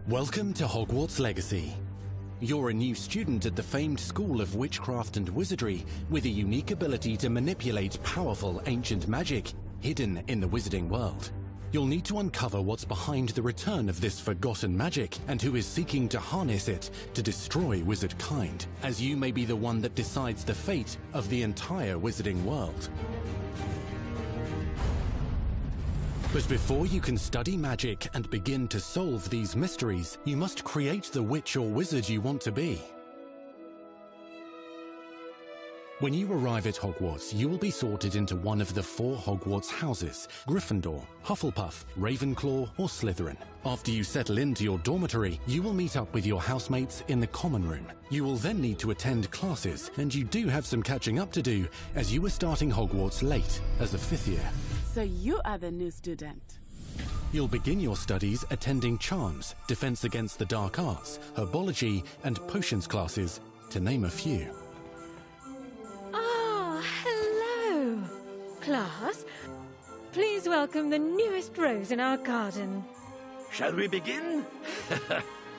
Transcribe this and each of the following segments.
Welcome to Hogwarts Legacy. You're a new student at the famed School of Witchcraft and Wizardry with a unique ability to manipulate powerful ancient magic hidden in the wizarding world. You'll need to uncover what's behind the return of this forgotten magic and who is seeking to harness it to destroy wizard kind, as you may be the one that decides the fate of the entire wizarding world. But before you can study magic and begin to solve these mysteries, you must create the witch or wizard you want to be. When you arrive at Hogwarts, you will be sorted into one of the 4 Hogwarts houses: Gryffindor, Hufflepuff, Ravenclaw, or Slytherin. After you settle into your dormitory, you will meet up with your housemates in the common room. You will then need to attend classes, and you do have some catching up to do, as you were starting Hogwarts late as a 5th year. So you are the new student. You'll begin your studies attending charms, defense against the dark arts, herbology, and potions classes, to name a few. Hello, class. Please welcome the newest rose in our garden. Shall we begin?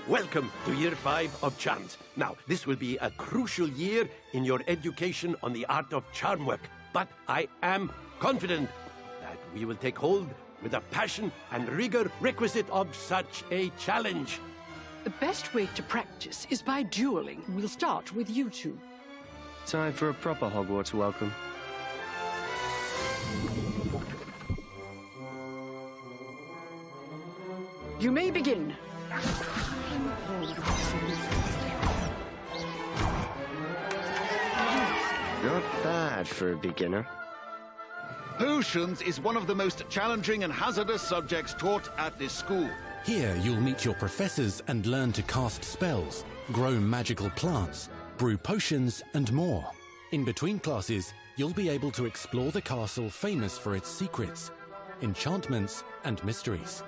Welcome to Year 5 of Charms. Now, this will be a crucial year in your education on the art of charm work, but I am confident that we will take hold with the passion and rigor requisite of such a challenge. The best way to practice is by dueling. We'll start with you two. Time for a proper Hogwarts welcome. You may begin. Not bad for a beginner. Potions is one of the most challenging and hazardous subjects taught at this school. Here you'll meet your professors and learn to cast spells, grow magical plants, brew potions, and more. In between classes, you'll be able to explore the castle famous for its secrets, enchantments, and mysteries.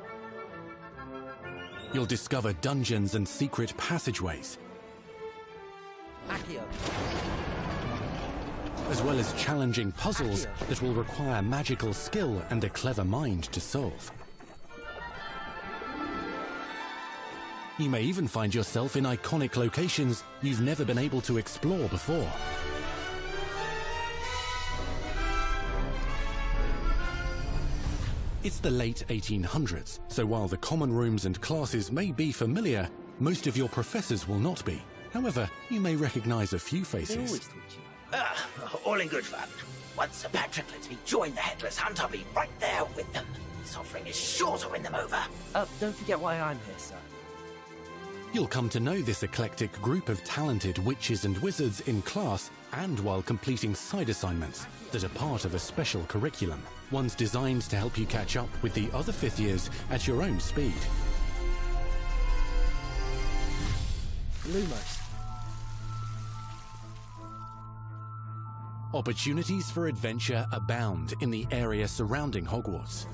You'll discover dungeons and secret passageways, as well as challenging puzzles that will require magical skill and a clever mind to solve. You may even find yourself in iconic locations you've never been able to explore before. It's the late 1800s, so while the common rooms and classes may be familiar, most of your professors will not be. However, you may recognize a few faces. All in good fun. Once Sir Patrick lets me join the Headless Hunt, I'll be right there with them. This offering is sure to win them over. Don't forget why I'm here, sir. You'll come to know this eclectic group of talented witches and wizards in class and while completing side assignments that are part of a special curriculum, ones designed to help you catch up with the other 5th years at your own speed. Lumos. Opportunities for adventure abound in the area surrounding Hogwarts.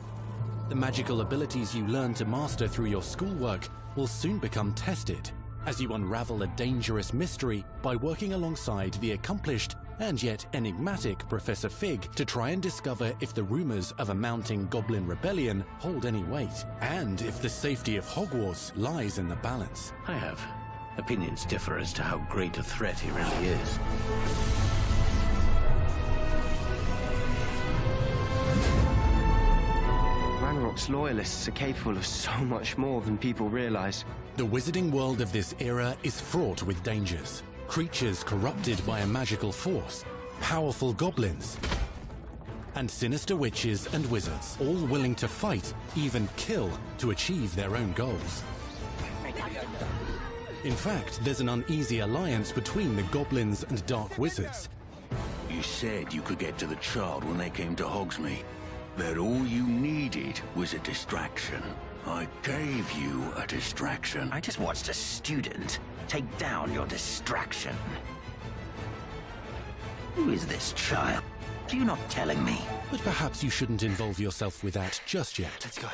The magical abilities you learn to master through your schoolwork will soon become tested as you unravel a dangerous mystery by working alongside the accomplished and yet enigmatic Professor Fig to try and discover if the rumors of a mounting goblin rebellion hold any weight, and if the safety of Hogwarts lies in the balance. I have opinions differ as to how great a threat he really is. Ranrock's loyalists are capable of so much more than people realize. The wizarding world of this era is fraught with dangers. Creatures corrupted by a magical force, powerful goblins, and sinister witches and wizards, all willing to fight, even kill, to achieve their own goals. In fact, there's an uneasy alliance between the goblins and dark wizards. You said you could get to the child when they came to Hogsmeade. That all you needed was a distraction. I gave you a distraction. I just watched a student take down your distraction. Who is this child? Are you not telling me? But perhaps you shouldn't involve yourself with that just yet. Let's go.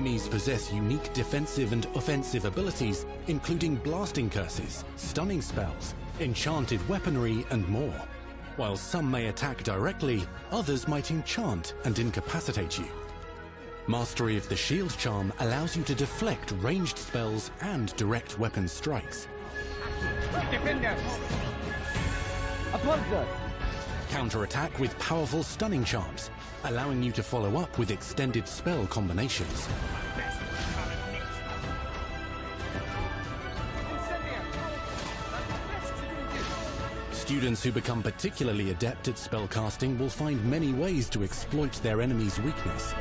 Enemies possess unique defensive and offensive abilities, including blasting curses, stunning spells, enchanted weaponry, and more. While some may attack directly, others might enchant and incapacitate you. Mastery of the shield charm allows you to deflect ranged spells and direct weapon strikes. Counterattack with powerful stunning charms, allowing you to follow up with extended spell combinations. Students who become particularly adept at spellcasting will find many ways to exploit their enemy's weakness.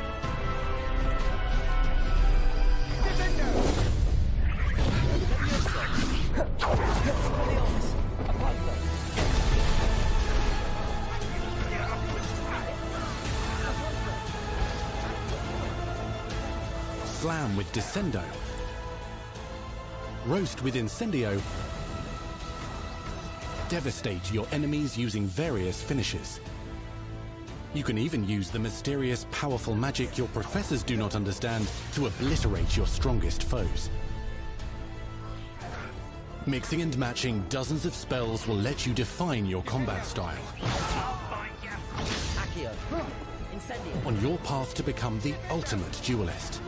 Slam with Descendo. Roast with Incendio. Devastate your enemies using various finishes. You can even use the mysterious, powerful magic your professors do not understand to obliterate your strongest foes. Mixing and matching dozens of spells will let you define your combat style. On your path to become the ultimate duelist.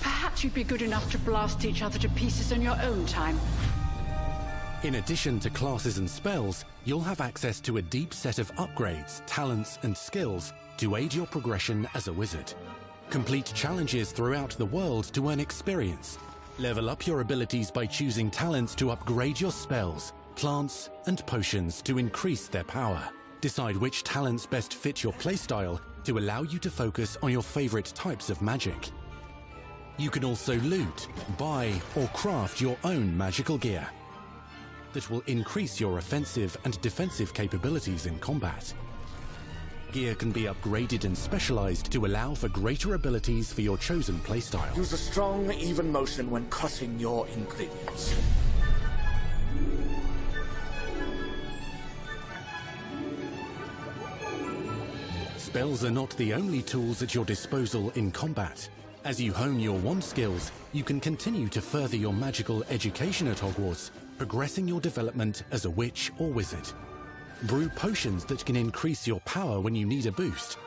Perhaps you'd be good enough to blast each other to pieces on your own time. In addition to classes and spells, you'll have access to a deep set of upgrades, talents, and skills to aid your progression as a wizard. Complete challenges throughout the world to earn experience. Level up your abilities by choosing talents to upgrade your spells, plants, and potions to increase their power. Decide which talents best fit your playstyle to allow you to focus on your favorite types of magic. You can also loot, buy, or craft your own magical gear that will increase your offensive and defensive capabilities in combat. Gear can be upgraded and specialized to allow for greater abilities for your chosen playstyle. Use a strong, even motion when cutting your ingredients. Spells are not the only tools at your disposal in combat. As you hone your wand skills, you can continue to further your magical education at Hogwarts, progressing your development as a witch or wizard. Brew potions that can increase your power when you need a boost.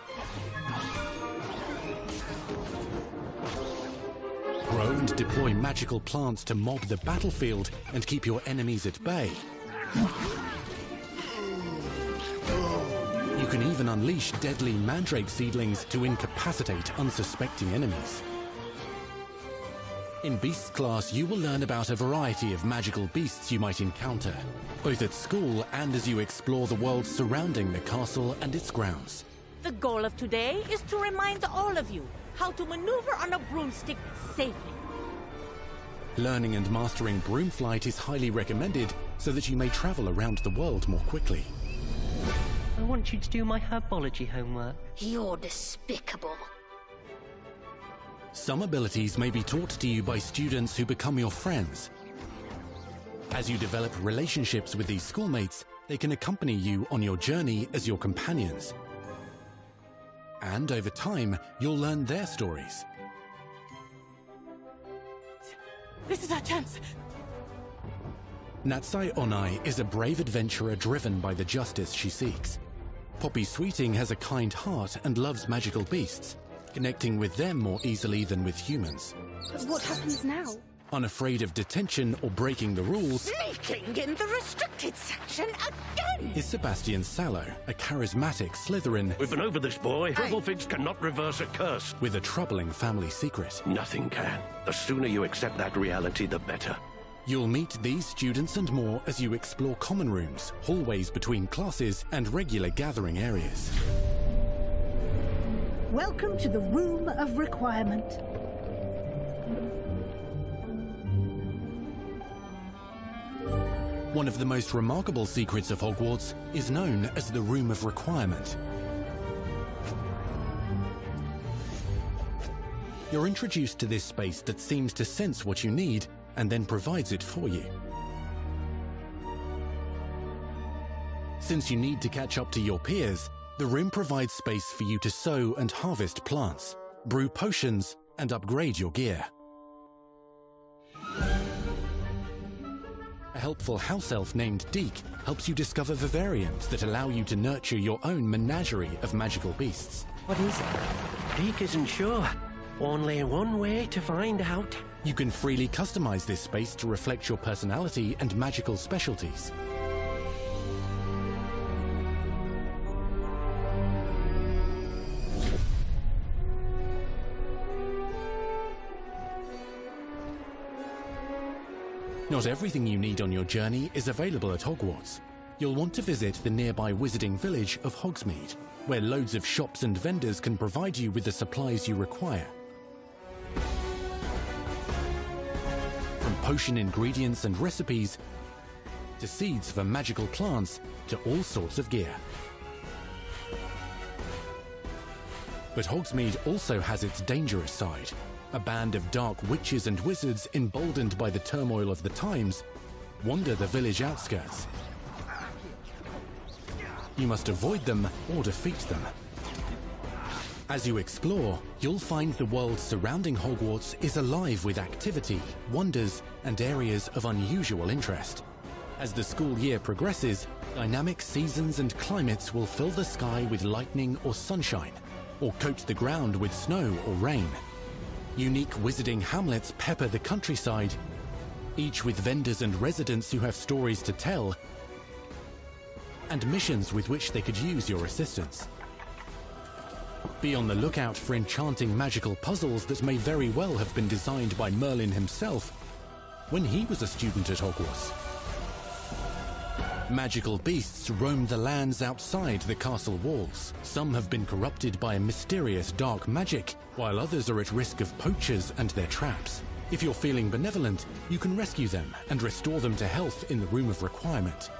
Grow and deploy magical plants to mob the battlefield and keep your enemies at bay. You can even unleash deadly mandrake seedlings to incapacitate unsuspecting enemies. In Beasts class, you will learn about a variety of magical beasts you might encounter, both at school and as you explore the world surrounding the castle and its grounds. The goal of today is to remind all of you how to maneuver on a broomstick safely. Learning and mastering broomflight is highly recommended so that you may travel around the world more quickly. I want you to do my herbology homework. You're despicable. Some abilities may be taught to you by students who become your friends. As you develop relationships with these schoolmates, they can accompany you on your journey as your companions. And over time, you'll learn their stories. This is our chance. Natsai Onai is a brave adventurer driven by the justice she seeks. Poppy Sweeting has a kind heart and loves magical beasts, connecting with them more easily than with humans. But what happens now? Unafraid of detention or breaking the rules, Sneaking in the restricted section again! is Sebastian Sallow, a charismatic Slytherin We've been over this, boy. Fiddlefigs cannot reverse a curse. with a troubling family secret. Nothing can. The sooner you accept that reality, the better. You'll meet these students and more as you explore common rooms, hallways between classes, and regular gathering areas. Welcome to the Room of Requirement. One of the most remarkable secrets of Hogwarts is known as the Room of Requirement. You're introduced to this space that seems to sense what you need and then provides it for you. Since you need to catch up to your peers, the room provides space for you to sow and harvest plants, brew potions, and upgrade your gear. A helpful house elf named Deke helps you discover vivariums that allow you to nurture your own menagerie of magical beasts. What is it? Deke isn't sure. Only one way to find out. You can freely customize this space to reflect your personality and magical specialties. Not everything you need on your journey is available at Hogwarts. You'll want to visit the nearby wizarding village of Hogsmeade, where loads of shops and vendors can provide you with the supplies you require. From potion ingredients and recipes, to seeds for magical plants, to all sorts of gear. But Hogsmeade also has its dangerous side. A band of dark witches and wizards, emboldened by the turmoil of the times, wander the village outskirts. You must avoid them or defeat them. As you explore, you'll find the world surrounding Hogwarts is alive with activity, wonders, and areas of unusual interest. As the school year progresses, dynamic seasons and climates will fill the sky with lightning or sunshine, or coat the ground with snow or rain. Unique wizarding hamlets pepper the countryside, each with vendors and residents who have stories to tell, and missions with which they could use your assistance. Be on the lookout for enchanting magical puzzles that may very well have been designed by Merlin himself when he was a student at Hogwarts. Magical beasts roam the lands outside the castle walls. Some have been corrupted by a mysterious dark magic, while others are at risk of poachers and their traps. If you're feeling benevolent, you can rescue them and restore them to health in the Room of Requirement.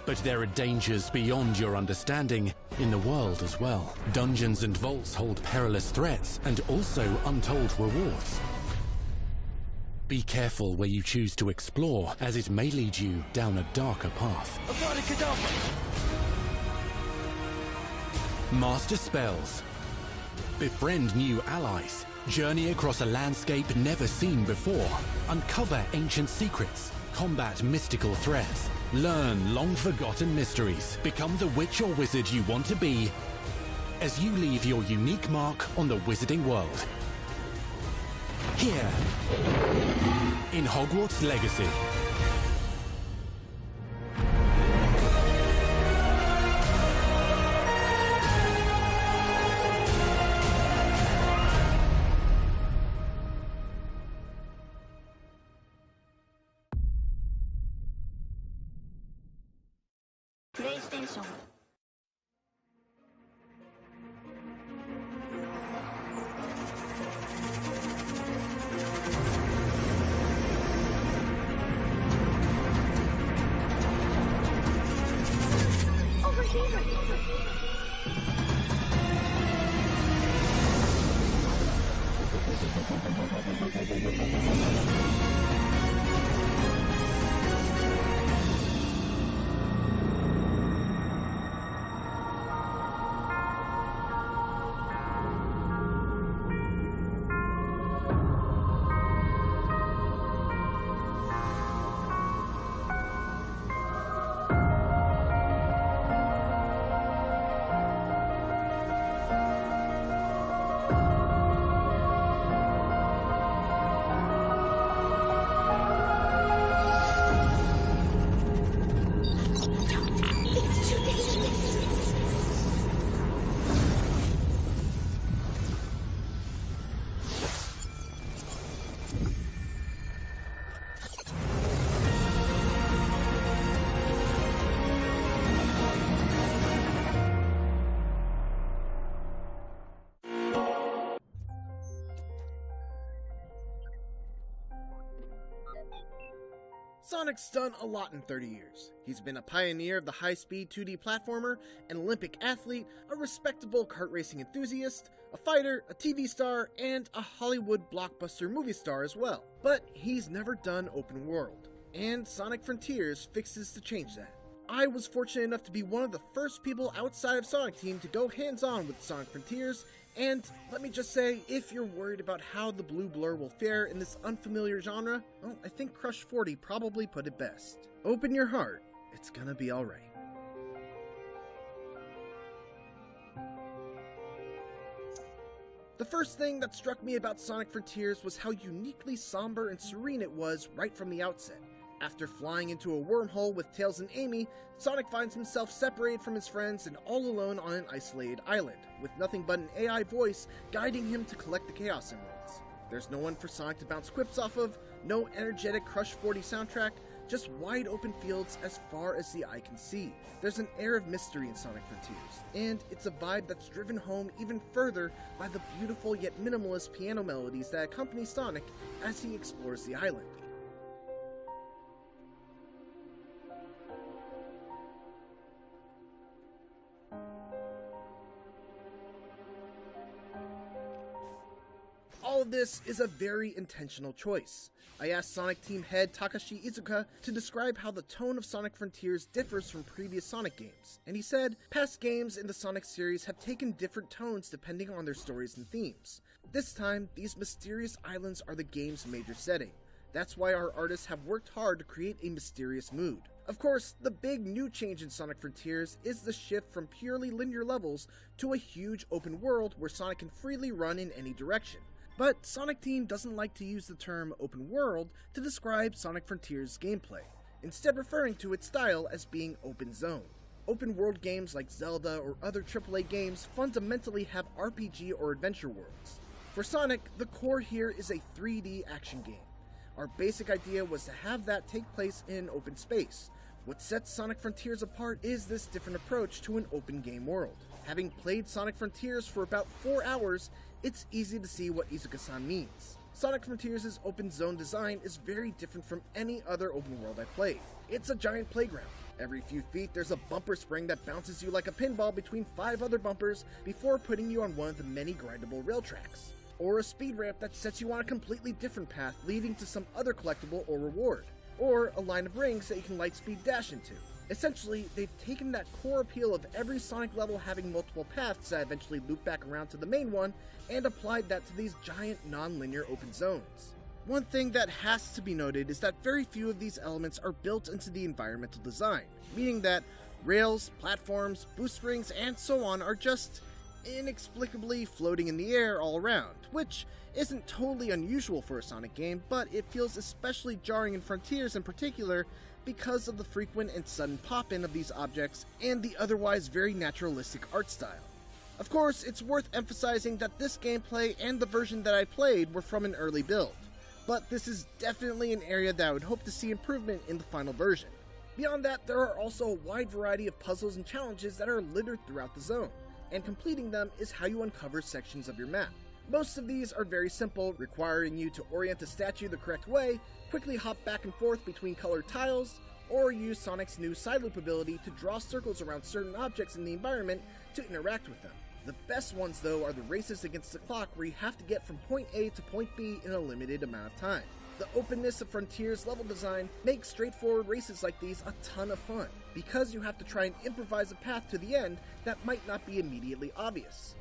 But there are dangers beyond your understanding in the world as well. Dungeons and vaults hold perilous threats and also untold rewards. Be careful where you choose to explore, as it may lead you down a darker path. Master spells. Befriend new allies. Journey across a landscape never seen before. Uncover ancient secrets. Combat mystical threats. Learn long-forgotten mysteries. Become the witch or wizard you want to be as you leave your unique mark on the wizarding world. Here, in Hogwarts Legacy. PlayStation. Over here. Sonic's done a lot in 30 years. He's been a pioneer of the high-speed 2D platformer, an Olympic athlete, a respectable kart racing enthusiast, a fighter, a TV star, and a Hollywood blockbuster movie star as well. But he's never done open world, and Sonic Frontiers fixes to change that. I was fortunate enough to be one of the first people outside of Sonic Team to go hands-on with Sonic Frontiers, and let me just say, if you're worried about how the blue blur will fare in this unfamiliar genre, well, I think Crush 40 probably put it best. Open your heart, it's gonna be alright. The first thing that struck me about Sonic Frontiers was how uniquely somber and serene it was right from the outset. After flying into a wormhole with Tails and Amy, Sonic finds himself separated from his friends and all alone on an isolated island, with nothing but an AI voice guiding him to collect the Chaos Emeralds. There's no one for Sonic to bounce quips off of, no energetic Crush 40 soundtrack, just wide open fields as far as the eye can see. There's an air of mystery in Sonic Frontiers, and it's a vibe that's driven home even further by the beautiful yet minimalist piano melodies that accompany Sonic as he explores the island. All of this is a very intentional choice. I asked Sonic Team head Takashi Izuka to describe how the tone of Sonic Frontiers differs from previous Sonic games, and he said, past games in the Sonic series have taken different tones depending on their stories and themes. This time, these mysterious islands are the game's major setting. That's why our artists have worked hard to create a mysterious mood. Of course, the big new change in Sonic Frontiers is the shift from purely linear levels to a huge open world where Sonic can freely run in any direction. But Sonic Team doesn't like to use the term open world to describe Sonic Frontiers' gameplay, instead referring to its style as being open zone. Open world games like Zelda or other AAA games fundamentally have RPG or adventure worlds. For Sonic, the core here is a 3D action game. Our basic idea was to have that take place in open space. What sets Sonic Frontiers apart is this different approach to an open game world. Having played Sonic Frontiers for about 4 hours, it's easy to see what Izuka-san means. Sonic Frontiers' open zone design is very different from any other open world I've played. It's a giant playground. Every few feet there's a bumper spring that bounces you like a pinball between 5 other bumpers before putting you on one of the many grindable rail tracks. Or a speed ramp that sets you on a completely different path leading to some other collectible or reward. Or a line of rings that you can lightspeed dash into. Essentially, they've taken that core appeal of every Sonic level having multiple paths that eventually loop back around to the main one, and applied that to these giant non-linear open zones. One thing that has to be noted is that very few of these elements are built into the environmental design, meaning that rails, platforms, boost rings, and so on are just inexplicably floating in the air all around, which isn't totally unusual for a Sonic game, but it feels especially jarring in Frontiers in particular because of the frequent and sudden pop-in of these objects and the otherwise very naturalistic art style. Of course, it's worth emphasizing that this gameplay and the version that I played were from an early build, but this is definitely an area that I would hope to see improvement in the final version. Beyond that, there are also a wide variety of puzzles and challenges that are littered throughout the zone, and completing them is how you uncover sections of your map. Most of these are very simple, requiring you to orient a statue the correct way, quickly hop back and forth between colored tiles, or use Sonic's new side loop ability to draw circles around certain objects in the environment to interact with them. The best ones, though, are the races against the clock where you have to get from point A to point B in a limited amount of time. The openness of Frontiers level design makes straightforward races like these a ton of fun, because you have to try and improvise a path to the end that might not be immediately obvious.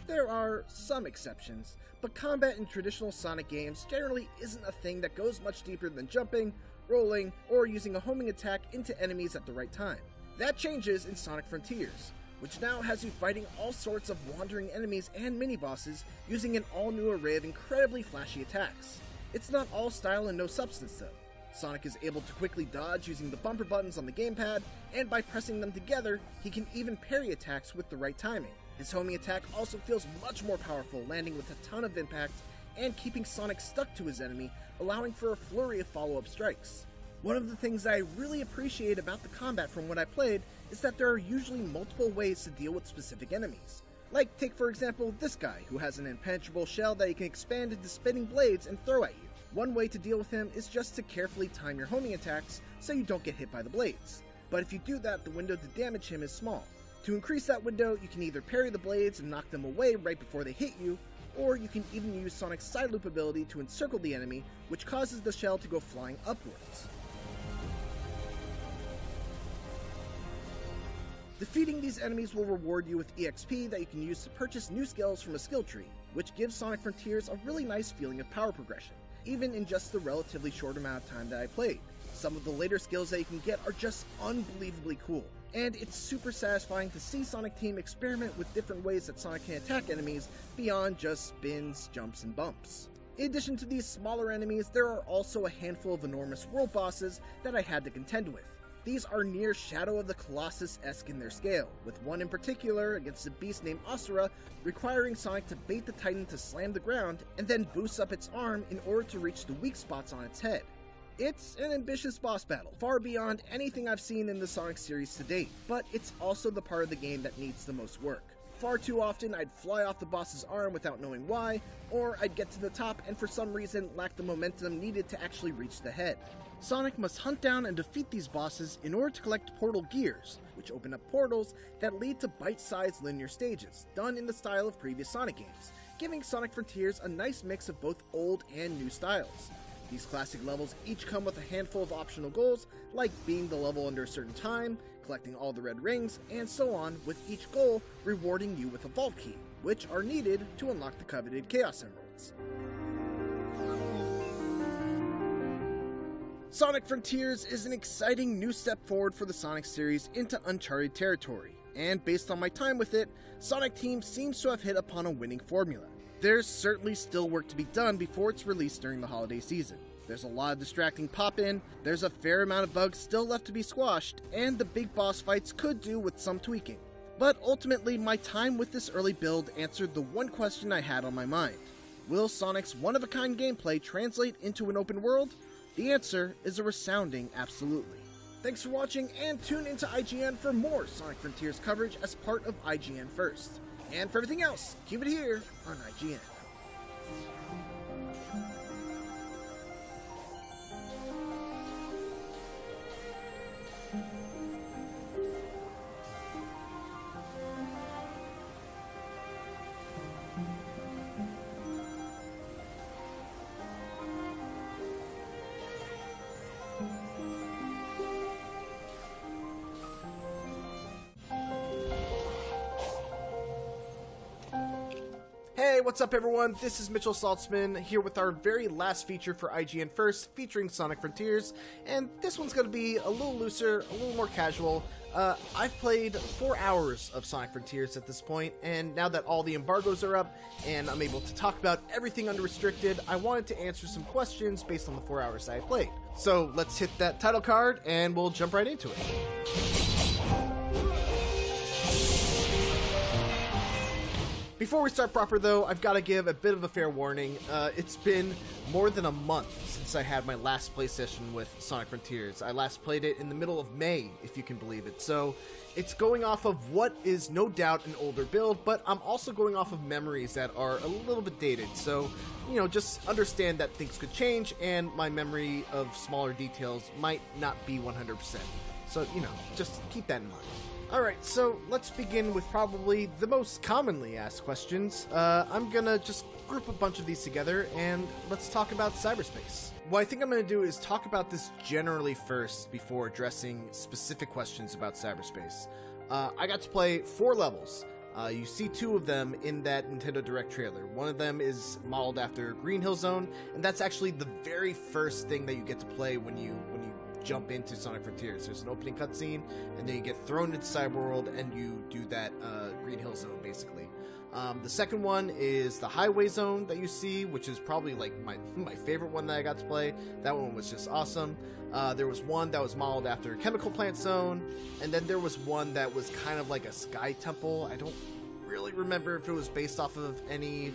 There are some exceptions, but combat in traditional Sonic games generally isn't a thing that goes much deeper than jumping, rolling, or using a homing attack into enemies at the right time. That changes in Sonic Frontiers, which now has you fighting all sorts of wandering enemies and mini-bosses using an all-new array of incredibly flashy attacks. It's not all style and no substance though. Sonic is able to quickly dodge using the bumper buttons on the gamepad, and by pressing them together, he can even parry attacks with the right timing. His homing attack also feels much more powerful, landing with a ton of impact and keeping Sonic stuck to his enemy, allowing for a flurry of follow-up strikes. One of the things that I really appreciate about the combat from what I played is that there are usually multiple ways to deal with specific enemies. Like, take for example this guy, who has an impenetrable shell that he can expand into spinning blades and throw at you. One way to deal with him is just to carefully time your homing attacks so you don't get hit by the blades. But if you do that, the window to damage him is small. To increase that window, you can either parry the blades and knock them away right before they hit you, or you can even use Sonic's side loop ability to encircle the enemy, which causes the shell to go flying upwards. Defeating these enemies will reward you with EXP that you can use to purchase new skills from a skill tree, which gives Sonic Frontiers a really nice feeling of power progression, even in just the relatively short amount of time that I played. Some of the later skills that you can get are just unbelievably cool, and it's super satisfying to see Sonic Team experiment with different ways that Sonic can attack enemies beyond just spins, jumps, and bumps. In addition to these smaller enemies, there are also a handful of enormous world bosses that I had to contend with. These are near Shadow of the Colossus-esque in their scale, with one in particular against a beast named Asura requiring Sonic to bait the Titan to slam the ground and then boost up its arm in order to reach the weak spots on its head. It's an ambitious boss battle, far beyond anything I've seen in the Sonic series to date, but it's also the part of the game that needs the most work. Far too often I'd fly off the boss's arm without knowing why, or I'd get to the top and for some reason lack the momentum needed to actually reach the head. Sonic must hunt down and defeat these bosses in order to collect portal gears, which open up portals that lead to bite-sized linear stages, done in the style of previous Sonic games, giving Sonic Frontiers a nice mix of both old and new styles. These classic levels each come with a handful of optional goals, like beating the level under a certain time, collecting all the red rings, and so on, with each goal rewarding you with a vault key, which are needed to unlock the coveted Chaos Emeralds. Sonic Frontiers is an exciting new step forward for the Sonic series into uncharted territory, and based on my time with it, Sonic Team seems to have hit upon a winning formula. There's certainly still work to be done before it's released during the holiday season. There's a lot of distracting pop-in, there's a fair amount of bugs still left to be squashed, and the big boss fights could do with some tweaking. But ultimately, my time with this early build answered the one question I had on my mind. Will Sonic's one-of-a-kind gameplay translate into an open world? The answer is a resounding absolutely. Thanks for watching, and tune into IGN for more Sonic Frontiers coverage as part of IGN First. And for everything else, keep it here on IGN. Hey, what's up everyone? This is Mitchell Saltzman here with our very last feature for IGN First, featuring Sonic Frontiers, and this one's going to be a little looser, a little more casual. I've played 4 hours of Sonic Frontiers at this point, and now that all the embargoes are up and I'm able to talk about everything unrestricted, I wanted to answer some questions based on the 4 hours that I played. So let's hit that title card and we'll jump right into it. Before we start proper though, I've got to give a bit of a fair warning. It's been more than a month since I had my last play session with Sonic Frontiers. I last played it in the middle of May, if you can believe it. So it's going off of what is no doubt an older build, but I'm also going off of memories that are a little bit dated. So, you know, just understand that things could change and my memory of smaller details might not be 100%. So, you know, just keep that in mind. Alright, so let's begin with probably the most commonly asked questions. I'm gonna just group a bunch of these together and let's talk about cyberspace. What I think I'm gonna do is talk about this generally first before addressing specific questions about cyberspace. I got to play 4 levels. You see 2 of them in that Nintendo Direct trailer. One of them is modeled after Green Hill Zone, and that's actually the very first thing that you get to play when you jump into Sonic Frontiers. There's an opening cutscene, and then you get thrown into Cyberworld, and you do that Green Hill Zone, basically. The second one is the Highway Zone that you see, which is probably like my favorite one that I got to play. That one was just awesome. There was one that was modeled after Chemical Plant Zone, and then there was one that was kind of like a Sky Temple. I don't really remember if it was based off of any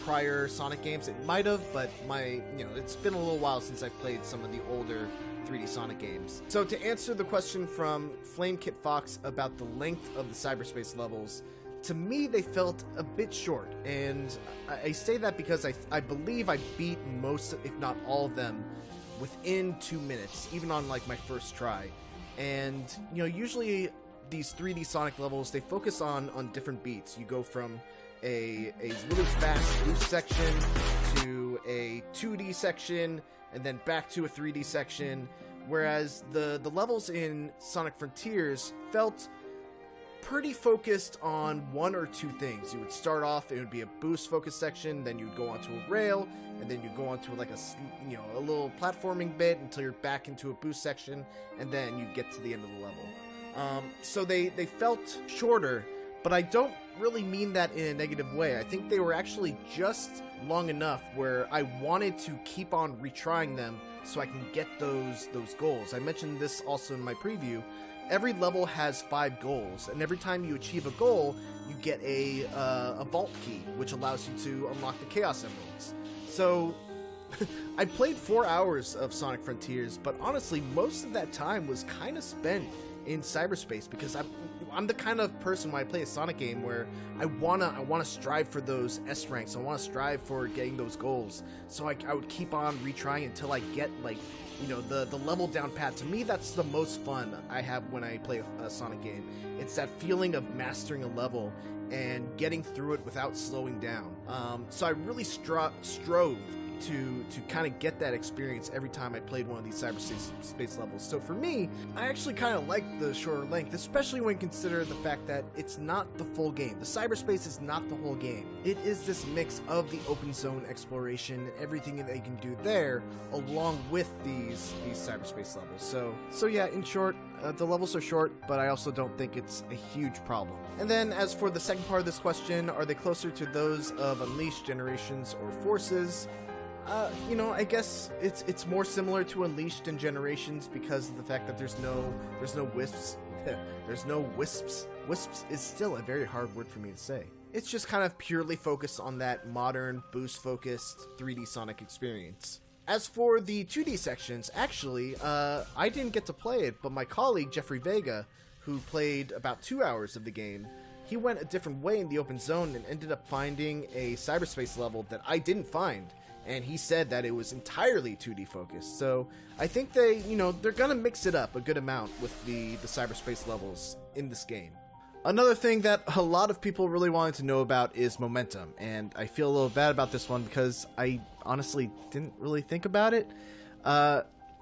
prior Sonic games. It might have, but it's been a little while since I've played some of the older 3D Sonic games. So to answer the question from Flame Kit Fox about the length of the cyberspace levels, to me they felt a bit short, and I say that because I believe I beat most, if not all of them, within 2 minutes, even on like my first try. And you know, usually these 3D Sonic levels, they focus on different beats. You go from a really fast boost section to a 2D section, and then back to a 3D section, whereas the levels in Sonic Frontiers felt pretty focused on one or two things. You would start off, it would be a boost focused section, then you'd go onto a rail, and then you'd go onto like a little platforming bit until you're back into a boost section, and then you get to the end of the level. So they felt shorter, but I don't really mean that in a negative way. I think they were actually just long enough where I wanted to keep on retrying them so I can get those goals. I mentioned this also in my preview. Every level has 5 goals, and every time you achieve a goal, you get a vault key, which allows you to unlock the Chaos Emeralds. So, I played 4 hours of Sonic Frontiers, but honestly, most of that time was kind of spent in cyberspace, because I'm the kind of person when I play a Sonic game where I wanna strive for those S ranks. I wanna strive for getting those goals. So I would keep on retrying until I get like, you know, the level down pat. To me, that's the most fun I have when I play a Sonic game. It's that feeling of mastering a level and getting through it without slowing down. So I really strove to kind of get that experience every time I played one of these cyberspace levels. So for me, I actually kind of like the shorter length, especially when consider the fact that it's not the full game. The cyberspace is not the whole game. It is this mix of the open zone exploration and everything that you can do there, along with these cyberspace levels. So yeah, in short, the levels are short, but I also don't think it's a huge problem. And then as for the second part of this question, are they closer to those of Unleashed, Generations, or Forces? You know, I guess it's more similar to Unleashed and Generations because of the fact that there's no wisps. There's no wisps. Wisps is still a very hard word for me to say. It's just kind of purely focused on that modern, boost-focused 3D Sonic experience. As for the 2D sections, actually, I didn't get to play it, but my colleague Jeffrey Vega, who played about 2 hours of the game, he went a different way in the open zone and ended up finding a cyberspace level that I didn't find. And he said that it was entirely 2D focused. So I think they're gonna mix it up a good amount with the cyberspace levels in this game. Another thing that a lot of people really wanted to know about is momentum, and I feel a little bad about this one because I honestly didn't really think about it.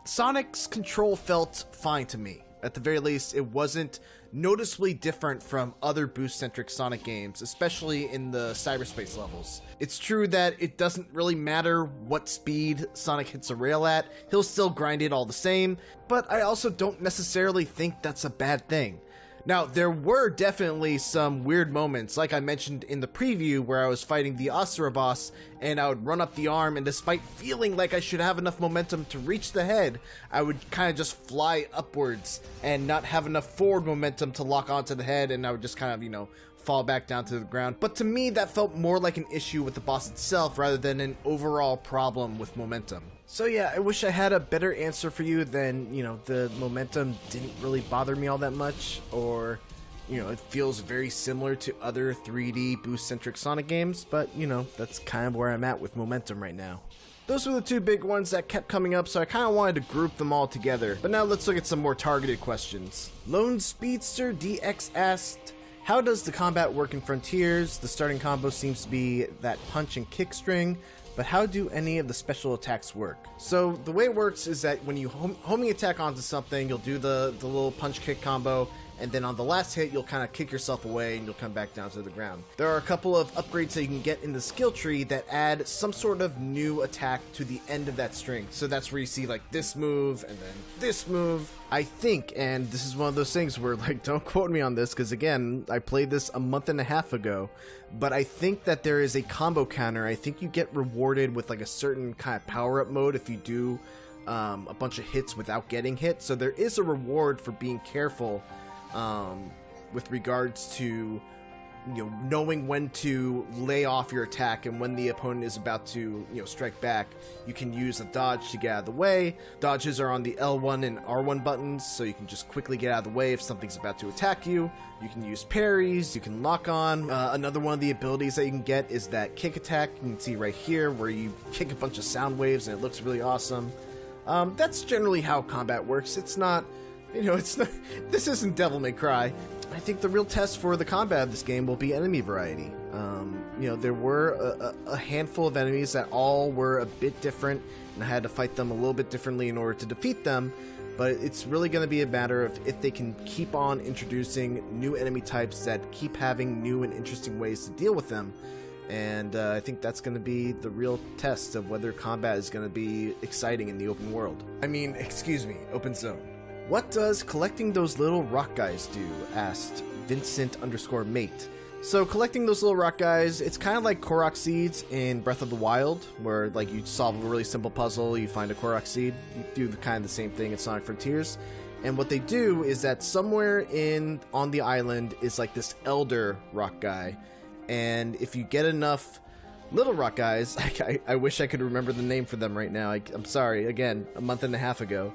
Sonic's control felt fine to me. At the very least, it wasn't noticeably different from other boost-centric Sonic games, especially in the cyberspace levels. It's true that it doesn't really matter what speed Sonic hits a rail at, he'll still grind it all the same, but I also don't necessarily think that's a bad thing. Now, there were definitely some weird moments, like I mentioned in the preview, where I was fighting the Asura boss, and I would run up the arm, and despite feeling like I should have enough momentum to reach the head, I would kind of just fly upwards, and not have enough forward momentum to lock onto the head, and I would just kind of, fall back down to the ground. But to me, that felt more like an issue with the boss itself, rather than an overall problem with momentum. So yeah, I wish I had a better answer for you than, the momentum didn't really bother me all that much, or, it feels very similar to other 3D boost-centric Sonic games, but, that's kind of where I'm at with momentum right now. Those were the two big ones that kept coming up, so I kind of wanted to group them all together. But now let's look at some more targeted questions. Lone Speedster DX asked, how does the combat work in Frontiers? The starting combo seems to be that punch and kick string, but how do any of the special attacks work? So the way it works is that when you homing attack onto something, you'll do the little punch kick combo, and then on the last hit, you'll kind of kick yourself away and you'll come back down to the ground. There are a couple of upgrades that you can get in the skill tree that add some sort of new attack to the end of that string. So that's where you see like this move and then this move. I think, and this is one of those things where don't quote me on this because again, I played this a month and a half ago, but I think that there is a combo counter. I think you get rewarded with a certain kind of power-up mode if you do a bunch of hits without getting hit. So there is a reward for being careful with regards to knowing when to lay off your attack and when the opponent is about to, strike back. You can use a dodge to get out of the way. Dodges are on the L1 and R1 buttons, so you can just quickly get out of the way if something's about to attack you. You can use parries, you can lock on. Another one of the abilities that you can get is that kick attack. You can see right here where you kick a bunch of sound waves and it looks really awesome. That's generally how combat works. It's not, this isn't Devil May Cry. I think the real test for the combat of this game will be enemy variety. There were a handful of enemies that all were a bit different, and I had to fight them a little bit differently in order to defeat them, but it's really going to be a matter of if they can keep on introducing new enemy types that keep having new and interesting ways to deal with them. And I think that's going to be the real test of whether combat is going to be exciting in the open world. Open zone. What does collecting those little rock guys do? Asked Vincent_mate. So collecting those little rock guys, it's kind of like Korok seeds in Breath of the Wild, where you solve a really simple puzzle, you find a Korok seed. You do the same thing in Sonic Frontiers. And what they do is that somewhere on the island is this elder rock guy. And if you get enough little rock guys, I wish I could remember the name for them right now. I'm sorry, again, a month and a half ago.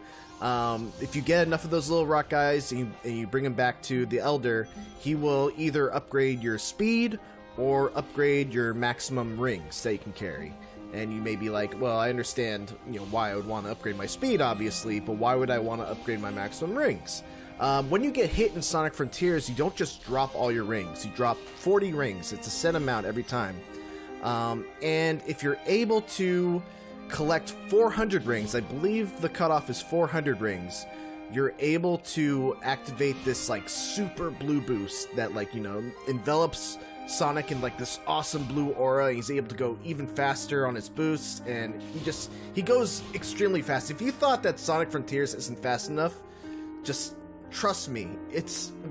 If you get enough of those little rock guys and you bring them back to the Elder, he will either upgrade your speed or upgrade your maximum rings that you can carry. And you may be like, well, I understand, why I would want to upgrade my speed, obviously, but why would I want to upgrade my maximum rings? When you get hit in Sonic Frontiers, you don't just drop all your rings. You drop 40 rings. It's a set amount every time. And if you're able to collect 400 rings, I believe the cutoff is 400 rings, you're able to activate this super blue boost that envelops Sonic in this awesome blue aura. He's able to go even faster on his boosts, and he goes extremely fast. If you thought that Sonic Frontiers isn't fast enough, just trust me,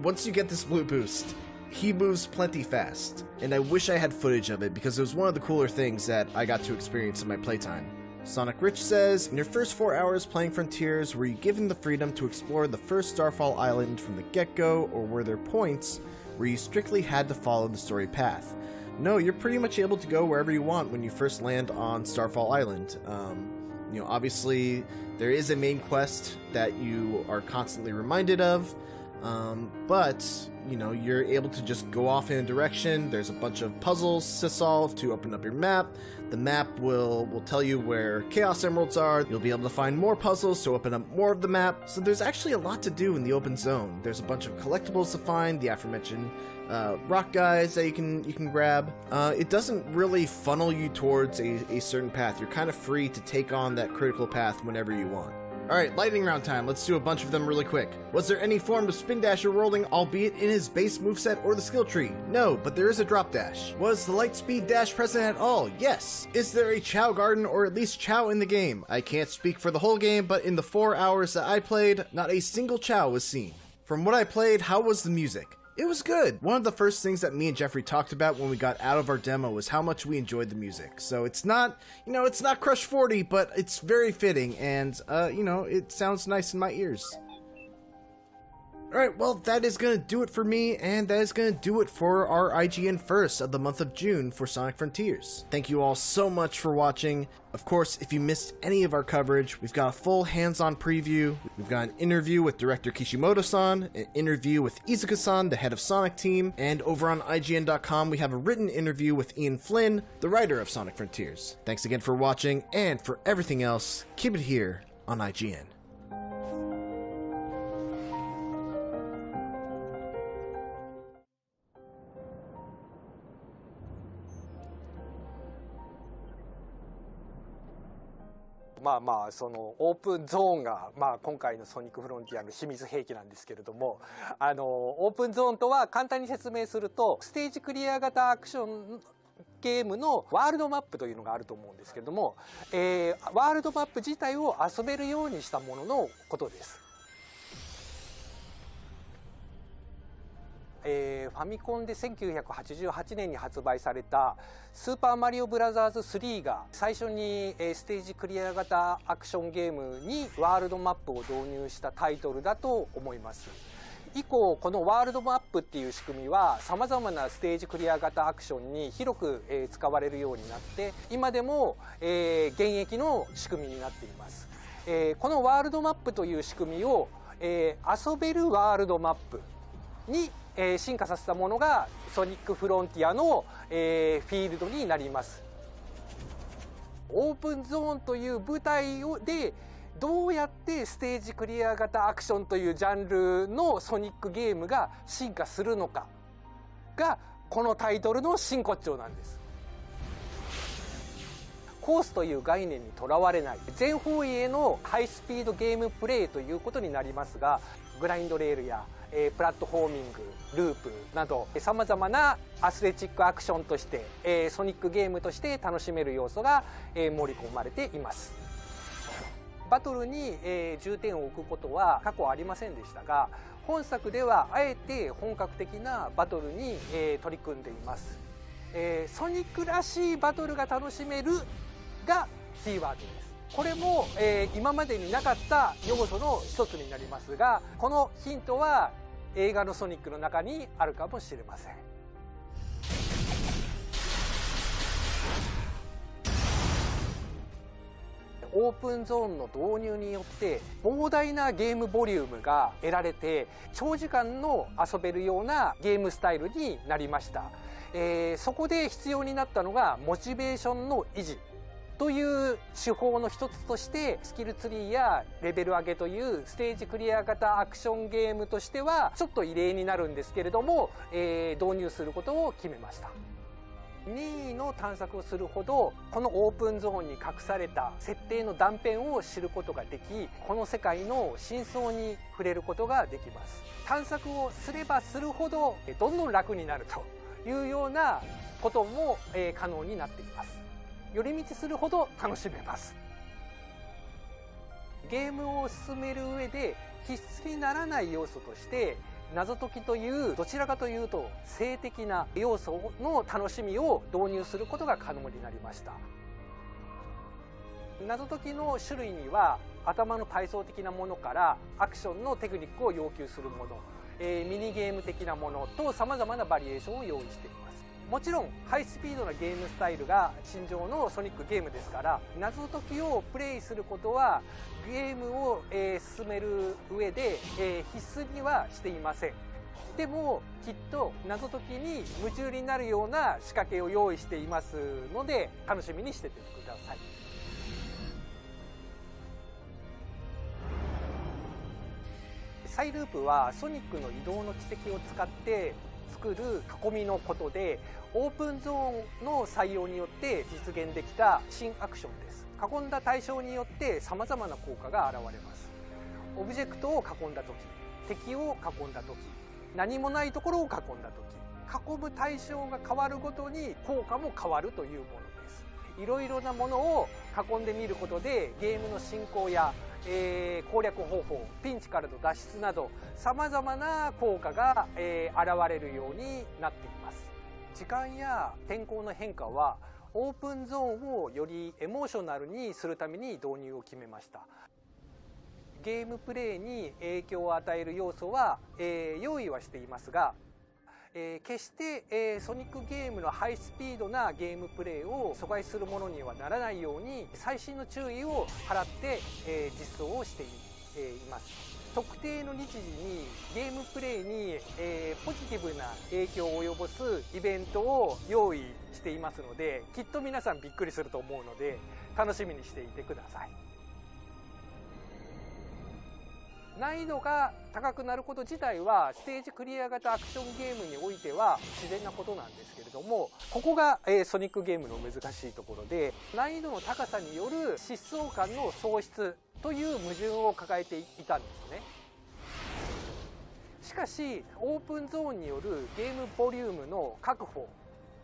once you get this blue boost, he moves plenty fast. And I wish I had footage of it because it was one of the cooler things that I got to experience in my playtime. Sonic Rich says, in your first 4 hours playing Frontiers, were you given the freedom to explore the first Starfall Island from the get-go, or were there points where you strictly had to follow the story path? No, you're pretty much able to go wherever you want when you first land on Starfall Island. Obviously, there is a main quest that you are constantly reminded of, but you're able to just go off in a direction. There's a bunch of puzzles to solve to open up your map. The map will tell you where Chaos Emeralds are. You'll be able to find more puzzles to open up more of the map. So there's actually a lot to do in the open zone. There's a bunch of collectibles to find, the aforementioned rock guys that you can grab. It doesn't really funnel you towards a certain path. You're kind of free to take on that critical path whenever you want. Alright, lightning round time. Let's do a bunch of them really quick. Was there any form of spin dash or rolling, albeit in his base moveset or the skill tree? No, but there is a drop dash. Was the light speed dash present at all? Yes. Is there a Chow Garden or at least Chow in the game? I can't speak for the whole game, but in the 4 hours that I played, not a single Chow was seen. From what I played, how was the music? It was good. One of the first things that me and Jeffrey talked about when we got out of our demo was how much we enjoyed the music. So it's not, it's not Crush 40, but it's very fitting, and, it sounds nice in my ears. Alright, well, that is going to do it for me, and that is going to do it for our IGN first of the month of June for Sonic Frontiers. Thank you all so much for watching. Of course, if you missed any of our coverage, we've got a full hands-on preview. We've got an interview with director Kishimoto-san, an interview with Izuka-san, the head of Sonic Team, and over on IGN.com, we have a written interview with Ian Flynn, the writer of Sonic Frontiers. Thanks again for watching, and for everything else, keep it here on IGN.そのオープンゾーンが、今回のソニックフロンティアの秘密兵器なんですけれども、オープンゾーンとは簡単に説明すると、ステージクリア型アクションゲームのワールドマップというのがあると思うんですけれども、ワールドマップ自体を遊べるようにしたもののことです。ファミコンで1988年に発売された「スーパーマリオブラザーズ3」が最初にステージクリア型アクションゲームにワールドマップを導入したタイトルだと思います。以降このワールドマップっていう仕組みはさまざまなステージクリア型アクションに広く使われるようになって今でも現役の仕組みになっています。このワールドマップという仕組みを遊べるワールドマップに進化させたものがソニックフロンティアのフィールドになります。オープンゾーンという舞台でどうやってステージクリア型アクションというジャンルのソニックゲームが進化するのかがこのタイトルの真骨頂なんです。コースという概念にとらわれない全方位へのハイスピードゲームプレイということになりますが、グラインドレールやプラットフォーミング、ループなどさまざまなアスレチックアクションとしてソニックゲームとして楽しめる要素が盛り込まれています。バトルに重点を置くことは過去ありませんでしたが、本作ではあえて本格的なバトルに取り組んでいます。ソニックらしいバトルが楽しめるがキーワードです。これも、今までになかった要素の一つになりますが、このヒントは映画のソニックの中にあるかもしれません。オープンゾーンの導入によって膨大なゲームボリュームが得られて長時間の遊べるようなゲームスタイルになりました。そこで必要になったのがモチベーションの維持という手法の一つとしてスキルツリーやレベル上げというステージクリア型アクションゲームとしてはちょっと異例になるんですけれども、導入することを決めました。任意の探索をするほどこのオープンゾーンに隠された設定の断片を知ることができ、この世界の真相に触れることができます。探索をすればするほどどんどん楽になるというようなことも可能になっています。寄り道するほど楽しめます。ゲームを進める上で必須にならない要素として謎解きというどちらかというと性的な要素の楽しみを導入することが可能になりました。謎解きの種類には頭の体操的なものからアクションのテクニックを要求するもの、ミニゲーム的なものとさまざまなバリエーションを用意しています。もちろんハイスピードなゲームスタイルが身上のソニックゲームですから謎解きをプレイすることはゲームを進める上で必須にはしていません。でもきっと謎解きに夢中になるような仕掛けを用意していますので楽しみにしててください。サイループはソニックの移動の軌跡を使って作る囲みのことでオープンゾーンの採用によって実現できた新アクションです。囲んだ対象によってさまざまな効果が現れます。オブジェクトを囲んだ時、敵を囲んだ時、何もないところを囲んだ時、囲む対象が変わるごとに効果も変わるというものです。いろいろなものを囲んでみることでゲームの進行や攻略方法、ピンチからの脱出などさまざまな効果が現れるようになっています。時間や天候の変化はオープンゾーンをよりエモーショナルにするために導入を決めました。ゲームプレイに影響を与える要素は、用意はしていますが決して、ソニックゲームのハイスピードなゲームプレイを阻害するものにはならないように細心の注意を払って、実装をしています。特定の日時にゲームプレイに、ポジティブな影響を及ぼすイベントを用意していますのできっと皆さんびっくりすると思うので楽しみにしていてください。難易度が高くなること自体はステージクリア型アクションゲームにおいては自然なことなんですけれども、ここがソニックゲームの難しいところで難易度の高さによる疾走感の喪失という矛盾を抱えていたんですね。しかしオープンゾーンによるゲームボリュームの確保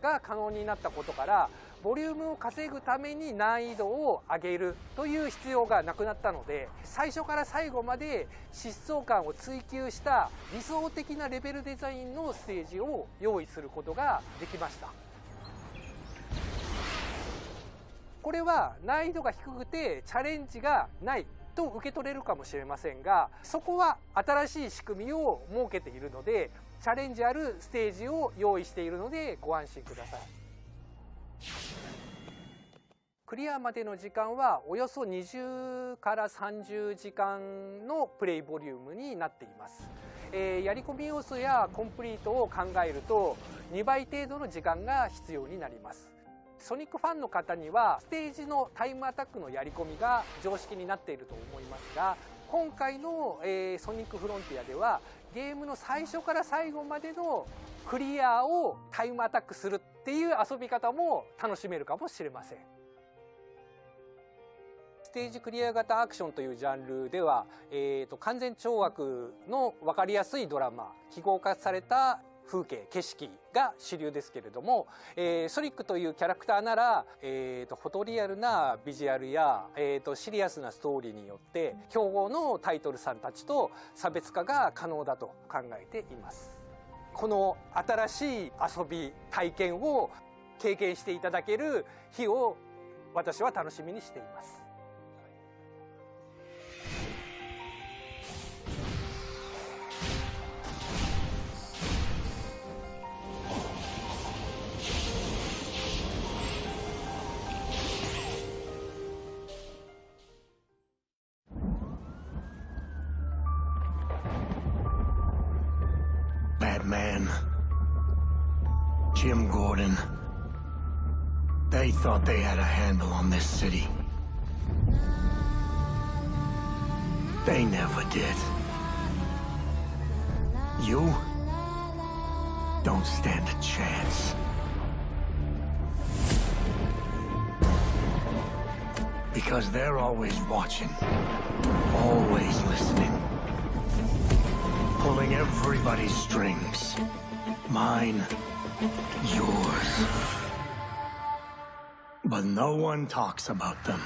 が可能になったことからボリュームを稼ぐために難易度を上げるという必要がなくなったので最初から最後まで疾走感を追求した理想的なレベルデザインのステージを用意することができました。これは難易度が低くてチャレンジがないと受け取れるかもしれませんが、そこは新しい仕組みを設けているので、チャレンジあるステージを用意しているのでご安心ください。クリアまでの時間はおよそ20から30時間のプレイボリュームになっています。やり込み要素やコンプリートを考えると2倍程度の時間が必要になります。ソニックファンの方にはステージのタイムアタックのやり込みが常識になっていると思いますが、今回の、ソニックフロンティアではゲームの最初から最後までのクリアをタイムアタックするっていう遊び方も楽しめるかもしれません。ステージクリア型アクションというジャンルでは、完全懲悪の分かりやすいドラマ、記号化された風景、景色が主流ですけれども、ソニックというキャラクターなら、フォトリアルなビジュアルや、シリアスなストーリーによって競合のタイトルさんたちと差別化が可能だと考えています。この新しい遊び、体験を経験していただける日を私は楽しみにしています。Batman, Jim Gordon, they thought they had a handle on this city. They never did. You don't stand a chance. Because they're always watching, always listening. Pulling everybody's strings. Mine, yours. But no one talks about them.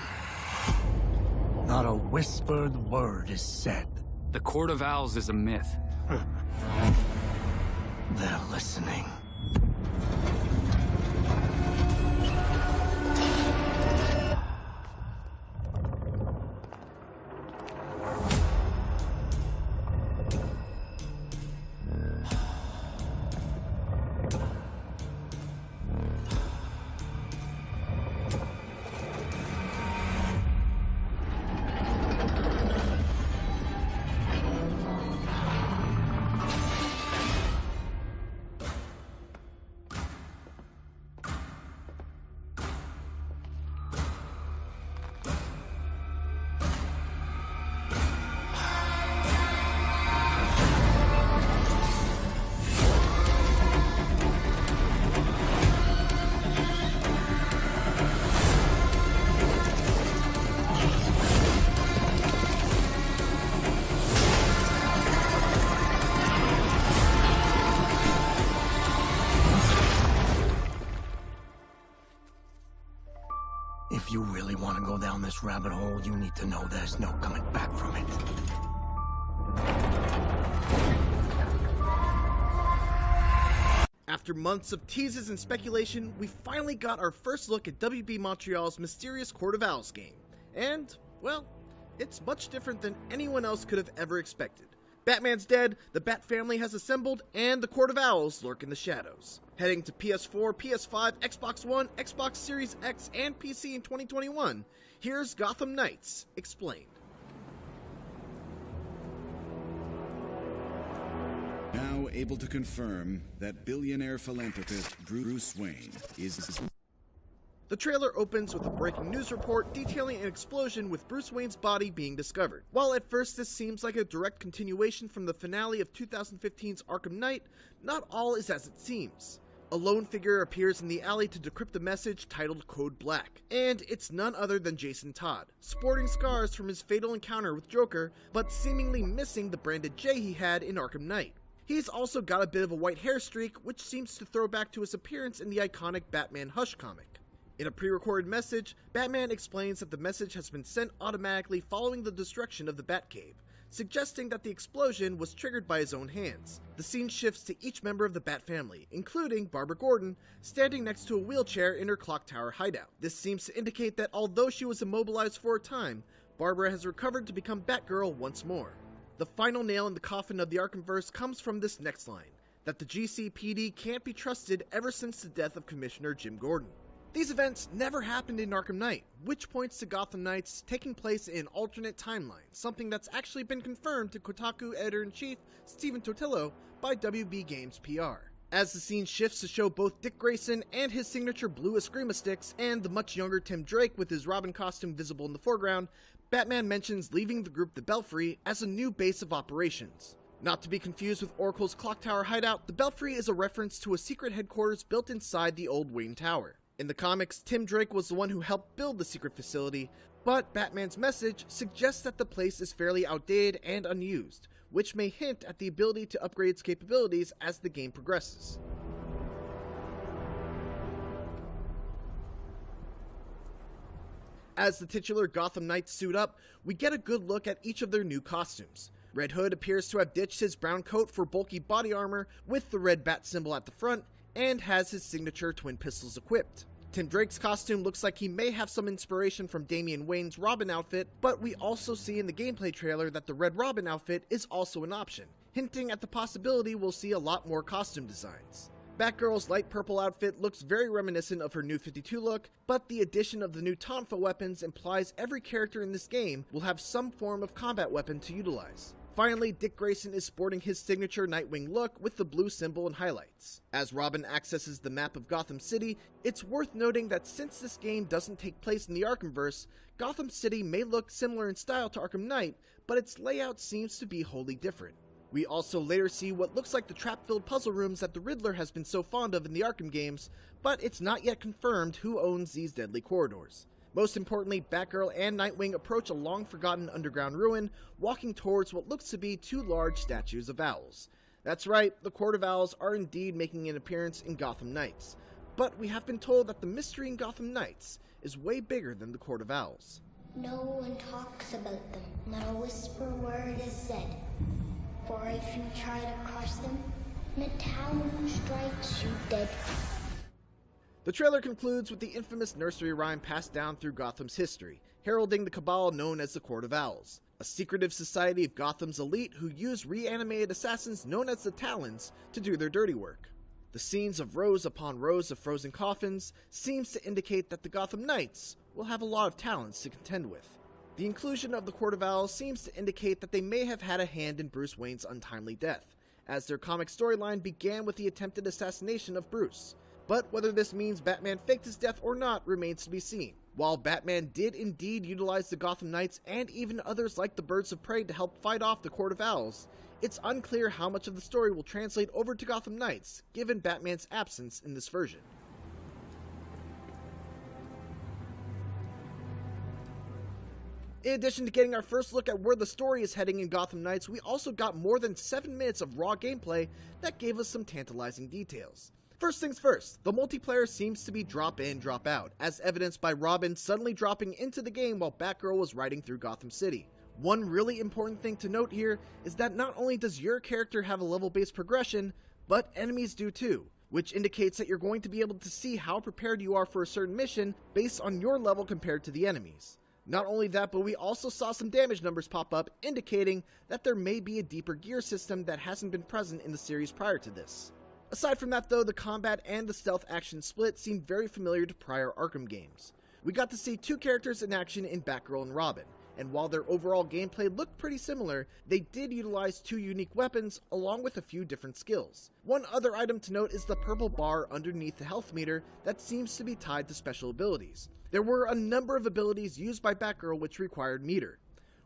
Not a whispered word is said. The Court of Owls is a myth. They're listening. If you really want to go down this rabbit hole, you need to know there's no coming back from it. After months of teases and speculation, we finally got our first look at WB Montreal's mysterious Court of Owls game. And, well, it's much different than anyone else could have ever expected. Batman's dead, the Bat family has assembled, and the Court of Owls lurk in the shadows. Heading to PS4, PS5, Xbox One, Xbox Series X, and PC in 2021, here's Gotham Knights Explained. Now able to confirm that billionaire philanthropist Bruce Wayne is... The trailer opens with a breaking news report detailing an explosion with Bruce Wayne's body being discovered. While at first this seems like a direct continuation from the finale of 2015's Arkham Knight, not all is as it seems. A lone figure appears in the alley to decrypt a message titled Code Black, and it's none other than Jason Todd, sporting scars from his fatal encounter with Joker, but seemingly missing the branded J he had in Arkham Knight. He's also got a bit of a white hair streak, which seems to throw back to his appearance in the iconic Batman Hush comic. In a pre-recorded message, Batman explains that the message has been sent automatically following the destruction of the Batcave, suggesting that the explosion was triggered by his own hands. The scene shifts to each member of the Bat family, including Barbara Gordon, standing next to a wheelchair in her clock tower hideout. This seems to indicate that although she was immobilized for a time, Barbara has recovered to become Batgirl once more. The final nail in the coffin of the Arkhamverse comes from this next line, that the GCPD can't be trusted ever since the death of Commissioner Jim Gordon. These events never happened in Arkham Knight, which points to Gotham Knights taking place in alternate timelines, something that's actually been confirmed to Kotaku editor-in-chief Stephen Totillo by WB Games PR. As the scene shifts to show both Dick Grayson and his signature blue Eskrima sticks, and the much younger Tim Drake with his Robin costume visible in the foreground, Batman mentions leaving the group the Belfry as a new base of operations. Not to be confused with Oracle's Clock Tower hideout, the Belfry is a reference to a secret headquarters built inside the old Wayne Tower. In the comics, Tim Drake was the one who helped build the secret facility, but Batman's message suggests that the place is fairly outdated and unused, which may hint at the ability to upgrade its capabilities as the game progresses. As the titular Gotham Knights suit up, we get a good look at each of their new costumes. Red Hood appears to have ditched his brown coat for bulky body armor with the red bat symbol at the front, and has his signature twin pistols equipped. Tim Drake's costume looks like he may have some inspiration from Damian Wayne's Robin outfit, but we also see in the gameplay trailer that the Red Robin outfit is also an option, hinting at the possibility we'll see a lot more costume designs. Batgirl's light purple outfit looks very reminiscent of her New 52 look, but the addition of the new Tonfa weapons implies every character in this game will have some form of combat weapon to utilize. Finally, Dick Grayson is sporting his signature Nightwing look with the blue symbol and highlights. As Robin accesses the map of Gotham City, it's worth noting that since this game doesn't take place in the Arkhamverse, Gotham City may look similar in style to Arkham Knight, but its layout seems to be wholly different. We also later see what looks like the trap-filled puzzle rooms that the Riddler has been so fond of in the Arkham games, but it's not yet confirmed who owns these deadly corridors. Most importantly, Batgirl and Nightwing approach a long-forgotten underground ruin, walking towards what looks to be two large statues of owls. That's right, the Court of Owls are indeed making an appearance in Gotham Knights, but we have been told that the mystery in Gotham Knights is way bigger than the Court of Owls. No one talks about them, not a whisper word is said. For if you try to cross them, the town strikes you dead. The trailer concludes with the infamous nursery rhyme passed down through Gotham's history, heralding the cabal known as the Court of Owls, a secretive society of Gotham's elite who use reanimated assassins known as the Talons to do their dirty work. The scenes of rows upon rows of frozen coffins seems to indicate that the Gotham Knights will have a lot of talents to contend with. The inclusion of the Court of Owls seems to indicate that they may have had a hand in Bruce Wayne's untimely death, as their comic storyline began with the attempted assassination of Bruce. But whether this means Batman faked his death or not remains to be seen. While Batman did indeed utilize the Gotham Knights and even others like the Birds of Prey to help fight off the Court of Owls, it's unclear how much of the story will translate over to Gotham Knights, given Batman's absence in this version. In addition to getting our first look at where the story is heading in Gotham Knights, we also got more than 7 minutes of raw gameplay that gave us some tantalizing details. First things first, the multiplayer seems to be drop in, drop out, as evidenced by Robin suddenly dropping into the game while Batgirl was riding through Gotham City. One really important thing to note here is that not only does your character have a level-based progression, but enemies do too, which indicates that you're going to be able to see how prepared you are for a certain mission based on your level compared to the enemies. Not only that, but we also saw some damage numbers pop up, indicating that there may be a deeper gear system that hasn't been present in the series prior to this. Aside from that though, the combat and the stealth action split seemed very familiar to prior Arkham games. We got to see two characters in action in Batgirl and Robin, and while their overall gameplay looked pretty similar, they did utilize two unique weapons along with a few different skills. One other item to note is the purple bar underneath the health meter that seems to be tied to special abilities. There were a number of abilities used by Batgirl which required meter.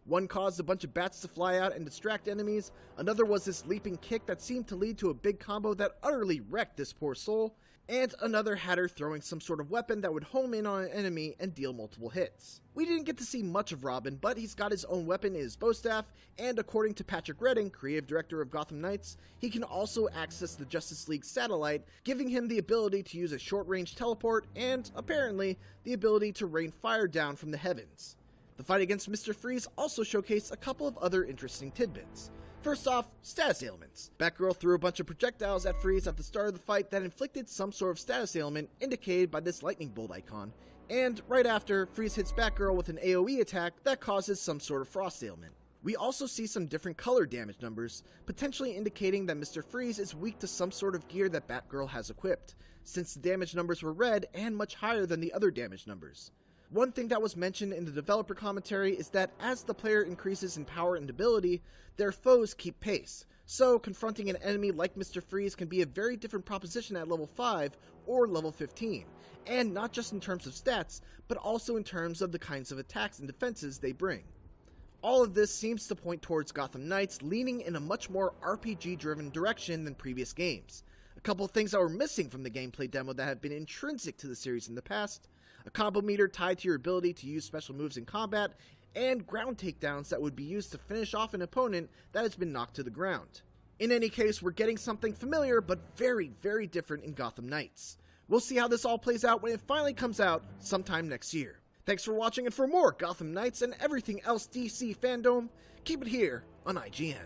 One caused a bunch of bats to fly out and distract enemies, another was this leaping kick that seemed to lead to a big combo that utterly wrecked this poor soul, and another had her throwing some sort of weapon that would home in on an enemy and deal multiple hits. We didn't get to see much of Robin, but he's got his own weapon in his bow staff, and according to Patrick Redding, creative director of Gotham Knights, he can also access the Justice League satellite, giving him the ability to use a short-range teleport and, apparently, the ability to rain fire down from the heavens. The fight against Mr. Freeze also showcased a couple of other interesting tidbits. First off, status ailments. Batgirl threw a bunch of projectiles at Freeze at the start of the fight that inflicted some sort of status ailment indicated by this lightning bolt icon, and right after, Freeze hits Batgirl with an AoE attack that causes some sort of frost ailment. We also see some different color damage numbers, potentially indicating that Mr. Freeze is weak to some sort of gear that Batgirl has equipped, since the damage numbers were red and much higher than the other damage numbers. One thing that was mentioned in the developer commentary is that as the player increases in power and ability, their foes keep pace, so confronting an enemy like Mr. Freeze can be a very different proposition at level 5 or level 15, and not just in terms of stats, but also in terms of the kinds of attacks and defenses they bring. All of this seems to point towards Gotham Knights leaning in a much more RPG-driven direction than previous games. A couple of things that were missing from the gameplay demo that have been intrinsic to the series in the past: a combo meter tied to your ability to use special moves in combat, and ground takedowns that would be used to finish off an opponent that has been knocked to the ground. In any case, we're getting something familiar but very, very different in Gotham Knights. We'll see how this all plays out when it finally comes out sometime next year. Thanks for watching, and for more Gotham Knights and everything else DC fandom, keep it here on IGN.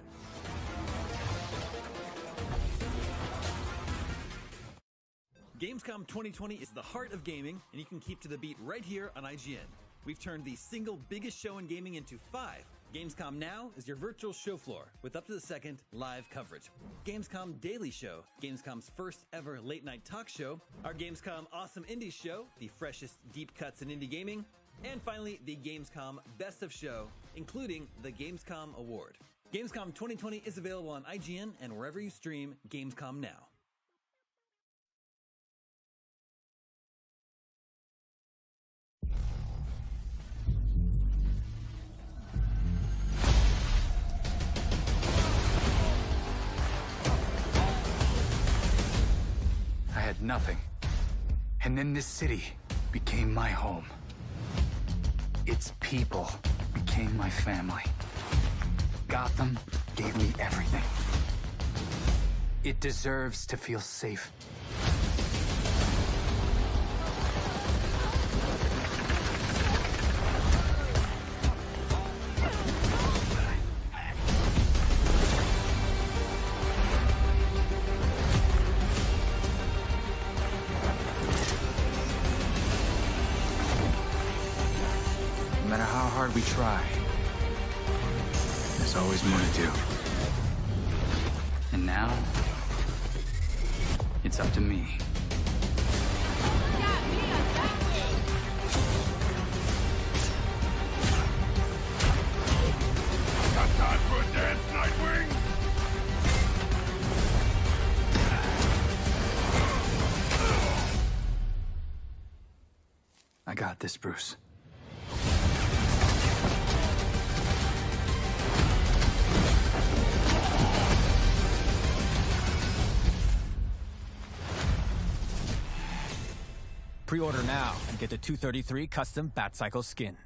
Gamescom 2020 is the heart of gaming, and you can keep to the beat right here on IGN. We've turned the single biggest show in gaming into 5. Gamescom Now is your virtual show floor with up to the second live coverage. Gamescom Daily Show, Gamescom's first ever late night talk show, our Gamescom Awesome Indie Show, the freshest deep cuts in indie gaming, and finally the Gamescom Best of Show, including the Gamescom Award. Gamescom 2020 is available on IGN and wherever you stream Gamescom Now. I had nothing. And then this city became my home. Its people became my family. Gotham gave me everything. It deserves to feel safe. No matter how hard we try, there's always more to do. And now, it's up to me. Got time for a dance, Nightwing? I got this, Bruce. Pre-order now and get the 233 custom Batcycle skin.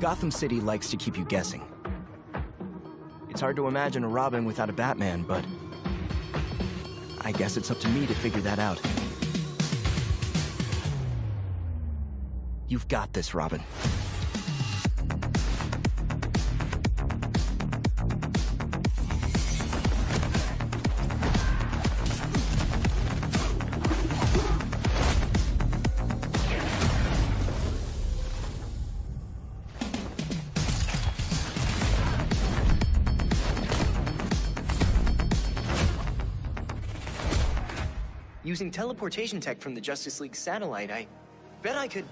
Gotham City likes to keep you guessing. It's hard to imagine a Robin without a Batman, but I guess it's up to me to figure that out. You've got this, Robin. Using teleportation tech from the Justice League satellite, I bet I could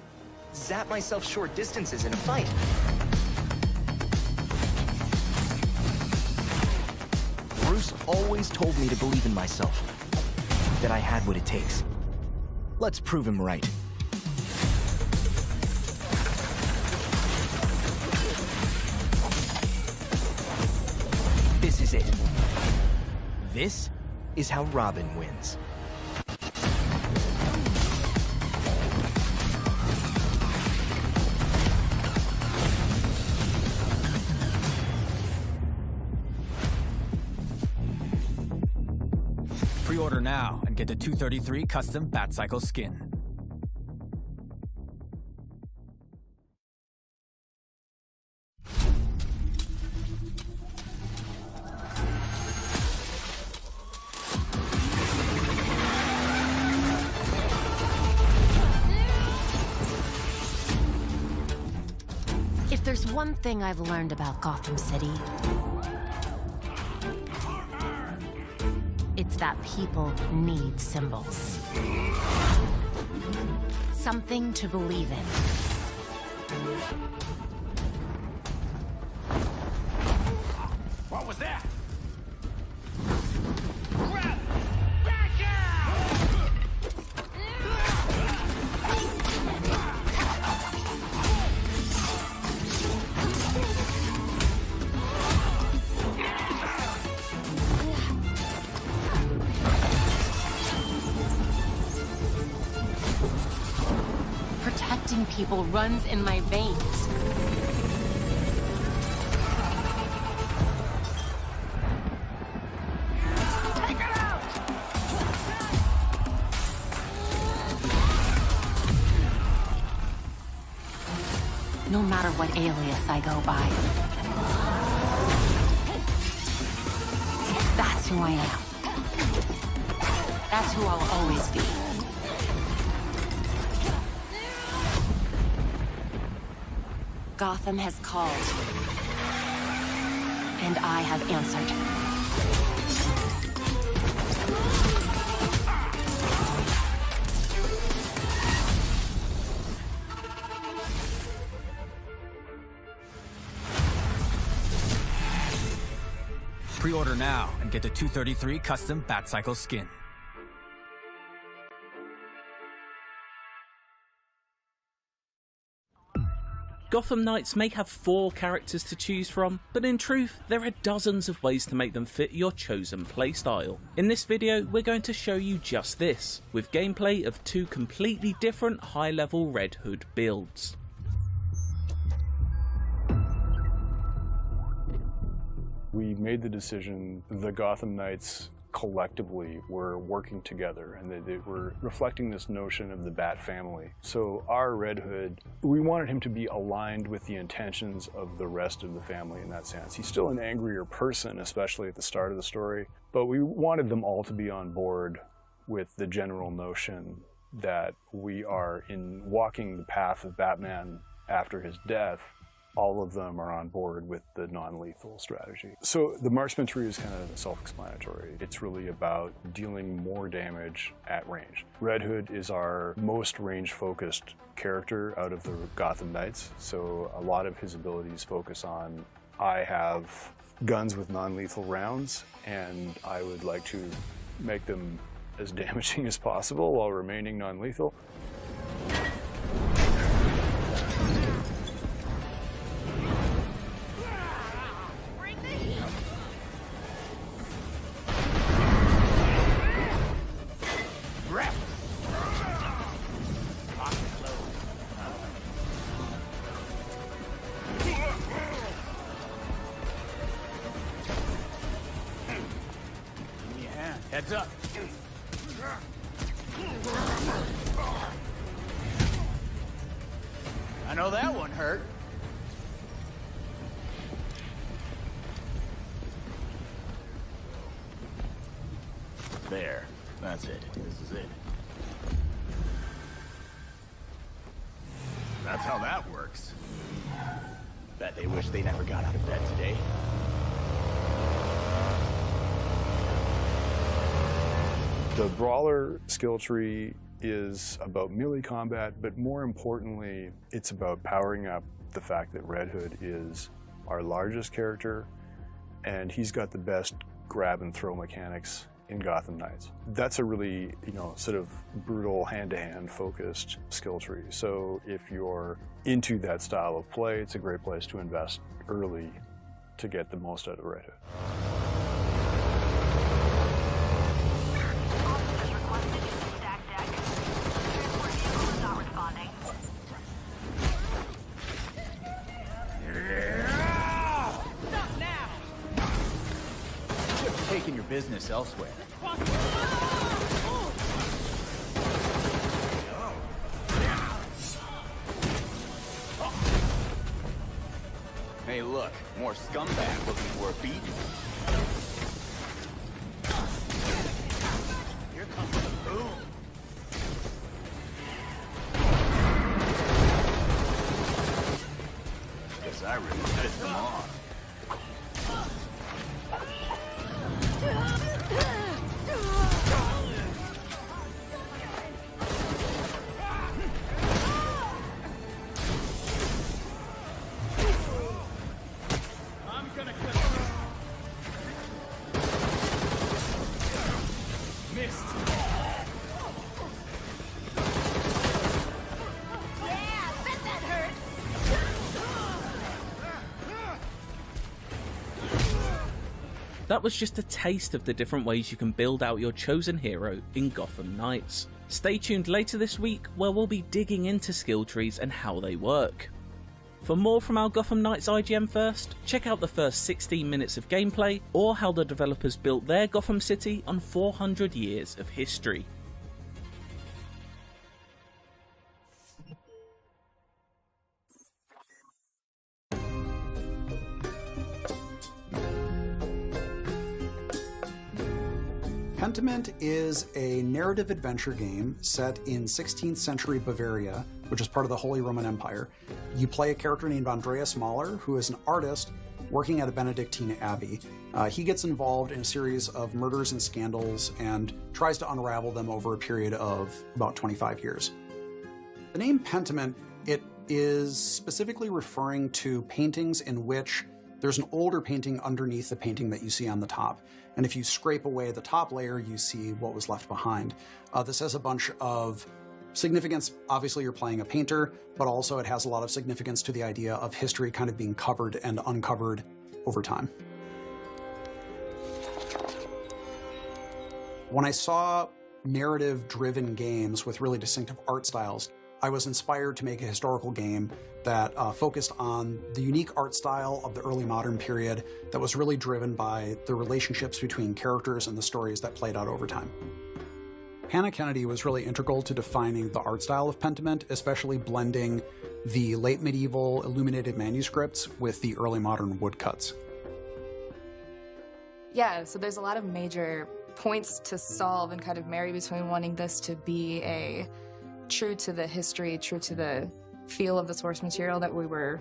zap myself short distances in a fight. Bruce always told me to believe in myself, that I had what it takes. Let's prove him right. This is it. This is how Robin wins. Pre-order now and get the 233 custom Batcycle skin. If there's one thing I've learned about Gotham City, it's that people need symbols. Something to believe in. What was that? Protecting people runs in my veins. Take it out! No matter what alias I go by. That's who I am. That's who I'll always be. Gotham has called, and I have answered. Pre-order now and get the 233 custom Batcycle skin. Gotham Knights may have 4 characters to choose from, but in truth, there are dozens of ways to make them fit your chosen playstyle. In this video, we're going to show you just this, with gameplay of 2 completely different high-level Red Hood builds. We made the decision, the Gotham Knights collectively were working together, and they were reflecting this notion of the Bat family. So our Red Hood, we wanted him to be aligned with the intentions of the rest of the family in that sense. He's still an angrier person, especially at the start of the story, but we wanted them all to be on board with the general notion that we are in walking the path of Batman after his death. All of them are on board with the non-lethal strategy. So the marksman tree is kind of self-explanatory. It's really about dealing more damage at range. Red Hood is our most range-focused character out of the Gotham Knights, so a lot of his abilities focus on, I have guns with non-lethal rounds, and I would like to make them as damaging as possible while remaining non-lethal. Heads up. I know that one hurt. There. That's it. This is it. That's how that works. Bet they wish they never got out of bed today. The Brawler skill tree is about melee combat, but more importantly, it's about powering up the fact that Red Hood is our largest character, and he's got the best grab and throw mechanics in Gotham Knights. That's a really, sort of brutal hand-to-hand focused skill tree. So if you're into that style of play, it's a great place to invest early to get the most out of Red Hood. Taking your business elsewhere. Hey look, more scumbag looking for a beat. Here comes the boom. Guess I really pissed them off. That was just a taste of the different ways you can build out your chosen hero in Gotham Knights. Stay tuned later this week where we'll be digging into skill trees and how they work. For more from our Gotham Knights IGN first, check out the first 16 minutes of gameplay or how the developers built their Gotham City on 400 years of history. Pentiment is a narrative adventure game set in 16th century Bavaria, which is part of the Holy Roman Empire. You play a character named Andreas Mahler, who is an artist working at a Benedictine abbey. He gets involved in a series of murders and scandals and tries to unravel them over a period of about 25 years. The name Pentiment, it is specifically referring to paintings in which there's an older painting underneath the painting that you see on the top. And if you scrape away the top layer, you see what was left behind. This has a bunch of significance. Obviously, you're playing a painter, but also it has a lot of significance to the idea of history kind of being covered and uncovered over time. When I saw narrative-driven games with really distinctive art styles, I was inspired to make a historical game that focused on the unique art style of the early modern period that was really driven by the relationships between characters and the stories that played out over time. Hannah Kennedy was really integral to defining the art style of Pentiment, especially blending the late medieval illuminated manuscripts with the early modern woodcuts. Yeah, so there's a lot of major points to solve and kind of marry between wanting this to be a true to the history, true to the feel of the source material that we were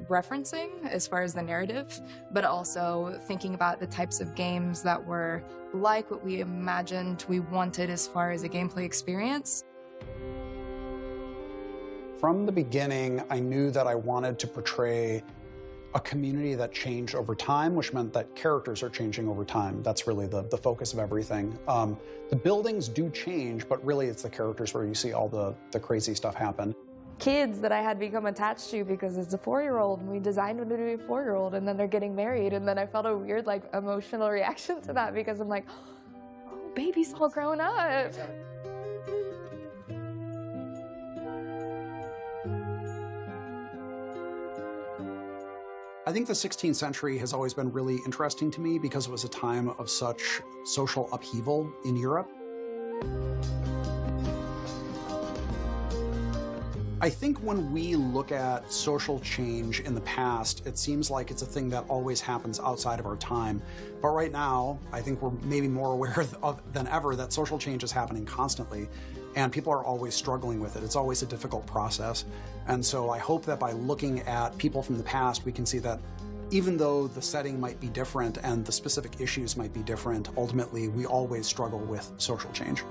referencing as far as the narrative, but also thinking about the types of games that were like what we imagined we wanted as far as a gameplay experience. From the beginning, I knew that I wanted to portray a community that changed over time, which meant that characters are changing over time. That's really the focus of everything. The buildings do change, but really it's the characters where you see all the crazy stuff happen. Kids that I had become attached to because it's a 4-year-old and we designed them to be a 4-year-old and then they're getting married and then I felt a weird like emotional reaction to that because I'm like, oh, baby's all grown up. I think the 16th century has always been really interesting to me because it was a time of such social upheaval in Europe. I think when we look at social change in the past, it seems like it's a thing that always happens outside of our time. But right now, I think we're maybe more aware than ever that social change is happening constantly, and people are always struggling with it. It's always a difficult process. And so I hope that by looking at people from the past, we can see that even though the setting might be different and the specific issues might be different, ultimately we always struggle with social change.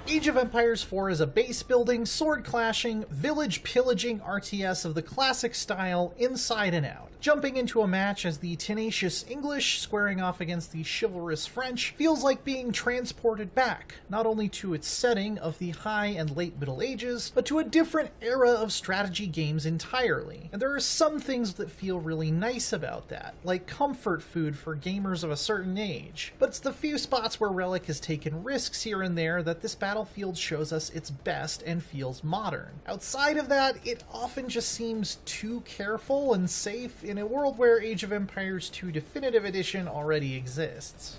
Age of Empires 4 is a base-building, sword-clashing, village-pillaging RTS of the classic style inside and out. Jumping into a match as the tenacious English squaring off against the chivalrous French feels like being transported back, not only to its setting of the High and Late Middle Ages, but to a different era of strategy games entirely. And there are some things that feel really nice about that, like comfort food for gamers of a certain age. But it's the few spots where Relic has taken risks here and there that this Battlefield shows us its best and feels modern. Outside of that, it often just seems too careful and safe in a world where Age of Empires 2 Definitive Edition already exists.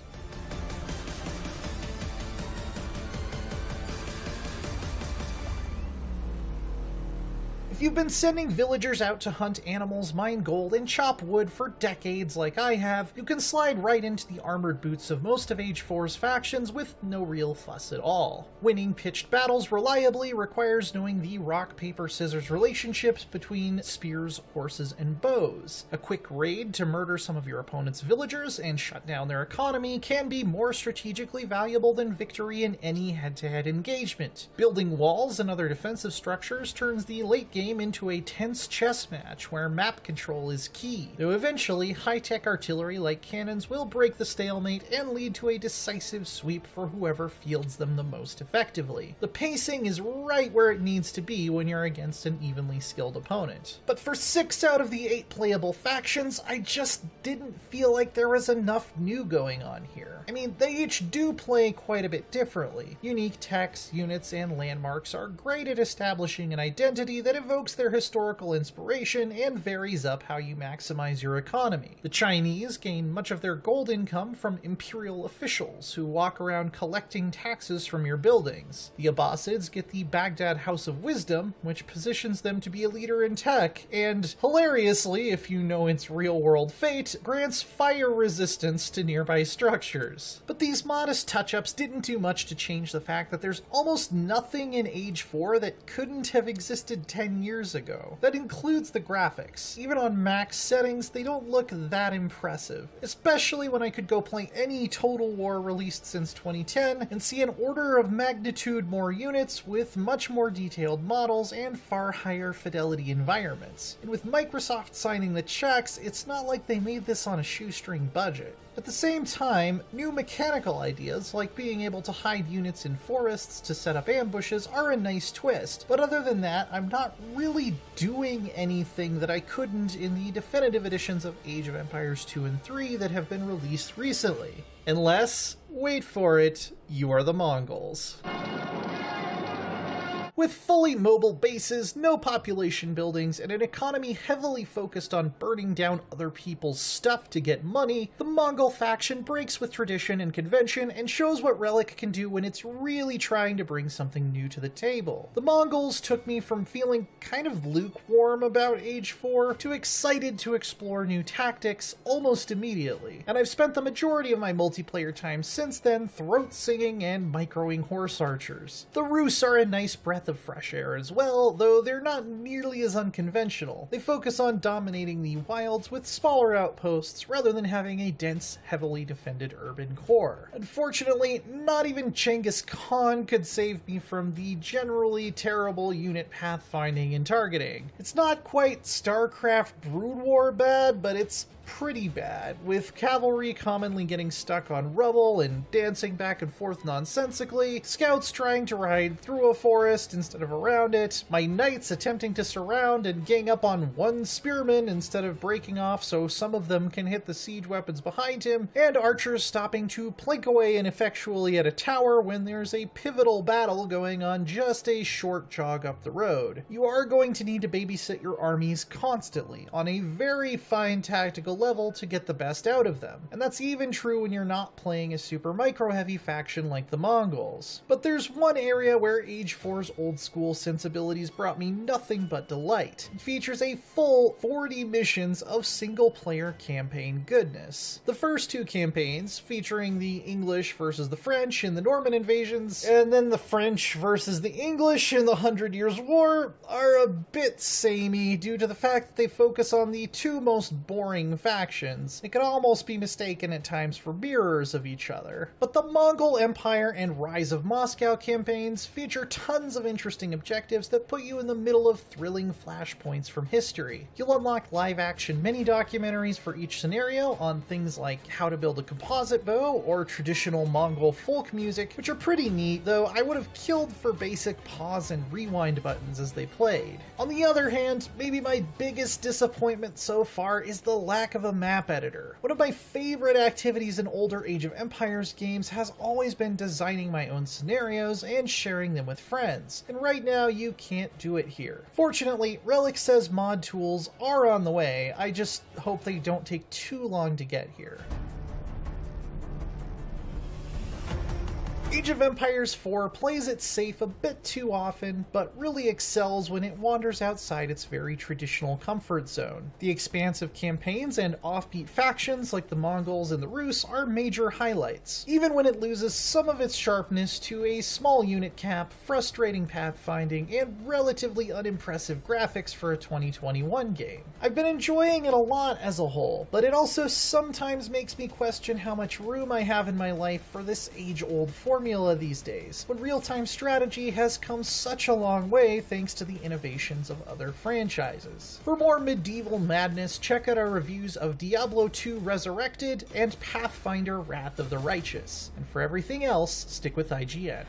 If you've been sending villagers out to hunt animals, mine gold, and chop wood for decades like I have, you can slide right into the armored boots of most of Age 4's factions with no real fuss at all. Winning pitched battles reliably requires knowing the rock-paper-scissors relationships between spears, horses, and bows. A quick raid to murder some of your opponent's villagers and shut down their economy can be more strategically valuable than victory in any head-to-head engagement. Building walls and other defensive structures turns the late game into a tense chess match where map control is key, though eventually high-tech artillery like cannons will break the stalemate and lead to a decisive sweep for whoever fields them the most effectively. The pacing is right where it needs to be when you're against an evenly skilled opponent. But for 6 out of the 8 playable factions, I just didn't feel like there was enough new going on here. I mean, they each do play quite a bit differently. Unique techs, units, and landmarks are great at establishing an identity that evokes their historical inspiration and varies up how you maximize your economy. The Chinese gain much of their gold income from imperial officials who walk around collecting taxes from your buildings. The Abbasids get the Baghdad House of Wisdom, which positions them to be a leader in tech, and hilariously, if you know its real-world fate, grants fire resistance to nearby structures. But these modest touch-ups didn't do much to change the fact that there's almost nothing in Age 4 that couldn't have existed 10 years ago. That includes the graphics. Even on max settings, they don't look that impressive, especially when I could go play any Total War released since 2010 and see an order of magnitude more units with much more detailed models and far higher fidelity environments. And with Microsoft signing the checks, it's not like they made this on a shoestring budget. At the same time, new mechanical ideas like being able to hide units in forests to set up ambushes are a nice twist, but other than that, I'm not really doing anything that I couldn't in the definitive editions of Age of Empires 2 and 3 that have been released recently. Unless, wait for it, you are the Mongols. With fully mobile bases, no population buildings, and an economy heavily focused on burning down other people's stuff to get money, the Mongol faction breaks with tradition and convention and shows what Relic can do when it's really trying to bring something new to the table. The Mongols took me from feeling kind of lukewarm about Age 4 to excited to explore new tactics almost immediately, and I've spent the majority of my multiplayer time since then throat-singing and microing horse archers. The Rus are a nice breath of fresh air as well, though they're not nearly as unconventional. They focus on dominating the wilds with smaller outposts rather than having a dense, heavily defended urban core. Unfortunately, not even Genghis Khan could save me from the generally terrible unit pathfinding and targeting. It's not quite StarCraft Brood War bad, but it's pretty bad, with cavalry commonly getting stuck on rubble and dancing back and forth nonsensically, scouts trying to ride through a forest instead of around it, my knights attempting to surround and gang up on one spearman instead of breaking off so some of them can hit the siege weapons behind him, and archers stopping to plink away ineffectually at a tower when there's a pivotal battle going on just a short jog up the road. You are going to need to babysit your armies constantly, on a very fine tactical level to get the best out of them, and that's even true when you're not playing a super micro-heavy faction like the Mongols. But there's one area where Age 4's old-school sensibilities brought me nothing but delight. It features a full 40 missions of single-player campaign goodness. The first 2 campaigns, featuring the English versus the French in the Norman invasions, and then the French versus the English in the 100 Years' War, are a bit samey due to the fact that they focus on the 2 most boring factions factions, it could almost be mistaken at times for mirrors of each other. But the Mongol Empire and Rise of Moscow campaigns feature tons of interesting objectives that put you in the middle of thrilling flashpoints from history. You'll unlock live-action mini-documentaries for each scenario on things like how to build a composite bow or traditional Mongol folk music, which are pretty neat, though I would have killed for basic pause and rewind buttons as they played. On the other hand, maybe my biggest disappointment so far is the lack of a map editor. One of my favorite activities in older Age of Empires games has always been designing my own scenarios and sharing them with friends, and right now you can't do it here. Fortunately, Relic says mod tools are on the way, I just hope they don't take too long to get here. Age of Empires 4 plays it safe a bit too often, but really excels when it wanders outside its very traditional comfort zone. The expansive campaigns and offbeat factions like the Mongols and the Rus are major highlights, even when it loses some of its sharpness to a small unit cap, frustrating pathfinding, and relatively unimpressive graphics for a 2021 game. I've been enjoying it a lot as a whole, but it also sometimes makes me question how much room I have in my life for this age-old formula these days, when real-time strategy has come such a long way thanks to the innovations of other franchises. For more medieval madness, check out our reviews of Diablo 2 Resurrected and Pathfinder Wrath of the Righteous. And for everything else, stick with IGN.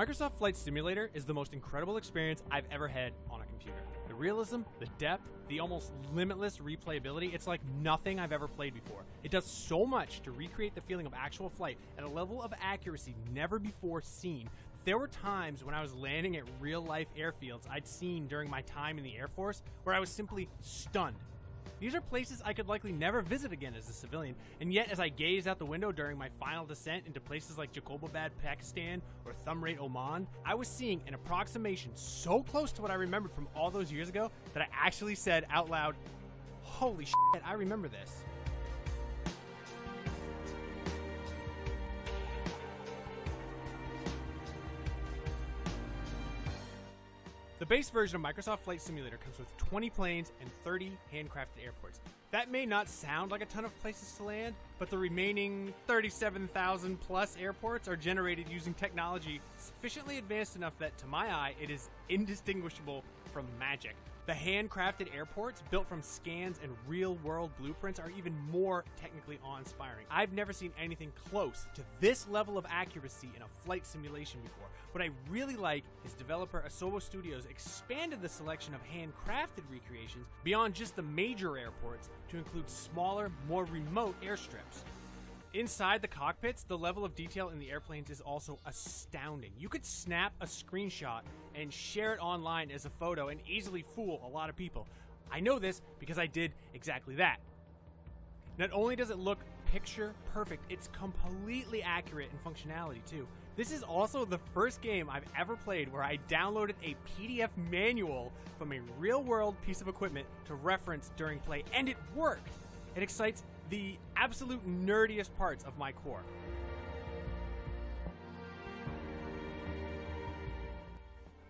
Microsoft Flight Simulator is the most incredible experience I've ever had on a computer. The realism, the depth, the almost limitless replayability, it's like nothing I've ever played before. It does so much to recreate the feeling of actual flight at a level of accuracy never before seen. There were times when I was landing at real-life airfields I'd seen during my time in the Air Force where I was simply stunned. These are places I could likely never visit again as a civilian, and yet as I gazed out the window during my final descent into places like Jacobabad, Pakistan, or Thumrait, Oman, I was seeing an approximation so close to what I remembered from all those years ago that I actually said out loud, "Holy shit, I remember this." The base version of Microsoft Flight Simulator comes with 20 planes and 30 handcrafted airports. That may not sound like a ton of places to land, but the remaining 37,000 plus airports are generated using technology sufficiently advanced enough that, to my eye, it is indistinguishable from magic. The handcrafted airports, built from scans and real-world blueprints, are even more technically awe-inspiring. I've never seen anything close to this level of accuracy in a flight simulation before. What I really like is developer Asobo Studios expanded the selection of handcrafted recreations beyond just the major airports to include smaller, more remote airstrips. Inside the cockpits, the level of detail in the airplanes is also astounding. You could snap a screenshot and share it online as a photo and easily fool a lot of people. I know this because I did exactly that. Not only does it look picture perfect, it's completely accurate in functionality too. This is also the first game I've ever played where I downloaded a PDF manual from a real-world piece of equipment to reference during play, and it worked! It excites the absolute nerdiest parts of my core.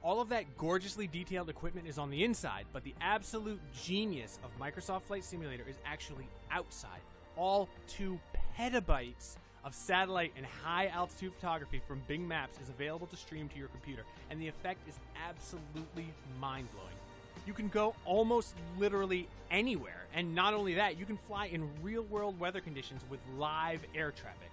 All of that gorgeously detailed equipment is on the inside, but the absolute genius of Microsoft Flight Simulator is actually outside. All 2 petabytes of satellite and high-altitude photography from Bing Maps is available to stream to your computer, and the effect is absolutely mind-blowing. You can go almost literally anywhere, and not only that, you can fly in real-world weather conditions with live air traffic.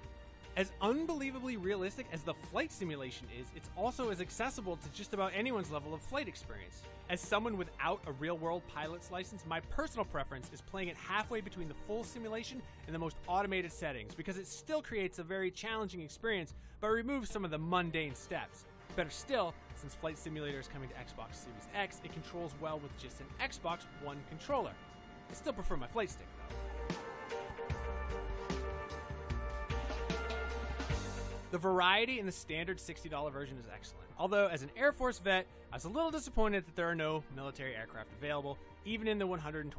As unbelievably realistic as the flight simulation is, it's also as accessible to just about anyone's level of flight experience. As someone without a real-world pilot's license, my personal preference is playing it halfway between the full simulation and the most automated settings, because it still creates a very challenging experience, but removes some of the mundane steps. Better still, since Flight Simulator is coming to Xbox Series X, it controls well with just an Xbox One controller. I still prefer my flight stick, though. The variety in the standard $60 version is excellent. Although, as an Air Force vet, I was a little disappointed that there are no military aircraft available, even in the $120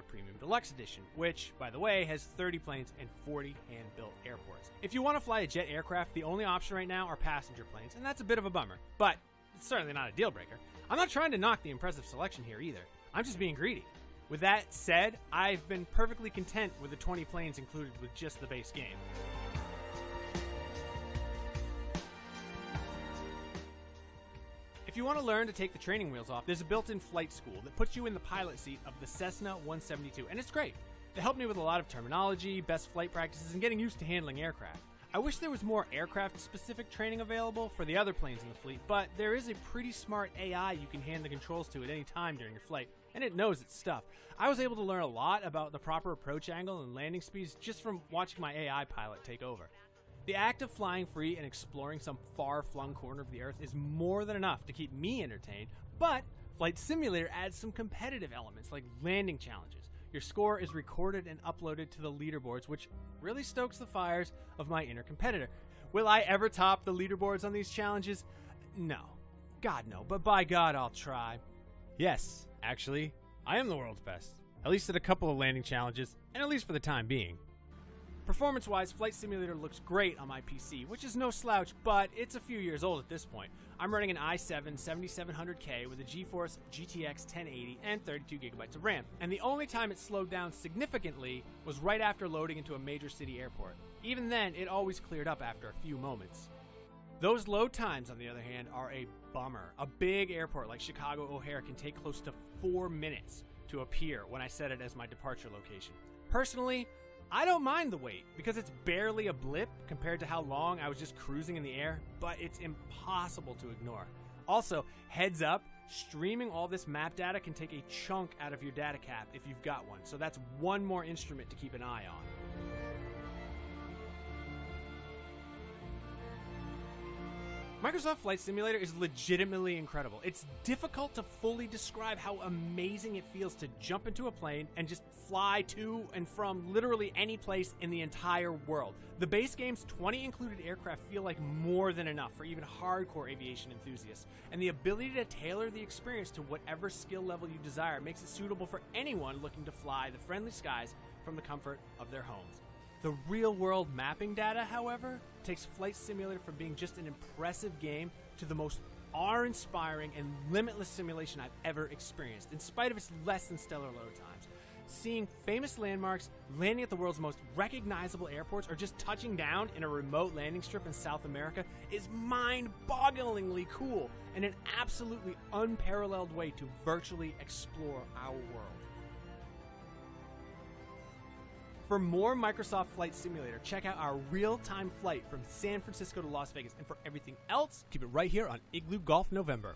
Premium Deluxe Edition, which, by the way, has 30 planes and 40 hand-built airports. If you want to fly a jet aircraft, the only option right now are passenger planes, and that's a bit of a bummer. But it's certainly not a deal breaker. I'm not trying to knock the impressive selection here either. I'm just being greedy. With that said, I've been perfectly content with the 20 planes included with just the base game. If you want to learn to take the training wheels off, there's a built-in flight school that puts you in the pilot seat of the Cessna 172, and it's great. It helped me with a lot of terminology, best flight practices, and getting used to handling aircraft. I wish there was more aircraft-specific training available for the other planes in the fleet, but there is a pretty smart AI you can hand the controls to at any time during your flight, and it knows its stuff. I was able to learn a lot about the proper approach angle and landing speeds just from watching my AI pilot take over. The act of flying free and exploring some far-flung corner of the Earth is more than enough to keep me entertained, but Flight Simulator adds some competitive elements like landing challenges. Your score is recorded and uploaded to the leaderboards, which really stokes the fires of my inner competitor. Will I ever top the leaderboards on these challenges? No. God, no. But by God, I'll try. Yes, actually, I am the world's best. At least at a couple of landing challenges, and at least for the time being. Performance-wise, Flight Simulator looks great on my PC, which is no slouch, but it's a few years old at this point. I'm running an i7 7700K with a GeForce GTX 1080 and 32GB of RAM, and the only time it slowed down significantly was right after loading into a major city airport. Even then, it always cleared up after a few moments. Those load times, on the other hand, are a bummer. A big airport like Chicago O'Hare can take close to 4 minutes to appear when I set it as my departure location. Personally, I don't mind the wait, because it's barely a blip compared to how long I was just cruising in the air, but it's impossible to ignore. Also, heads up, streaming all this map data can take a chunk out of your data cap if you've got one, so that's one more instrument to keep an eye on. Microsoft Flight Simulator is legitimately incredible. It's difficult to fully describe how amazing it feels to jump into a plane and just fly to and from literally any place in the entire world. The base game's 20 included aircraft feel like more than enough for even hardcore aviation enthusiasts, and the ability to tailor the experience to whatever skill level you desire makes it suitable for anyone looking to fly the friendly skies from the comfort of their homes. The real-world mapping data, however, takes Flight Simulator from being just an impressive game to the most awe-inspiring and limitless simulation I've ever experienced, in spite of its less than stellar load times. Seeing famous landmarks, landing at the world's most recognizable airports, or just touching down in a remote landing strip in South America is mind-bogglingly cool and an absolutely unparalleled way to virtually explore our world. For more Microsoft Flight Simulator, check out our real-time flight from San Francisco to Las Vegas. And for everything else, keep it right here on Igloo Golf November.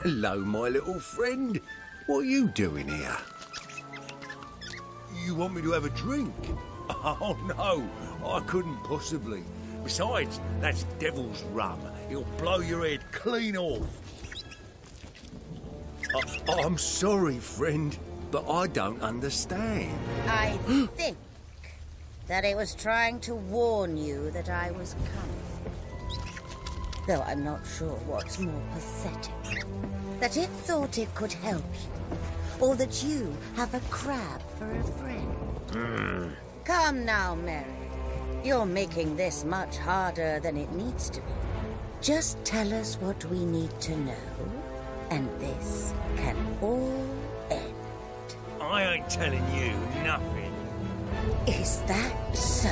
Hello, my little friend. What are you doing here? You want me to have a drink? Oh, no, I couldn't possibly. Besides, that's devil's rum. It'll blow your head clean off. I'm sorry, friend, but I don't understand. I think that it was trying to warn you that I was coming. Though I'm not sure what's more pathetic. That it thought it could help you, or that you have a crab for a friend. Come now, Mary. You're making this much harder than it needs to be. Just tell us what we need to know, and this can all end. I ain't telling you nothing. Is that so?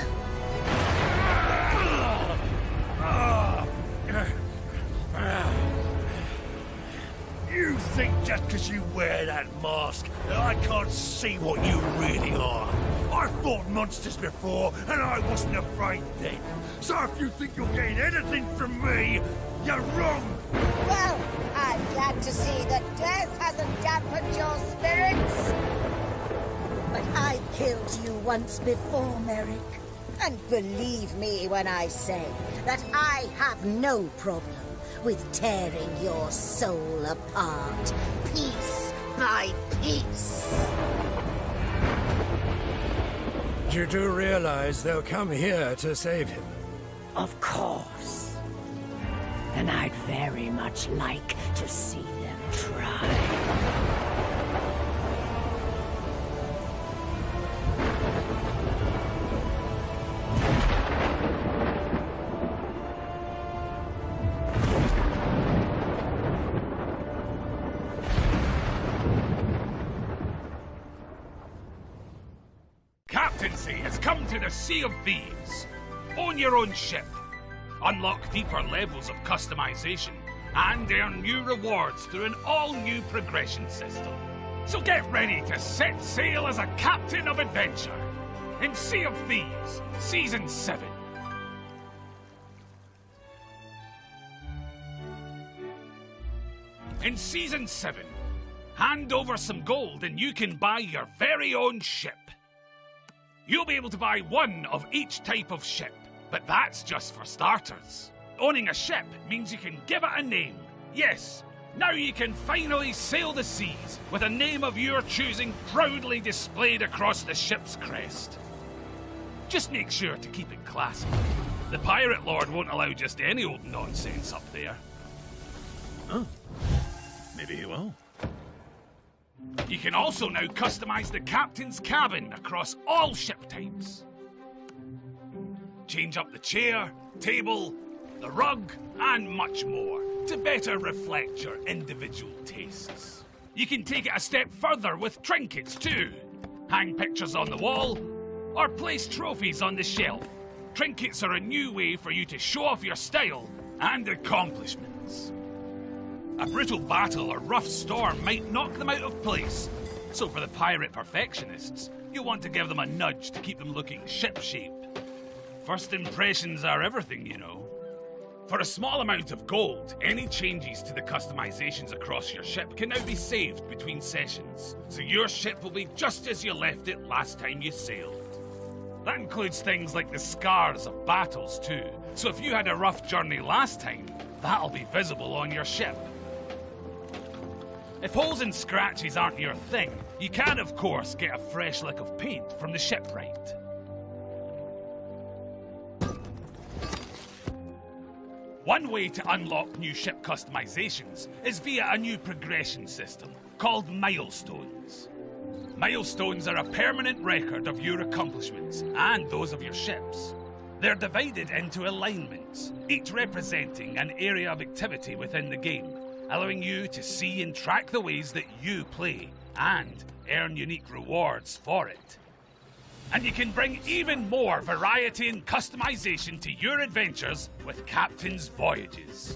You think just because you wear that mask that I can't see what you really are? I fought monsters before, and I wasn't afraid then. So if you think you're getting anything from me, you're wrong. Well, I'm glad to see that death hasn't dampened your spirits. But I killed you once before, Merrick. And believe me when I say that I have no problem with tearing your soul apart, piece by piece. You do realize they'll come here to save him? Of course. And I'd very much like to see them try. Captaincy has come to the Sea of Thieves. Own your own ship, unlock deeper levels of customization, and earn new rewards through an all-new progression system. So get ready to set sail as a captain of adventure in Sea of Thieves, Season 7. In Season 7, hand over some gold and you can buy your very own ship. You'll be able to buy one of each type of ship, but that's just for starters. Owning a ship means you can give it a name. Yes, now you can finally sail the seas with a name of your choosing proudly displayed across the ship's crest. Just make sure to keep it classy. The Pirate Lord won't allow just any old nonsense up there. Oh, maybe he will. You can also now customize the captain's cabin across all ship types. Change up the chair, table, the rug, and much more to better reflect your individual tastes. You can take it a step further with trinkets too. Hang pictures on the wall, or place trophies on the shelf. Trinkets are a new way for you to show off your style and accomplishments. A brutal battle or rough storm might knock them out of place, so for the pirate perfectionists, you'll want to give them a nudge to keep them looking ship-shape. First impressions are everything, you know. For a small amount of gold, any changes to the customizations across your ship can now be saved between sessions, so your ship will be just as you left it last time you sailed. That includes things like the scars of battles too, so if you had a rough journey last time, that'll be visible on your ship. If holes and scratches aren't your thing, you can of course get a fresh lick of paint from the shipwright. One way to unlock new ship customizations is via a new progression system called milestones. Milestones are a permanent record of your accomplishments and those of your ships. They're divided into alignments, each representing an area of activity within the game, allowing you to see and track the ways that you play and earn unique rewards for it. And you can bring even more variety and customization to your adventures with Captain's Voyages.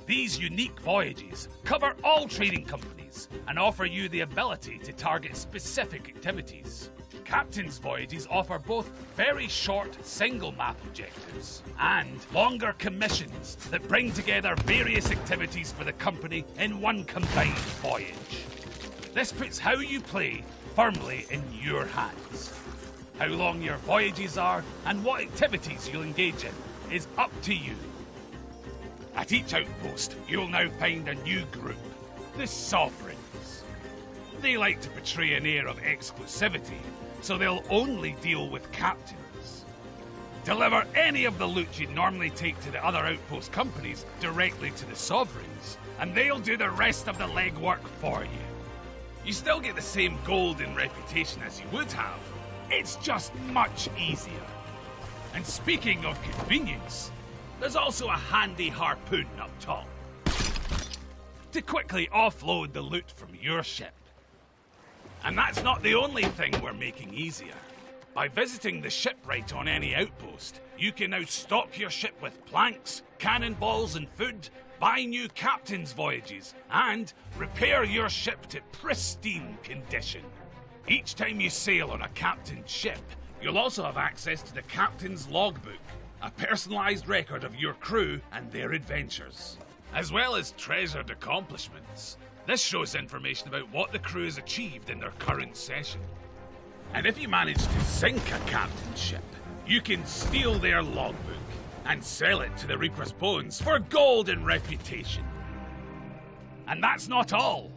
These unique voyages cover all trading companies and offer you the ability to target specific activities. Captain's voyages offer both very short single map objectives and longer commissions that bring together various activities for the company in one combined voyage. This puts how you play firmly in your hands. How long your voyages are and what activities you'll engage in is up to you. At each outpost, you'll now find a new group, the Sovereigns. They like to portray an air of exclusivity, so they'll only deal with captains. Deliver any of the loot you'd normally take to the other outpost companies directly to the Sovereigns, and they'll do the rest of the legwork for you. You still get the same gold and reputation as you would have. It's just much easier. And speaking of convenience, there's also a handy harpoon up top to quickly offload the loot from your ship. And that's not the only thing we're making easier. By visiting the shipwright on any outpost, you can now stock your ship with planks, cannonballs and food, buy new captain's voyages, and repair your ship to pristine condition. Each time you sail on a captain's ship, you'll also have access to the captain's logbook, a personalised record of your crew and their adventures, as well as treasured accomplishments. This shows information about what the crew has achieved in their current session. And if you manage to sink a captain's ship, you can steal their logbook and sell it to the Reaper's Bones for gold and reputation. And that's not all.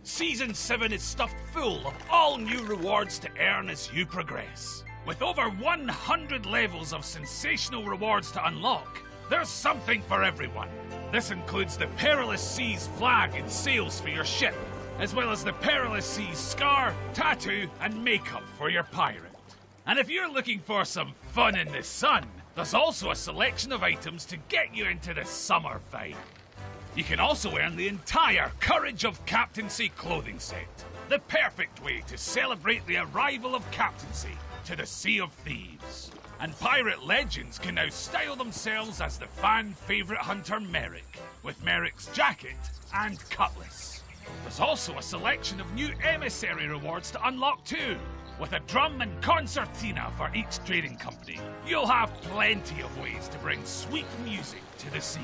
Season 7 is stuffed full of all new rewards to earn as you progress. With over 100 levels of sensational rewards to unlock, there's something for everyone. This includes the Perilous Seas flag and sails for your ship, as well as the Perilous Seas scar, tattoo, and makeup for your pirate. And if you're looking for some fun in the sun, there's also a selection of items to get you into the summer vibe. You can also earn the entire Courage of Captaincy clothing set, the perfect way to celebrate the arrival of captaincy to the Sea of Thieves. And pirate legends can now style themselves as the fan-favourite hunter Merrick, with Merrick's jacket and cutlass. There's also a selection of new emissary rewards to unlock too, with a drum and concertina for each trading company. You'll have plenty of ways to bring sweet music to the seas.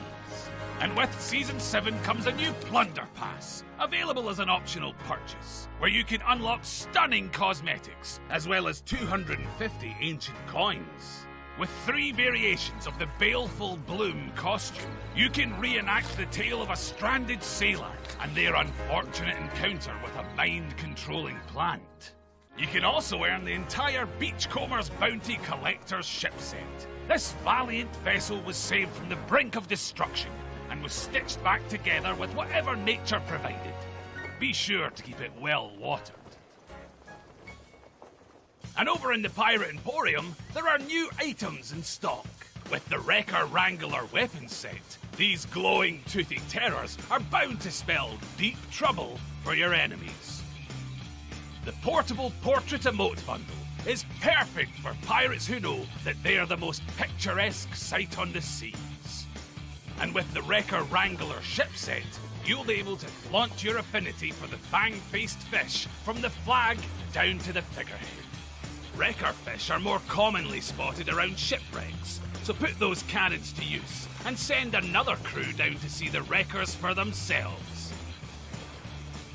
And with Season 7 comes a new Plunder Pass, available as an optional purchase, where you can unlock stunning cosmetics, as well as 250 ancient coins. With 3 variations of the Baleful Bloom costume, you can reenact the tale of a stranded sailor and their unfortunate encounter with a mind-controlling plant. You can also earn the entire Beachcomber's Bounty Collector's ship set. This valiant vessel was saved from the brink of destruction and was stitched back together with whatever nature provided. Be sure to keep it well watered. And over in the Pirate Emporium, there are new items in stock. With the Wrecker Wrangler weapon set, these glowing toothy terrors are bound to spell deep trouble for your enemies. The Portable Portrait Emote Bundle is perfect for pirates who know that they're the most picturesque sight on the seas. And with the Wrecker Wrangler ship set, you'll be able to flaunt your affinity for the fang-faced fish from the flag down to the figurehead. Wrecker fish are more commonly spotted around shipwrecks, so put those cannons to use and send another crew down to see the wreckers for themselves.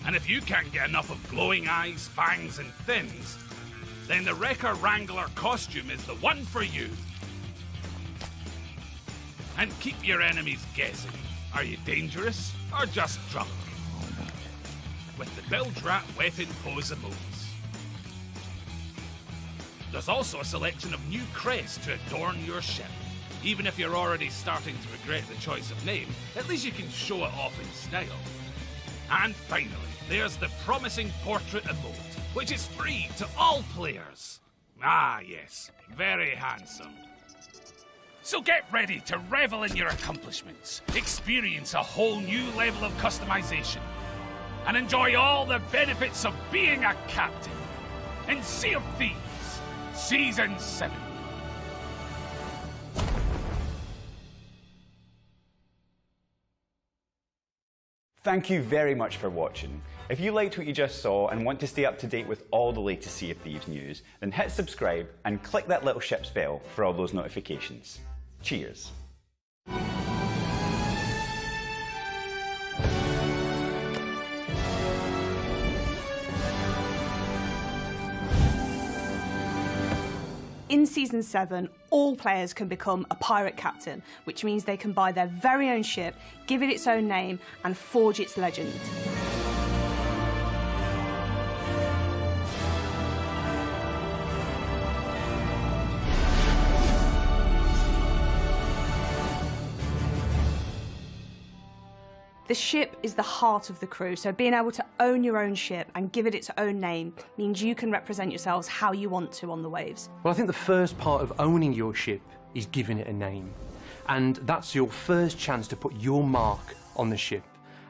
And if you can't get enough of glowing eyes, fangs and fins, then the Wrecker Wrangler costume is the one for you. And keep your enemies guessing. Are you dangerous or just drunk? With the Bilge-Rat weapon pose emotes. There's also a selection of new crests to adorn your ship. Even if you're already starting to regret the choice of name, at least you can show it off in style. And finally, there's the promising portrait emote, which is free to all players. Ah yes, very handsome. So get ready to revel in your accomplishments, experience a whole new level of customization, and enjoy all the benefits of being a captain in Sea of Thieves, Season 7. Thank you very much for watching. If you liked what you just saw and want to stay up to date with all the latest Sea of Thieves news, then hit subscribe and click that little ship's bell for all those notifications. Cheers. In Season 7, all players can become a pirate captain, which means they can buy their very own ship, give it its own name, and forge its legend. The ship is the heart of the crew, so being able to own your own ship and give it its own name means you can represent yourselves how you want to on the waves. Well, I think the first part of owning your ship is giving it a name. And that's your first chance to put your mark on the ship.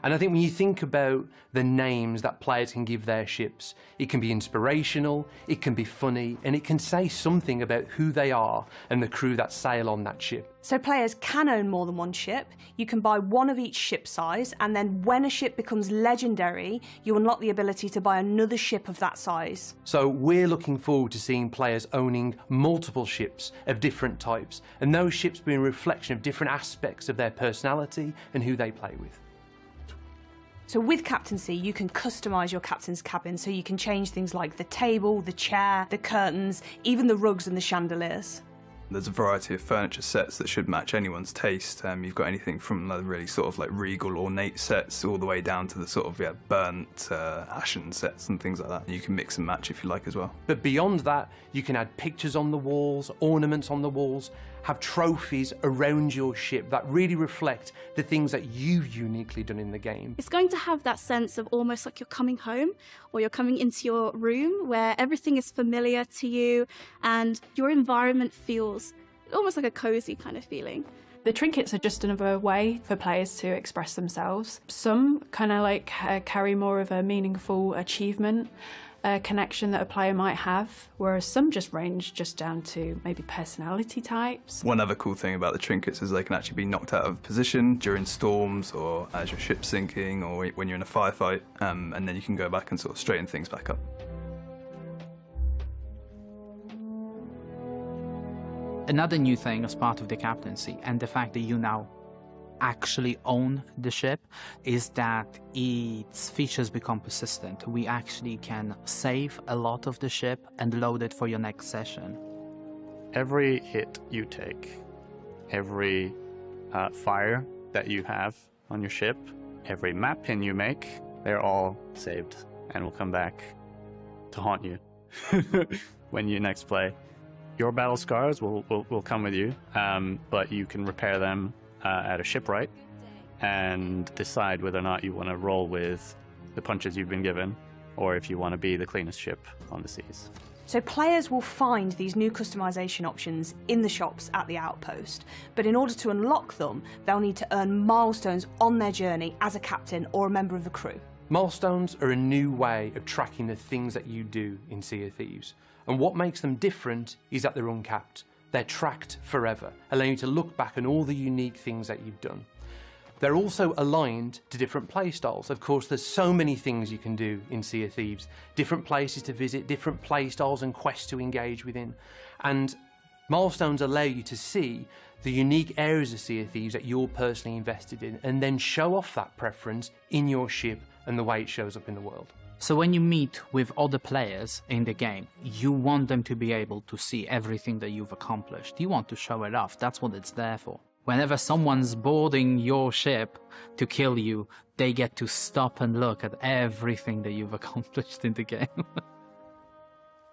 And I think when you think about the names that players can give their ships, it can be inspirational, it can be funny, and it can say something about who they are and the crew that sail on that ship. So players can own more than one ship. You can buy one of each ship size, and then when a ship becomes legendary, you unlock the ability to buy another ship of that size. So we're looking forward to seeing players owning multiple ships of different types, and those ships being a reflection of different aspects of their personality and who they play with. So with captaincy, you can customise your captain's cabin, so you can change things like the table, the chair, the curtains, even the rugs and the chandeliers. There's a variety of furniture sets that should match anyone's taste. You've got anything from the really sort of like regal, ornate sets all the way down to the sort of burnt, ashen sets and things like that. You can mix and match if you like as well. But beyond that, you can add pictures on the walls, ornaments on the walls, have trophies around your ship that really reflect the things that you've uniquely done in the game. It's going to have that sense of almost like you're coming home, or you're coming into your room where everything is familiar to you and your environment feels almost like a cozy kind of feeling. The trinkets are just another way for players to express themselves. Some kind of like carry more of a meaningful achievement connection that a player might have, whereas some just range just down to maybe personality types. One other cool thing about the trinkets is they can actually be knocked out of position during storms or as your ship's sinking or when you're in a firefight, and then you can go back and sort of straighten things back up. Another new thing as part of the captaincy, and the fact that you now actually own the ship, is that its features become persistent. We actually can save a lot of the ship and load it for your next session. Every hit you take, every fire that you have on your ship, every map pin you make, they're all saved and will come back to haunt you when you next play. Your battle scars will come with you, but you can repair them at a shipwright and decide whether or not you want to roll with the punches you've been given or if you want to be the cleanest ship on the seas. So players will find these new customization options in the shops at the outpost, but in order to unlock them, they'll need to earn milestones on their journey as a captain or a member of the crew. Milestones are a new way of tracking the things that you do in Sea of Thieves, and what makes them different is that they're uncapped. They're tracked forever, allowing you to look back on all the unique things that you've done. They're also aligned to different playstyles. Of course, there's so many things you can do in Sea of Thieves, different places to visit, different playstyles and quests to engage within. And milestones allow you to see the unique areas of Sea of Thieves that you're personally invested in, and then show off that preference in your ship and the way it shows up in the world. So when you meet with other players in the game, you want them to be able to see everything that you've accomplished. You want to show it off. That's what it's there for. Whenever someone's boarding your ship to kill you, they get to stop and look at everything that you've accomplished in the game.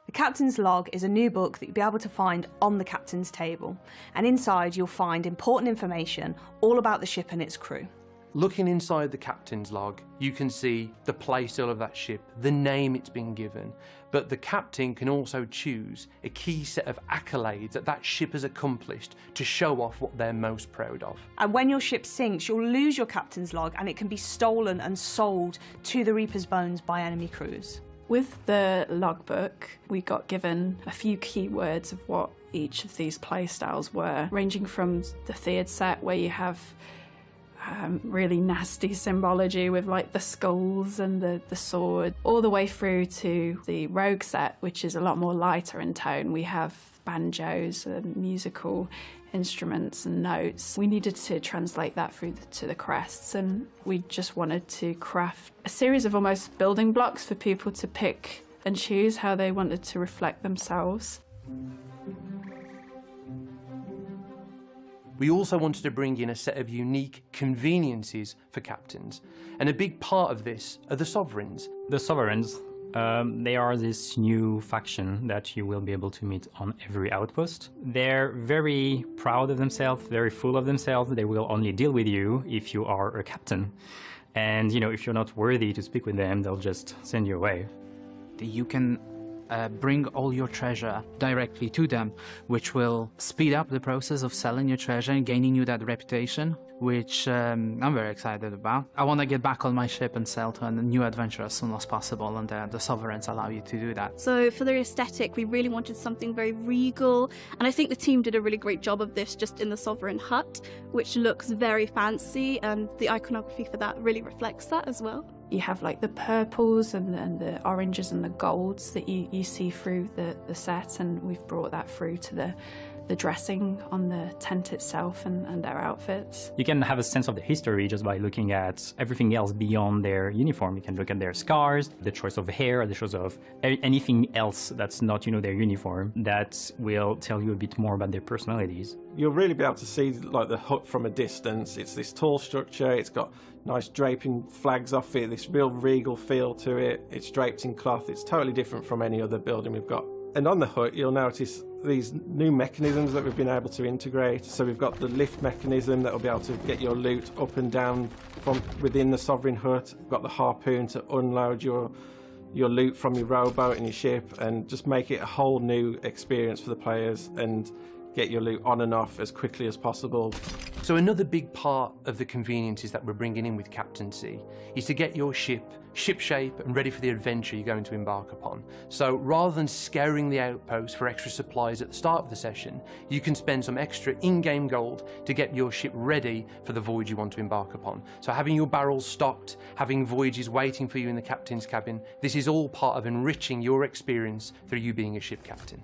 The Captain's Log is a new book that you'll be able to find on the Captain's table, and inside you'll find important information all about the ship and its crew. Looking inside the captain's log, you can see the playstyle of that ship, the name it's been given, but the captain can also choose a key set of accolades that that ship has accomplished to show off what they're most proud of. And when your ship sinks, you'll lose your captain's log and it can be stolen and sold to the Reaper's Bones by enemy crews. With the logbook, we got given a few keywords of what each of these playstyles were, ranging from the Theod set, where you have really nasty symbology with like the skulls and the sword, all the way through to the rogue set, which is a lot more lighter in tone. We have banjos and musical instruments and notes. We needed to translate that through to the crests, and we just wanted to craft a series of almost building blocks for people to pick and choose how they wanted to reflect themselves. We also wanted to bring in a set of unique conveniences for captains, and a big part of this are the sovereigns. The sovereigns, they are this new faction that you will be able to meet on every outpost. They're very proud of themselves, very full of themselves. They will only deal with you if you are a captain. And, you know, if you're not worthy to speak with them, they'll just send you away. You can bring all your treasure directly to them, which will speed up the process of selling your treasure and gaining you that reputation, which I'm very excited about. I want to get back on my ship and sail to a new adventure as soon as possible, and the sovereigns allow you to do that. So for the aesthetic, we really wanted something very regal, and I think the team did a really great job of this just in the Sovereign Hut, which looks very fancy, and the iconography for that really reflects that as well. You have like the purples and the oranges and the golds that you see through the set, and we've brought that through to the dressing on the tent itself and their outfits. You can have a sense of the history just by looking at everything else beyond their uniform. You can look at their scars, the choice of hair, the choice of anything else that's not, you know, their uniform, that will tell you a bit more about their personalities. You'll really be able to see like the hut from a distance. It's this tall structure, it's got nice draping flags off it, this real regal feel to it. It's draped in cloth, it's totally different from any other building we've got. And on the hut you'll notice these new mechanisms that we've been able to integrate. So we've got the lift mechanism that will be able to get your loot up and down from within the Sovereign Hut. We've got the harpoon to unload your loot from your rowboat and your ship, and just make it a whole new experience for the players and get your loot on and off as quickly as possible. So another big part of the conveniences that we're bringing in with captaincy is to get your ship shipshape and ready for the adventure you're going to embark upon. So rather than scouring the outpost for extra supplies at the start of the session, you can spend some extra in-game gold to get your ship ready for the voyage you want to embark upon. So having your barrels stocked, having voyages waiting for you in the captain's cabin, this is all part of enriching your experience through you being a ship captain.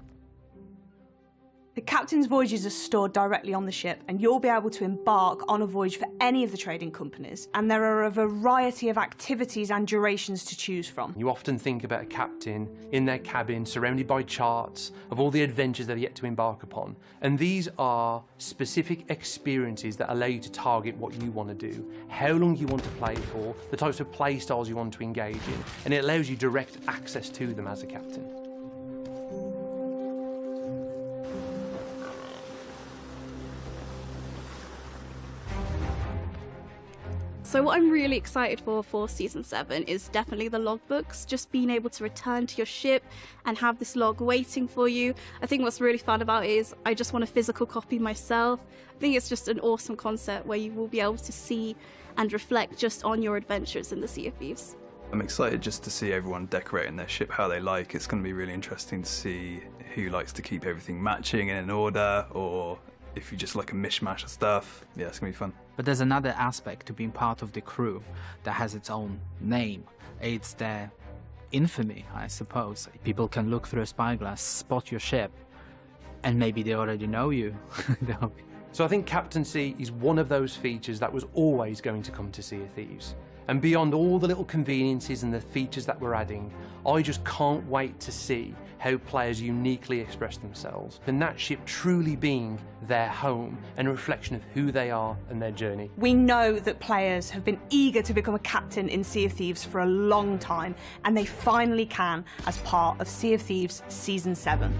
The captain's voyages are stored directly on the ship, and you'll be able to embark on a voyage for any of the trading companies, and there are a variety of activities and durations to choose from. You often think about a captain in their cabin surrounded by charts of all the adventures they're yet to embark upon, and these are specific experiences that allow you to target what you want to do, how long you want to play for, the types of play styles you want to engage in, and it allows you direct access to them as a captain. So what I'm really excited for Season 7 is definitely the logbooks, just being able to return to your ship and have this log waiting for you. I think what's really fun about it is I just want a physical copy myself. I think it's just an awesome concept where you will be able to see and reflect just on your adventures in the Sea of Thieves. I'm excited just to see everyone decorating their ship how they like. It's going to be really interesting to see who likes to keep everything matching and in order, or if you just like a mishmash of stuff. Yeah, it's going to be fun. But there's another aspect to being part of the crew that has its own name. It's their infamy, I suppose. People can look through a spyglass, spot your ship, and maybe they already know you. So I think captaincy is one of those features that was always going to come to Sea of Thieves. And beyond all the little conveniences and the features that we're adding, I just can't wait to see how players uniquely express themselves, and that ship truly being their home and a reflection of who they are and their journey. We know that players have been eager to become a captain in Sea of Thieves for a long time, and they finally can as part of Sea of Thieves Season 7.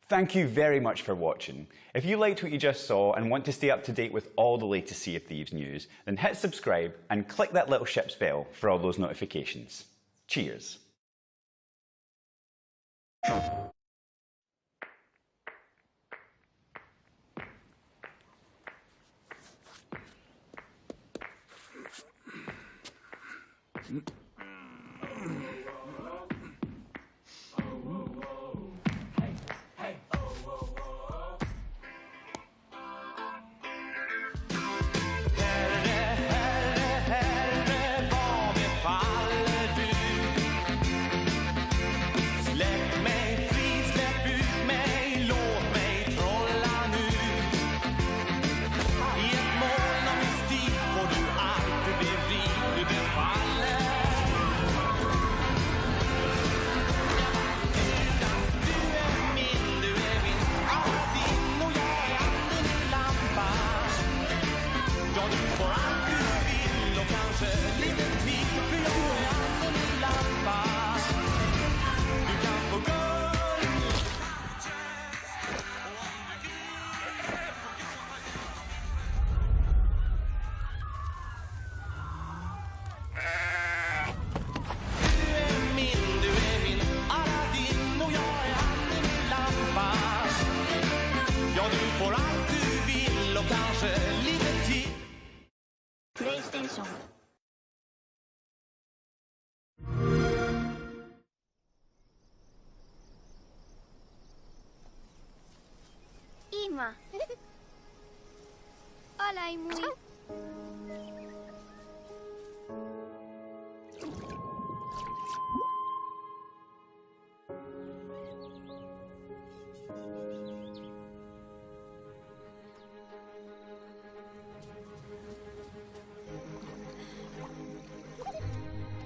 Thank you very much for watching. If you liked what you just saw and want to stay up to date with all the latest Sea of Thieves news, then hit subscribe and click that little ship's bell for all those notifications. Cheers. får allt du vill och kanske lite till. PlayStation. Ima. Hola, Imui.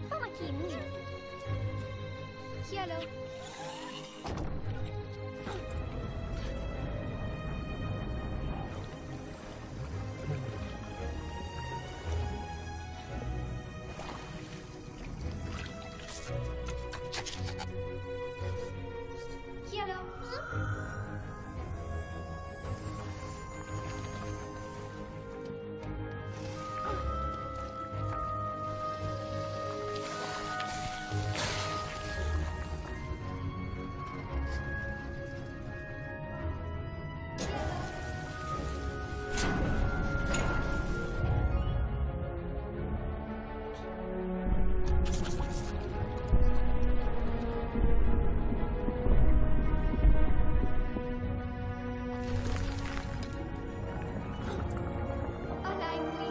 Toma aqui, Imui. Hello. Hello. Hola, Imui.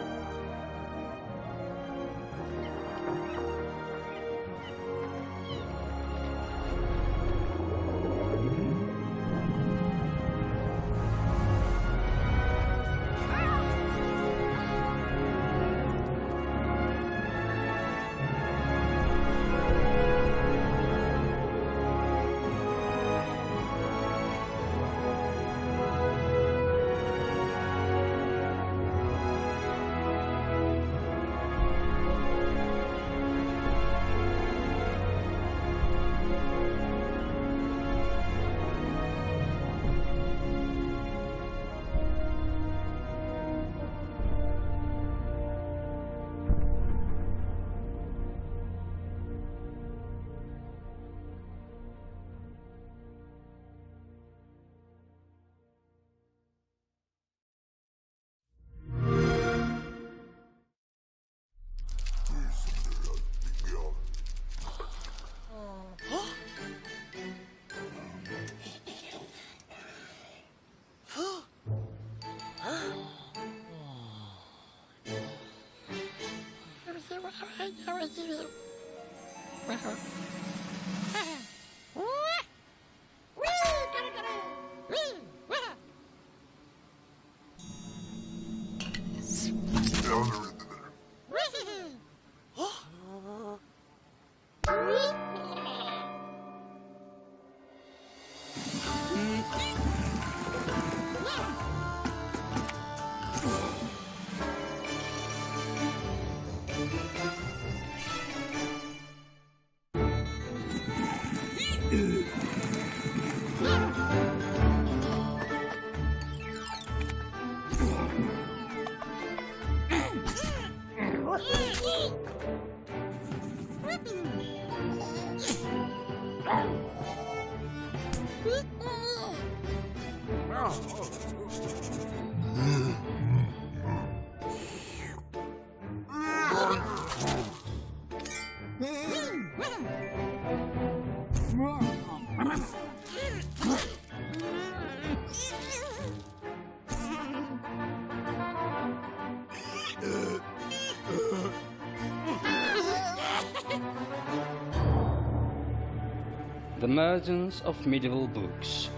The emergence of medieval books,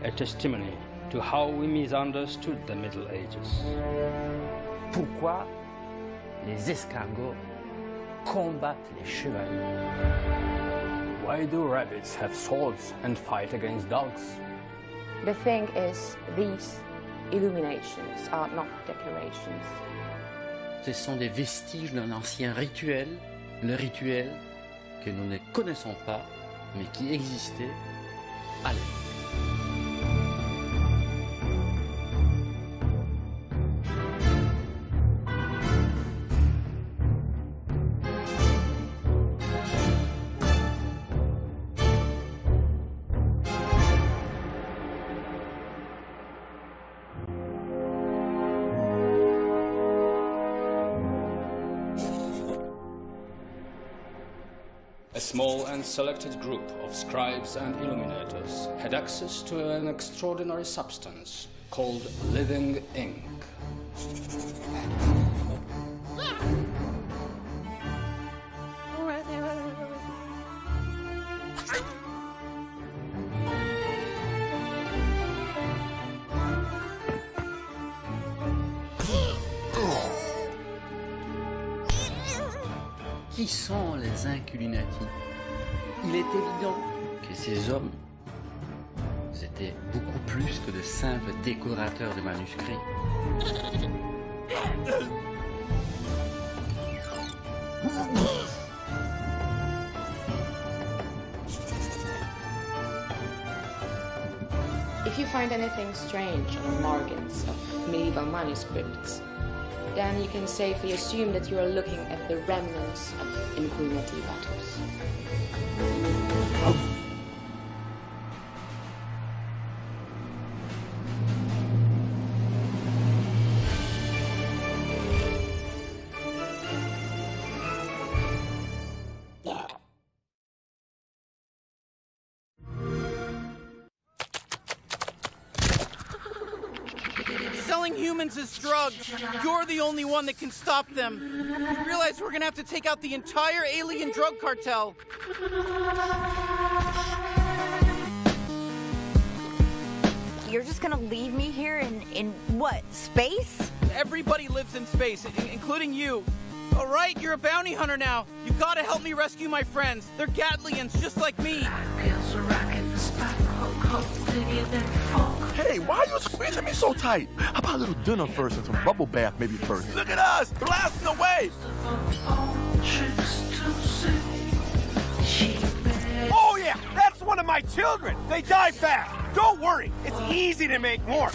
a testimony to how we misunderstood the Middle Ages. Pourquoi les escargots combattent les chevaliers? Why do rabbits have swords and fight against dogs? The thing is, these illuminations are not decorations. Ce sont des vestiges d'un ancien rituel, le rituel que nous ne connaissons pas, mais qui existait à l'époque. small and selected group of scribes and illuminators had access to an extraordinary substance called living ink. Qui sont les Inculinati? Il est évident que ces hommes étaient beaucoup plus que de simples décorateurs de manuscrits. If you find anything strange on the margins of medieval manuscripts, then you can safely assume that you are looking at the remnants of Inquinati battles. Selling humans as drugs. You're the only one that can stop them. You realize we're gonna have to take out the entire alien drug cartel. You're just gonna leave me here in what, space? Everybody lives in space, including you. All right, you're a bounty hunter now. You gotta help me rescue my friends. They're Gatlians, just like me. Hey, why are you squeezing me so tight? How about a little dinner first and some bubble bath maybe first? Look at us, blasting away! Oh yeah, that's one of my children! They die fast! Don't worry, it's easy to make more!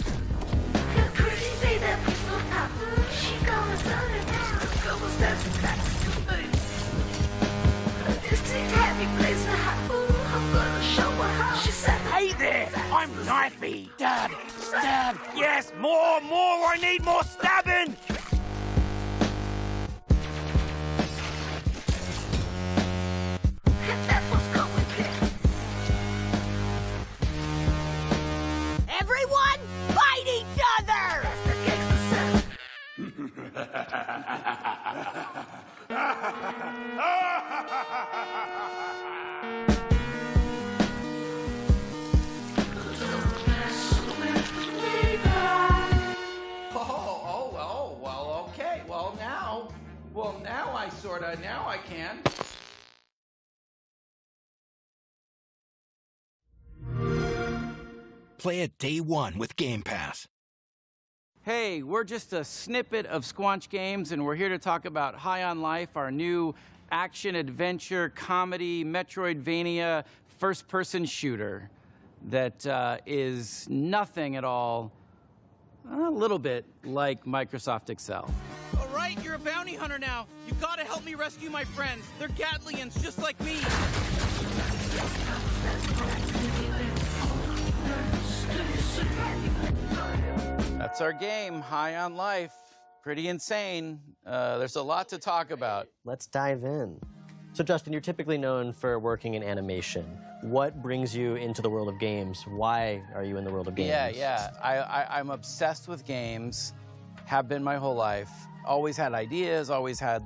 Hey there! I'm knifey! Stab! Stab! Yes, more! I need more stabbing! Everyone, fight each other! Okay. Now I can. Play it day one with Game Pass. Hey, we're just a snippet of Squanch Games, and we're here to talk about High on Life, our new action-adventure, comedy, Metroidvania, first-person shooter that is nothing at all, a little bit like Microsoft Excel. All right, you're a bounty hunter now. You gotta help me rescue my friends. They're Gatlians, just like me. That's our game, High on Life. Pretty insane. There's a lot to talk about. Let's dive in. So Justin, you're typically known for working in animation. What brings you into the world of games? Why are you in the world of games? I'm obsessed with games, have been my whole life. Always had ideas, always had,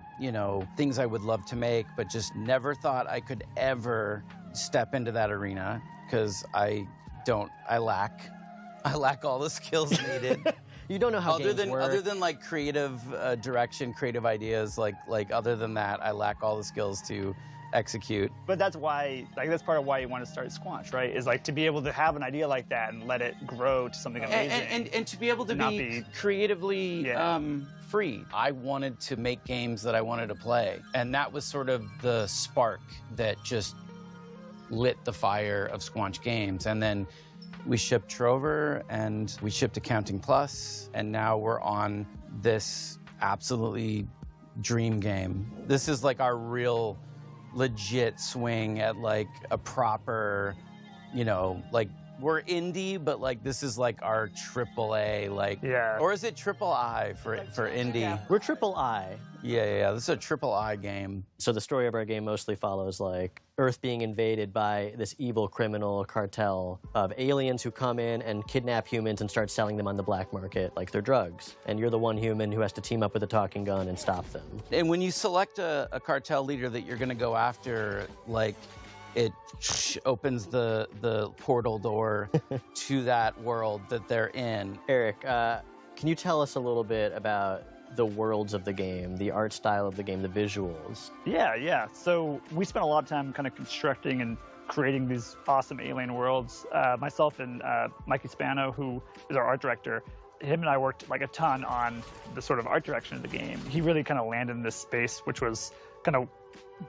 things I would love to make, but just never thought I could ever step into that arena because I lack all the skills needed. You don't know how games work. Other than like creative direction, creative ideas, like other than that, I lack all the skills to execute. But that's why, that's part of why you want to start Squanch, right? Is like to be able to have an idea like that and let it grow to something amazing. And to be able to be creatively free. I wanted to make games that I wanted to play. And that was sort of the spark that just lit the fire of Squanch Games. And then we shipped Trover and we shipped Accounting Plus, and now we're on this absolutely dream game. This is like our real legit swing at like a proper, we're indie, but like this is like our AAA, like, or is it triple I for indie? We're triple I. Yeah. This is a triple I game. So the story of our game mostly follows like Earth being invaded by this evil criminal cartel of aliens who come in and kidnap humans and start selling them on the black market like they're drugs. And you're the one human who has to team up with a talking gun and stop them. And when you select a cartel leader that you're going to go after, like, it opens the portal door to that world that they're in. Eric, can you tell us a little bit about the worlds of the game, the art style of the game, the visuals? Yeah. So we spent a lot of time kind of constructing and creating these awesome alien worlds. Myself and Mikey Spano, who is our art director, him and I worked like a ton on the sort of art direction of the game. He really kind of landed in this space, which was kind of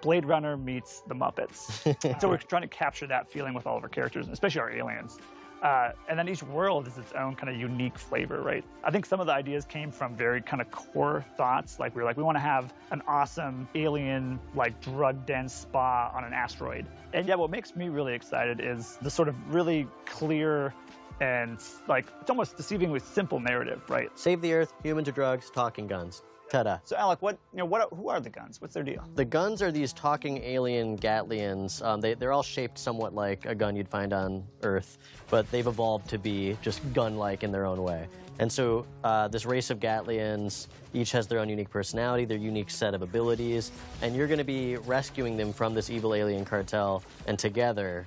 Blade Runner meets the Muppets. So we're trying to capture that feeling with all of our characters, especially our aliens. And then each world is its own kind of unique flavor, right? I think some of the ideas came from very kind of core thoughts. Like we want to have an awesome alien, like drug-dense spa on an asteroid. And yeah, what makes me really excited is the sort of really clear and like it's almost deceivingly simple narrative, right? Save the Earth, humans or drugs, talking guns. Ta-da. So Alec, who are the guns? What's their deal? The guns are these talking alien Gatlians. They're all shaped somewhat like a gun you'd find on Earth, but they've evolved to be just gun-like in their own way. And so this race of Gatlians each has their own unique personality, their unique set of abilities, and you're going to be rescuing them from this evil alien cartel, and together,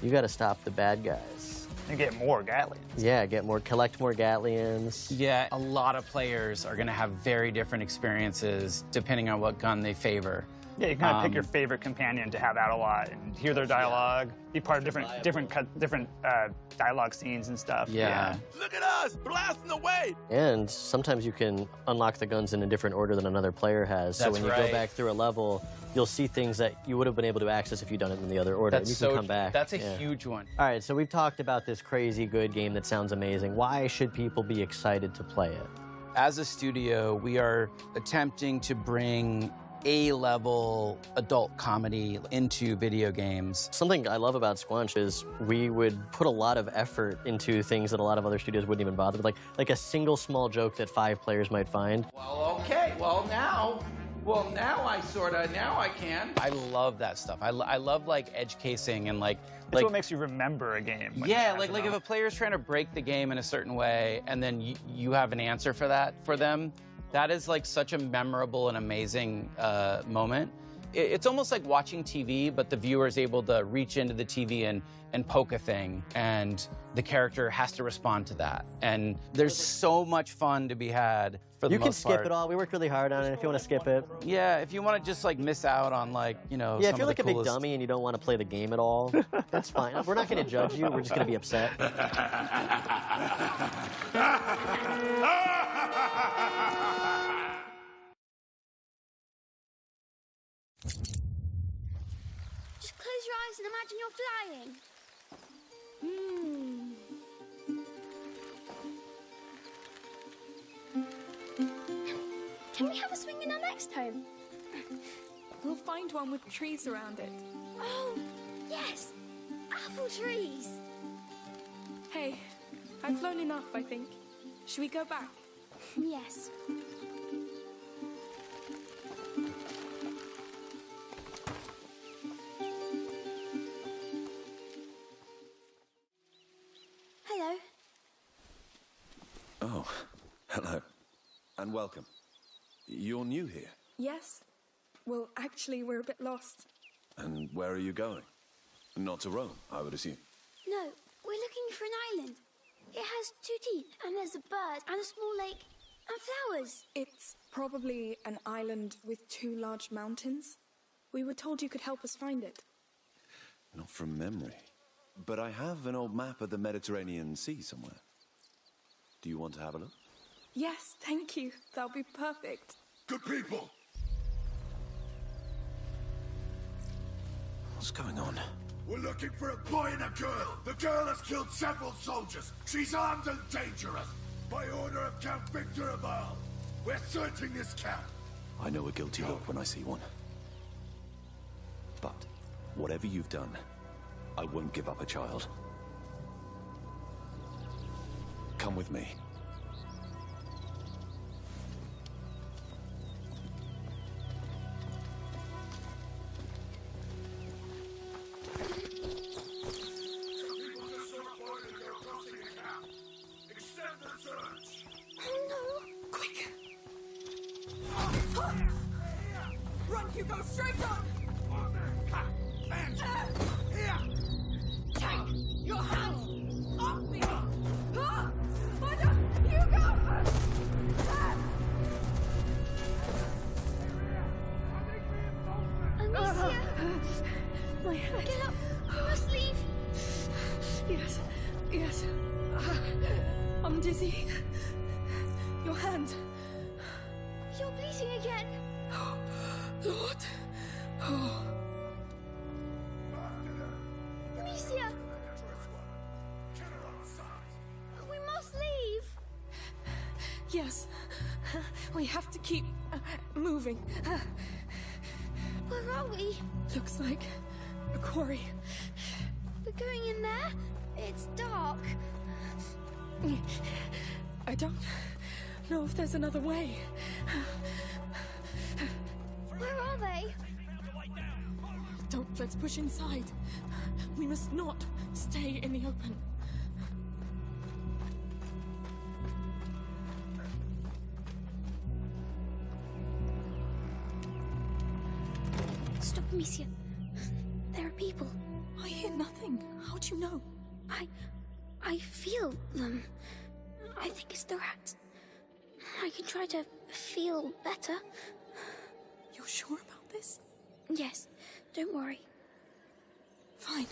you got to stop the bad guys. And get more Gatlians. Yeah, collect more Gatlians. Yeah, a lot of players are going to have very different experiences depending on what gun they favor. Yeah, you can kind of pick your favorite companion to have out a lot and hear their dialogue, be part of different dialogue scenes and stuff. Yeah. Look at us, blasting away! And sometimes you can unlock the guns in a different order than another player has. So when you go back through a level, you'll see things that you would have been able to access if you'd done it in the other order. That's and you can come back. That's a huge one. All right, so we've talked about this crazy good game that sounds amazing. Why should people be excited to play it? As a studio, we are attempting to bring A-level adult comedy into video games. Something I love about Squanch is we would put a lot of effort into things that a lot of other studios wouldn't even bother with, like a single small joke that 5 players might find. Well, okay, now I can. I love that stuff. I love like edge casing and like That's what makes you remember a game. Yeah, like if a player's trying to break the game in a certain way and then you have an answer for that for them, that is like such a memorable and amazing moment. It's almost like watching TV, but the viewer is able to reach into the TV and poke a thing, and the character has to respond to that. And there's so much fun to be had for the most part. You can skip it all. We worked really hard on it if you want to skip it. Yeah, if you want to just like miss out on like, you know, yeah, if you're like a big dummy and you don't want to play the game at all, that's fine. We're not going to judge you. We're just going to be upset. Just close your eyes and imagine you're flying. Can we have a swing in our next home? We'll find one with trees around it. Oh, yes! Apple trees! Hey, I've flown enough, I think. Should we go back? Yes. Hello. Oh, hello. And welcome. You're new here. Yes. Well, actually, we're a bit lost. And where are you going? Not to Rome, I would assume. No, we're looking for an island. It has 2 teeth, and there's a bird, and a small lake, and flowers. It's probably an island with 2 large mountains. We were told you could help us find it. Not from memory. But I have an old map of the Mediterranean Sea somewhere. Do you want to have a look? Yes, thank you. That'll be perfect. Good people! What's going on? We're looking for a boy and a girl. The girl has killed several soldiers. She's armed and dangerous. By order of Count Victor of Arles. We're searching this camp. I know a guilty look when I see one. But, whatever you've done, I won't give up a child. Come with me. Run, Hugo, straight on! Take your hands off me! Oh no, Hugo! Amicia! My head. Get up! You must leave! Yes, yes. I'm dizzy. Your hand. You're bleeding again! Lord. Oh. Amicia! We must leave! Yes. We have to keep moving. Where are we? Looks like a quarry. We're going in there? It's dark. I don't know if there's another way. Where are they? Let's push inside. We must not stay in the open. Stop, Amicia. There are people. I hear nothing. How'd you know? I feel them. I think it's the rats. I can try to feel better. You're sure about this? Yes. Don't worry. Fine.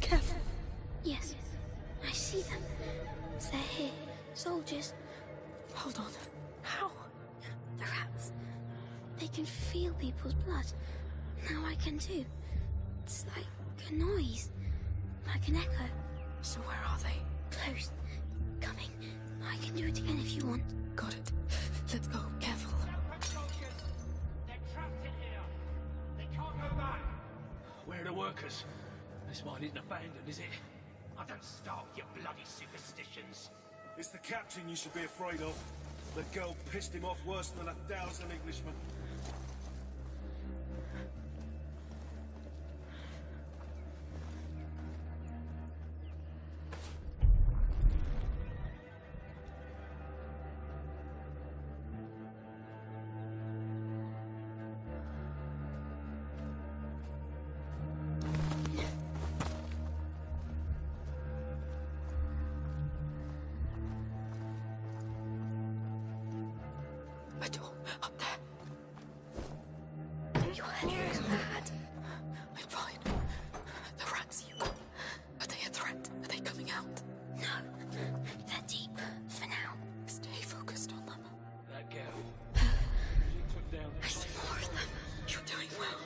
Careful. Yes. I see them. They're here. Soldiers. Hold on. How? The rats. They can feel people's blood. Now I can too. It's like a noise. Like an echo. So where are they? Close. Coming. I can do it again if you want. Got it. Let's go. Careful. They're trapped in here. They can't go back. Where are the workers? This mine isn't abandoned, is it? I don't start with your bloody superstitions. It's the captain you should be afraid of. The girl pissed him off worse than 1,000 Englishmen. A door up there. Your head is bad. I'm fine. The rats, you. Are they a threat? Are they coming out? No. They're deep. For now. Stay focused on them. That girl. She took down the I see more of them. You're doing well.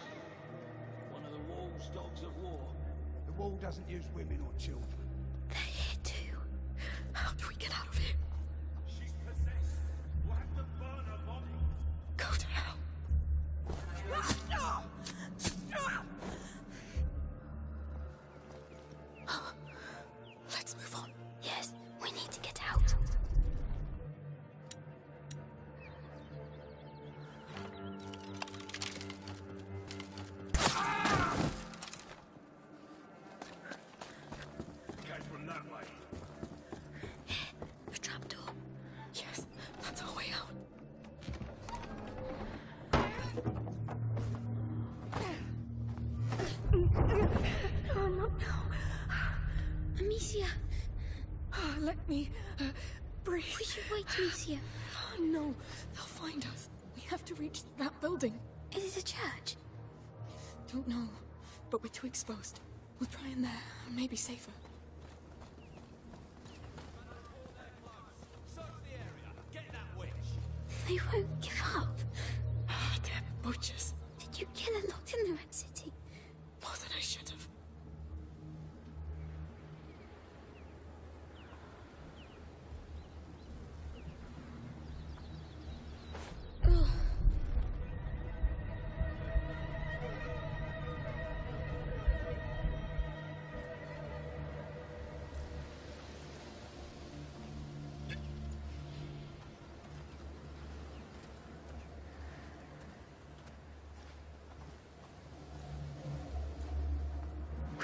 one of the wall's dogs of war. The wall doesn't use women or children. They're here too. How do we get out of here? She's possessed. We'll have to burn her body. Go to hell. Let's move on. Yes, we need to get out. Came from that way. A trapdoor. Yes, that's our way out. Oh, not now. Amicia. Let me breathe. We should wait, Amicia. Oh, no, they'll find us. We have to reach that building. Is it a church? Don't know, but we're too exposed. We'll try in there. Maybe safer. They won't give up. They're butchers. Did you kill a lot in the Red City? More than I should have. Ugh.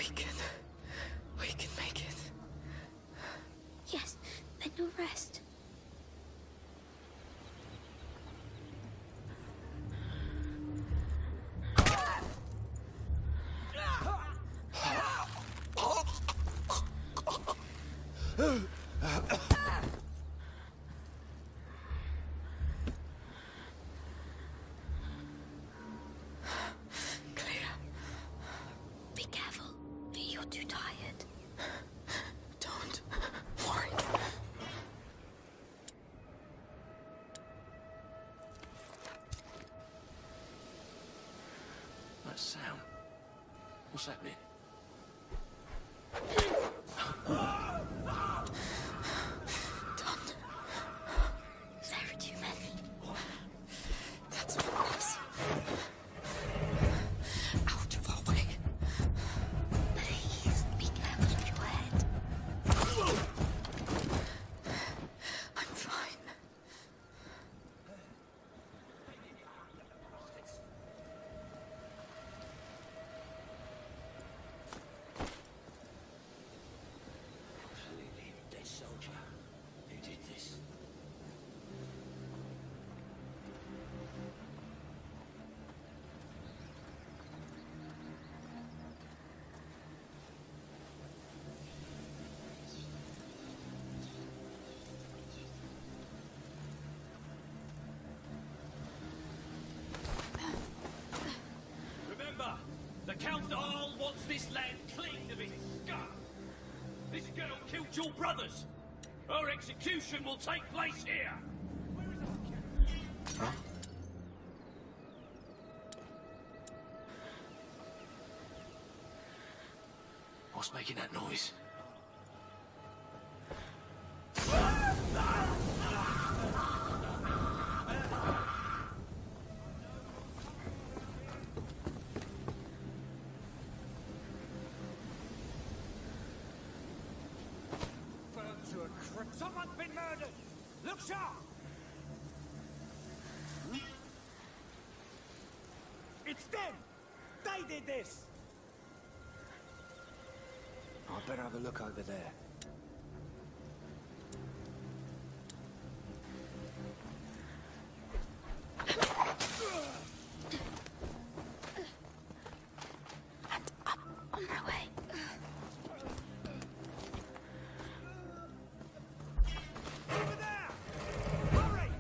We can make it. Yes, then you'll rest. Be careful. You're too tired. Don't worry. That sound. What's happening? There are too many. That's what it is. Out of our way. Please, be careful of your head. I'm fine. Absolutely dead soldier. Who did this? Remember, the Council wants this land cleaned of its scum. This girl killed your brothers. Her execution will take place here. Huh? What's making that noise? Burned to a crypt. Someone's been murdered! Look sharp! It's them! They did this! I'd better have a look over there. On my way. Over there! Hurry!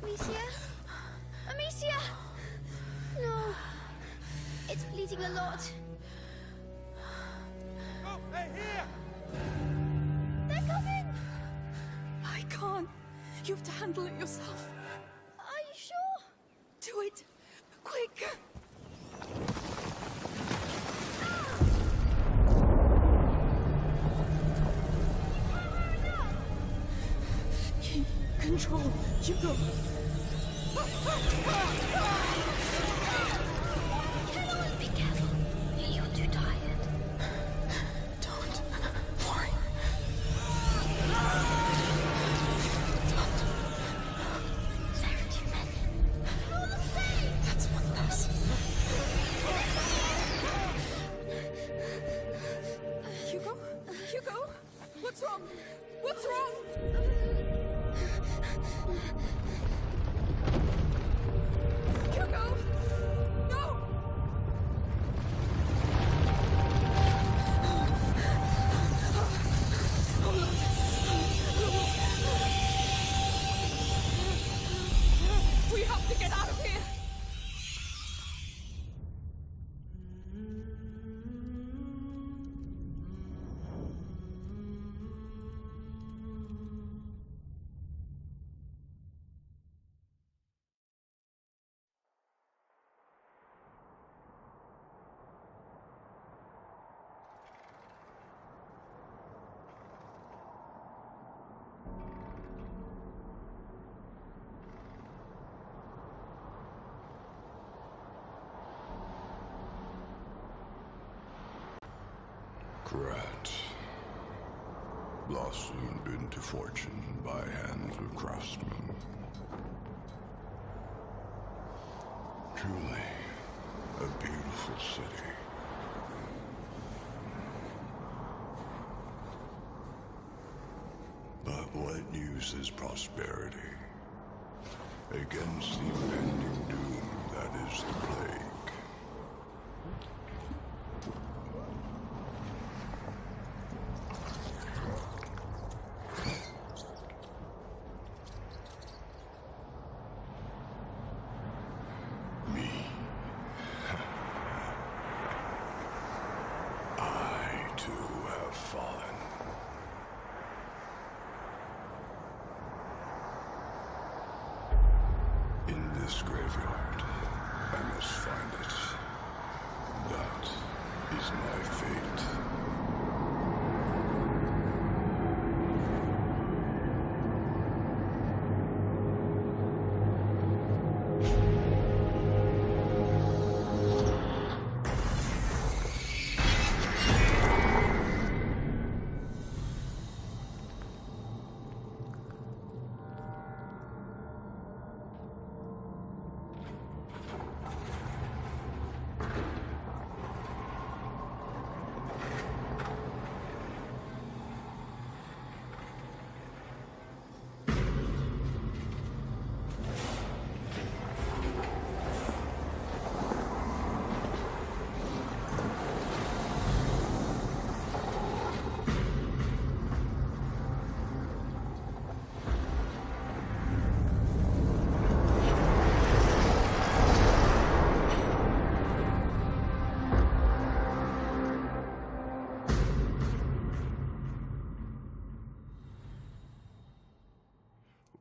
Amicia? Amicia! No. It's bleeding a lot. Oh, they're here! They're coming! I can't. You have to handle it yourself. Are you sure? Do it. Quick. Keep control. You go. Everyone be careful. You're too tired. Don't worry. There are too many. That's one less. Hugo? Hugo? What's wrong? What's wrong? Hugo! No! regret. Blossomed into fortune by hands of craftsmen. Truly, a beautiful city. But what use is prosperity against the impending doom that is the plague? This graveyard, I must find it. That is my fate.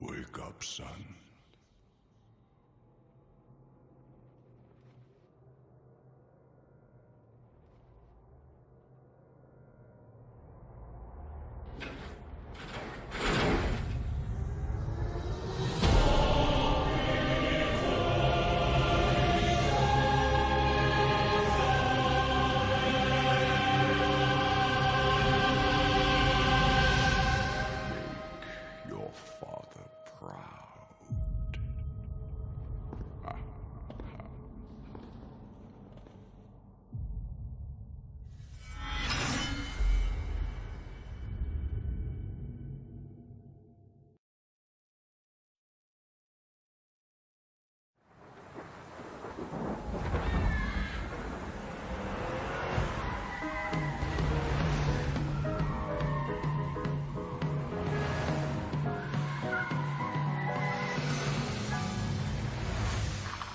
Wake up, son. Your father proud.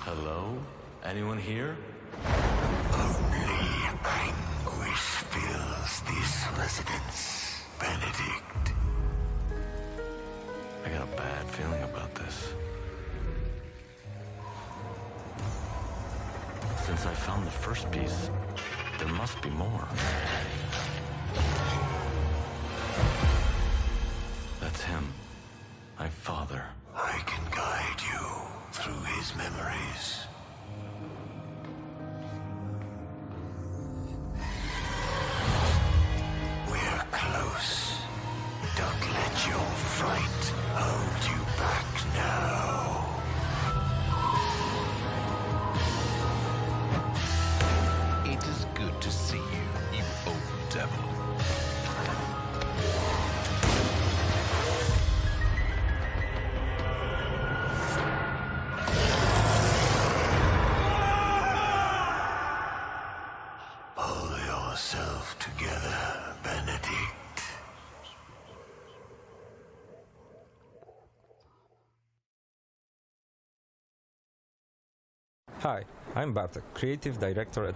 Hello? Anyone here? Only anguish fills this residence, Benedict. I got a bad feeling about this. Since I found the first piece, there must be more. That's him. My father. I can guide you through his memories. We're close. Don't let your fright hold you back now. It is good to see you, you old devil. Pull yourself together, Benedict. Hi, I'm Bartek, creative director at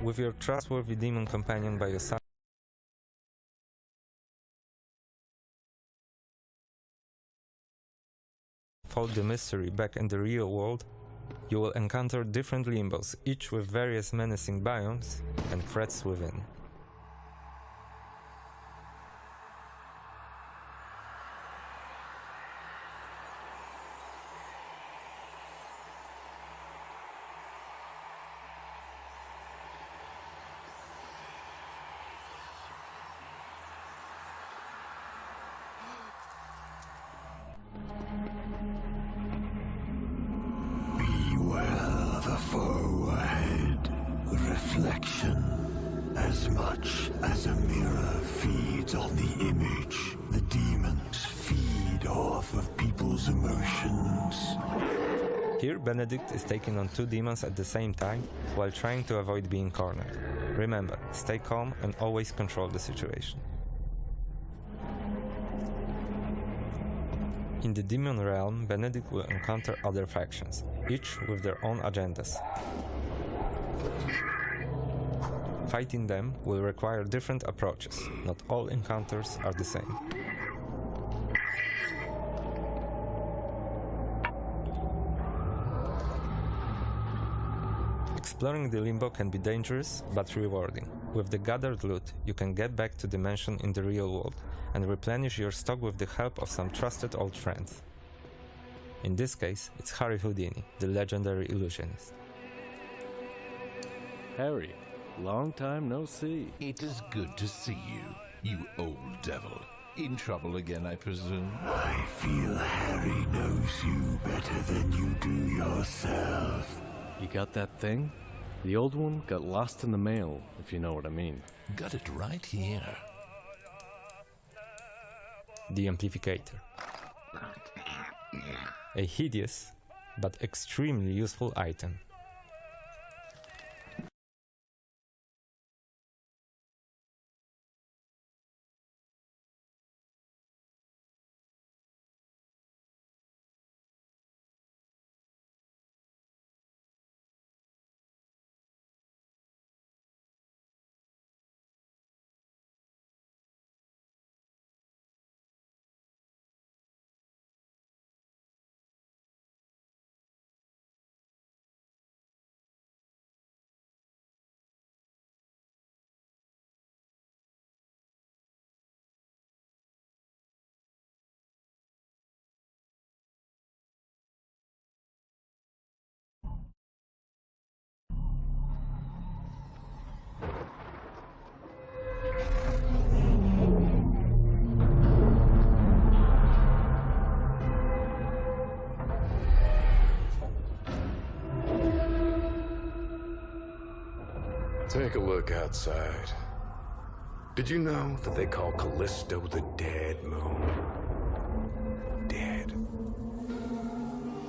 With your trustworthy demon companion by your side, follow the mystery back in the real world, you will encounter different limbos, each with various menacing biomes and threats within. Beware the foe ahead. Reflection. As much as a mirror feeds on the image, the demons feed off of people's emotions. Here, Benedict is taking on two demons at the same time, while trying to avoid being cornered. Remember, stay calm and always control the situation. In the demon realm, Benedict will encounter other factions, each with their own agendas. Fighting them will require different approaches. Not all encounters are the same. Exploring the limbo can be dangerous, but rewarding. With the gathered loot, you can get back to the mansion in the real world and replenish your stock with the help of some trusted old friends. In this case, it's Harry Houdini, the legendary illusionist. Harry, long time no see. It is good to see you, you old devil. In trouble again, I presume? I feel Harry knows you better than you do yourself. You got that thing? The old one got lost in the mail, if you know what I mean. Got it right here. The Amplificator. A hideous, but extremely useful item. Take a look outside. Did you know that they call Callisto the Dead Moon? Dead.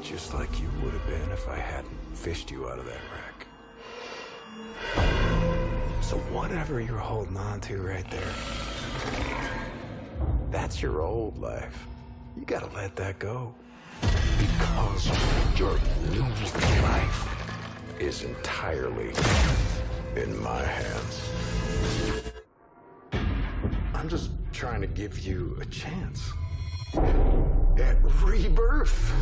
Just like you would have been if I hadn't fished you out of that wreck. So whatever you're holding on to right there, that's your old life. You gotta let that go. Because your new life is entirely in my hands. I'm just trying to give you a chance at rebirth.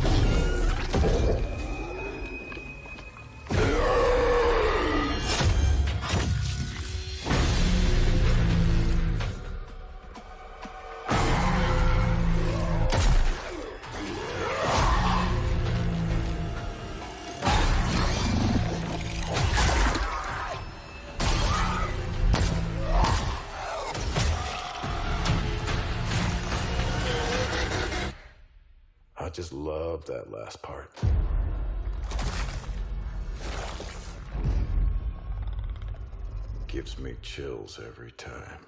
I just love that last part. Gives me chills every time.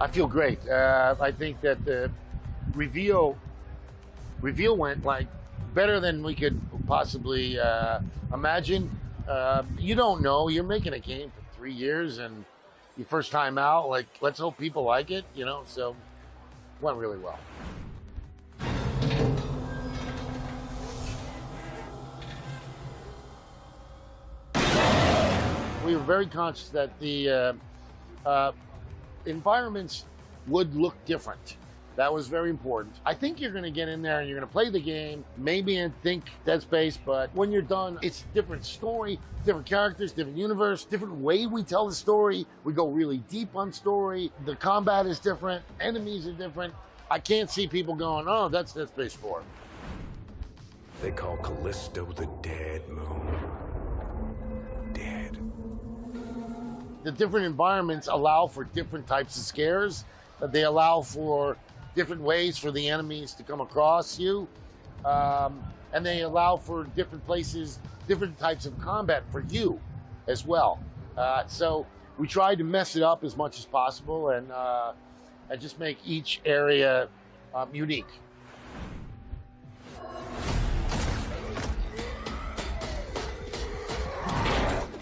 I feel great. I think that the reveal went like better than we could possibly imagine. You don't know. You're making a game for 3 years and your first time out. Like, let's hope people like it, you know. So, it went really well. We were very conscious that the environments would look different. That was very important. I think you're going to get in there and you're going to play the game, maybe and think Dead Space, but when you're done, it's a different story, different characters, different universe, different way we tell the story. We go really deep on story. The combat is different. Enemies are different. I can't see people going, oh, that's Dead Space 4. They call Callisto the Dead Moon. Dead. The different environments allow for different types of scares. They allow for different ways for the enemies to come across you. And they allow for different places, different types of combat for you as well. So we tried to mess it up as much as possible and just make each area unique.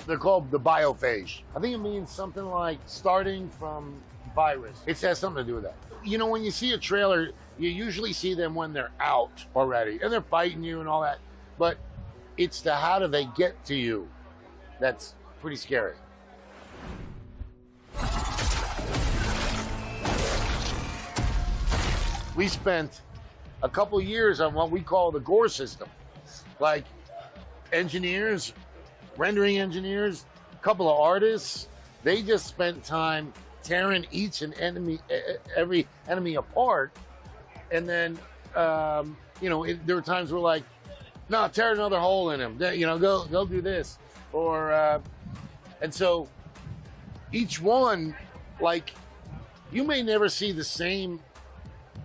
They're called the biophage. I think it means something like starting from virus. It has something to do with that. You know, when you see a trailer, you usually see them when they're out already, and they're fighting you and all that. But it's the how do they get to you that's pretty scary. We spent a couple years on what we call the gore system. Like engineers, rendering engineers, a couple of artists, they just spent time tearing each and every enemy apart. And then, you know, there were times where like, no, tear another hole in him. You know, go do this. Or, and so each one, like, you may never see the same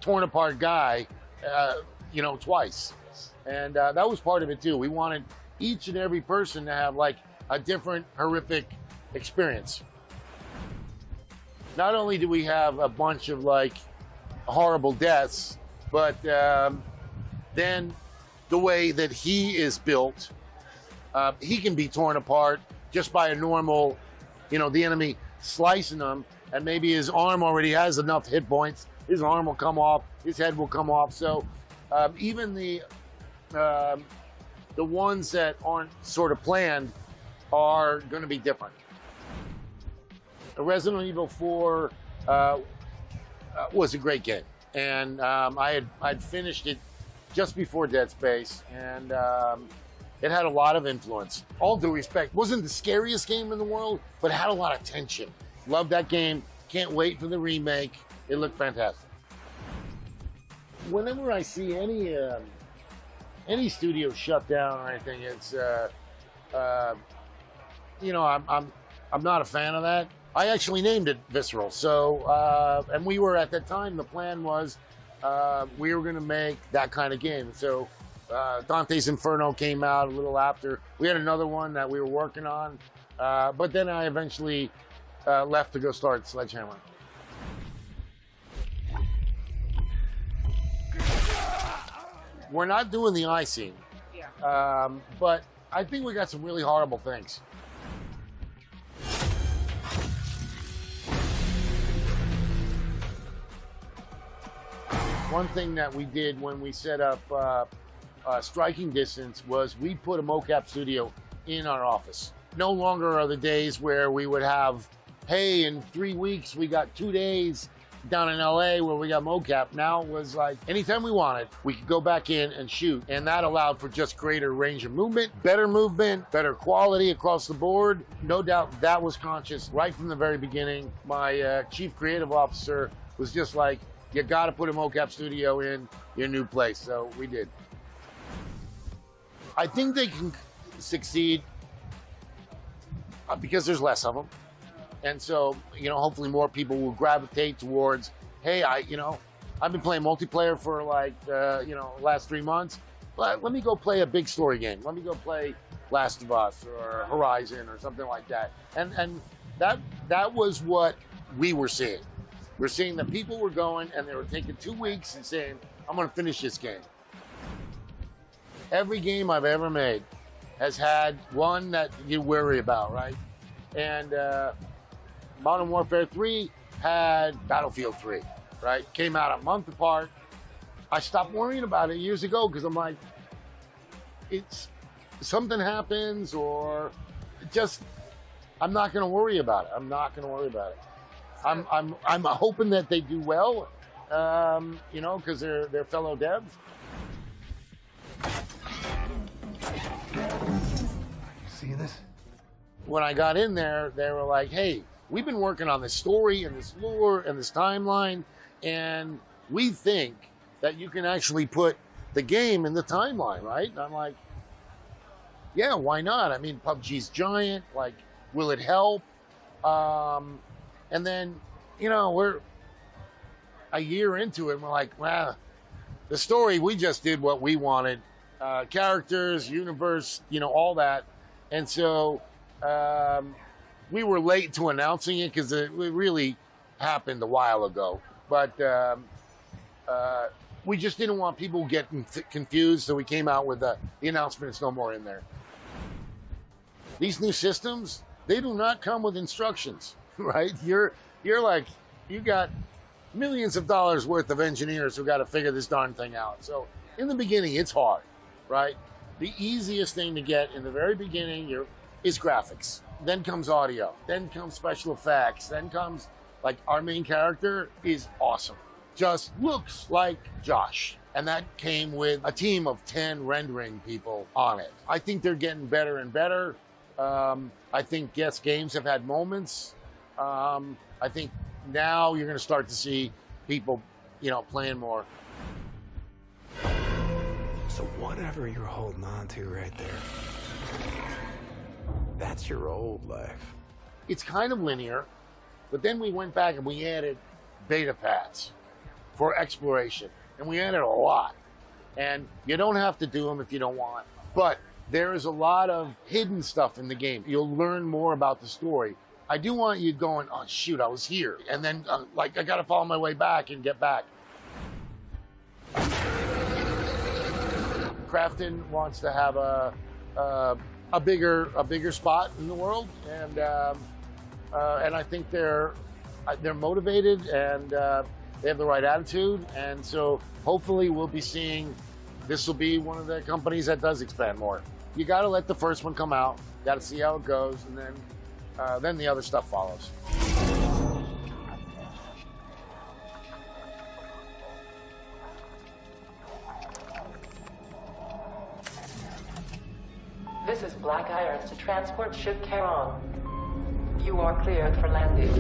torn apart guy, you know, twice. And that was part of it too. We wanted each and every person to have like a different horrific experience. Not only do we have a bunch of like horrible deaths, but then the way that he is built, he can be torn apart just by a normal, the enemy slicing him, and maybe his arm already has enough hit points. His arm will come off, his head will come off. So even the ones that aren't sort of planned are going to be different. Resident Evil 4 was a great game, and I'd finished it just before Dead Space, and it had a lot of influence. All due respect, wasn't the scariest game in the world, but it had a lot of tension. Love that game. Can't wait for the remake. It looked fantastic. Whenever I see any studio shut down or anything, it's I'm not a fan of that. I actually named it Visceral. So and we were at that time, the plan was we were going to make that kind of game. So Dante's Inferno came out a little after. We had another one that we were working on, but then I eventually left to go start Sledgehammer. We're not doing the eye scene, but I think we got some really horrible things. One thing that we did when we set up Striking Distance was we put a mocap studio in our office. No longer are the days where we would have, hey, in 3 weeks we got 2 days down in LA where we got mocap. Now it was like anytime we wanted, we could go back in and shoot. And that allowed for just greater range of movement, better quality across the board. No doubt that was conscious right from the very beginning. My chief creative officer was just like, you got to put a mocap studio in your new place. So we did. I think they can succeed because there's less of them. And so, hopefully more people will gravitate towards, hey, I've been playing multiplayer for last 3 months. Let me go play a big story game. Let me go play Last of Us or Horizon or something like that. And that was what we were seeing. We're seeing that people were going and they were taking 2 weeks and saying, I'm going to finish this game. Every game I've ever made has had one that you worry about, right? And Modern Warfare 3 had Battlefield 3, right? Came out a month apart. I stopped worrying about it years ago because I'm like, it's something happens or just, I'm not going to worry about it. I'm not going to worry about it. I'm hoping that they do well, because they're fellow devs. See this? When I got in there, they were like, hey, we've been working on this story and this lore and this timeline, and we think that you can actually put the game in the timeline, right? And I'm like, yeah, why not? I mean, PUBG's giant. Like, will it help? And then, we're a year into it, and we're like, well, the story, we just did what we wanted. Characters, universe, all that. And so we were late to announcing it because it really happened a while ago. But we just didn't want people getting confused, so we came out with the announcement, it's no more in there. These new systems, they do not come with instructions, right? You're like, you got millions of dollars worth of engineers who got to figure this darn thing out. So in the beginning, it's hard, right? The easiest thing to get in the very beginning is graphics. Then comes audio. Then comes special effects. Then comes, like, our main character is awesome. Just looks like Josh. And that came with a team of 10 rendering people on it. I think they're getting better and better. I think Guess Games have had moments. I think now you're going to start to see people, playing more. So whatever you're holding on to right there, that's your old life. It's kind of linear, but then we went back and we added beta paths for exploration, and we added a lot. And you don't have to do them if you don't want, but there is a lot of hidden stuff in the game. You'll learn more about the story. I do want you going, oh shoot, I was here, and then I got to follow my way back and get back. Crafton wants to have a bigger spot in the world, and I think they're motivated and they have the right attitude, and so hopefully we'll be seeing this will be one of the companies that does expand more. You got to let the first one come out, got to see how it goes, and then the other stuff follows. This is Black Irons to transport ship Charon. You are cleared for landing.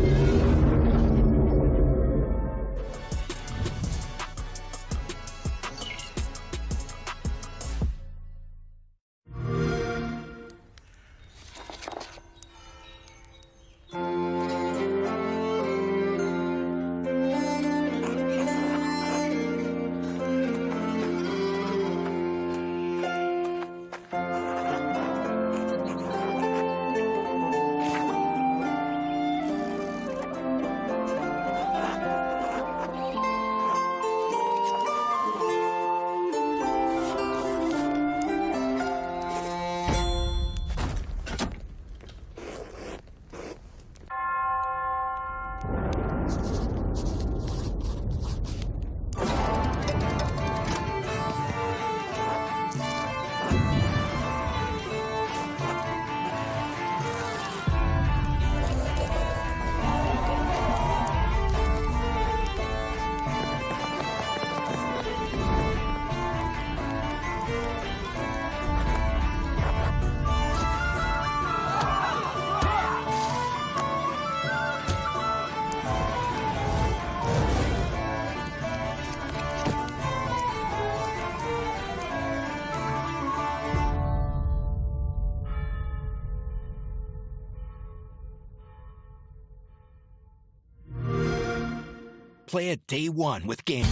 Play it day one with Game.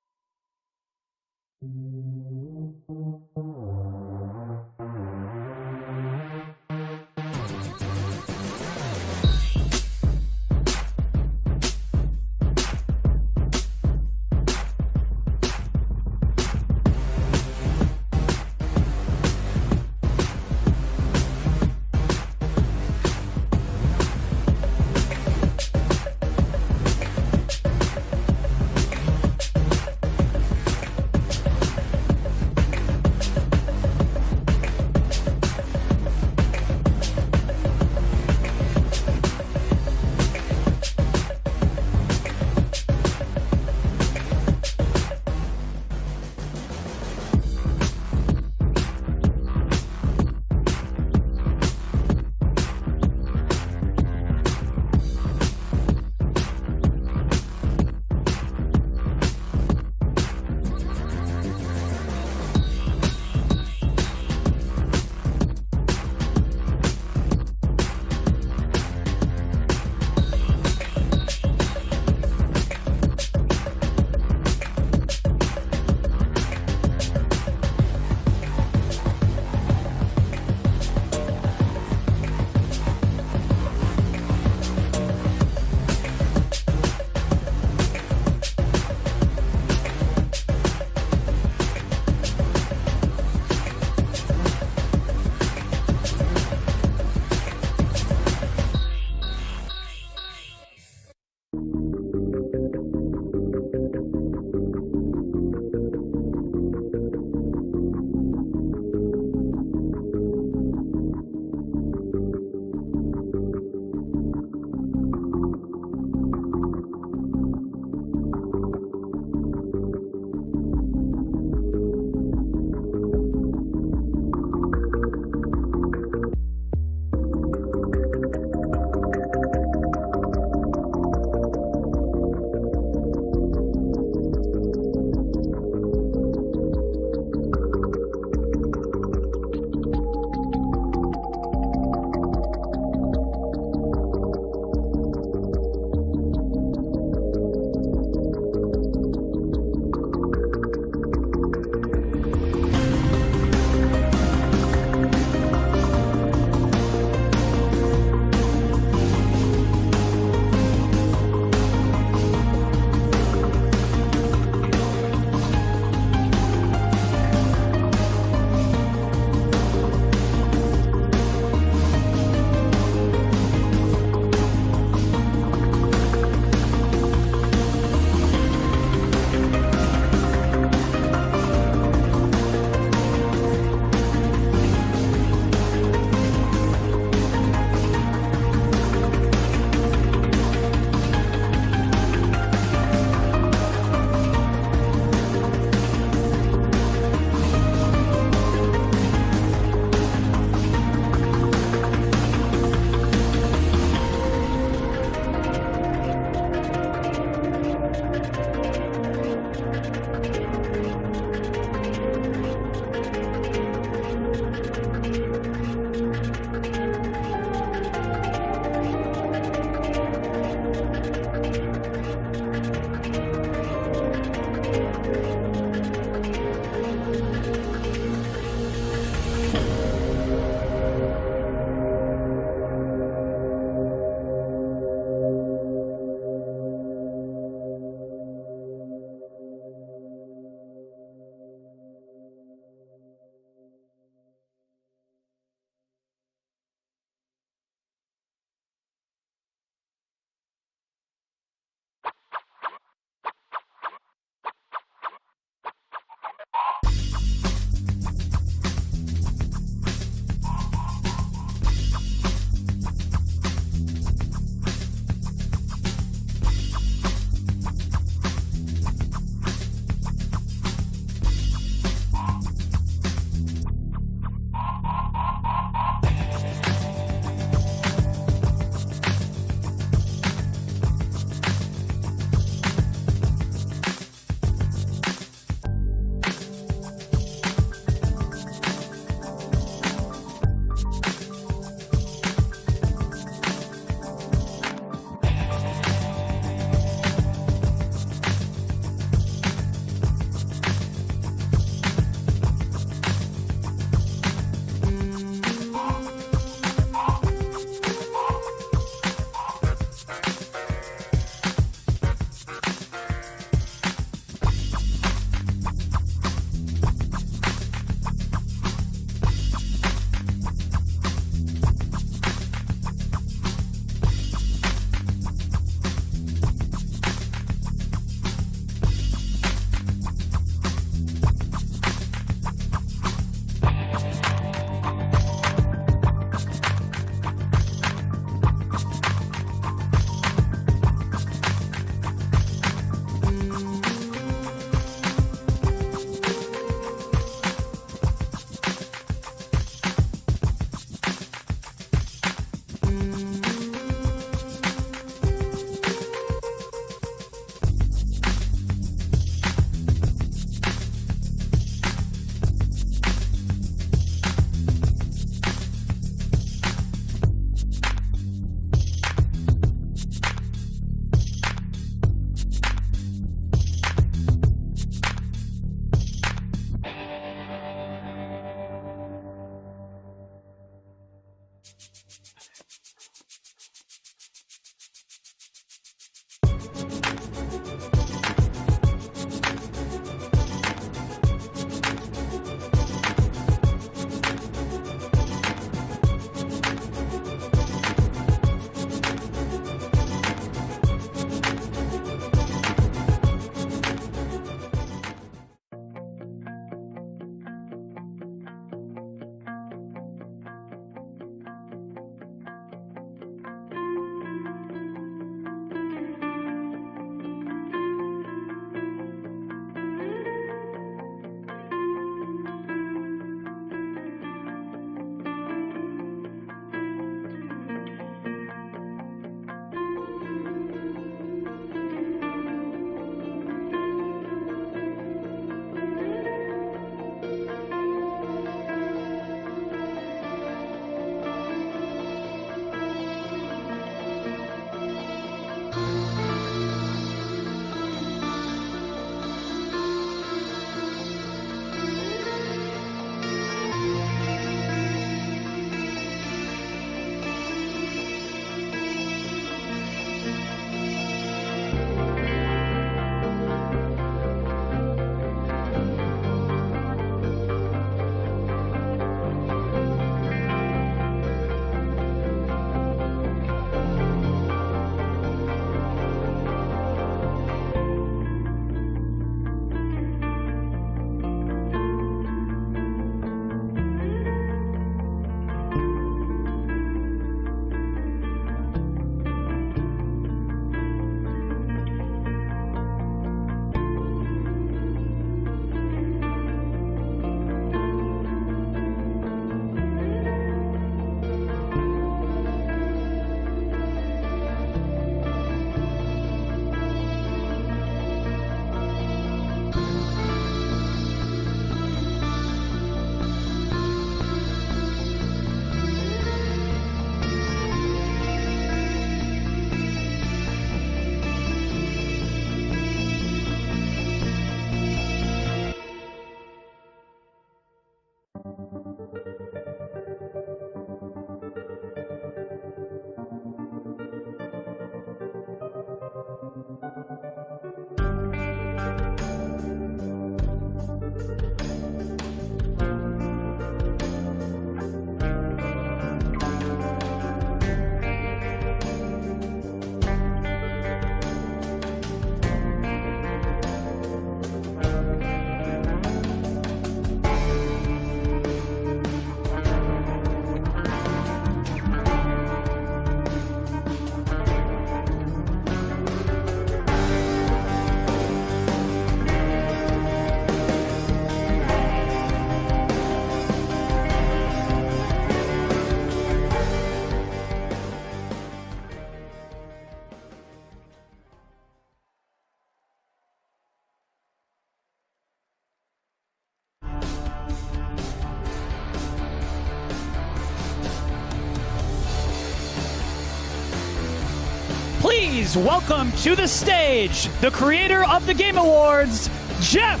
Please welcome to the stage the creator of the Game Awards, Jeff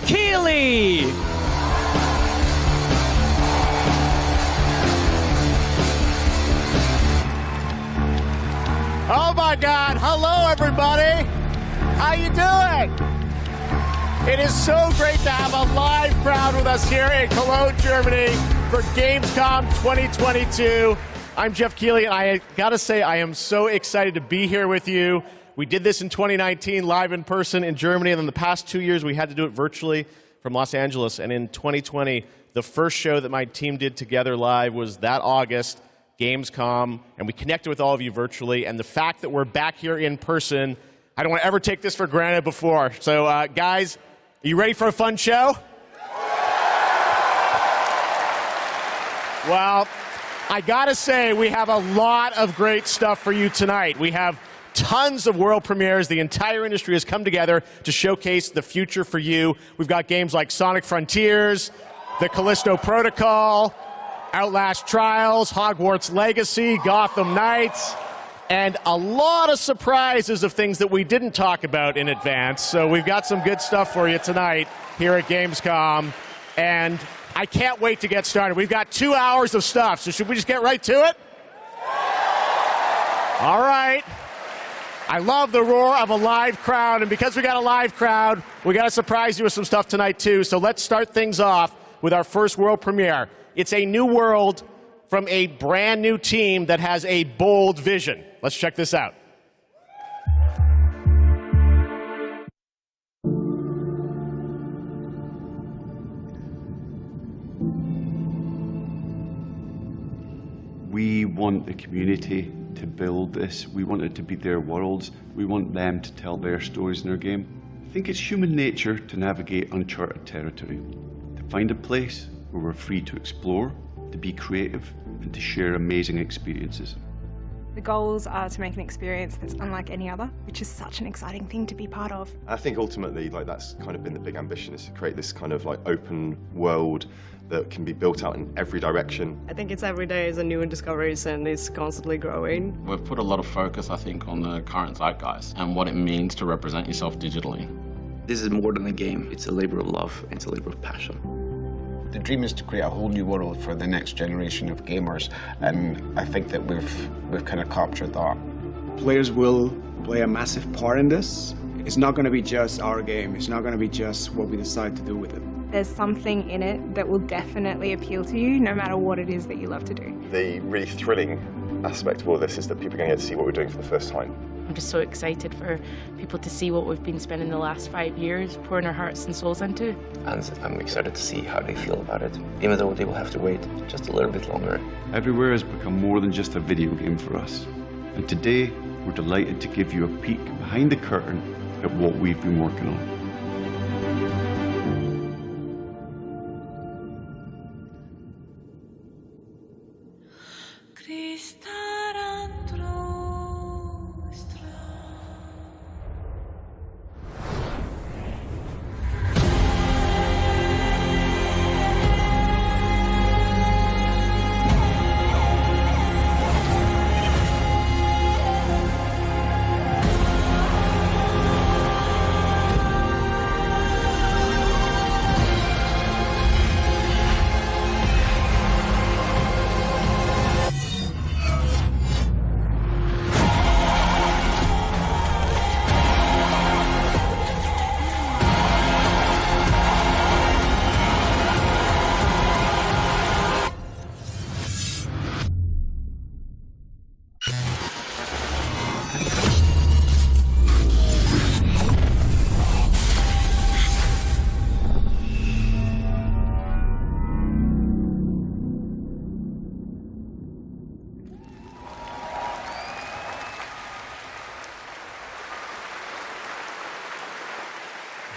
Keighley. Oh my God! Hello, everybody. How you doing? It is so great to have a live crowd with us here in Cologne, Germany for Gamescom 2022. I'm Jeff Keighley, and I gotta say, I am so excited to be here with you. We did this in 2019, live in person in Germany, and then the past 2 years we had to do it virtually from Los Angeles. And in 2020, the first show that my team did together live was that August, Gamescom, and we connected with all of you virtually. And the fact that we're back here in person, I don't want to ever take this for granted before. So, guys, are you ready for a fun show? Well, I gotta say, we have a lot of great stuff for you tonight. We have tons of world premieres. The entire industry has come together to showcase the future for you. We've got games like Sonic Frontiers, The Callisto Protocol, Outlast Trials, Hogwarts Legacy, Gotham Knights, and a lot of surprises of things that we didn't talk about in advance. So we've got some good stuff for you tonight here at Gamescom, and I can't wait to get started. We've got 2 hours of stuff, so should we just get right to it? All right. I love the roar of a live crowd, and because we got a live crowd, we got to surprise you with some stuff tonight too. So let's start things off with our first world premiere. It's a new world from a brand new team that has a bold vision. Let's check this out. We want the community to build this. We want it to be their worlds. We want them to tell their stories in our game. I think it's human nature to navigate uncharted territory, to find a place where we're free to explore, to be creative, and to share amazing experiences. The goals are to make an experience that's unlike any other, which is such an exciting thing to be part of. I think ultimately, that's kind of been the big ambition, is to create this kind of open world that can be built out in every direction. I think it's every day is a new discoveries and it's constantly growing. We've put a lot of focus, I think, on the current zeitgeist and what it means to represent yourself digitally. This is more than a game. It's a labor of love. It's a labor of passion. The dream is to create a whole new world for the next generation of gamers, and I think that we've kind of captured that. Players will play a massive part in this. It's not going to be just our game. It's not going to be just what we decide to do with it. There's something in it that will definitely appeal to you, no matter what it is that you love to do. The really thrilling aspect of all this is that people are going to get to see what we're doing for the first time. I'm just so excited for people to see what we've been spending the last 5 years pouring our hearts and souls into. And I'm excited to see how they feel about it, even though they will have to wait just a little bit longer. Everywhere has become more than just a video game for us. And today, we're delighted to give you a peek behind the curtain at what we've been working on.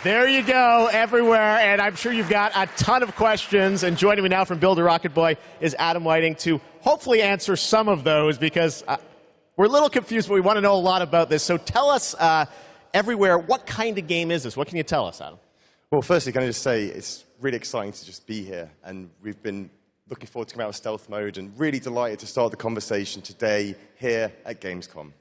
There you go, everywhere, and I'm sure you've got a ton of questions. And joining me now from Builder Rocket Boy is Adam Whiting to hopefully answer some of those, because we're a little confused, but we want to know a lot about this. So tell us, everywhere, what kind of game is this? What can you tell us, Adam? Well, firstly, can I just say it's really exciting to just be here, and we've been looking forward to coming out of stealth mode and really delighted to start the conversation today here at Gamescom.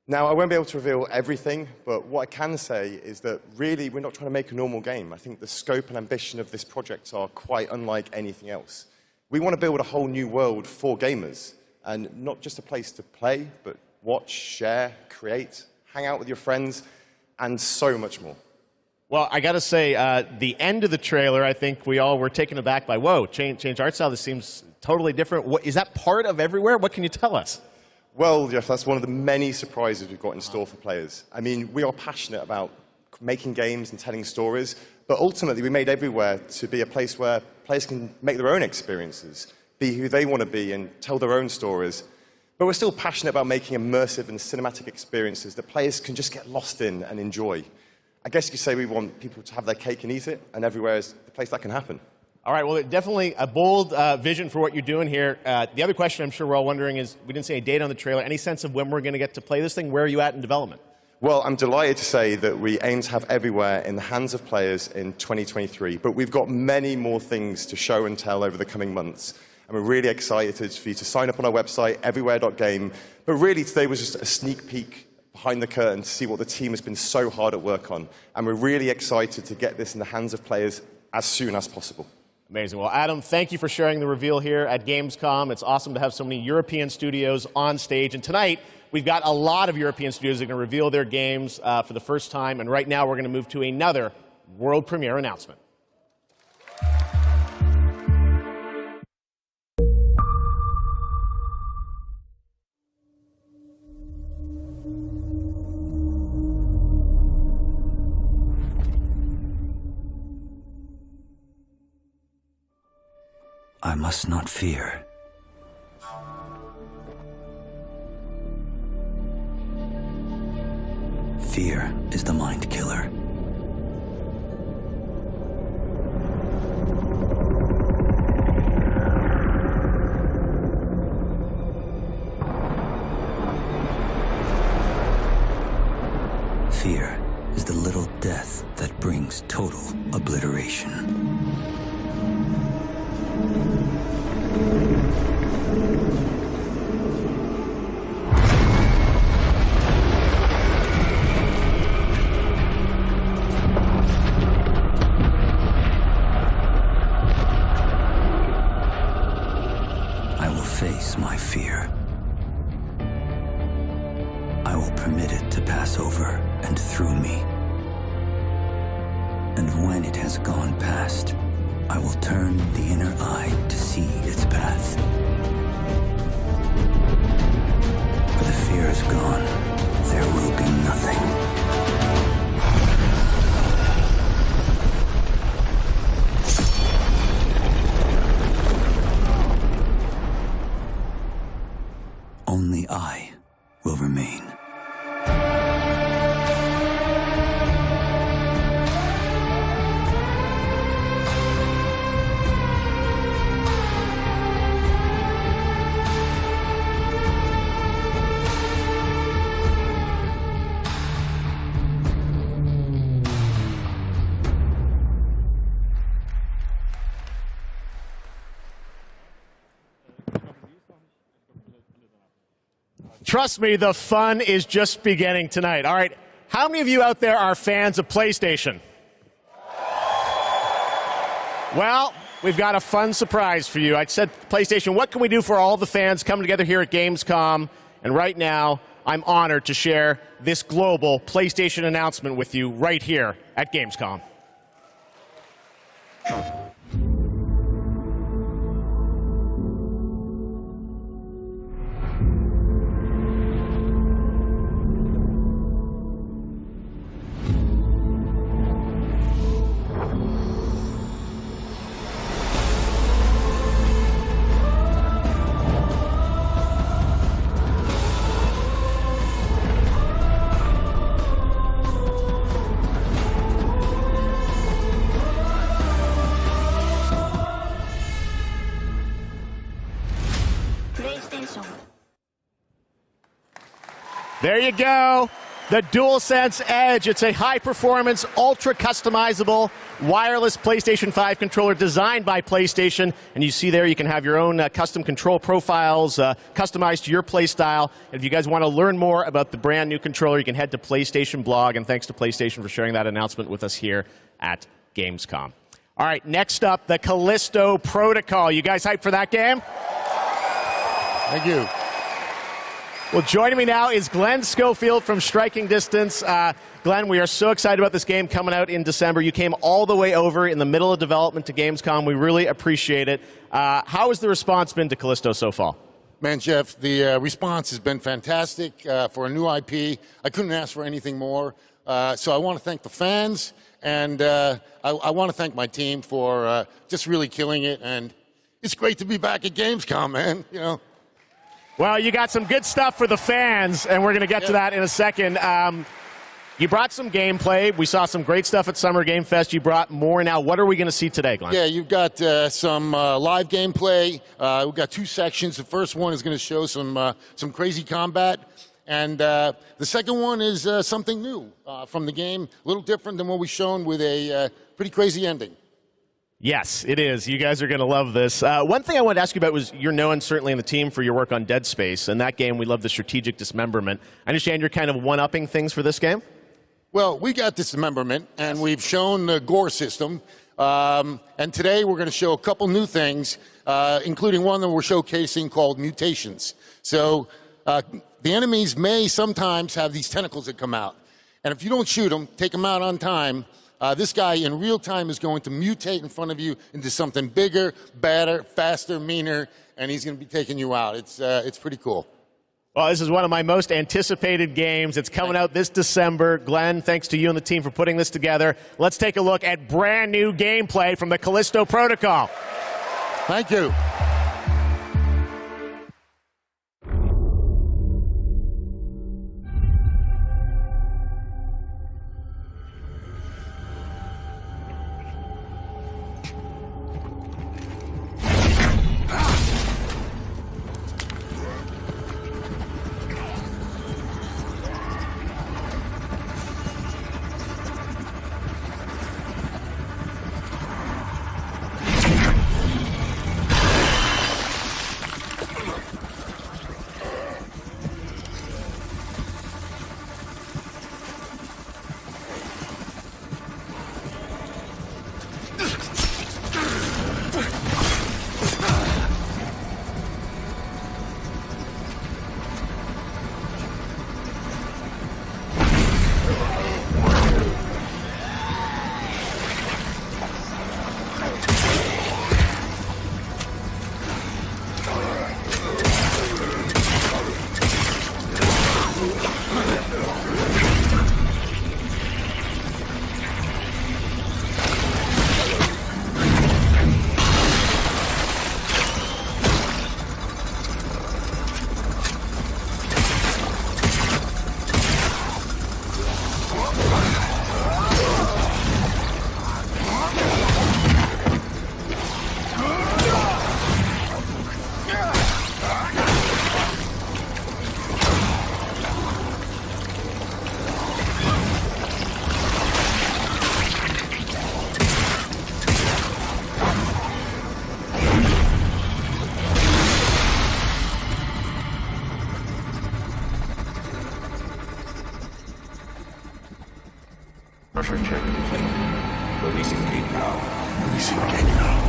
Now, I won't be able to reveal everything, but what I can say is that really we're not trying to make a normal game. I think the scope and ambition of this project are quite unlike anything else. We want to build a whole new world for gamers, and not just a place to play, but watch, share, create, hang out with your friends, and so much more. Well, I got to say, the end of the trailer, I think we all were taken aback by, whoa, change art style, this seems totally different. Is that part of everywhere? What can you tell us? Well, Jeff, that's one of the many surprises we've got in store for players. I mean, we are passionate about making games and telling stories, but ultimately we made Everywhere to be a place where players can make their own experiences, be who they want to be and tell their own stories. But we're still passionate about making immersive and cinematic experiences that players can just get lost in and enjoy. I guess you could say we want people to have their cake and eat it, and Everywhere is the place that can happen. All right, well, definitely a bold vision for what you're doing here. The other question I'm sure we're all wondering is, we didn't say a date on the trailer. Any sense of when we're going to get to play this thing? Where are you at in development? Well, I'm delighted to say that we aim to have Everywhere in the hands of players in 2023, but we've got many more things to show and tell over the coming months. And we're really excited for you to sign up on our website, everywhere.game. But really, today was just a sneak peek behind the curtain to see what the team has been so hard at work on. And we're really excited to get this in the hands of players as soon as possible. Amazing. Well, Adam, thank you for sharing the reveal here at Gamescom. It's awesome to have so many European studios on stage. And tonight, we've got a lot of European studios that are going to reveal their games for the first time. And right now, we're going to move to another world premiere announcement. I must not fear. Fear is the mind killer. Fear is the little death that brings total obliteration. I will face my fear. I will permit it to pass over and through me. And when it has gone past, I will turn the inner eye to see its path. Where the fear is gone, there will be nothing. Only I will remain. Trust me, the fun is just beginning tonight. All right, how many of you out there are fans of PlayStation? Well, we've got a fun surprise for you. I said, PlayStation, what can we do for all the fans coming together here at Gamescom? And right now, I'm honored to share this global PlayStation announcement with you right here at Gamescom. There you go. The DualSense Edge. It's a high-performance, ultra-customizable, wireless PlayStation 5 controller designed by PlayStation. And you see there you can have your own custom control profiles customized to your play style. And if you guys want to learn more about the brand new controller, you can head to PlayStation Blog. And thanks to PlayStation for sharing that announcement with us here at Gamescom. All right, next up, the Callisto Protocol. You guys hyped for that game? Thank you. Well, joining me now is Glenn Schofield from Striking Distance. Glenn, we are so excited about this game coming out in December. You came all the way over in the middle of development to Gamescom. We really appreciate it. How has the response been to Callisto so far? Man, Jeff, the response has been fantastic for a new IP. I couldn't ask for anything more. So I want to thank the fans, and I want to thank my team for just really killing it. And it's great to be back at Gamescom, man. You know. Well, you got some good stuff for the fans, and we're going to get to that in a second. You brought some gameplay. We saw some great stuff at Summer Game Fest. You brought more now. What are we going to see today, Glenn? Yeah, you've got some live gameplay. We've got 2 sections. The first one is going to show some crazy combat. And the second one is something new from the game, a little different than what we've shown, with a pretty crazy ending. Yes, it is. You guys are going to love this. One thing I wanted to ask you about was you're known certainly in the team for your work on Dead Space. In that game, we love the strategic dismemberment. I understand you're kind of one-upping things for this game? Well, we got dismemberment, and we've shown the gore system. And today we're going to show a couple new things, including one that we're showcasing called mutations. So the enemies may sometimes have these tentacles that come out. And if you don't shoot them, take them out on time, this guy in real time is going to mutate in front of you into something bigger, badder, faster, meaner, and he's going to be taking you out. It's pretty cool. Well, this is one of my most anticipated games. It's coming out this December. Glenn, thanks to you and the team for putting this together. Let's take a look at brand new gameplay from the Callisto Protocol. Thank you. Pressure check complete. Releasing gate now. Releasing gate now.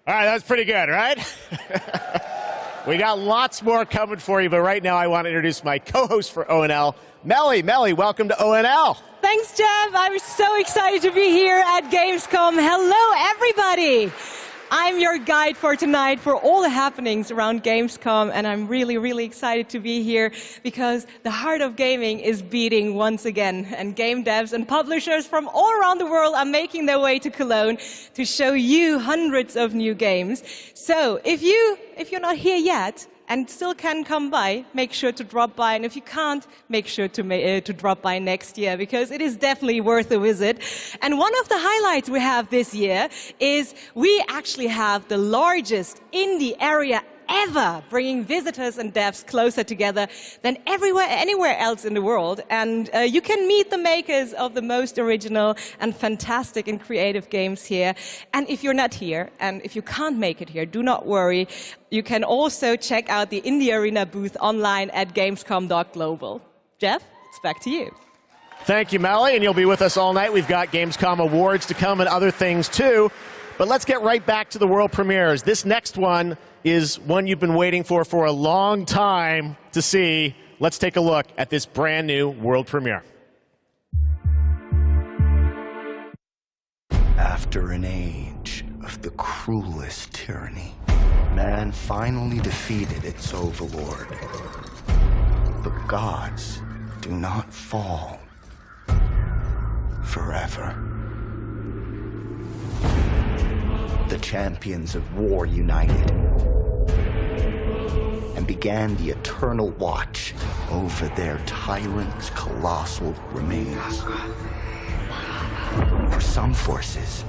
All right, that's pretty good, right? We got lots more coming for you, but right now I want to introduce my co-host for ONL, Melly. Melly, welcome to ONL. Thanks, Jeff. I'm so excited to be here at Gamescom. Hello, everybody. I'm your guide for tonight for all the happenings around Gamescom, and I'm really, really excited to be here because the heart of gaming is beating once again, and game devs and publishers from all around the world are making their way to Cologne to show you hundreds of new games. So if you're not here yet, and still can come by, make sure to drop by. And if you can't, make sure to drop by next year, because it is definitely worth a visit. And one of the highlights we have this year is we actually have the largest indie area ever, bringing visitors and devs closer together than anywhere else in the world. And you can meet the makers of the most original and fantastic and creative games here. And if you're not here, and if you can't make it here, do not worry. You can also check out the Indie Arena booth online at gamescom.global. Jeff, it's back to you. Thank you, Melly, and you'll be with us all night. We've got Gamescom awards to come and other things too. But let's get right back to the world premieres. This next one is one you've been waiting for a long time to see. Let's take a look at this brand new world premiere. After an age of the cruelest tyranny, man finally defeated its overlord. But gods do not fall forever. The champions of war united and began the eternal watch over their tyrant's colossal remains. For some forces,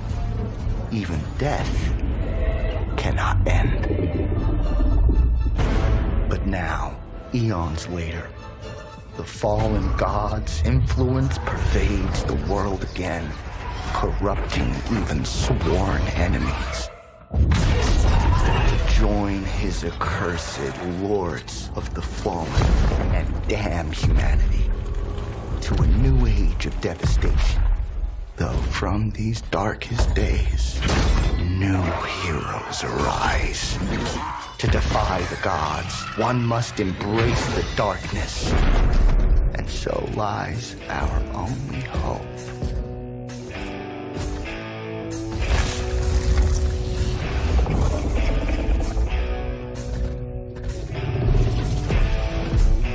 even death cannot end. But now, eons later, the fallen god's influence pervades the world again, corrupting even sworn enemies. Join his accursed lords of the fallen and damn humanity to a new age of devastation. Though from these darkest days, new heroes arise. To defy the gods, one must embrace the darkness. And so lies our only hope.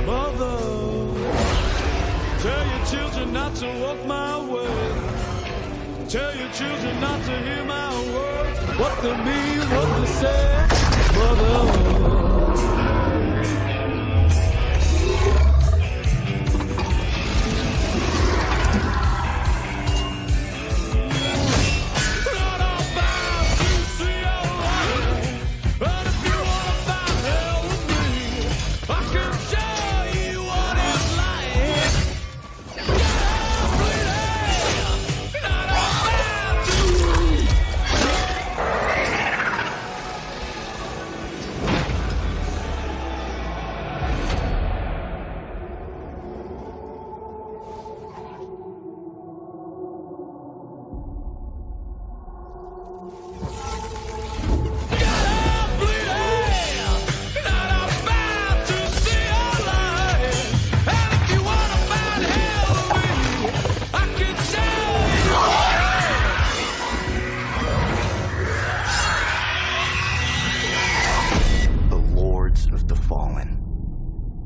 Mother, tell your children not to walk my way. Tell your children not to hear my words. What they mean, what they say, mother.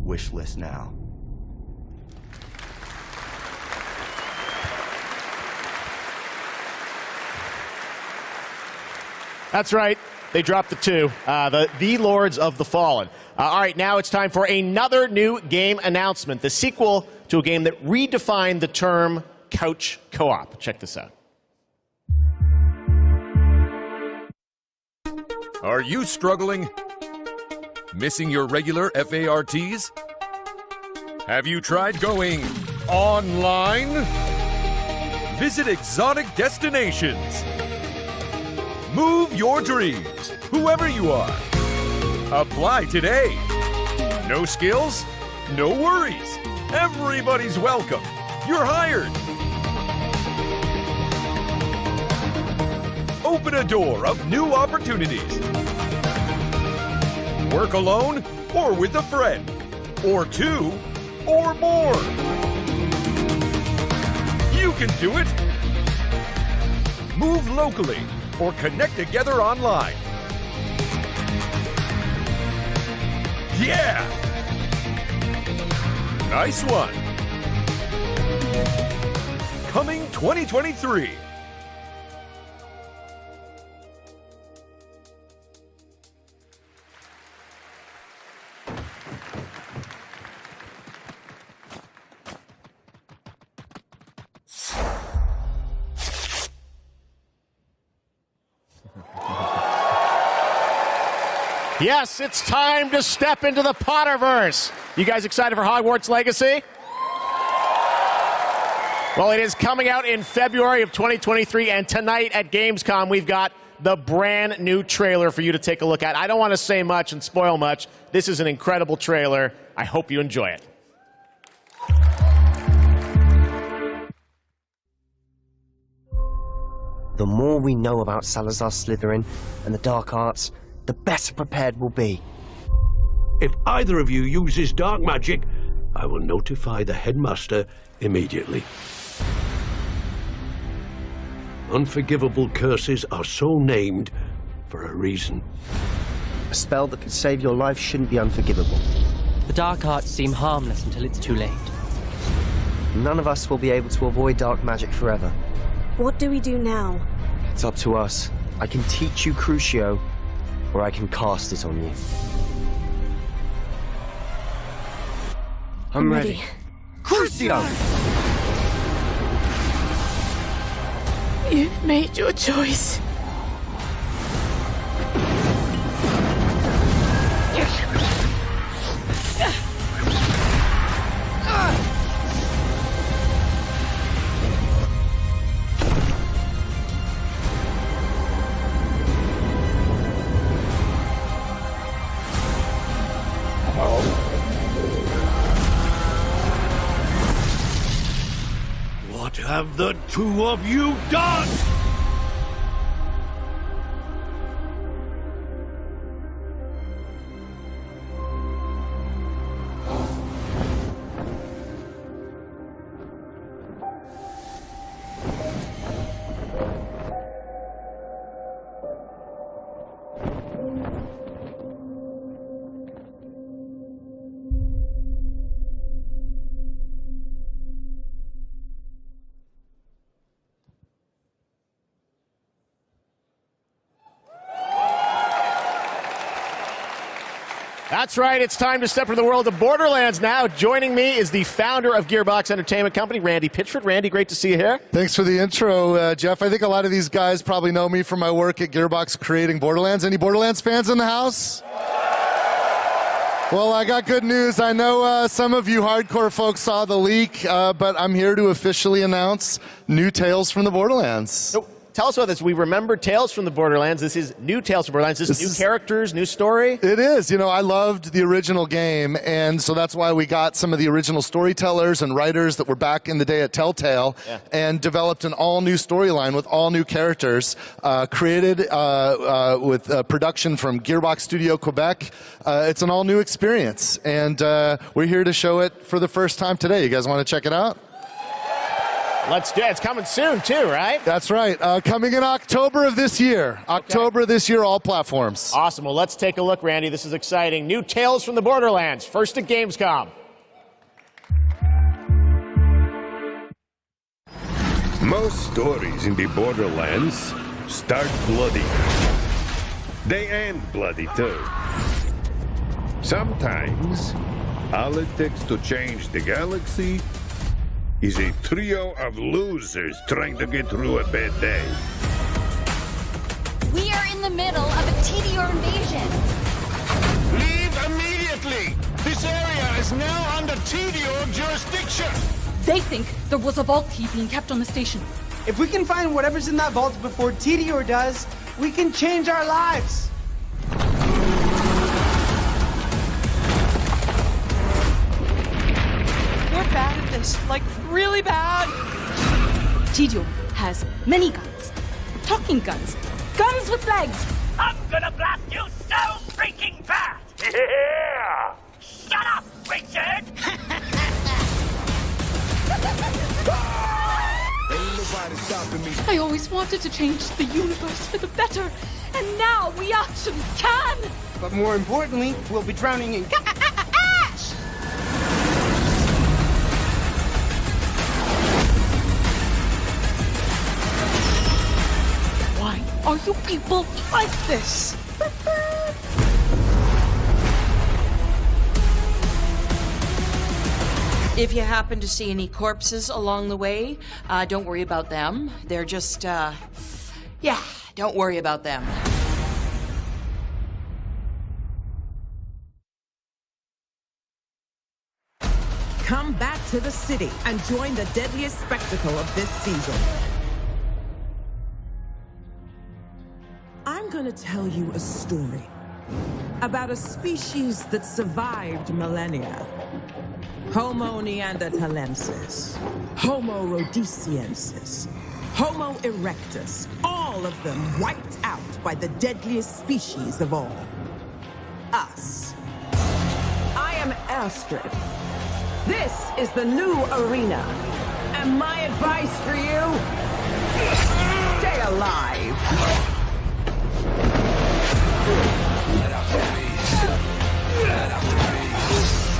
Wish list now. That's right. They dropped the two. The Lords of the Fallen. All right, now it's time for another new game announcement. The sequel to a game that redefined the term couch co-op. Check this out. Are you struggling? Missing your regular FARTs? Have you tried going online? Visit exotic destinations. Move your dreams, whoever you are. Apply today. No skills? No worries. Everybody's welcome. You're hired. Open a door of new opportunities. Work alone or with a friend, or two, or more. You can do it. Move locally. or connect together online. Yeah! Nice one! Coming 2023. Yes, it's time to step into the Potterverse. You guys excited for Hogwarts Legacy? Well, it is coming out in February of 2023, and tonight at Gamescom, we've got the brand new trailer for you to take a look at. I don't want to say much and spoil much. This is an incredible trailer. I hope you enjoy it. The more we know about Salazar Slytherin and the dark arts, the better prepared we'll be. If either of you uses dark magic, I will notify the headmaster immediately. Unforgivable curses are so named for a reason. A spell that could save your life shouldn't be unforgivable. The dark arts seem harmless until it's too late. None of us will be able to avoid dark magic forever. What do we do now? It's up to us. I can teach you Crucio, or I can cast it on you. I'm ready. Crucio! You've made your choice. What have the two of you done? That's right, it's time to step into the world of Borderlands now. Joining me is the founder of Gearbox Entertainment Company, Randy Pitchford. Randy, great to see you here. Thanks for the intro, Jeff. I think a lot of these guys probably know me from my work at Gearbox creating Borderlands. Any Borderlands fans in the house? Well, I got good news. I know some of you hardcore folks saw the leak, but I'm here to officially announce new Tales from the Borderlands. So, tell us about this. We remember Tales from the Borderlands. This is new Tales from Borderlands. This is new characters, new story? It is. You know, I loved the original game, and so that's why we got some of the original storytellers and writers that were back in the day at Telltale and developed an all-new storyline with all new characters, created with production from Gearbox Studio Quebec. It's an all-new experience, and we're here to show it for the first time today. You guys want to check it out? Let's do it. It's coming soon, too, right? That's right. Coming in October of this year. October of this year, all platforms. Awesome. Well, let's take a look, Randy. This is exciting. New Tales from the Borderlands. First at Gamescom. Most stories in the Borderlands start bloody. They end bloody, too. Sometimes, all it takes to change the galaxy is a trio of losers trying to get through a bad day. We are in the middle of a TDR invasion. Leave immediately! This area is now under TDR jurisdiction! They think there was a vault key being kept on the station. If we can find whatever's in that vault before TDR does, we can change our lives. We're bad at this, like really bad. Tidio has many guns. Talking guns. Guns with legs. I'm gonna blast you so freaking bad! Yeah! Shut up, Richard! I always wanted to change the universe for the better, and now we actually can! But more importantly, we'll be drowning in ash! Why are you people like this? If you happen to see any corpses along the way, don't worry about them. They're just, yeah, don't worry about them. Come back to the city and join the deadliest spectacle of this season. I'm gonna tell you a story about a species that survived millennia. Homo neanderthalensis, Homo rhodesiensis, Homo erectus, all of them wiped out by the deadliest species of all, us. I am Astrid. This is the new arena. And my advice for you, stay alive. Let out the beast. Let out the beast.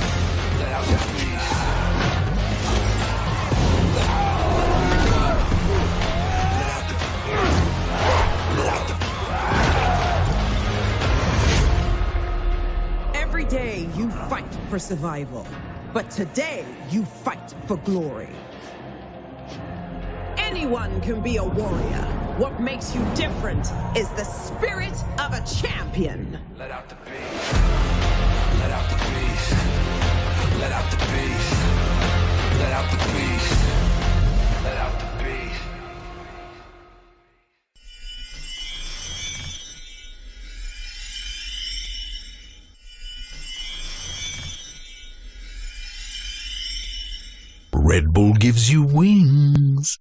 Let out the beast. Every day you fight for survival, but today you fight for glory. Anyone can be a warrior. What makes you different is the spirit of a champion. Let out the beast. Let out the beast. Let out the beast. Let out the beast. Let out the beast. Red Bull gives you wings.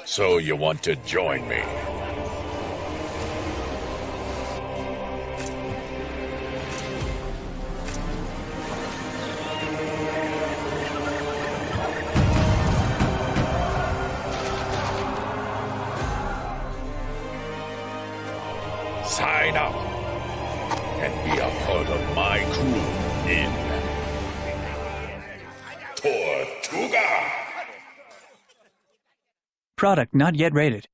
So you want to join me? Sign up and be a part of my crew in Tortuga. Product not yet rated.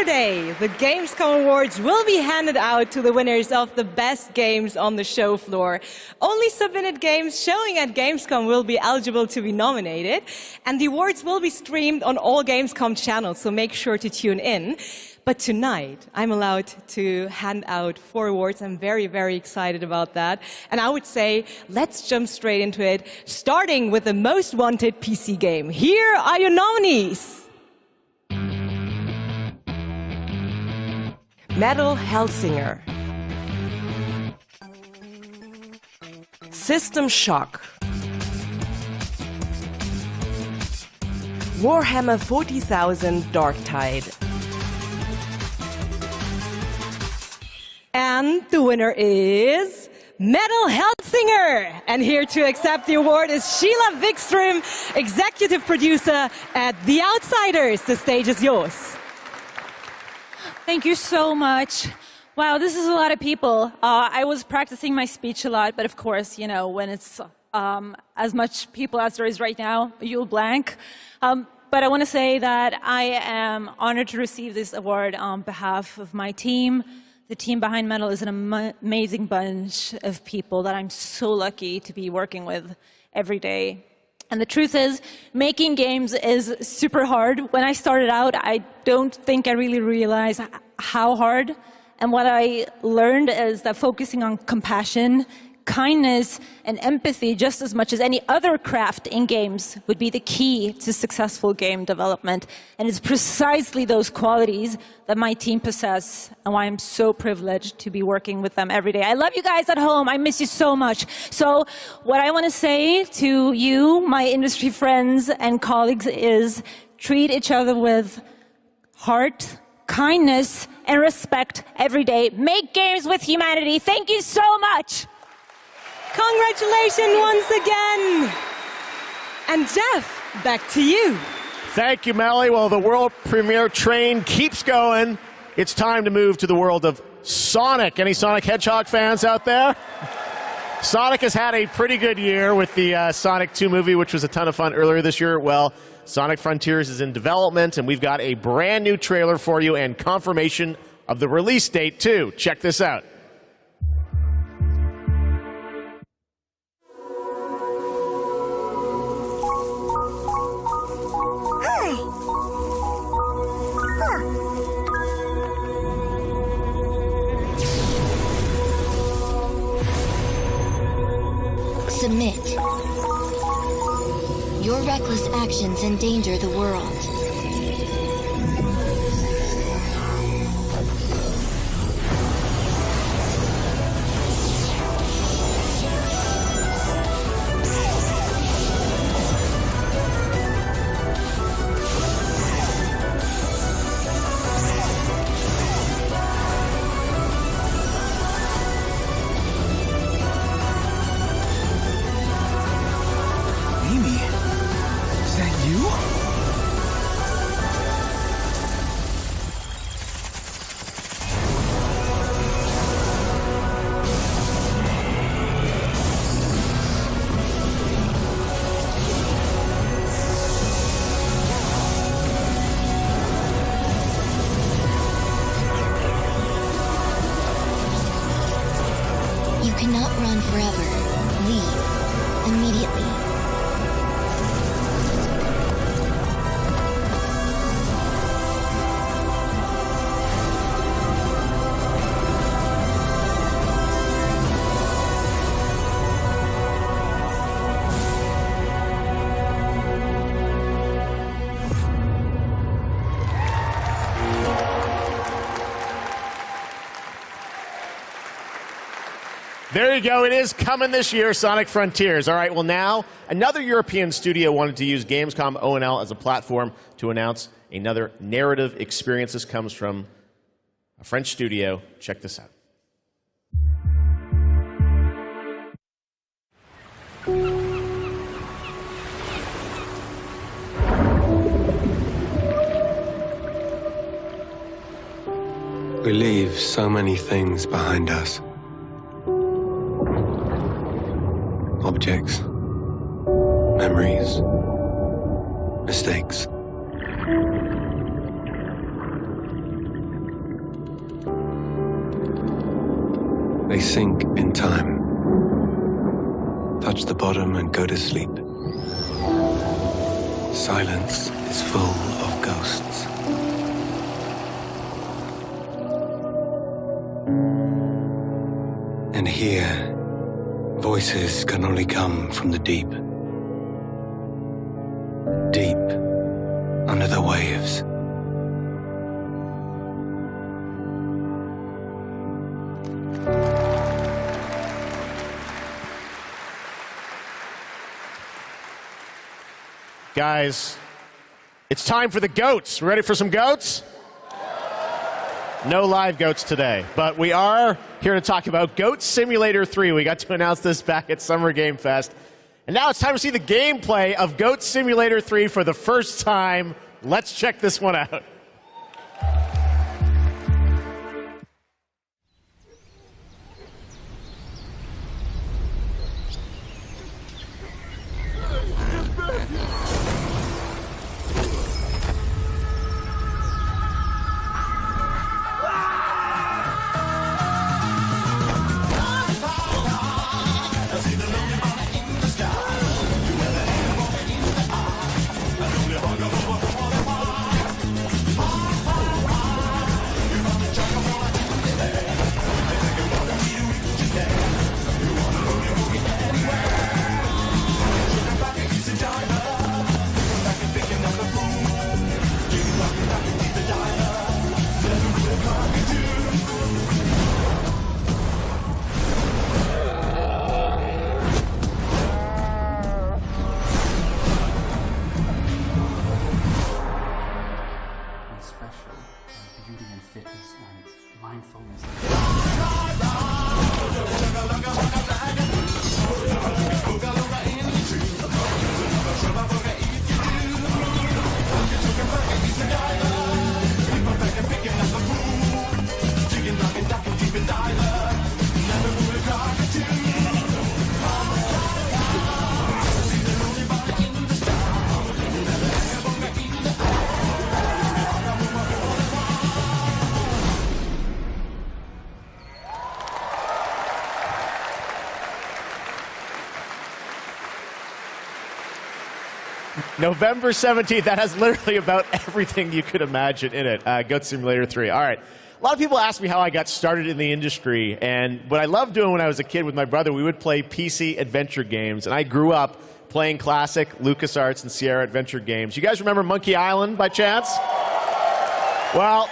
Saturday, the Gamescom Awards will be handed out to the winners of the best games on the show floor. Only submitted games showing at Gamescom will be eligible to be nominated, and the awards will be streamed on all Gamescom channels, so make sure to tune in. But tonight, I'm allowed to hand out 4 awards. I'm very, very excited about that. And I would say, let's jump straight into it, starting with the most wanted PC game. Here are your nominees. Metal Hellsinger, System Shock, Warhammer 40,000 Darktide, and the winner is Metal Hellsinger. And here to accept the award is Sheila Wikström, executive producer at The Outsiders. The stage is yours. Thank you so much. Wow, this is a lot of people. I was practicing my speech a lot, but of course, you know, when it's as much people as there is right now, you'll blank. But I want to say that I am honored to receive this award on behalf of my team. The team behind Metal is an amazing bunch of people that I'm so lucky to be working with every day. And the truth is, making games is super hard. When I started out, I don't think I really realized how hard. And what I learned is that focusing on compassion, kindness, and empathy just as much as any other craft in games would be the key to successful game development. And it's precisely those qualities that my team possess and why I'm so privileged to be working with them every day. I love you guys at home. I miss you so much. So what I want to say to you, my industry friends and colleagues, is treat each other with heart, kindness, and respect every day. Make games with humanity. Thank you so much. Congratulations once again. And Jeff, back to you. Thank you, Melly. Well, the world premiere train keeps going. It's time to move to the world of Sonic. Any Sonic Hedgehog fans out there? Sonic has had a pretty good year with the Sonic 2 movie, which was a ton of fun earlier this year. Well, Sonic Frontiers is in development, and we've got a brand new trailer for you and confirmation of the release date, too. Check this out. Submit. Your reckless actions endanger the world. There you go. It is coming this year, Sonic Frontiers. All right, well now, another European studio wanted to use Gamescom O&L as a platform to announce another narrative experience. This comes from a French studio. Check this out. We leave so many things behind us. Objects, memories, mistakes. They sink in time, touch the bottom and go to sleep. Silence is full of ghosts. And here, voices can only come from the deep. Deep under the waves. Guys, it's time for the goats. Ready for some goats? No live goats today, but we are here to talk about Goat Simulator 3. We got to announce this back at Summer Game Fest. And now it's time to see the gameplay of Goat Simulator 3 for the first time. Let's check this one out. November 17th, that has literally about everything you could imagine in it. Goat Simulator 3. All right. A lot of people ask me how I got started in the industry, and what I loved doing when I was a kid with my brother, we would play PC adventure games, and I grew up playing classic LucasArts and Sierra adventure games. You guys remember Monkey Island by chance? Well,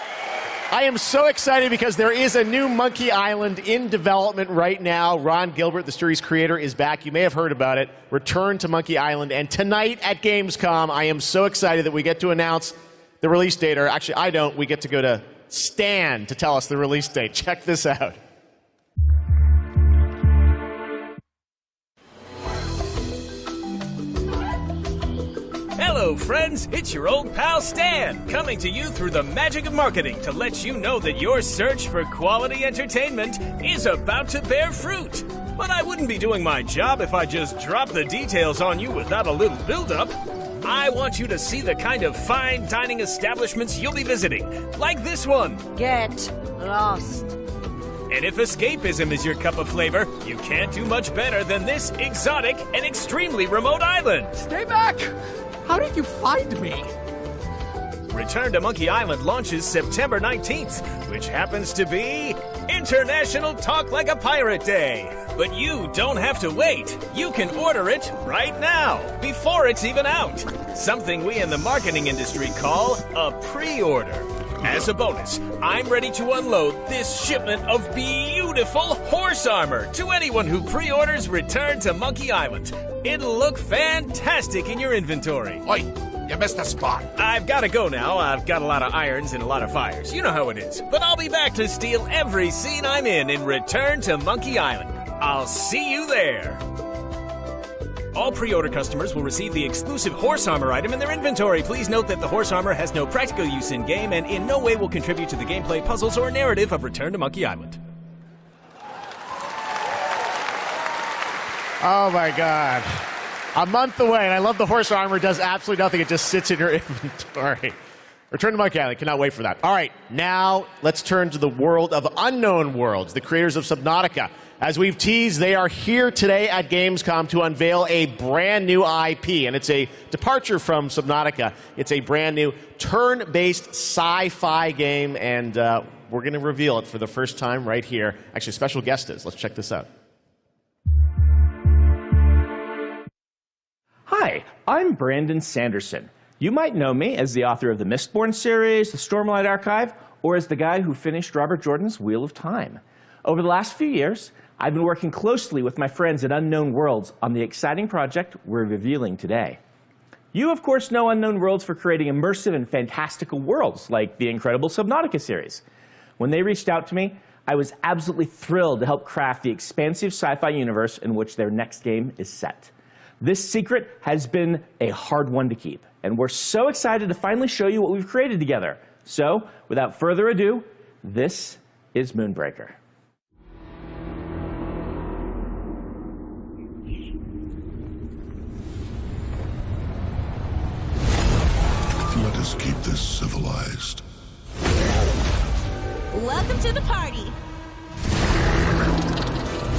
I am so excited because there is a new Monkey Island in development right now. Ron Gilbert, the series creator, is back. You may have heard about it. Return to Monkey Island. And tonight at Gamescom, I am so excited that we get to announce the release date. Or actually, I don't. We get to go to Stan to tell us the release date. Check this out. Hello, friends. It's your old pal Stan, coming to you through the magic of marketing to let you know that your search for quality entertainment is about to bear fruit. But I wouldn't be doing my job if I just dropped the details on you without a little build-up. I want you to see the kind of fine dining establishments you'll be visiting, like this one. Get lost. And if escapism is your cup of flavor, you can't do much better than this exotic and extremely remote island. Stay back! How did you find me? Return to Monkey Island launches September 19th, which happens to be International Talk Like a Pirate Day. But you don't have to wait. You can order it right now, before it's even out. Something we in the marketing industry call a pre-order. As a bonus, I'm ready to unload this shipment of beautiful horse armor to anyone who pre-orders Return to Monkey Island. It'll look fantastic in your inventory. Oi, you missed a spot. I've got to go now. I've got a lot of irons and a lot of fires. You know how it is. But I'll be back to steal every scene I'm in Return to Monkey Island. I'll see you there. All pre-order customers will receive the exclusive horse armor item in their inventory. Please note that the horse armor has no practical use in-game and in no way will contribute to the gameplay, puzzles, or narrative of Return to Monkey Island. Oh my God. A month away, and I love the horse armor does absolutely nothing. It just sits in your inventory. Return to Monkey Island. Cannot wait for that. All right, now let's turn to the world of Unknown Worlds, the creators of Subnautica. As we've teased, they are here today at Gamescom to unveil a brand new IP, and it's a departure from Subnautica. It's a brand new turn-based sci-fi game, and we're going to reveal it for the first time right here. Actually, special guest is. Let's check this out. Hi, I'm Brandon Sanderson. You might know me as the author of the Mistborn series, the Stormlight Archive, or as the guy who finished Robert Jordan's Wheel of Time. Over the last few years, I've been working closely with my friends at Unknown Worlds on the exciting project we're revealing today. You, of course, know Unknown Worlds for creating immersive and fantastical worlds like the incredible Subnautica series. When they reached out to me, I was absolutely thrilled to help craft the expansive sci-fi universe in which their next game is set. This secret has been a hard one to keep, and we're so excited to finally show you what we've created together. So, without further ado, this is Moonbreaker. Let us keep this civilized. Welcome to the party.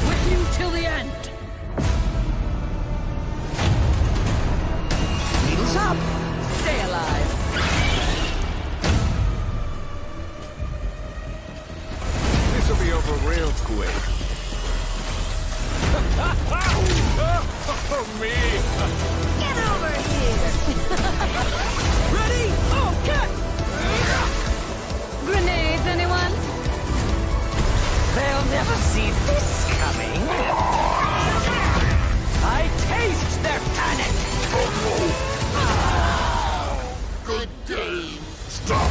With you till the end. Needles up. Stay alive. This will be over real quick. Oh, me! Get over here. Ready? Okay! Grenades, anyone? They'll never see this coming. I taste their panic. Good game. Stop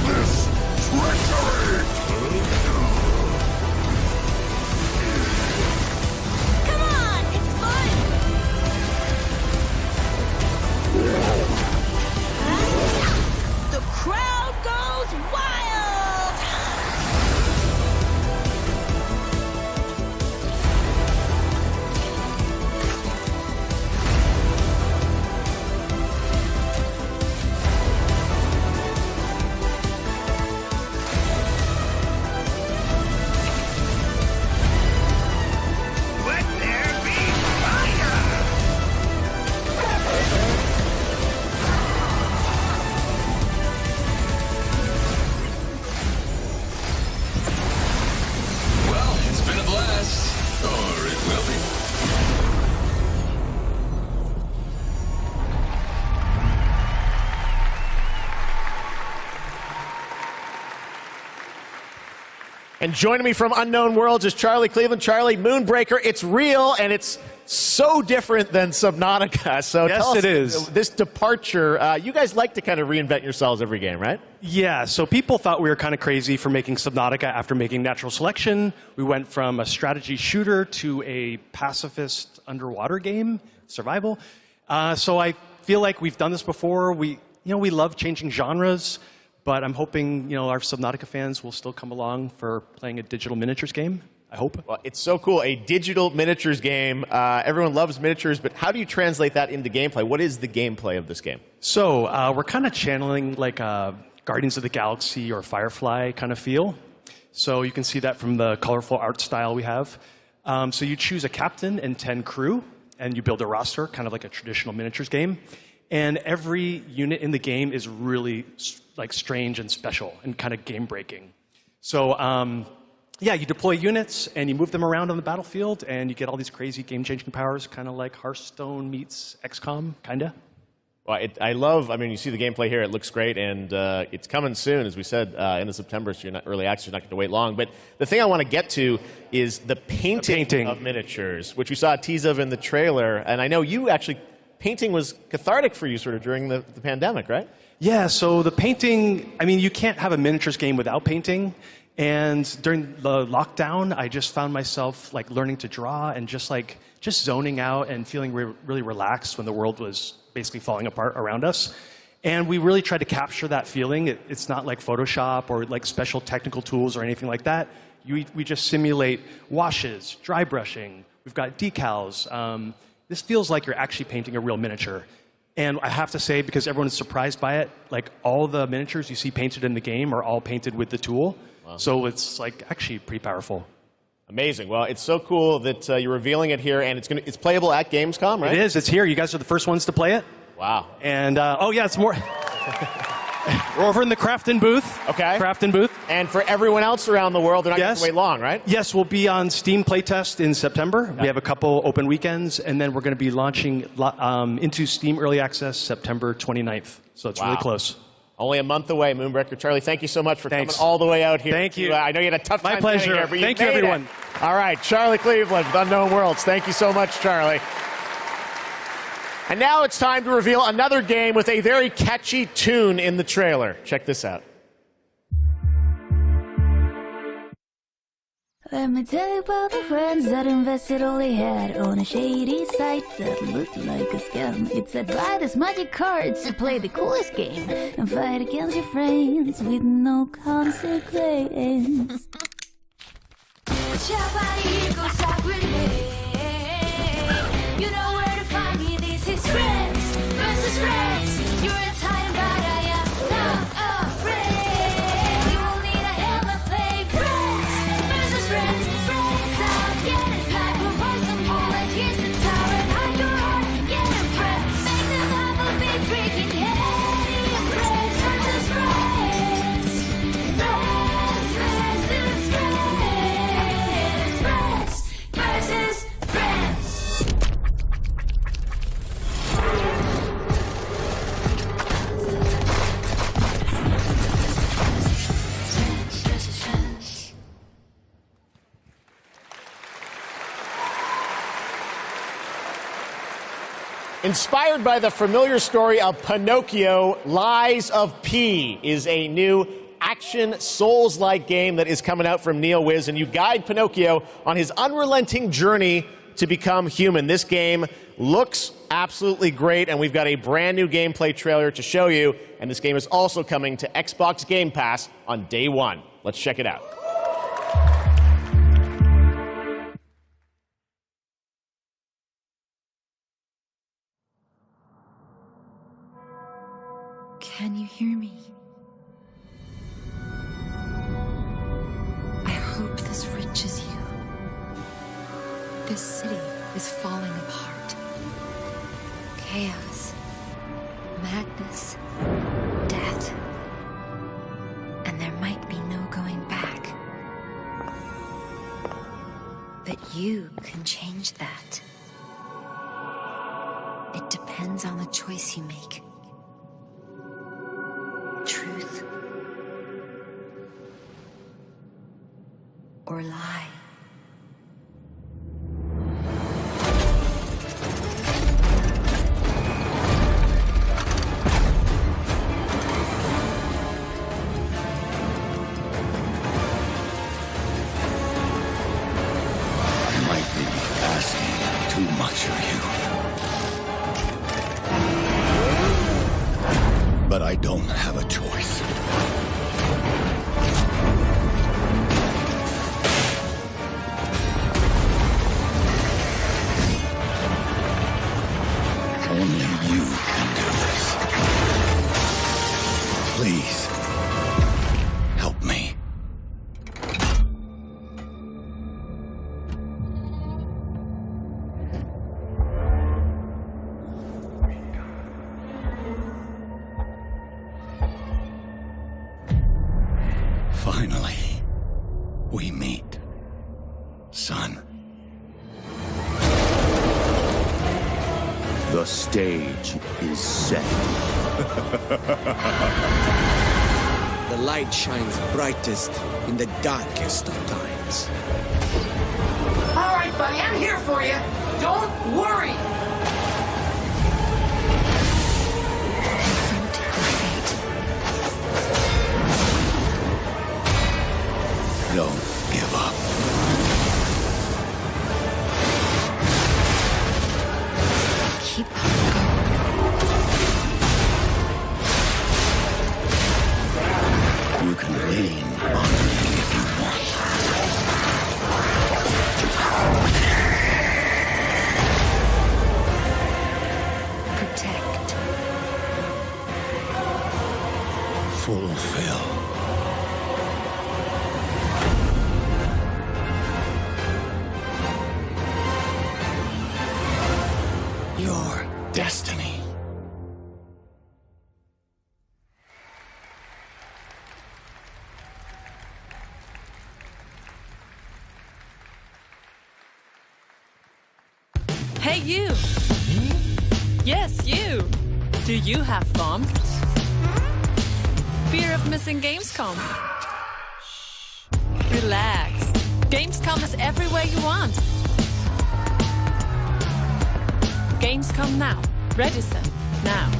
this treachery! Come on, it's fun. The crowd goes wild. Let there be fire! Well, it's been a blast. Or it will be. And joining me from Unknown Worlds is Charlie Cleveland. Charlie, Moonbreaker, it's real, and it's so different than Subnautica. So Yes, tell us, it is. This departure, you guys like to kind of reinvent yourselves every game, right? Yeah, so people thought we were kind of crazy for making Subnautica after making Natural Selection. We went from a strategy shooter to a pacifist underwater game, survival. So I feel like we've done this before. We love changing genres, but I'm hoping, our Subnautica fans will still come along for playing a digital miniatures game. I hope. Well, it's so cool. A digital miniatures game. Everyone loves miniatures, but how do you translate that into gameplay? What is the gameplay of this game? So we're kind of channeling like a Guardians of the Galaxy or Firefly kind of feel. So you can see that from the colorful art style we have. So you choose a captain and 10 crew, and you build a roster, kind of like a traditional miniatures game. And every unit in the game is really like strange and special and kind of game-breaking. So yeah, you deploy units and you move them around on the battlefield, and you get all these crazy game-changing powers, kind of like Hearthstone meets XCOM, kind of. Well, you see the gameplay here. It looks great, and it's coming soon, as we said, in the September, so you're not early access, you're not going to wait long. But the thing I want to get to is the painting of miniatures, which we saw a tease of in the trailer. And I know you actually, painting was cathartic for you sort of during the pandemic, right? Yeah, so the painting, you can't have a miniatures game without painting. And during the lockdown, I just found myself like learning to draw and just zoning out and feeling really relaxed when the world was basically falling apart around us. And we really tried to capture that feeling. It's not like Photoshop or like special technical tools or anything like that. We just simulate washes, dry brushing. We've got decals. This feels like you're actually painting a real miniature. And I have to say, because everyone is surprised by it, like all the miniatures you see painted in the game are all painted with the tool. Wow. So it's like actually pretty powerful. Amazing. Well, it's so cool that you're revealing it here, and it's playable at Gamescom, right? It is. It's here. You guys are the first ones to play it. Wow. And oh yeah, it's more. We're over in the Crafton booth. Okay. Crafton booth. And for everyone else around the world, they're not going to wait long, right? Yes, we'll be on Steam Playtest in September. Okay. We have a couple open weekends, and then we're going to be launching into Steam Early Access September 29th. So it's really close. Only a month away, Moonbreaker. Charlie, thank you so much for coming all the way out here. Thank you. I know you had a tough time My pleasure. getting here, but Thank you, everyone. All right, Charlie Cleveland with Unknown Worlds. Thank you so much, Charlie. And now it's time to reveal another game with a very catchy tune in the trailer. Check this out. Let me tell you about the friends that invested all they had on a shady site that looked like a scam. It said buy this magic cards to play the coolest game and fight against your friends with no consequence. You know where to find me, this is friends versus friends. You're a time, but I am not afraid. You will need a helmet, play friends versus friends. Friends out, get it like we'll buy some volunteers to tower and hide your heart, get it friends. Make them have a big freaking head. Friends versus friends. Friends versus friends. Friends versus friends. Inspired by the familiar story of Pinocchio, Lies of P is a new action Souls-like game that is coming out from NeoWiz, and you guide Pinocchio on his unrelenting journey to become human. This game looks absolutely great, and we've got a brand new gameplay trailer to show you, and this game is also coming to Xbox Game Pass on day one. Let's check it out. Can you hear me? I hope this reaches you. This city is falling apart. Chaos, madness, death. And there might be no going back. But you can change that. It depends on the choice you make. Truth or lie. I might be asking too much of you. But I don't have a choice. Only you can do this. Please, help me. Finally, we meet, son. The stage is set. The light shines brightest in the darkest of times. All right, buddy, I'm here for you. Don't worry. Don't give up. Keep on going. You can lean on me if you want. fulfill. Your destiny. Hey, you! Yes, you! Do you have fun? Fear of missing Gamescom? Relax. Gamescom is everywhere you want. Gamescom now. Register now.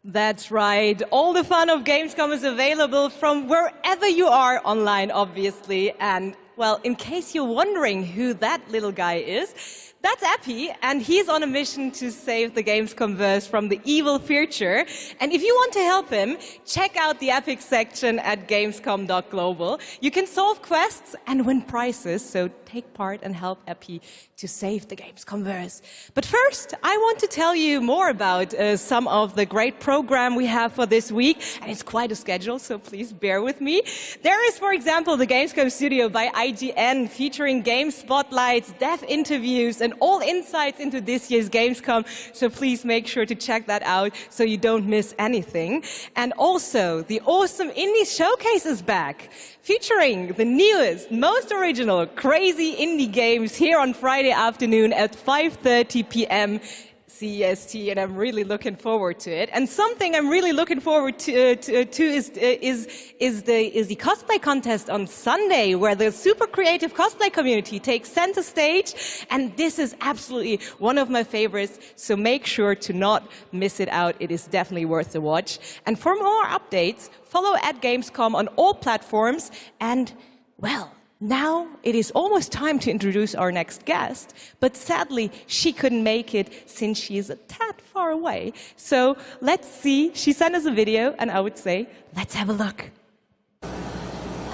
That's right. All the fun of Gamescom is available from wherever you are online, obviously. And, well, in case you're wondering who that little guy is, that's Epi, and he's on a mission to save the Gamescomverse from the evil future. And if you want to help him, check out the Epic section at gamescom.global. You can solve quests and win prizes, so take part and help Epi to save the Gamescomverse. But first, I want to tell you more about some of the great program we have for this week, and it's quite a schedule, so please bear with me. There is, for example, the Gamescom Studio by IGN, featuring game spotlights, dev interviews, and all insights into this year's Gamescom, so please make sure to check that out so you don't miss anything. And also, the awesome Indie Showcase is back, featuring the newest, most original, crazy indie games here on Friday afternoon at 5:30 p.m. CEST, and I'm really looking forward to it. And something I'm really looking forward to is the cosplay contest on Sunday, where the super creative cosplay community takes center stage. And this is absolutely one of my favorites, so make sure to not miss it out. It is definitely worth the watch. And for more updates, follow @Gamescom on all platforms. And, well, now it is almost time to introduce our next guest, but sadly she couldn't make it since she is a tad far away. So let's see, she sent us a video, and I would say, let's have a look.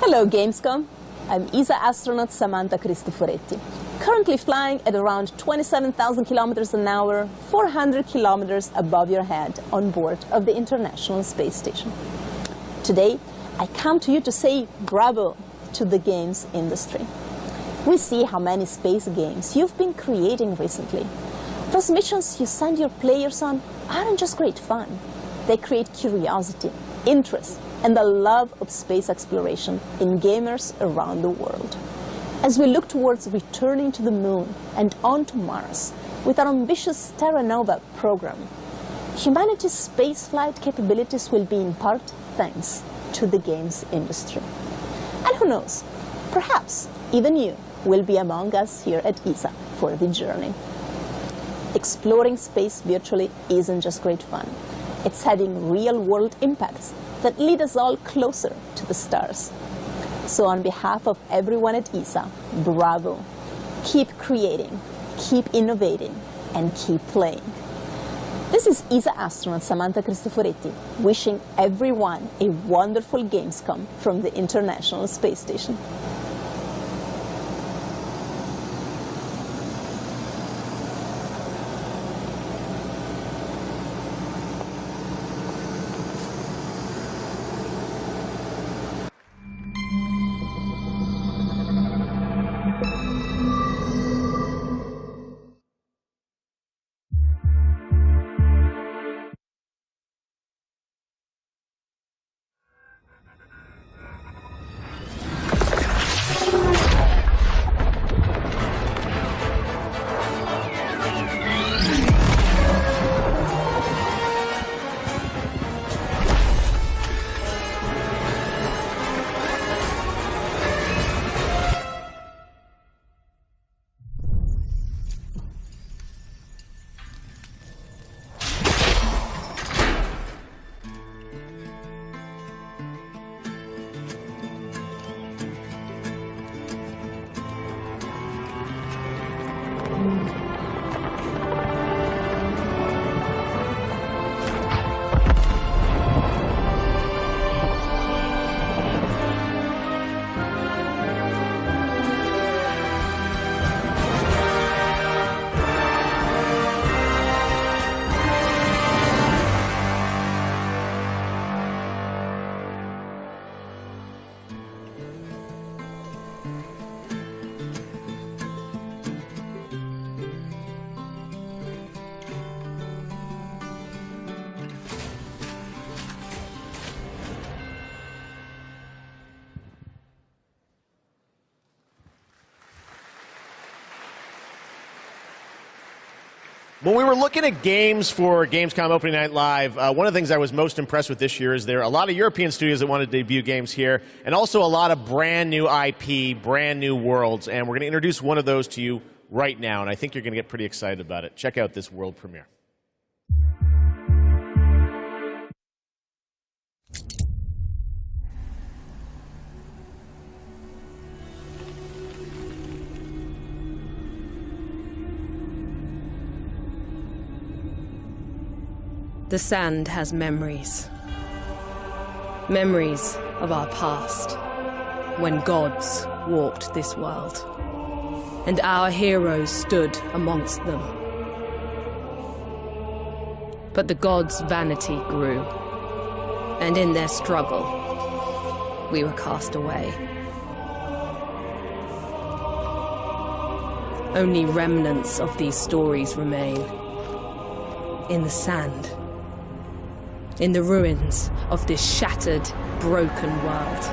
Hello Gamescom, I'm ESA astronaut Samantha Cristoforetti, currently flying at around 27,000 kilometers an hour, 400 kilometers above your head on board of the International Space Station. Today, I come to you to say bravo to the games industry. We see how many space games you've been creating recently. Those missions you send your players on aren't just great fun. They create curiosity, interest, and the love of space exploration in gamers around the world. As we look towards returning to the moon and on to Mars with our ambitious Terra Nova program, humanity's spaceflight capabilities will be in part thanks to the games industry. And who knows, perhaps even you will be among us here at ESA for the journey. Exploring space virtually isn't just great fun. It's having real-world impacts that lead us all closer to the stars. So on behalf of everyone at ESA, bravo. Keep creating, keep innovating, and keep playing. This is ESA astronaut Samantha Cristoforetti, wishing everyone a wonderful Gamescom from the International Space Station. When we were looking at games for Gamescom Opening Night Live, one of the things I was most impressed with this year is there are a lot of European studios that want to debut games here, and also a lot of brand new IP, brand new worlds, and we're going to introduce one of those to you right now, and I think you're going to get pretty excited about it. Check out this world premiere. The sand has memories. Memories of our past, when gods walked this world, and our heroes stood amongst them. But the gods' vanity grew, and in their struggle, we were cast away. Only remnants of these stories remain in the sand, in the ruins of this shattered, broken world.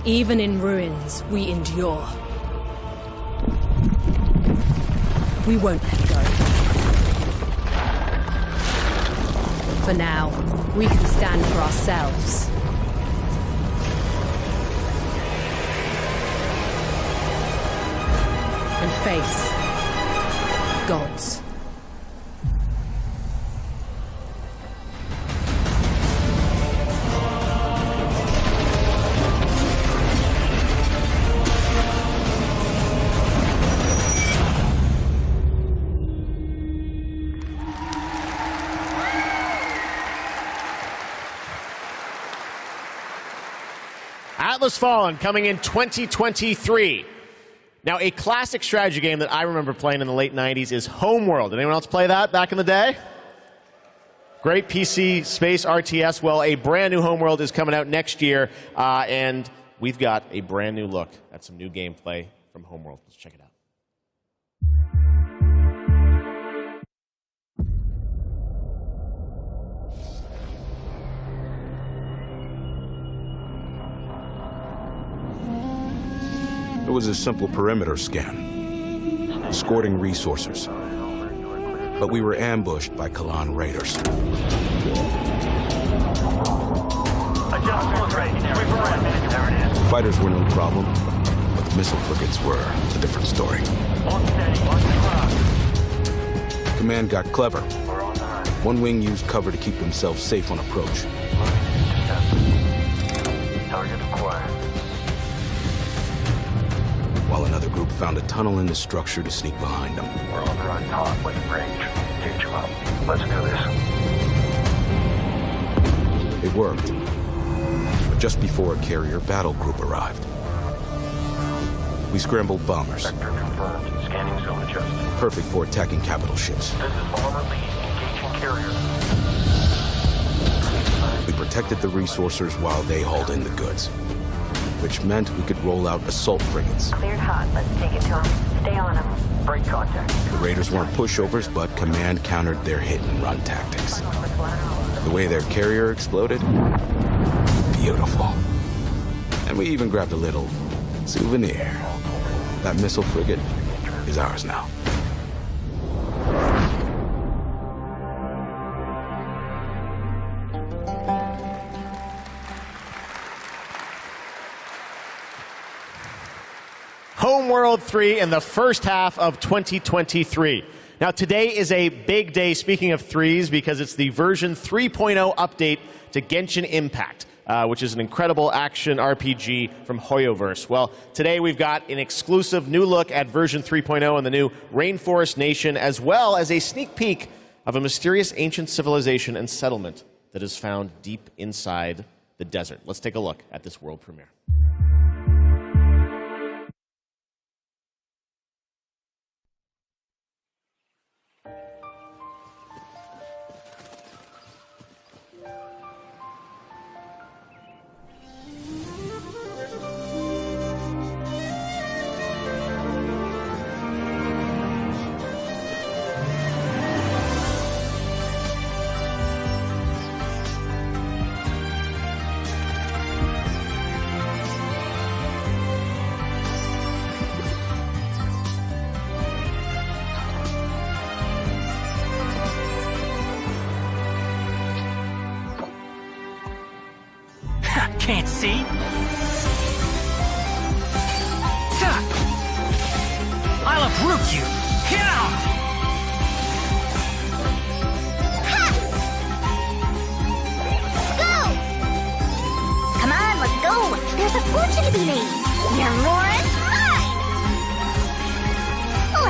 Even in ruins, we endure. We won't let go. For now, we can stand for ourselves. And face gods. Atlas Fallen coming in 2023. Now, a classic strategy game that I remember playing in the late 90s is Homeworld. Did anyone else play that back in the day? Great PC space RTS. Well, a brand new Homeworld is coming out next year, and we've got a brand new look at some new gameplay from Homeworld. Let's check it out. It was a simple perimeter scan, escorting resources. But we were ambushed by Kalan raiders. Fighters were no problem, but the missile frigates were a different story. Command got clever. One wing used cover to keep themselves safe on approach. Target acquired. While another group found a tunnel in the structure to sneak behind them. We're on the right top with range. Huge up. Let's do this. It worked. But just before a carrier battle group arrived. We scrambled bombers. Sector confirmed. Scanning zone adjusted. Perfect for attacking capital ships. This is bomber lead. Engaging carrier. We protected the resourcers while they hauled in the goods. Which meant we could roll out assault frigates. Cleared hot. Let's take it to them. Stay on them. Break contact. The raiders weren't pushovers, but Command countered their hit-and-run tactics. The way their carrier exploded, beautiful. And we even grabbed a little souvenir. That missile frigate is ours now. Homeworld 3 in the first half of 2023. Now, today is a big day, speaking of threes, because it's the version 3.0 update to Genshin Impact, which is an incredible action RPG from Hoyoverse. Well, today we've got an exclusive new look at version 3.0 and the new Rainforest Nation, as well as a sneak peek of a mysterious ancient civilization and settlement that is found deep inside the desert. Let's take a look at this world premiere. Can't see? I'll uproot you! Yeah! Go! Come on, let's go! There's a fortune to be made! You're more than fine!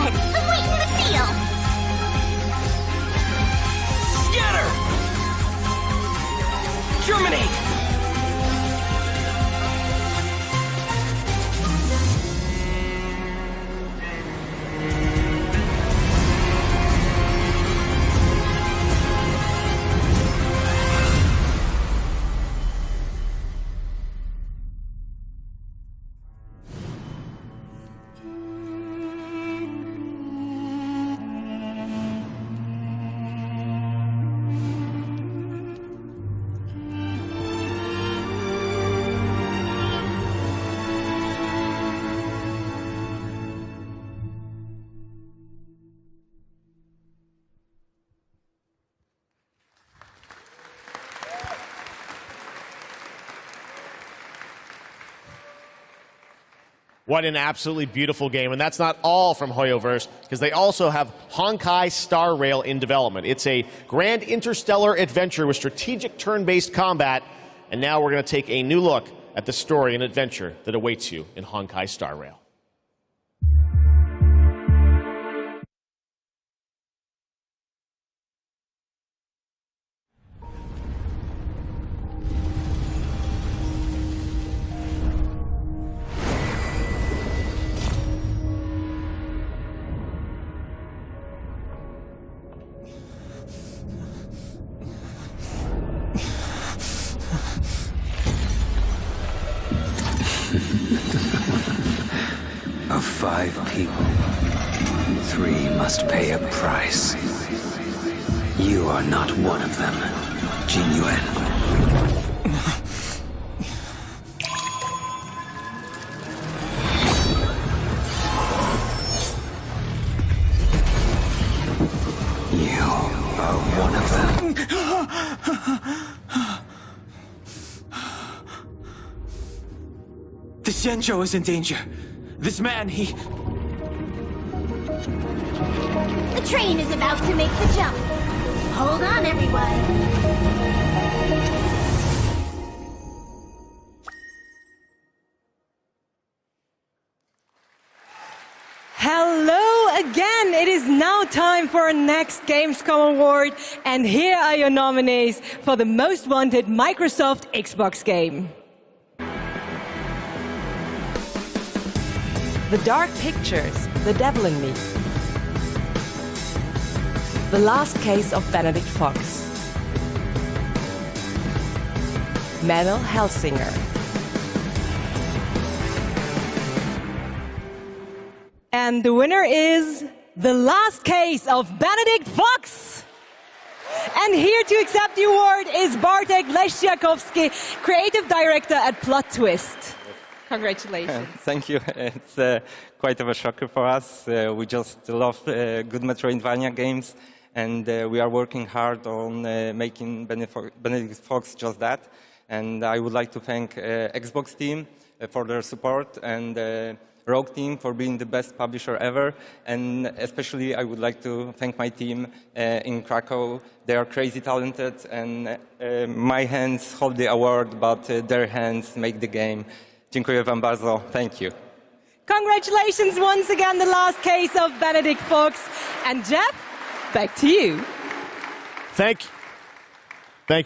Let's sweeten the deal! Scatter! Germinate! What an absolutely beautiful game. And that's not all from Hoyoverse, because they also have Honkai Star Rail in development. It's a grand interstellar adventure with strategic turn-based combat. And now we're going to take a new look at the story and adventure that awaits you in Honkai Star Rail. Of 5 people, 3 must pay a price. You are not one of them, Jin Yuan. You are one of them. The Xianzhou is in danger. This man, he... The train is about to make the jump. Hold on, everyone. Hello again. It is now time for our next Gamescom award. And here are your nominees for the most wanted Microsoft Xbox game. The Dark Pictures, The Devil in Me. The Last Case of Benedict Fox. Manuel Helsinger. And the winner is The Last Case of Benedict Fox. And And here to accept the award is Bartek Leszczakowski, Creative Director at Plot Twist. Congratulations. Thank you. It's quite of a shocker for us. We just love good Metroidvania games, and we are working hard on making Benedict Fox just that. And I would like to thank Xbox team for their support, and Rogue team for being the best publisher ever. And especially I would like to thank my team in Krakow. They are crazy talented, and my hands hold the award, but their hands make the game. Dziękuję wam bardzo. Thank you. Congratulations once again, the last case of Benedict Fox. And Jeff, back to you. Thank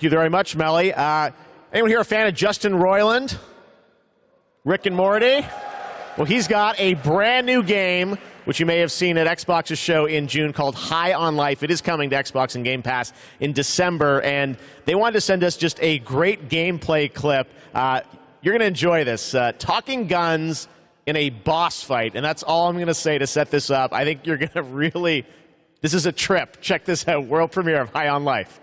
you very much, Melly. Anyone here a fan of Justin Roiland? Rick and Morty? Well, he's got a brand new game, which you may have seen at Xbox's show in June, called High on Life. It is coming to Xbox and Game Pass in December, and they wanted to send us just a great gameplay clip. You're going to enjoy this. Talking guns in a boss fight, and that's all I'm going to say to set this up. I think you're going to really... This is a trip. Check this out. World premiere of High on Life.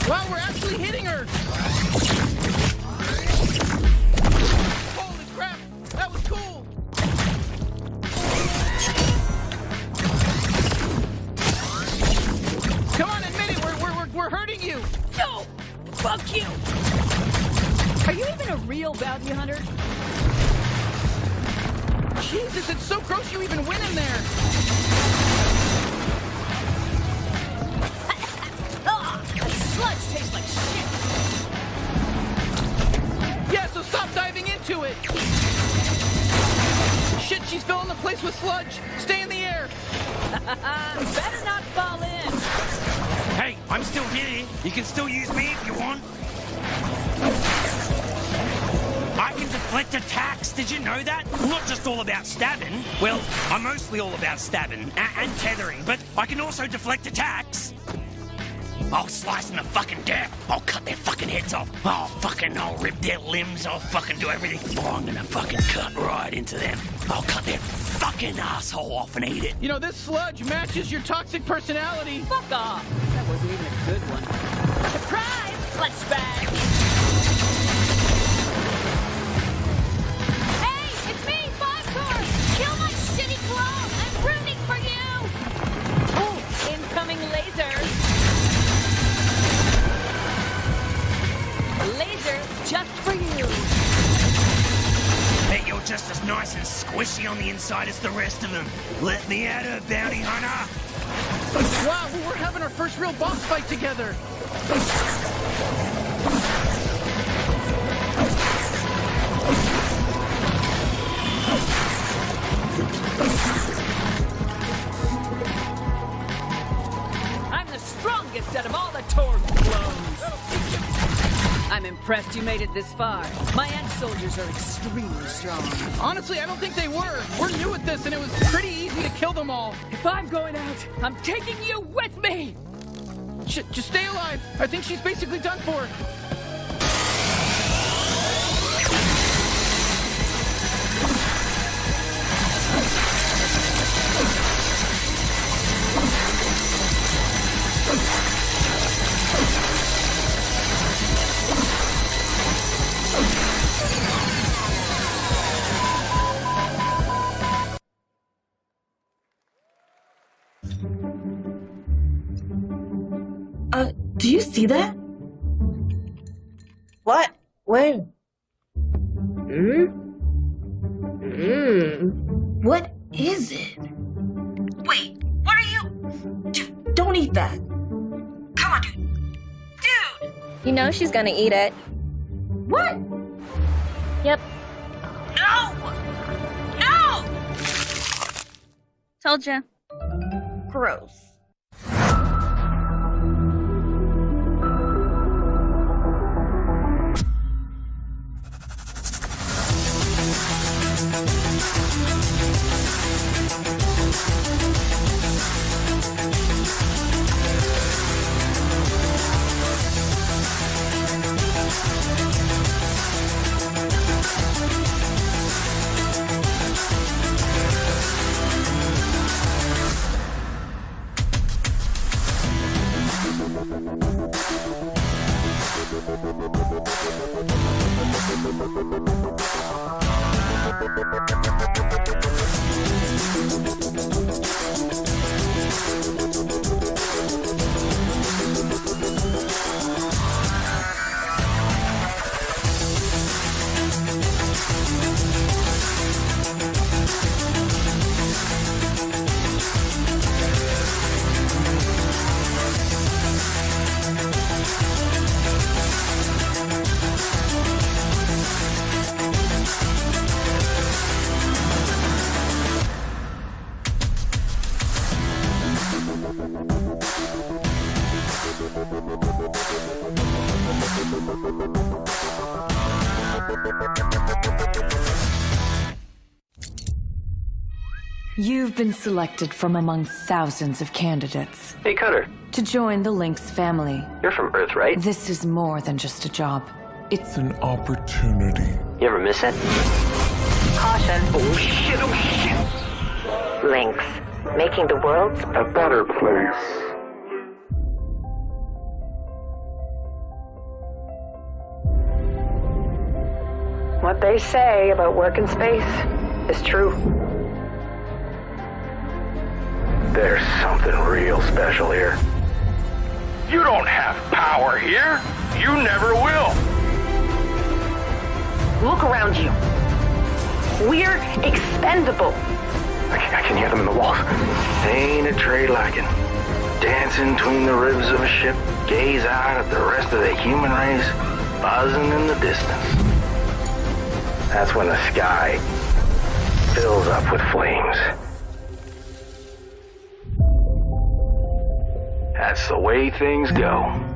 Wow, we're actually hitting her! Holy crap, that was cool! Come on, admit it, we're hurting you! No! Fuck you! Are you even a real bounty hunter? Jesus, it's so gross you even went in there! Sludge tastes like shit! Yeah, so stop diving into it! Shit, she's filling the place with sludge! Stay in the air! Better not fall in! Hey, I'm still here. You can still use me if you want. I can deflect attacks. Did you know that? I'm not just all about stabbing. Well, I'm mostly all about stabbing and tethering, but I can also deflect attacks. I'll slice them to fucking death. I'll cut their fucking heads off. I'll rip their limbs. I'll fucking do everything. Oh, I'm gonna fucking cut right into them. I'll cut their fucking asshole off and eat it. You know, this sludge matches your toxic personality. Fuck off! That wasn't even a good one. Surprise! Clutch bag! Hey, it's me, Five-Core! Kill my shitty clone! I'm rooting for you! Oh, incoming laser! Laser just for you! Bet you're just as nice and squishy on the inside as the rest of them. Let me at her, bounty hunter! Wow, we're having our first real boss fight together! I'm the strongest out of all the Torg clones! I'm impressed you made it this far. My ant soldiers are extremely strong. Honestly, I don't think they were. We're new at this, and it was pretty easy to kill them all. If I'm going out, I'm taking you with me! Just stay alive. I think she's basically done for. Do you see that? What? Where? What is it? Wait, what are you? Dude, don't eat that. Come on, dude. Dude! You know she's gonna eat it. What? Yep. No! No! Told ya. Gross. You've been selected from among thousands of candidates Hey, Cutter. to join the Lynx family. You're from Earth, right? This is more than just a job. It's an opportunity. You ever miss it? Caution. Oh, shit, oh, shit. Lynx. Making the world A better place. What they say about work in space is true. There's something real special here. You don't have power here. You never will. Look around you. We're expendable. I can hear them in the walls. Ain't a trade like it. Dancing between the ribs of a ship, gaze out at the rest of the human race, buzzing in the distance. That's when the sky fills up with flames. That's the way things go.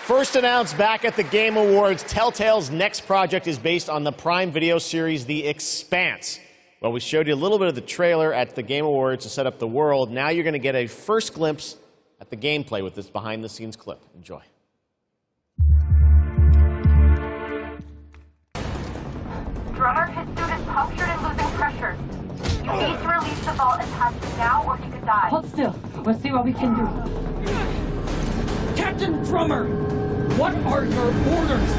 First announced back at the Game Awards, Telltale's next project is based on the Prime Video series The Expanse. Well, we showed you a little bit of the trailer at the Game Awards to set up the world. Now you're going to get a first glimpse at the gameplay with this behind-the-scenes clip. Enjoy. Drummer, his suit is punctured and losing pressure. You need to release the vault attached now or he could die. Hold still. We'll see what we can do. Captain Drummer, what are your orders?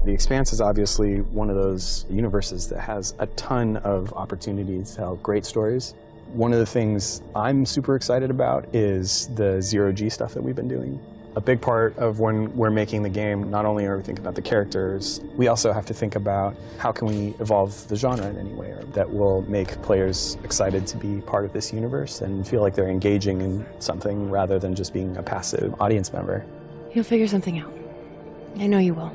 The Expanse is obviously one of those universes that has a ton of opportunities to tell great stories. One of the things I'm super excited about is the zero-G stuff that we've been doing. A big part of when we're making the game, not only are we thinking about the characters, we also have to think about how can we evolve the genre in any way that will make players excited to be part of this universe and feel like they're engaging in something rather than just being a passive audience member. You'll figure something out. I know you will.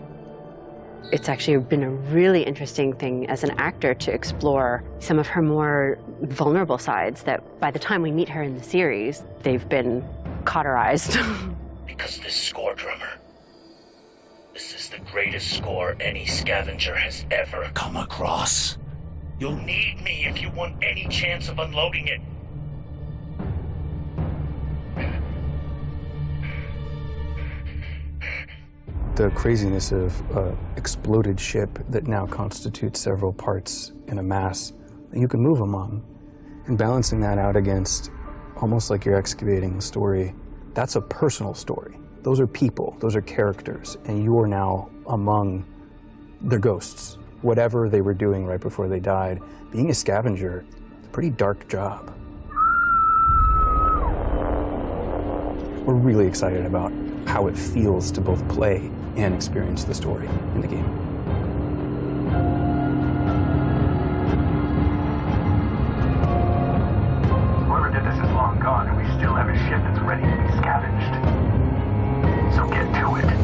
It's actually been a really interesting thing as an actor to explore some of her more vulnerable sides that by the time we meet her in the series, they've been cauterized. Because this score, Drummer, this is the greatest score any scavenger has ever come across. You'll need me if you want any chance of unloading it. The craziness of an exploded ship that now constitutes several parts in a mass that you can move them on, and balancing that out against almost like you're excavating a story. That's a personal story. Those are people, those are characters, and you are now among their ghosts. Whatever they were doing right before they died, being a scavenger, it's a pretty dark job. We're really excited about how it feels to both play and experience the story in the game. Whoever did this is long gone, and we still have a ship that's ready to be scavenged. So get to it.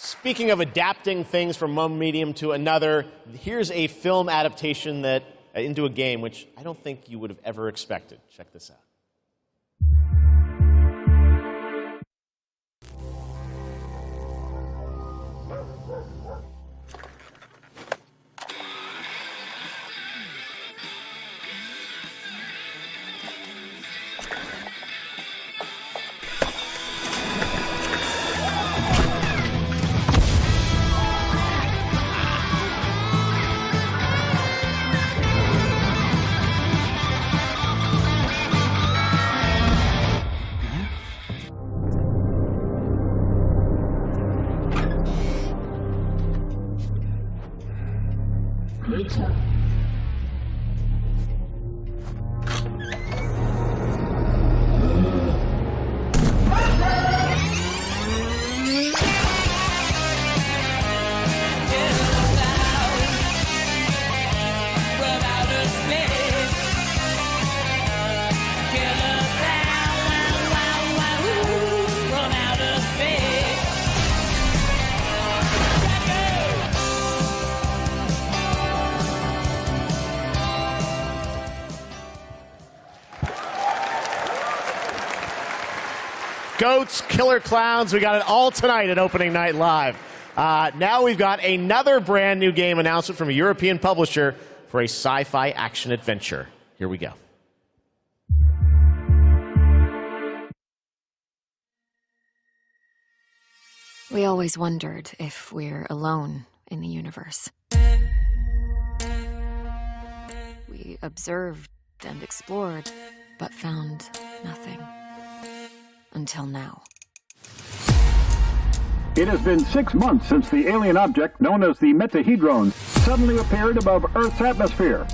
Speaking of adapting things from one medium to another, here's a film adaptation that into a game which I don't think you would have ever expected. Check this out. Goats, killer clowns, we got it all tonight at Opening Night Live. Now we've got another brand new game announcement from a European publisher for a sci-fi action adventure. Here we go. We always wondered if we're alone in the universe. We observed and explored, but found nothing. Until now. It has been 6 months since the alien object known as the Metahedron suddenly appeared above Earth's atmosphere.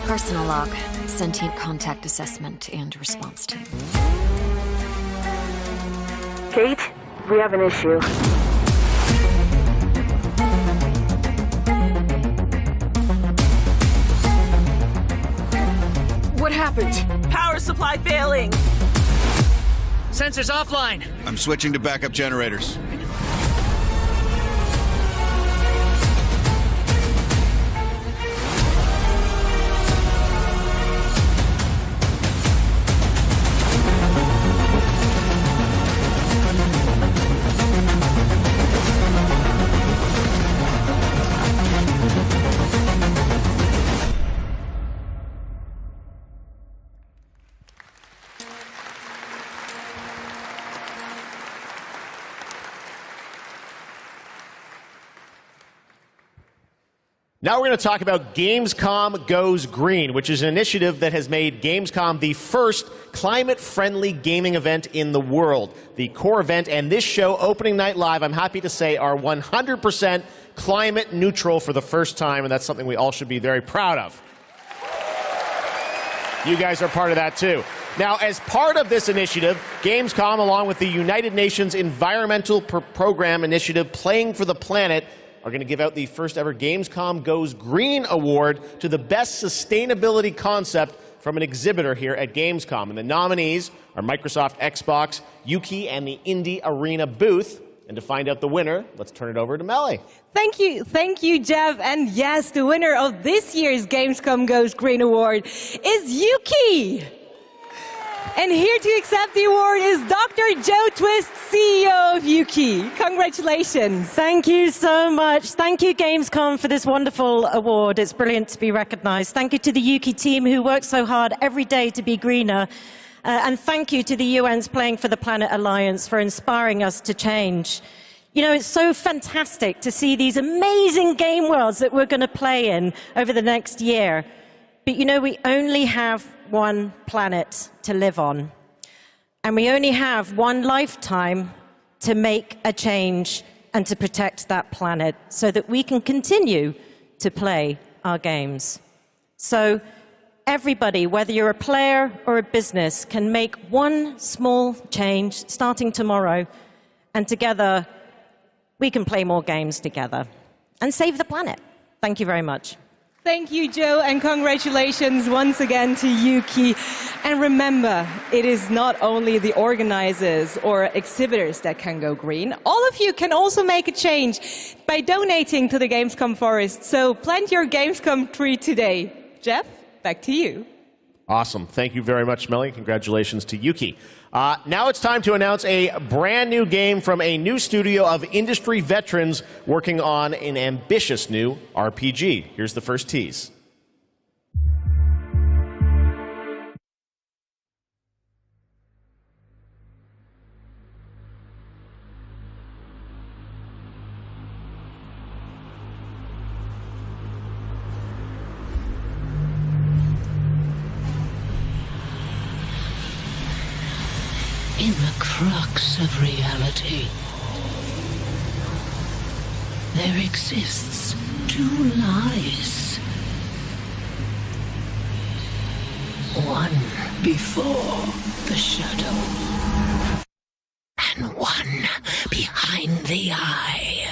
Personal log, sentient contact assessment and response team. Kate, we have an issue. What happened? Power supply failing. Sensors offline. I'm switching to backup generators. Now we're going to talk about Gamescom Goes Green, which is an initiative that has made Gamescom the first climate-friendly gaming event in the world. The core event and this show, Opening Night Live, I'm happy to say, are 100% climate neutral for the first time, and that's something we all should be very proud of. You guys are part of that, too. Now, as part of this initiative, Gamescom, along with the United Nations Environmental Program Initiative Playing for the Planet, are going to give out the first ever Gamescom Goes Green Award to the best sustainability concept from an exhibitor here at Gamescom. And the nominees are Microsoft Xbox, Yuki, and the Indie Arena booth. And to find out the winner, let's turn it over to Melly. Thank you, Jeff. And yes, the winner of this year's Gamescom Goes Green Award is Yuki. And here to accept the award is Dr. Joe Twist, CEO of Yuki. Congratulations. Thank you so much. Thank you, Gamescom, for this wonderful award. It's brilliant to be recognized. Thank you to the Yuki team who works so hard every day to be greener. And thank you to the UN's Playing for the Planet Alliance for inspiring us to change. You know, it's so fantastic to see these amazing game worlds that we're going to play in over the next year. But you know, we only have one planet to live on. And we only have one lifetime to make a change and to protect that planet so that we can continue to play our games. So everybody, whether you're a player or a business, can make one small change starting tomorrow, and together we can play more games together and save the planet. Thank you very much. Thank you, Joe, and congratulations once again to Yuki. And remember, it is not only the organizers or exhibitors that can go green. All of you can also make a change by donating to the Gamescom Forest. So plant your Gamescom tree today. Jeff, back to you. Awesome. Thank you very much, Melly. Congratulations to Yuki. Now it's time to announce a brand new game from a new studio of industry veterans working on an ambitious new RPG. Here's the first tease. In the crux of reality, there exists two lies. One before the shadow, and one behind the eye.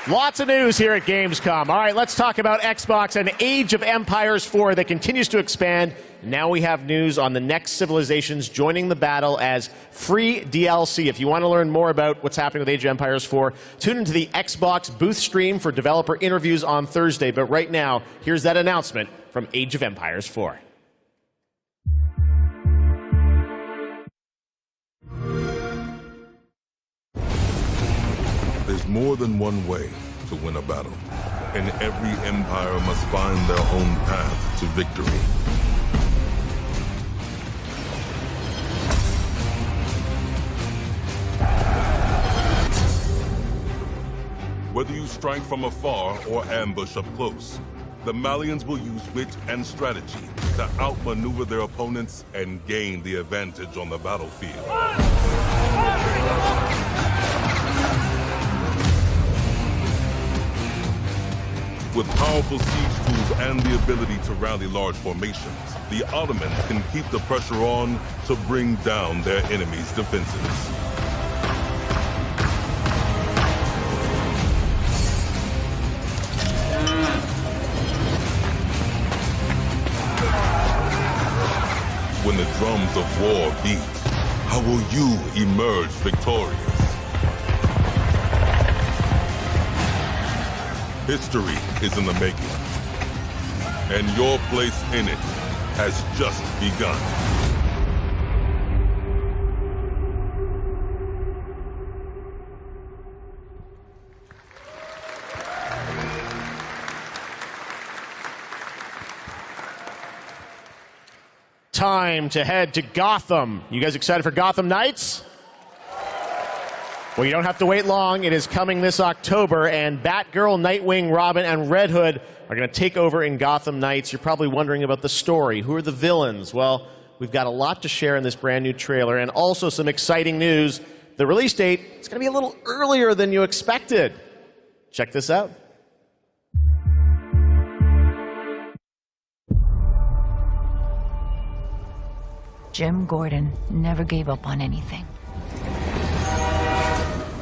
Lots of news here at Gamescom. All right, let's talk about Xbox and Age of Empires 4 that continues to expand. Now we have news on the next civilizations joining the battle as free DLC. If you want to learn more about what's happening with Age of Empires 4, tune into the Xbox booth stream for developer interviews on Thursday. But right now, here's that announcement from Age of Empires 4. There's more than one way to win a battle, and every empire must find their own path to victory. Whether you strike from afar or ambush up close, the Malians will use wit and strategy to outmaneuver their opponents and gain the advantage on the battlefield. With powerful siege tools and the ability to rally large formations, the Ottomans can keep the pressure on to bring down their enemies' defenses. When the drums of war beat, how will you emerge victorious? History is in the making, and your place in it has just begun. Time to head to Gotham. You guys excited for Gotham Knights? Well, you don't have to wait long. It is coming this October, and Batgirl, Nightwing, Robin, and Red Hood are going to take over in Gotham Knights. You're probably wondering about the story. Who are the villains? Well, we've got a lot to share in this brand new trailer, and also some exciting news. The release date is going to be a little earlier than you expected. Check this out. Jim Gordon never gave up on anything.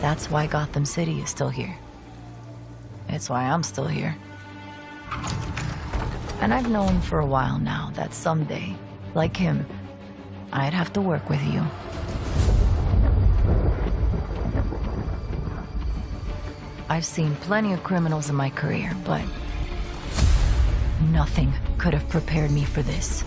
That's why Gotham City is still here. It's why I'm still here. And I've known for a while now that someday, like him, I'd have to work with you. I've seen plenty of criminals in my career, but nothing could have prepared me for this.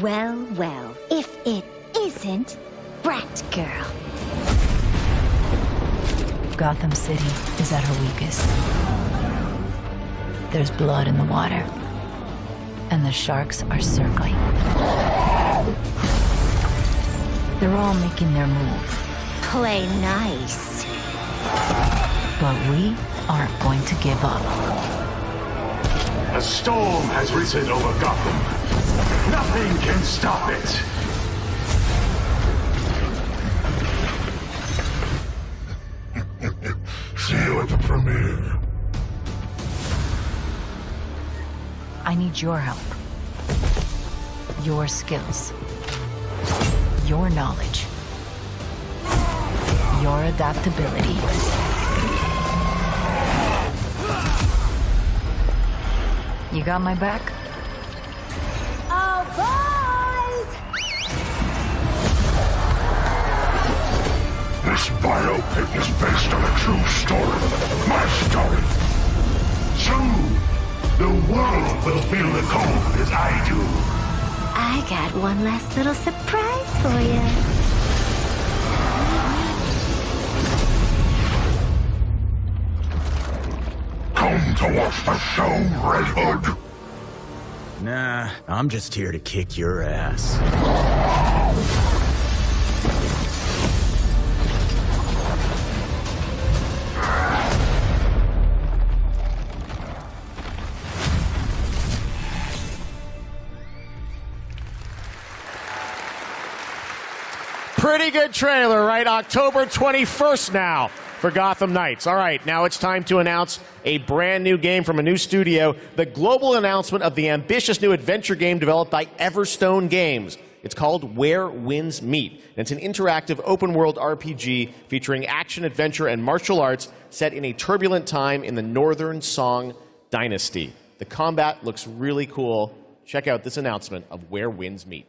Well, well, if it isn't Brat Girl. Gotham City is at her weakest. There's blood in the water, and the sharks are circling. They're all making their move. Play nice. But we aren't going to give up. A storm has risen over Gotham. Nothing can stop it. See you at the premiere. I need your help. Your skills. Your knowledge. Your adaptability. You got my back? Oh, boys! This biopic is based on a true story. My story. Soon, the world will feel the cold as I do. I got one last little surprise for you. Come to watch the show, Red Hood. Nah, I'm just here to kick your ass. Pretty good trailer, right? October 21st now for Gotham Knights. All right, now it's time to announce a brand new game from a new studio, the global announcement of the ambitious new adventure game developed by Everstone Games. It's called Where Winds Meet, and it's an interactive open-world RPG featuring action, adventure, and martial arts set in a turbulent time in the Northern Song Dynasty. The combat looks really cool. Check out this announcement of Where Winds Meet.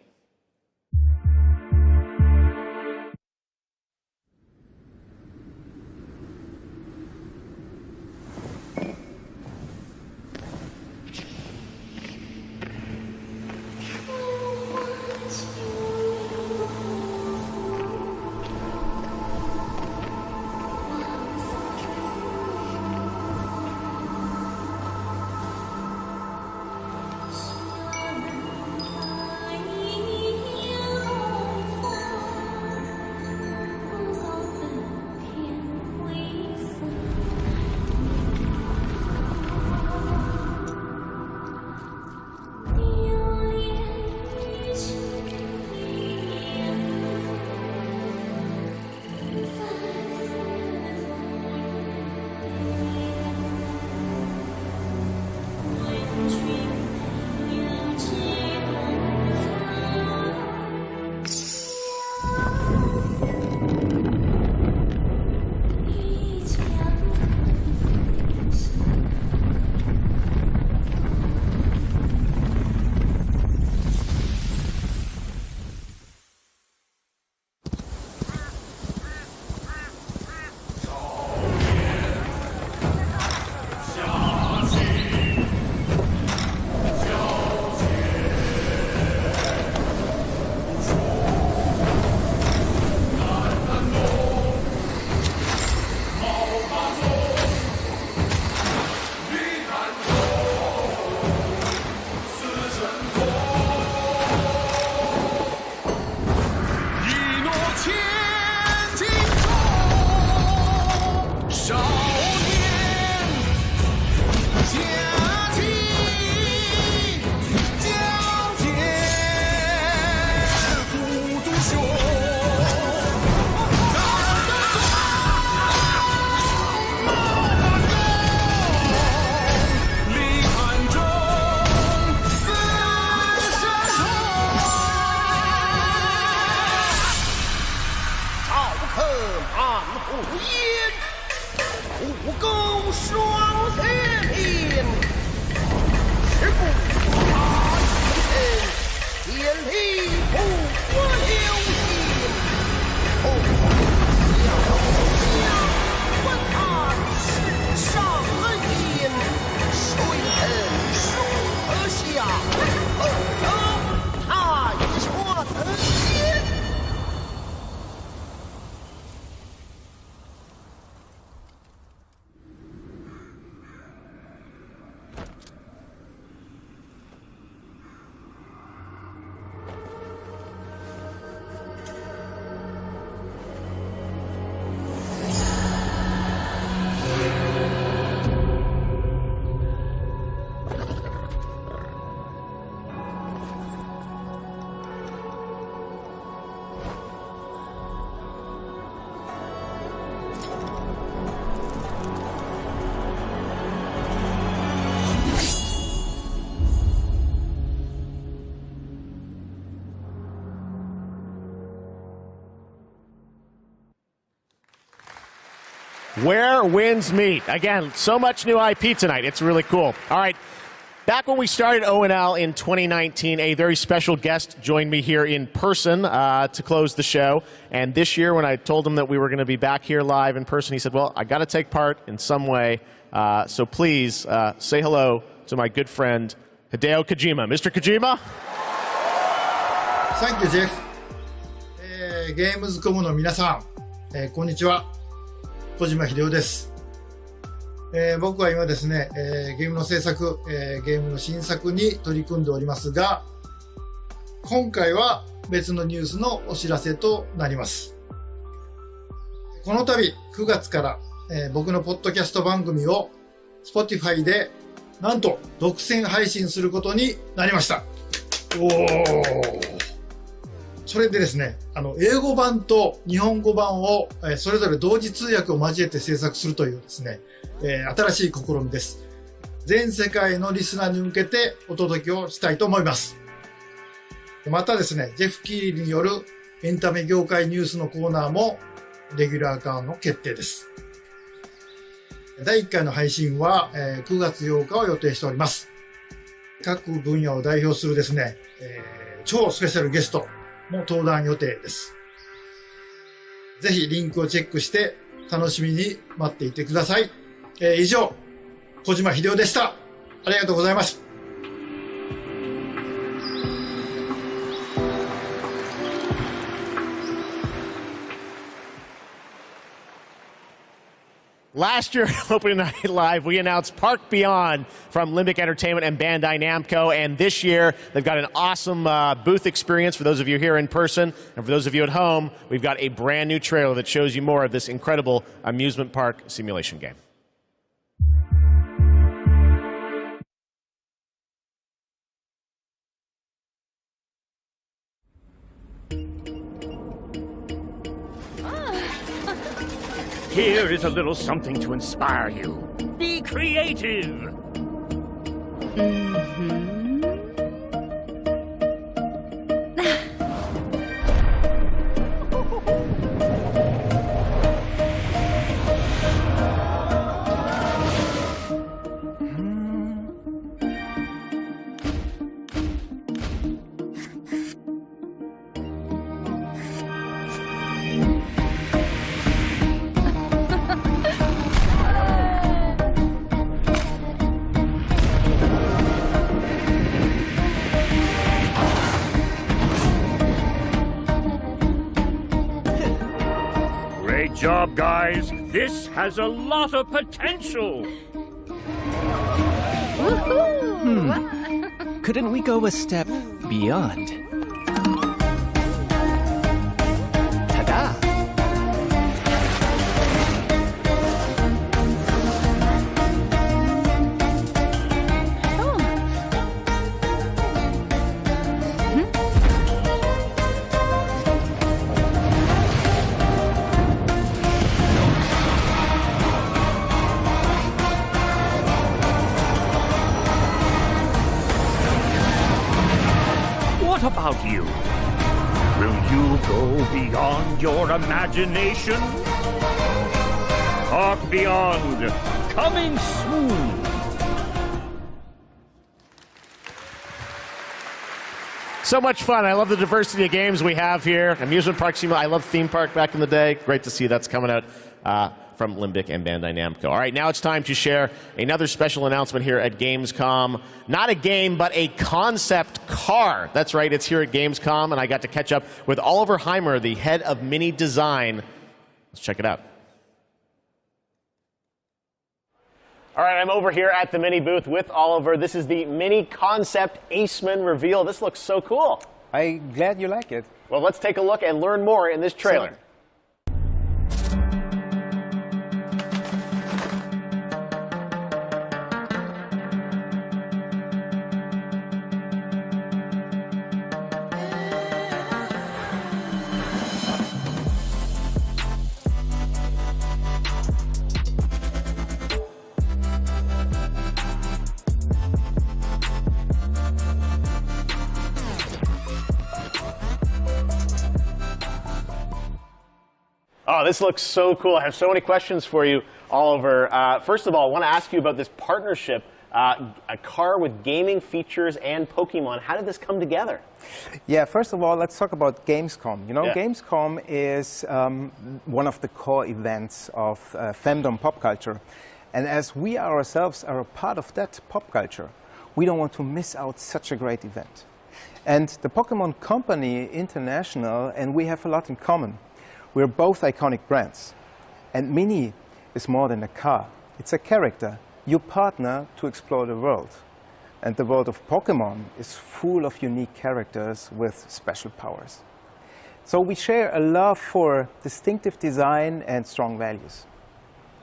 Where winds meet. Again, so much new IP tonight. It's really cool. All right. Back when we started ONL in 2019, a very special guest joined me here in person to close the show. And this year, when I told him that we were going to be back here live in person, he said, well, I got to take part in some way. So please say hello to my good friend, Hideo Kojima. Mr. Kojima? Thank you, Jeff. ゲームズコムの皆さん、こんにちは。小島秀夫です。僕は今ですね、ゲームの制作、ゲームの新作に取り組んでおりますが、今回は別のニュースのお知らせとなります。この度9月から、僕のポッドキャスト番組を Spotify でなんと独占配信することになりました。それでですね、英語版と日本語版をそれぞれ同時通訳を交えて制作するというですね、新しい試みです。全世界のリスナーに向けてお届けをしたいと思います。またですね、ジェフ・キーリによるエンタメ業界ニュースのコーナーもレギュラー化の決定です。第1回の配信は9月8日を予定しております。各分野を代表するですね、超スペシャルゲストも登壇予定です。ぜひリンクをチェックして楽しみに待っていてください。以上、小島秀夫でした。ありがとうございます。Last year, opening night live, we announced Park Beyond from Limbic Entertainment and Bandai Namco. And this year, they've got an awesome booth experience for those of you here in person. And for those of you at home, we've got a brand new trailer that shows you more of this incredible amusement park simulation game. Here is a little something to inspire you. Be creative! Great job, guys. This has a lot of potential. Couldn't we go a step beyond? Ta-da! What about you? Will you go beyond your imagination? Park Beyond, coming soon. So much fun. I love the diversity of games we have here. Amusement Park Simulator. I love Theme Park back in the day. Great to see that's coming out from Limbic and Bandai Namco. All right, now it's time to share another special announcement here at Gamescom. Not a game, but a concept car. That's right, it's here at Gamescom, and I got to catch up with Oliver Heimer, the head of Mini Design. Let's check it out. All right, I'm over here at the Mini booth with Oliver. This is the Mini Concept Aceman reveal. This looks so cool. I'm glad you like it. Well, let's take a look and learn more in this trailer. Oh, this looks so cool. I have so many questions for you, Oliver. First of all, I want to ask you about this partnership, a car with gaming features and Pokemon. How did this come together? Yeah, first of all, let's talk about Gamescom. You know, Gamescom is one of the core events of fandom pop culture. And as we ourselves are a part of that pop culture, we don't want to miss out such a great event. And the Pokemon Company International and we have a lot in common. We're both iconic brands. And Mini is more than a car. It's a character. You partner to explore the world. And the world of Pokemon is full of unique characters with special powers. So we share a love for distinctive design and strong values.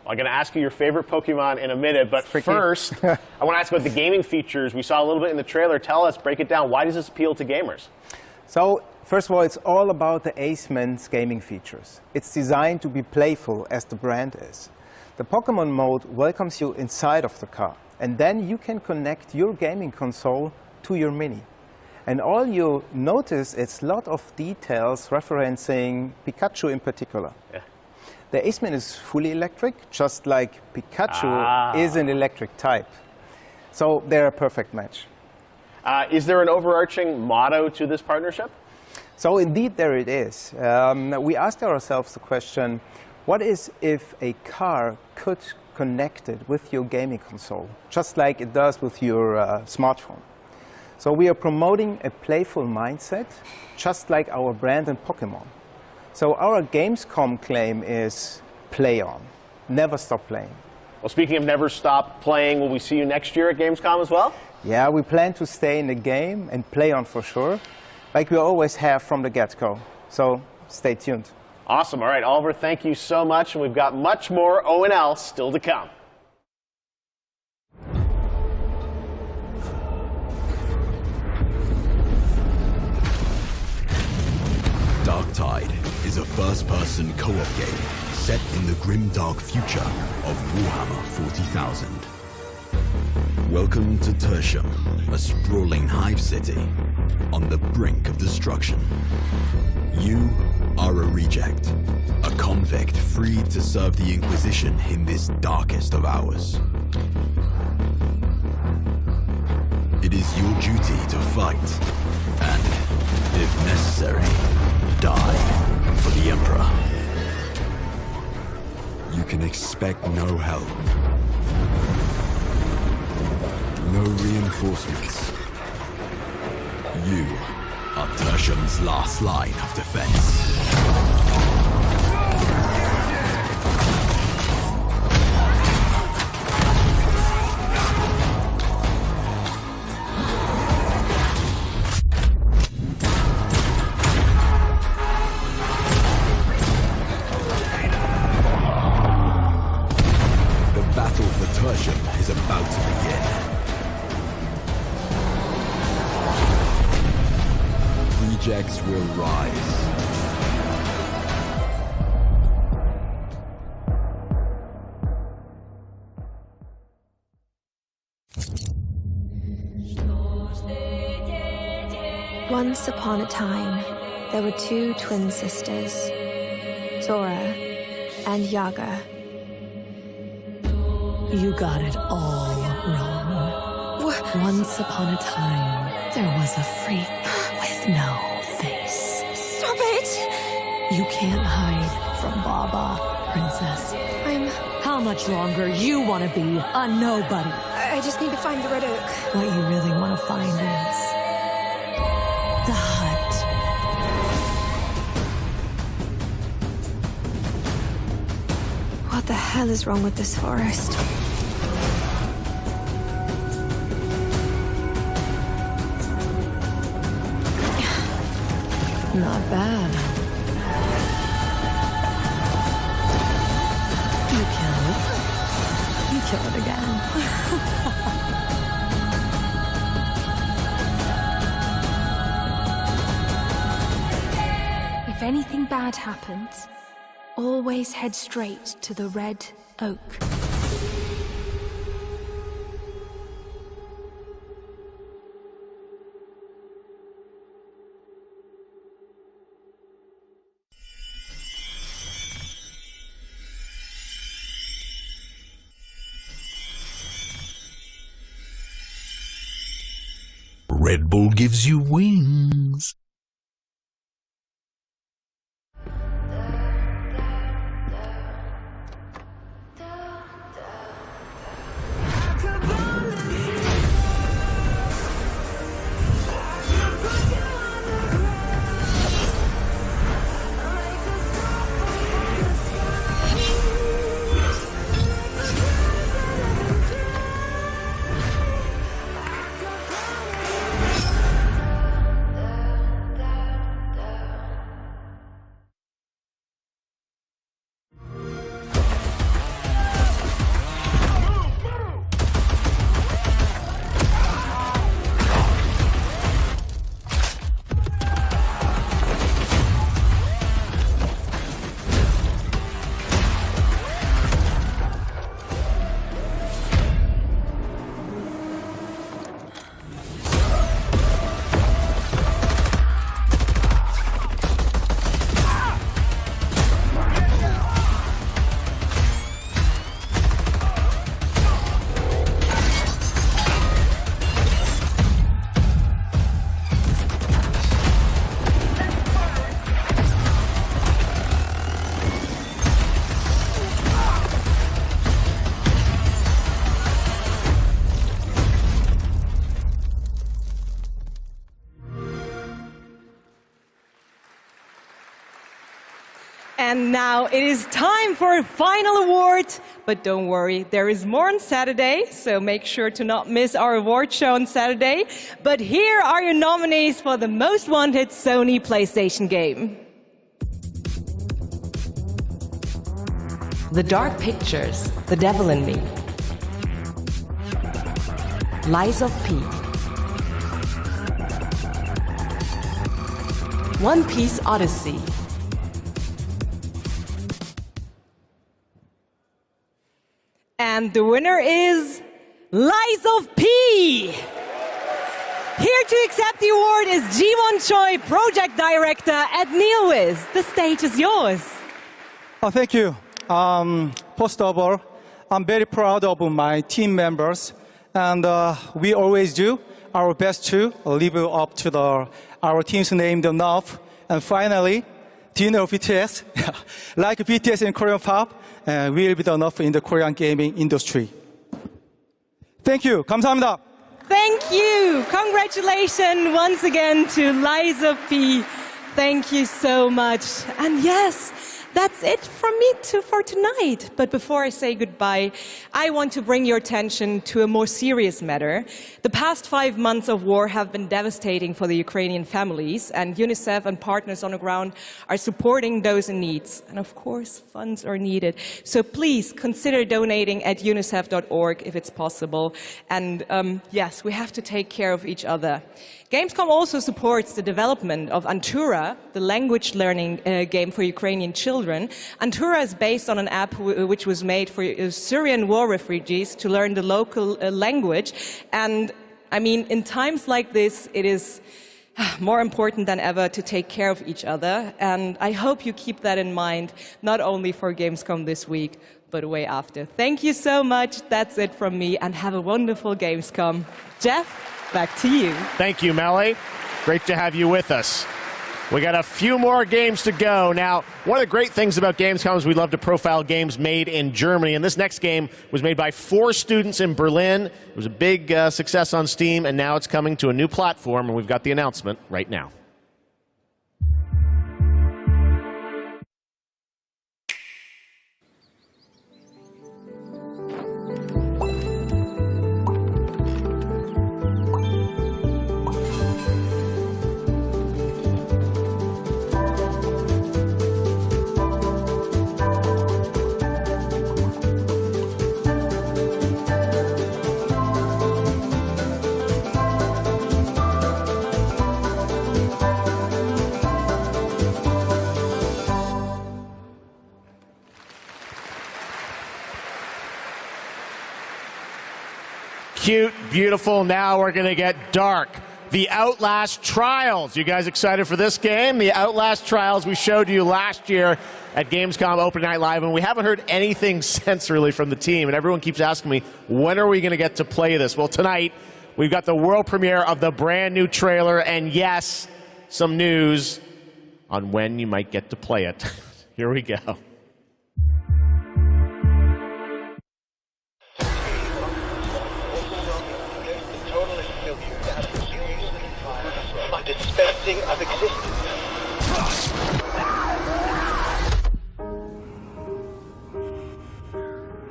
I'm going to ask you your favorite Pokemon in a minute, but first, I want to ask about the gaming features. We saw a little bit in the trailer. Tell us, break it down. Why does this appeal to gamers? So, first of all, it's all about the Aceman's gaming features. It's designed to be playful, as the brand is. The Pokemon mode welcomes you inside of the car, and then you can connect your gaming console to your Mini. And all you notice is a lot of details referencing Pikachu in particular. Yeah. The Aceman is fully electric, just like Pikachu is an electric type. So they're a perfect match. Is there an overarching motto to this partnership? So indeed there it is. We asked ourselves the question, what is if a car could connect it with your gaming console, just like it does with your smartphone? So we are promoting a playful mindset, just like our brand and Pokemon. So our Gamescom claim is play on, never stop playing. Well, speaking of never stop playing, will we see you next year at Gamescom as well? Yeah, we plan to stay in the game and play on for sure, like we always have from the get-go. So stay tuned. Awesome. All right, Oliver, thank you so much. And we've got much more O&L still to come. Darktide is a first-person co-op game set in the grim-dark future of Warhammer 40,000. Welcome to Tertium, a sprawling hive city on the brink of destruction. You are a reject, a convict freed to serve the Inquisition in this darkest of hours. It is your duty to fight, and, if necessary, die for the Emperor. You can expect no help, no reinforcements. You are Tertium's last line of defense. Is about to begin. Rejects will rise. Once upon a time, there were two twin sisters, Zora and Yaga. You got it all wrong. Once upon a time, there was a freak with no face. Stop it! You can't hide from Baba, princess. How much longer you want to be a nobody? I just need to find the red oak. What you really want to find is the hut. What the hell is wrong with this forest? Not bad. You kill it again. If anything bad happens, always head straight to the red oak. Red Bull gives you wings. And now it is time for a final award. But don't worry, there is more on Saturday, so make sure to not miss our award show on Saturday. But here are your nominees for the most wanted Sony PlayStation game. The Dark Pictures, The Devil in Me. Lies of P. One Piece Odyssey. And the winner is Lies of P. Here to accept the award is Ji-won Choi, Project Director at NeoWiz. The stage is yours. Oh, thank you. First of all, I'm very proud of my team members, and we always do our best to live up to our team's name enough. And finally, do you know BTS? Like BTS in Korean pop, will be enough in the Korean gaming industry. Thank you. 감사합니다. Thank you. Congratulations once again to Liza P. Thank you so much. And yes, that's it from me for tonight. But before I say goodbye, I want to bring your attention to a more serious matter. The past 5 months of war have been devastating for the Ukrainian families, and UNICEF and partners on the ground are supporting those in need. And of course, funds are needed. So please consider donating at unicef.org if it's possible. And yes, we have to take care of each other. Gamescom also supports the development of Antura, the language learning game for Ukrainian children. Antura is based on an app which was made for Syrian war refugees to learn the local language. And I mean, in times like this, it is more important than ever to take care of each other. And I hope you keep that in mind, not only for Gamescom this week, but way after. Thank you so much. That's it from me, and have a wonderful Gamescom. Jeff, back to you. Thank you, Melly. Great to have you with us. We got a few more games to go. Now, one of the great things about Gamescom is we love to profile games made in Germany, and this next game was made by 4 students in Berlin. It was a big success on Steam, and now it's coming to a new platform, and we've got the announcement right now. Cute, beautiful. Now we're going to get dark. The Outlast Trials. You guys excited for this game? The Outlast Trials we showed you last year at Gamescom Open Night Live, and we haven't heard anything since really from the team, and everyone keeps asking me, when are we going to get to play this? Well, tonight we've got the world premiere of the brand new trailer, and yes, some news on when you might get to play it. Here we go. Dispensing of existence.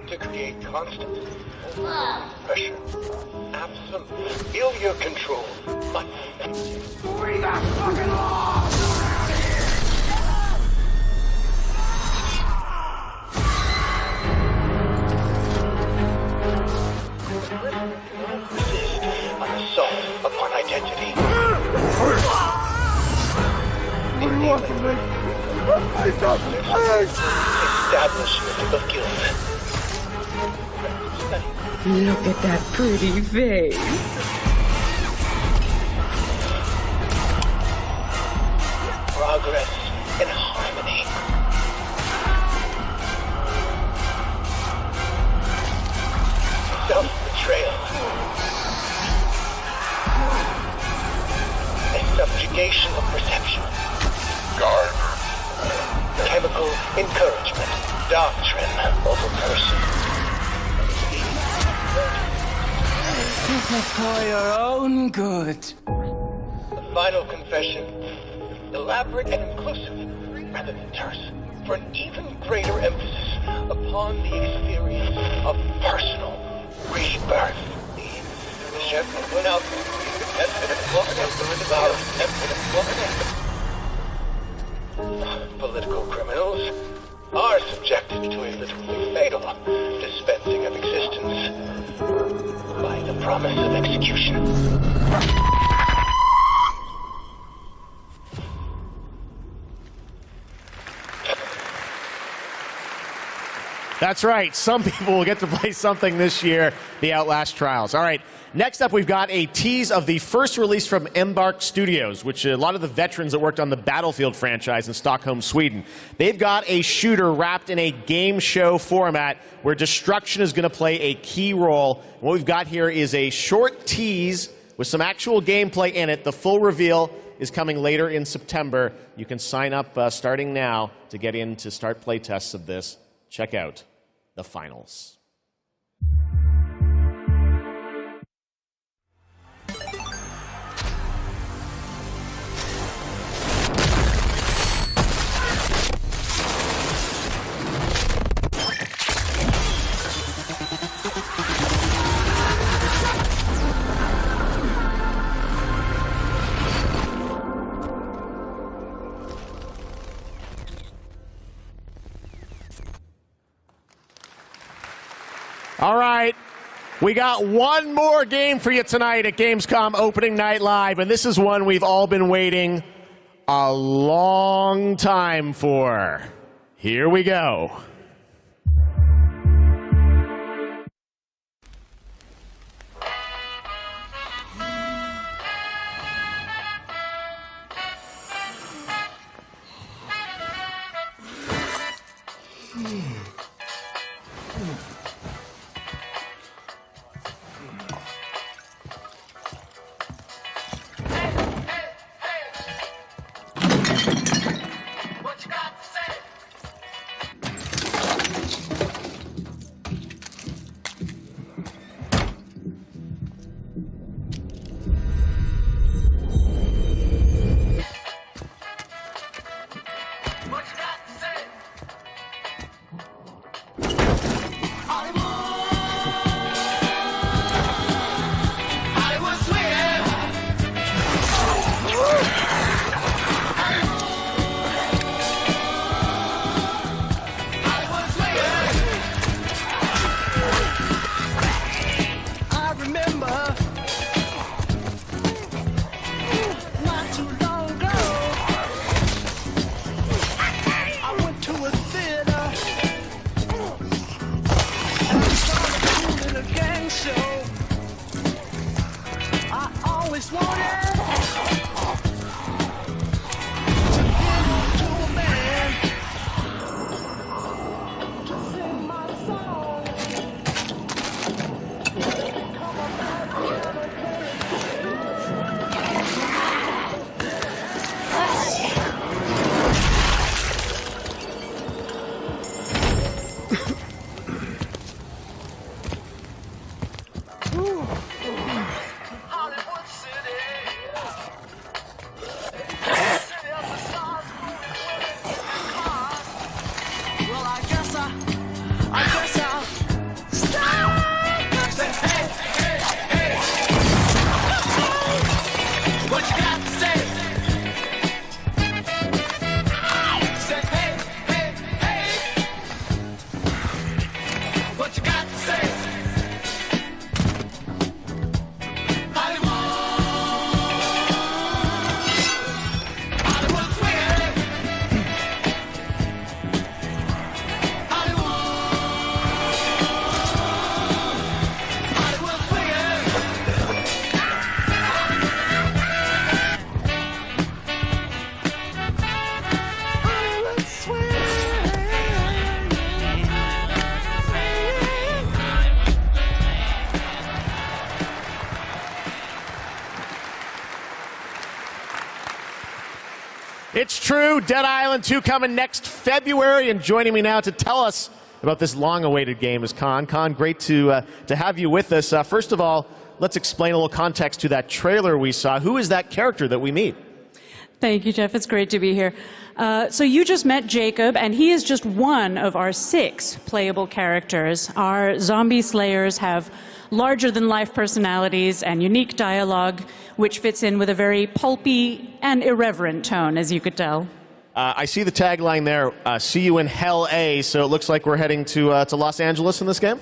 To create constant pressure. Absolute. Feel your control. But bring that fucking law! An assault upon identity. What do you want from me? Establishment of guilt. Look at that pretty face. Progress and harmony. Self-betrayal. A subjugation of perception. Guard. Chemical encouragement. Doctrine over person. For your own good. The final confession. Elaborate and inclusive, rather than terse, for an even greater emphasis upon the experience of personal rebirth. The chef went out. Political criminals are subjected to a literally fatal dispensing of existence by the promise of execution. That's right. Some people will get to play something this year, the Outlast Trials. All right. Next up, we've got a tease of the first release from Embark Studios, which a lot of the veterans that worked on the Battlefield franchise in Stockholm, Sweden. They've got a shooter wrapped in a game show format where destruction is going to play a key role. What we've got here is a short tease with some actual gameplay in it. The full reveal is coming later in September. You can sign up starting now to get in to start play tests of this. Check out the finals. All right, we got one more game for you tonight at Gamescom Opening Night Live, and this is one we've all been waiting a long time for. Here we go. It's true. Dead Island 2 coming next February, and joining me now to tell us about this long-awaited game is Con. Con, great to have you with us. First of all, let's explain a little context to that trailer we saw. Who is that character that we meet? Thank you, Jeff. It's great to be here. So you just met Jacob, and he is just one of our 6 playable characters. Our zombie slayers have larger-than-life personalities and unique dialogue, which fits in with a very pulpy and irreverent tone, as you could tell. I see the tagline there, see you in Hell A, so it looks like we're heading to Los Angeles in this game?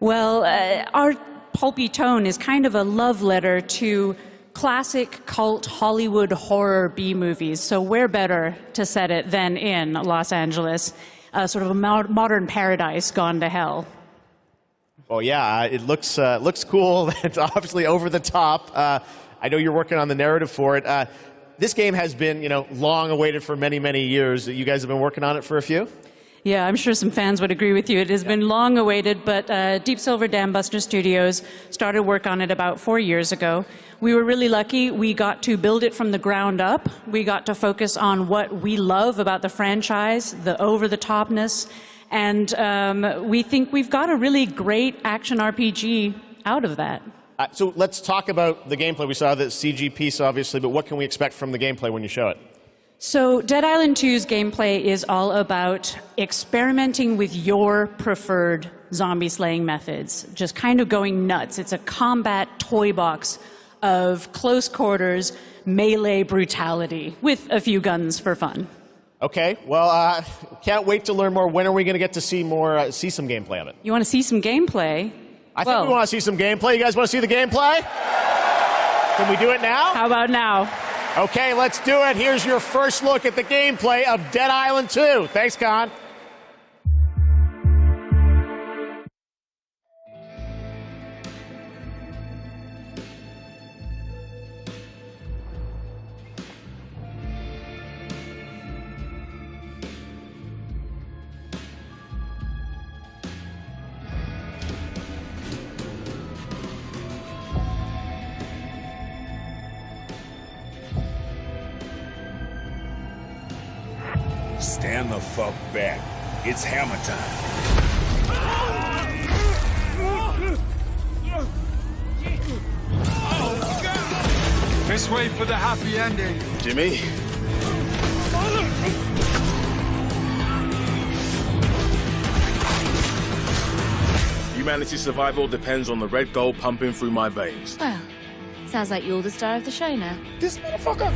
Well, our pulpy tone is kind of a love letter to classic cult Hollywood horror B-movies, so where better to set it than in Los Angeles, sort of a modern paradise gone to hell. Oh yeah, it looks cool. It's obviously over the top. I know you're working on the narrative for it. This game has been, long awaited for many, many years. You guys have been working on it for a few? Yeah, I'm sure some fans would agree with you. It has been long awaited, but Deep Silver Dambuster Studios started work on it about 4 years ago. We were really lucky. We got to build it from the ground up. We got to focus on what we love about the franchise, the over-the-topness, and we think we've got a really great action RPG out of that. So let's talk about the gameplay. We saw the CG piece, obviously, but what can we expect from the gameplay when you show it? So Dead Island 2's gameplay is all about experimenting with your preferred zombie slaying methods, just kind of going nuts. It's a combat toy box of close quarters, melee brutality with a few guns for fun. Okay, well, can't wait to learn more. When are we going to get to see more, see some gameplay of it? You want to see some gameplay? I think we want to see some gameplay. You guys want to see the gameplay? Can we do it now? How about now? Okay, let's do it. Here's your first look at the gameplay of Dead Island 2. Thanks, Con. Stand the fuck back. It's hammer time. This way for the happy ending. Jimmy? Humanity's survival depends on the red gold pumping through my veins. Well, sounds like you're the star of the show now. This motherfucker!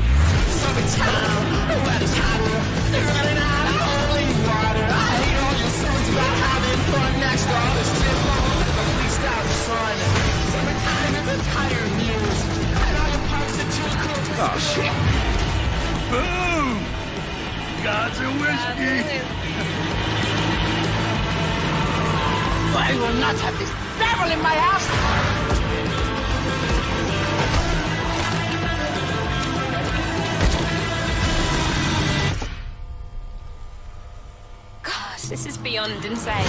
Oh shit! Boom! Gods and whiskey! I will not have this devil in my house! This is beyond insane.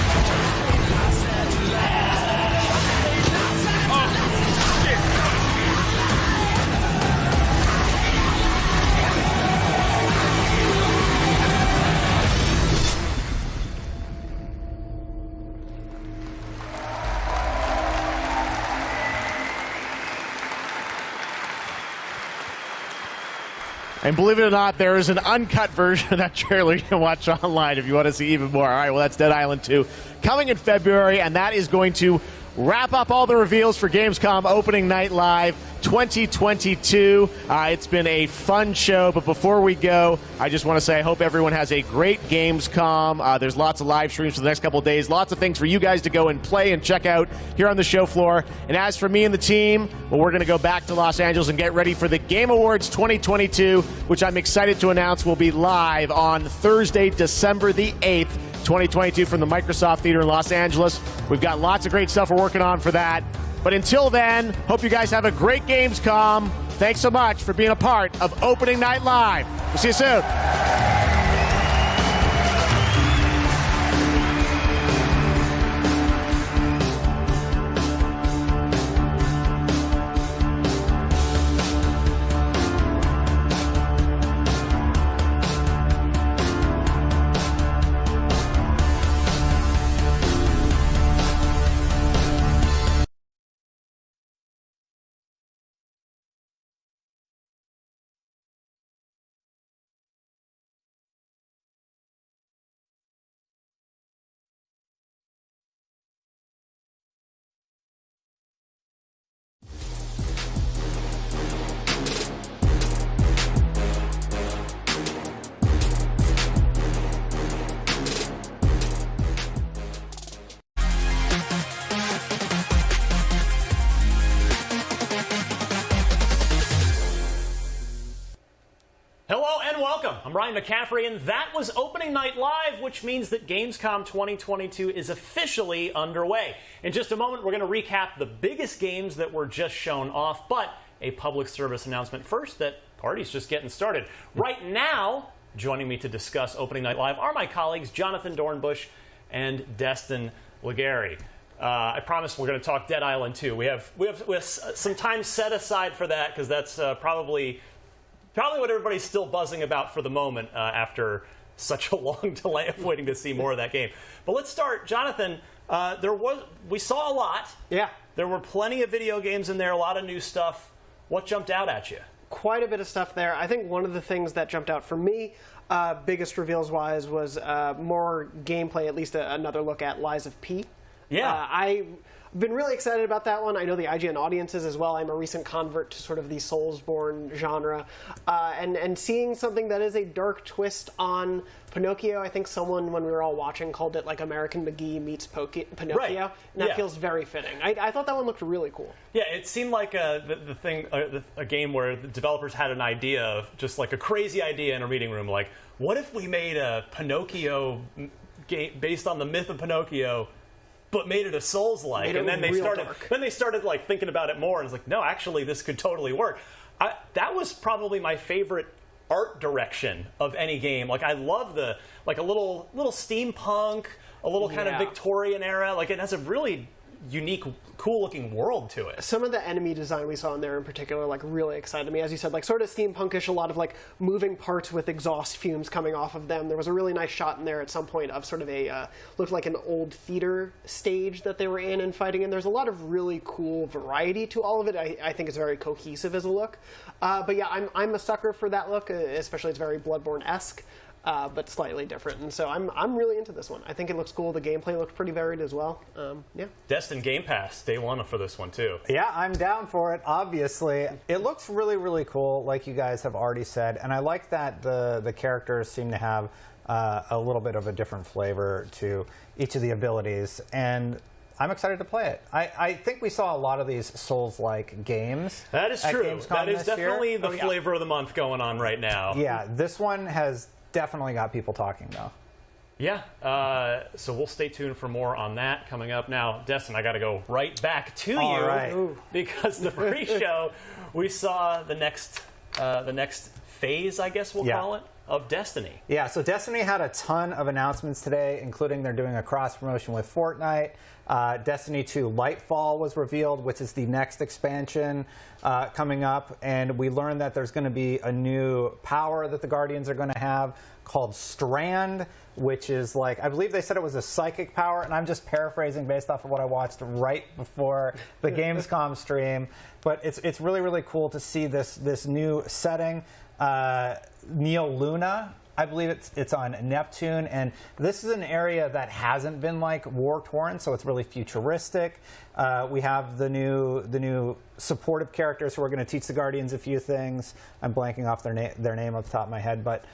And believe it or not, there is an uncut version of that trailer you can watch online if you want to see even more. All right, well, that's Dead Island 2 coming in February, and that is going to wrap up all the reveals for Gamescom Opening Night Live 2022. It's been a fun show, but before we go, I just want to say I hope everyone has a great Gamescom. There's lots of live streams for the next couple of days, lots of things for you guys to go and play and check out here on the show floor. And as for me and the team, well, we're going to go back to Los Angeles and get ready for the Game Awards 2022, which I'm excited to announce will be live on Thursday, December the 8th. 2022 from the Microsoft Theater in Los Angeles. We've got lots of great stuff we're working on for that. But until then, hope you guys have a great Gamescom. Thanks so much for being a part of Opening Night Live. We'll see you soon. Hello and welcome. I'm Ryan McCaffrey, and that was Opening Night Live, which means that Gamescom 2022 is officially underway. In just a moment, we're going to recap the biggest games that were just shown off, but a public service announcement first that party's just getting started. Right now, joining me to discuss Opening Night Live are my colleagues Jonathan Dornbush and Destin Legary. I promise we're going to talk Dead Island 2. We have some time set aside for that because that's probably what everybody's still buzzing about for the moment after such a long delay of waiting to see more of that game. But let's start, Jonathan. We saw a lot. Yeah. There were plenty of video games in there, a lot of new stuff. What jumped out at you? Quite a bit of stuff there. I think one of the things that jumped out for me, biggest reveals-wise, was more gameplay, at least another look at Lies of P. Yeah. I've been really excited about that one. I know the IGN audiences as well. I'm a recent convert to sort of the Soulsborne genre. And seeing something that is a dark twist on Pinocchio, I think someone, when we were all watching, called it like American McGee meets Pinocchio. Right. And that feels very fitting. I thought that one looked really cool. Yeah, it seemed like a game where the developers had an idea, just like a crazy idea in a meeting room, like, what if we made a Pinocchio game based on the myth of Pinocchio, but made it a Souls-like, and then they started like thinking about it more, and it's like, no, actually, this could totally work. That was probably my favorite art direction of any game. Like, I love a little steampunk, a little kind of Victorian era. Like, it has a really unique, cool-looking world to it. Some of the enemy design we saw in there in particular, like, really excited me. As you said, like, sort of steampunkish, a lot of, like, moving parts with exhaust fumes coming off of them. There was a really nice shot in there at some point of sort of a, looked like an old theater stage that they were in and fighting in. There's a lot of really cool variety to all of it. I think it's very cohesive as a look. But yeah, I'm a sucker for that look, especially it's very Bloodborne-esque. But slightly different, and so I'm really into this one. I think it looks cool. The gameplay looked pretty varied as well. Yeah. Destin, Game Pass, day one for this one too. Yeah, I'm down for it. Obviously, it looks really, really cool, like you guys have already said, and I like that the characters seem to have a little bit of a different flavor to each of the abilities, and I'm excited to play it. I think we saw a lot of these Souls-like games. That is true. That is definitely the flavor of the month going on right now. Yeah, this one has definitely got people talking, though. Yeah, so we'll stay tuned for more on that coming up. Now, Destin, I got to go right back to you, right. Because the pre-show, we saw the next phase, I guess we'll call it, of Destiny. Yeah, so Destiny had a ton of announcements today, including they're doing a cross-promotion with Fortnite. Destiny 2 Lightfall was revealed, which is the next expansion coming up. And we learned that there's going to be a new power that the Guardians are going to have called Strand, which is like, I believe they said it was a psychic power. And I'm just paraphrasing based off of what I watched right before the Gamescom stream. But it's really, really cool to see this new setting. Neo Luna, I believe it's on Neptune, and this is an area that hasn't been like war-torn, so it's really futuristic. We have the new supportive characters who are going to teach the Guardians a few things. I'm blanking off their name off the top of my head, but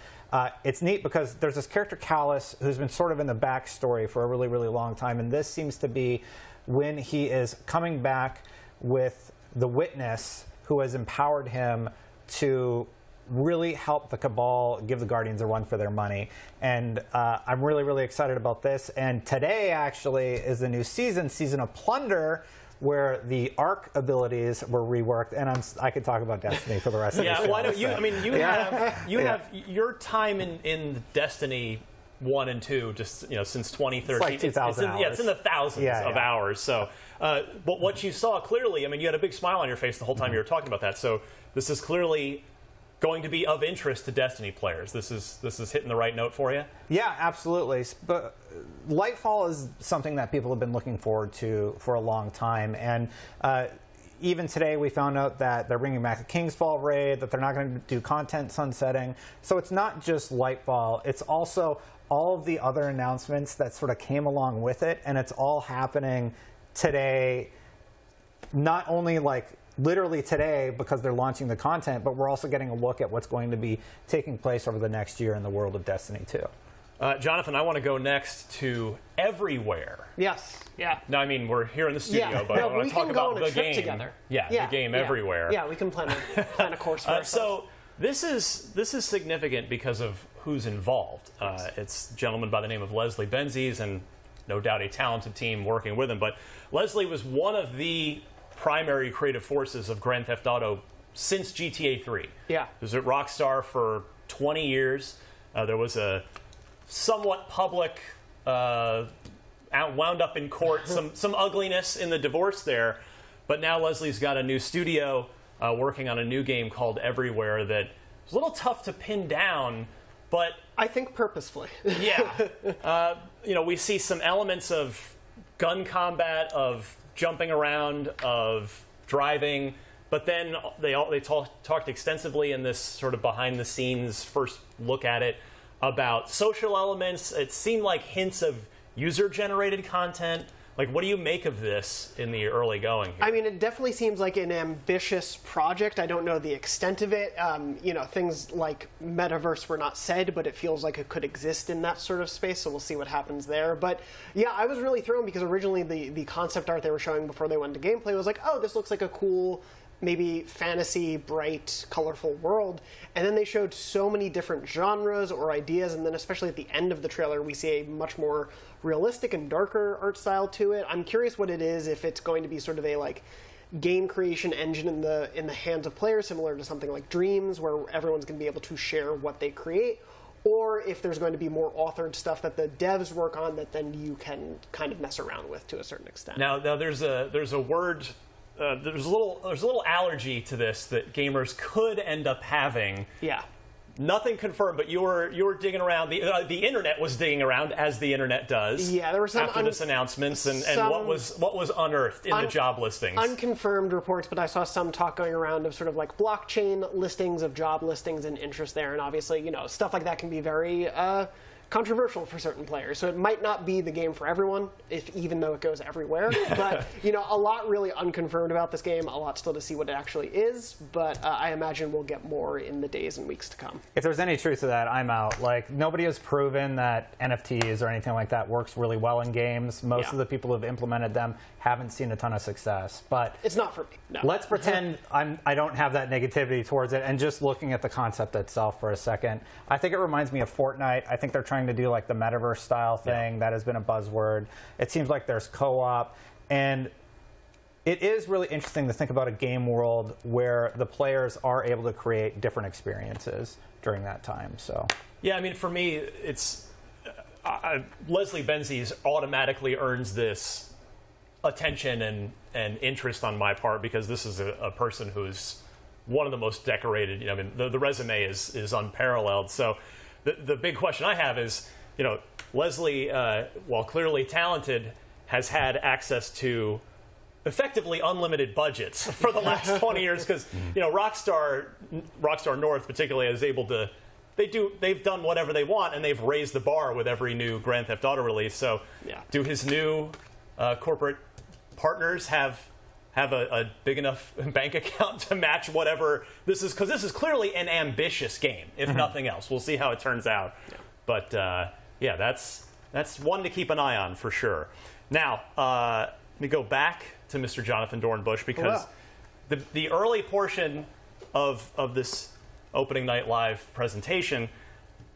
it's neat because there's this character Callus who's been sort of in the backstory for a really, really long time, and this seems to be when he is coming back with the Witness, who has empowered him to really help the Cabal give the Guardians a run for their money. And I'm really, really excited about this. And today, actually, is the new Season of Plunder, where the Arc abilities were reworked. And I could talk about Destiny for the rest of the show. Yeah, why don't you? I mean, you have your time in Destiny 1 and 2 just since 2013. It's like 2,000 hours. Yeah, it's in the thousands of hours. So, but what you saw clearly, I mean, you had a big smile on your face the whole time you were talking about that. So this is clearly going to be of interest to Destiny players. This is hitting the right note for you? Yeah, absolutely. But Lightfall is something that people have been looking forward to for a long time. And even today we found out that they're bringing back the Kingsfall raid, that they're not going to do content sunsetting. So it's not just Lightfall, it's also all of the other announcements that sort of came along with it. And it's all happening today, not only like literally today because they're launching the content, but we're also getting a look at what's going to be taking place over the next year in the world of Destiny 2. Jonathan, I want to go next to Everywhere. Yes. Yeah. No, I mean, we're here in the studio, but I want to talk about the game. Together. Yeah, the game Everywhere. Yeah, we can plan a course for ourselves. So This is significant because of who's involved. It's a gentleman by the name of Leslie Benzies, and no doubt a talented team working with him. But Leslie was one of the primary creative forces of Grand Theft Auto since GTA 3. Yeah. He was at Rockstar for 20 years. There was a somewhat public, wound up in court, some ugliness in the divorce there. But now Leslie's got a new studio working on a new game called Everywhere that is a little tough to pin down, but I think purposefully. Yeah. We see some elements of gun combat, of jumping around, of driving, but then they talked extensively in this sort of behind-the-scenes first look at it about social elements. It seemed like hints of user-generated content. Like, what do you make of this in the early going here? I mean, it definitely seems like an ambitious project. I don't know the extent of it. Things like metaverse were not said, but it feels like it could exist in that sort of space, so we'll see what happens there. But yeah, I was really thrown because originally the concept art they were showing before they went to gameplay was like, oh, this looks like a cool, maybe fantasy, bright, colorful world. And then they showed so many different genres or ideas, and then especially at the end of the trailer, we see a much more realistic and darker art style to it. I'm curious what it is, if it's going to be sort of a like game creation engine in the hands of players, similar to something like Dreams, where everyone's going to be able to share what they create, or if there's going to be more authored stuff that the devs work on that then you can kind of mess around with to a certain extent. Now there's a word. There's a little allergy to this that gamers could end up having. Yeah. Nothing confirmed, but you were digging around. The internet was digging around, as the internet does. Yeah, there were some after this announcements, and what was unearthed in the job listings. Unconfirmed reports, but I saw some talk going around of sort of like blockchain listings of job listings and interest there, and obviously, stuff like that can be very controversial for certain players. So it might not be the game for everyone, even though it goes everywhere. But, a lot really unconfirmed about this game, a lot still to see what it actually is. But I imagine we'll get more in the days and weeks to come. If there's any truth to that, I'm out. Like, nobody has proven that NFTs or anything like that works really well in games. Most of the people who have implemented them haven't seen a ton of success. But it's not for me. No. Let's pretend I don't have that negativity towards it. And just looking at the concept itself for a second, I think it reminds me of Fortnite. I think they're trying to do like the metaverse style thing. That has been a buzzword. It seems like there's co-op, and it is really interesting to think about a game world where the players are able to create different experiences during that time. So yeah, I mean, for me, it's Leslie Benzies automatically earns this attention and interest on my part, because this is a person who's one of the most decorated. I mean, the resume is unparalleled. So the big question I have is, Leslie, while clearly talented, has had access to effectively unlimited budgets for the last 20 years, because Rockstar North particularly is able to. They've done whatever they want, and they've raised the bar with every new Grand Theft Auto release. So, do his new corporate partners have a big enough bank account to match whatever this is? Because this is clearly an ambitious game, if nothing else. We'll see how it turns out. Yeah. But that's one to keep an eye on for sure. Now, let me go back to Mr. Jonathan Dornbush, because the early portion of this opening night live presentation,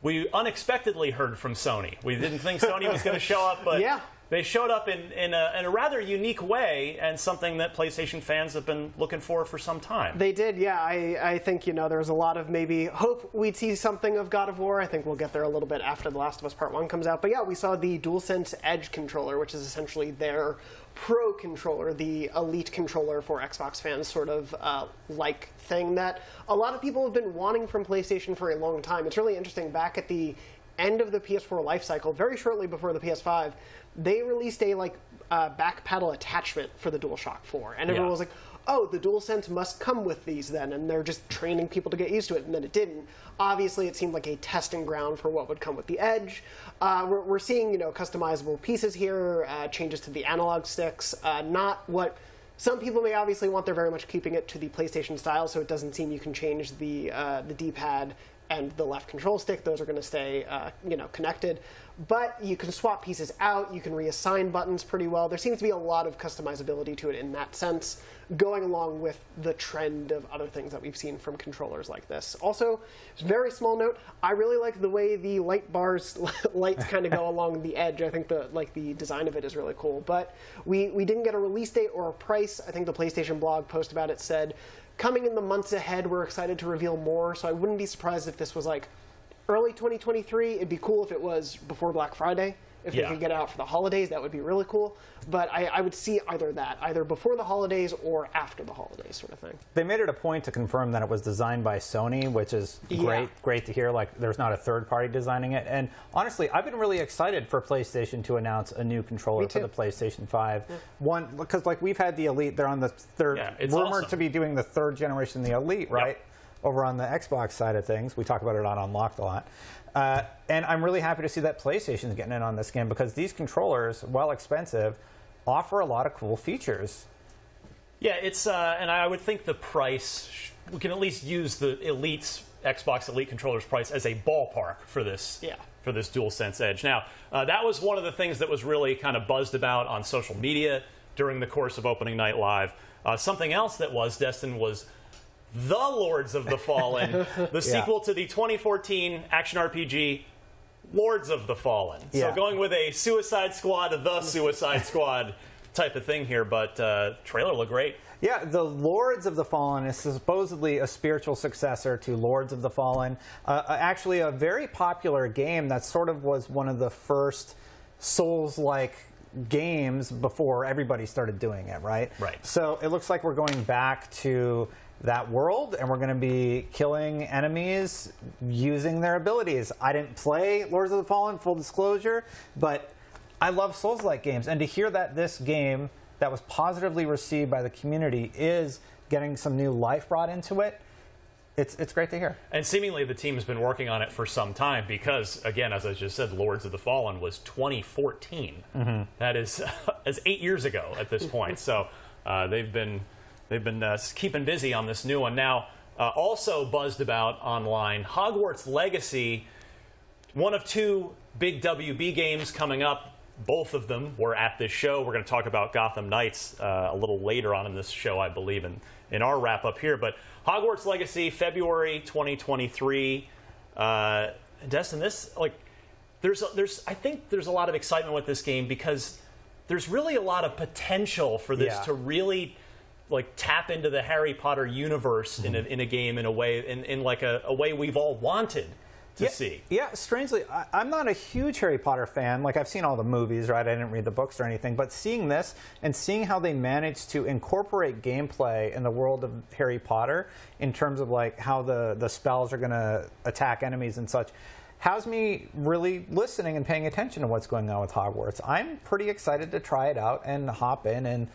we unexpectedly heard from Sony. We didn't think Sony was going to show up, but they showed up in a rather unique way, and something that PlayStation fans have been looking for some time. They did, yeah. I think, there was a lot of maybe hope we'd see something of God of War. I think we'll get there a little bit after The Last of Us Part 1 comes out. But yeah, we saw the DualSense Edge controller, which is essentially their Pro controller, the elite controller for Xbox fans, sort of like thing that a lot of people have been wanting from PlayStation for a long time. It's really interesting. Back at the end of the PS4 life cycle, very shortly before the PS5, they released a back paddle attachment for the DualShock 4, and everyone was like, oh, the DualSense must come with these then, and they're just training people to get used to it, and then it didn't. Obviously, it seemed like a testing ground for what would come with the Edge. We're seeing, customizable pieces here, changes to the analog sticks, not what some people may obviously want. They're very much keeping it to the PlayStation style, so it doesn't seem you can change the D-pad and the left control stick. Those are going to stay, connected. But you can swap pieces out. You can reassign buttons pretty well. There seems to be a lot of customizability to it in that sense, going along with the trend of other things that we've seen from controllers like this. Also, very small note, I really like the way the light bars, lights kind of go along the edge. I think the design of it is really cool. But we didn't get a release date or a price. I think the PlayStation blog post about it said, coming in the months ahead, we're excited to reveal more. So I wouldn't be surprised if this was like early 2023. It'd be cool if it was before Black Friday. If they could get it out for the holidays, that would be really cool. But I would see either before the holidays or after the holidays, sort of thing. They made it a point to confirm that it was designed by Sony, which is great to hear. Like, there's not a third party designing it. And honestly, I've been really excited for PlayStation to announce a new controller for the PlayStation 5. One, because like we've had the Elite, they're on the third, rumored to be doing the third generation of the Elite, right? Over on the Xbox side of things. We talk about it on Unlocked a lot. And I'm really happy to see that PlayStation's getting in on this game, because these controllers, while expensive, offer a lot of cool features. Yeah, it's and I would think the price, we can at least use the Elite's Xbox Elite controller's price as a ballpark for this for this DualSense Edge. Now, that was one of the things that was really kind of buzzed about on social media during the course of Opening Night Live. Something else that was, Destin, was The Lords of the Fallen, the sequel to the 2014 action RPG Lords of the Fallen. So going with a Suicide Squad, the Suicide Squad type of thing here, but trailer looked great. Yeah, the Lords of the Fallen is supposedly a spiritual successor to Lords of the Fallen. Actually, a very popular game that sort of was one of the first Souls-like games before everybody started doing it, right? Right. So it looks like we're going back to that world, and we're going to be killing enemies using their abilities. I didn't play Lords of the Fallen, full disclosure, but I love Souls-like games, and to hear that this game that was positively received by the community is getting some new life brought into it, it's great to hear. And seemingly the team has been working on it for some time, because, again, as I just said, Lords of the Fallen was 2014. That is 8 years ago at this point. So they've been keeping busy on this new one. Now, also buzzed about online, Hogwarts Legacy, one of two big WB games coming up. Both of them were at this show. We're going to talk about Gotham Knights a little later on in this show, I believe, in our wrap-up here. But Hogwarts Legacy, February 2023. Destin, this, like, I think there's a lot of excitement with this game, because there's really a lot of potential for this to really, like, tap into the Harry Potter universe in a game in a way, in like a way we've all wanted to see. Yeah, strangely, I'm not a huge Harry Potter fan. Like, I've seen all the movies, right? I didn't read the books or anything. But seeing this and seeing how they managed to incorporate gameplay in the world of Harry Potter in terms of, like, how the spells are going to attack enemies and such, has me really listening and paying attention to what's going on with Hogwarts. I'm pretty excited to try it out and hop in and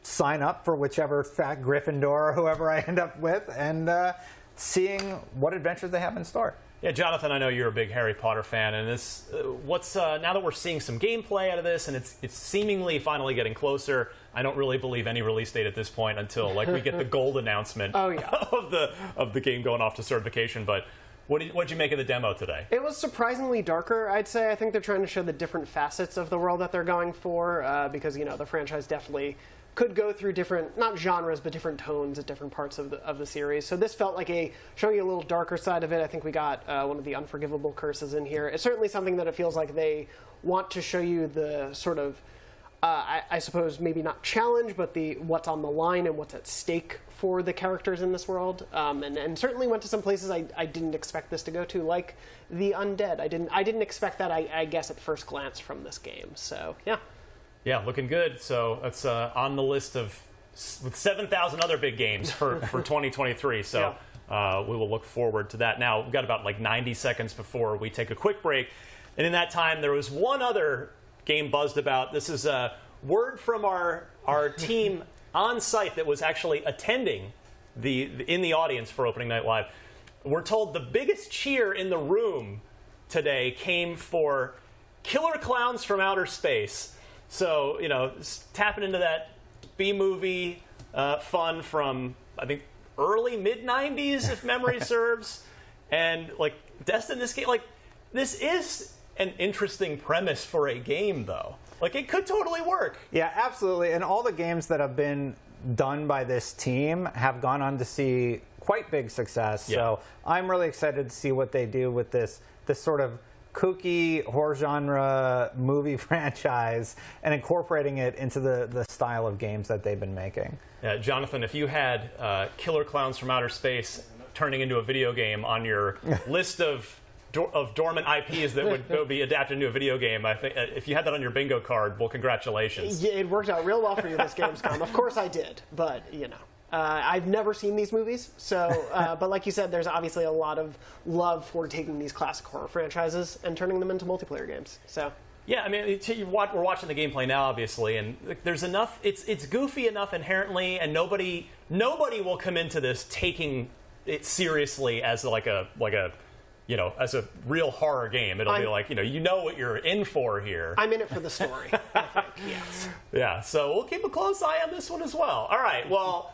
sign up for whichever fat Gryffindor or whoever I end up with, and seeing what adventures they have in store. Yeah, Jonathan, I know you're a big Harry Potter fan, and this, now that we're seeing some gameplay out of this, and it's seemingly finally getting closer. I don't really believe any release date at this point until, like, we get the gold announcement of the game going off to certification. But what'd you make of the demo today? It was surprisingly darker, I'd say. I think they're trying to show the different facets of the world that they're going for, because, you know, the franchise definitely could go through different, not genres, but different tones at different parts of the series. So this felt like showing you a little darker side of it. I think we got one of the unforgivable curses in here. It's certainly something that it feels like they want to show you the sort of, I suppose, maybe not challenge, but the what's on the line and what's at stake for the characters in this world. And certainly went to some places I didn't expect this to go to, like the undead. I didn't expect that, I guess, at first glance from this game. So, yeah. Yeah, looking good. So it's on the list of with 7,000 other big games for 2023. So we will look forward to that. Now, we've got about like 90 seconds before we take a quick break. And in that time, there was one other game buzzed about. This is a word from our team on site that was actually attending in the audience for Opening Night Live. We're told the biggest cheer in the room today came for Killer Clowns from Outer Space. So, you know, tapping into that B-movie fun from, I think, early, mid-90s, if memory serves. And like Destin, this game, like this is an interesting premise for a game, though. Like it could totally work. Yeah, absolutely. And all the games that have been done by this team have gone on to see quite big success. Yeah. So I'm really excited to see what they do with this sort of kooky horror genre movie franchise and incorporating it into the style of games that they've been making. Jonathan, if you had Killer Clowns from Outer Space turning into a video game on your list of dormant IPs that would be adapted into a video game, I think if you had that on your bingo card, well, congratulations. Yeah, it worked out real well for you this Gamescom. Of course I did, but you know. I've never seen these movies, so but like you said, there's obviously a lot of love for taking these classic horror franchises and turning them into multiplayer games. So yeah, I mean, we're watching the gameplay now, obviously, and there's enough. It's goofy enough inherently, and nobody will come into this taking it seriously as like a as a real horror game. It'll be like you know what you're in for here. I'm in it for the story. I think, yes. Yeah, so we'll keep a close eye on this one as well. All right, well.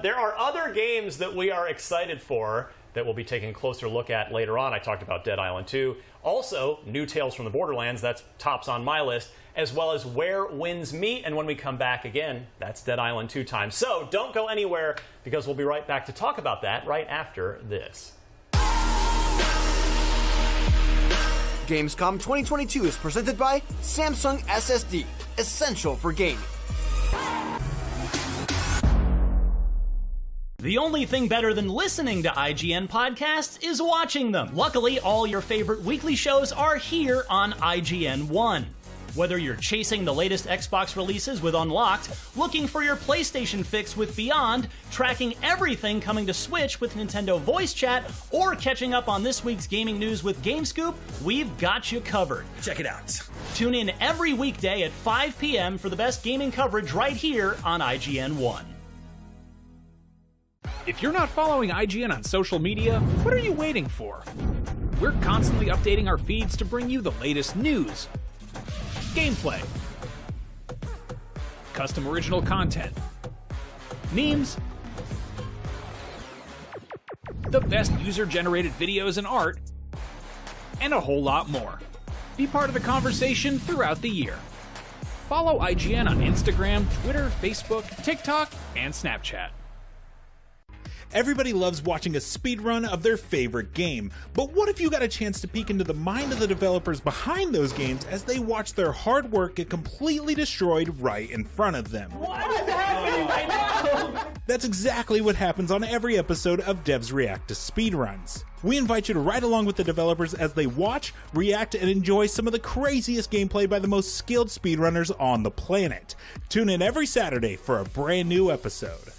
There are other games that we are excited for that we'll be taking a closer look at later on. I talked about Dead Island 2. Also, new Tales from the Borderlands, that's tops on my list, as well as Where Winds Meet. And when we come back again, that's Dead Island 2 time. So don't go anywhere, because we'll be right back to talk about that right after this. Gamescom 2022 is presented by Samsung SSD, essential for gaming. The only thing better than listening to IGN podcasts is watching them. Luckily, all your favorite weekly shows are here on IGN One. Whether you're chasing the latest Xbox releases with Unlocked, looking for your PlayStation fix with Beyond, tracking everything coming to Switch with Nintendo Voice Chat, or catching up on this week's gaming news with GameScoop, we've got you covered. Check it out. Tune in every weekday at 5 p.m. for the best gaming coverage right here on IGN One. If you're not following IGN on social media, what are you waiting for? We're constantly updating our feeds to bring you the latest news, gameplay, custom original content, memes, the best user-generated videos and art, and a whole lot more. Be part of the conversation throughout the year. Follow IGN on Instagram, Twitter, Facebook, TikTok, and Snapchat. Everybody loves watching a speedrun of their favorite game, but what if you got a chance to peek into the mind of the developers behind those games as they watch their hard work get completely destroyed right in front of them? What is happening right now? That's exactly what happens on every episode of Devs React to Speedruns. We invite you to ride along with the developers as they watch, react, and enjoy some of the craziest gameplay by the most skilled speedrunners on the planet. Tune in every Saturday for a brand new episode.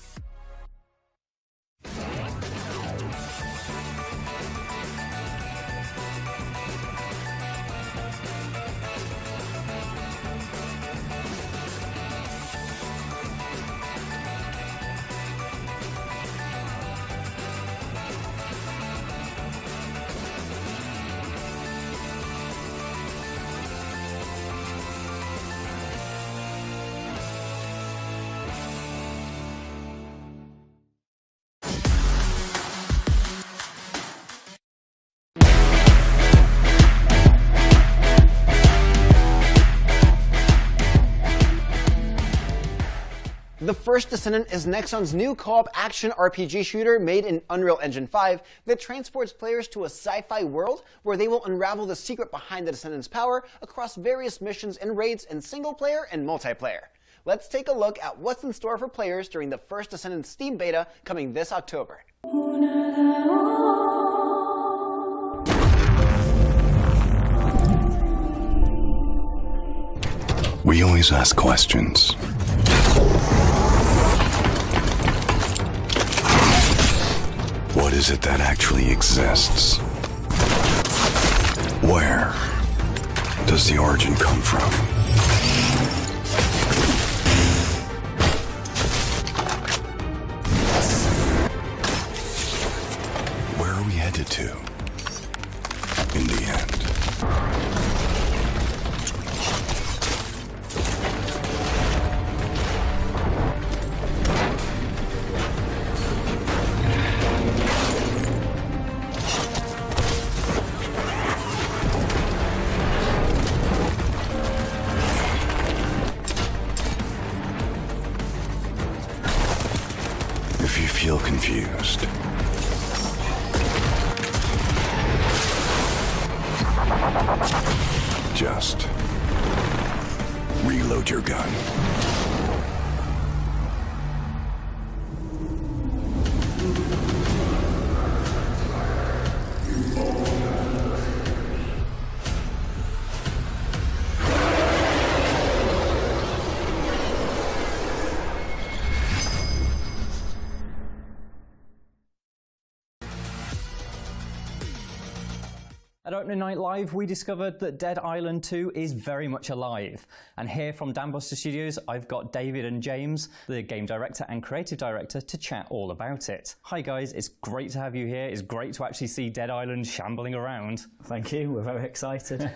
The First Descendant is Nexon's new co-op action RPG shooter made in Unreal Engine 5 that transports players to a sci-fi world where they will unravel the secret behind the Descendant's power across various missions and raids in single-player and multiplayer. Let's take a look at what's in store for players during the First Descendant Steam Beta coming this October. We always ask questions. What is it that actually exists? Where does the origin come from? Where are we headed to in the end? confused. Just reload your gun. At opening night live, we discovered that Dead Island 2 is very much alive. And here from Dambuster Studios, I've got David and James, the game director and creative director, to chat all about it. Hi guys, it's great to have you here. It's great to actually see Dead Island shambling around. Thank you, we're very excited.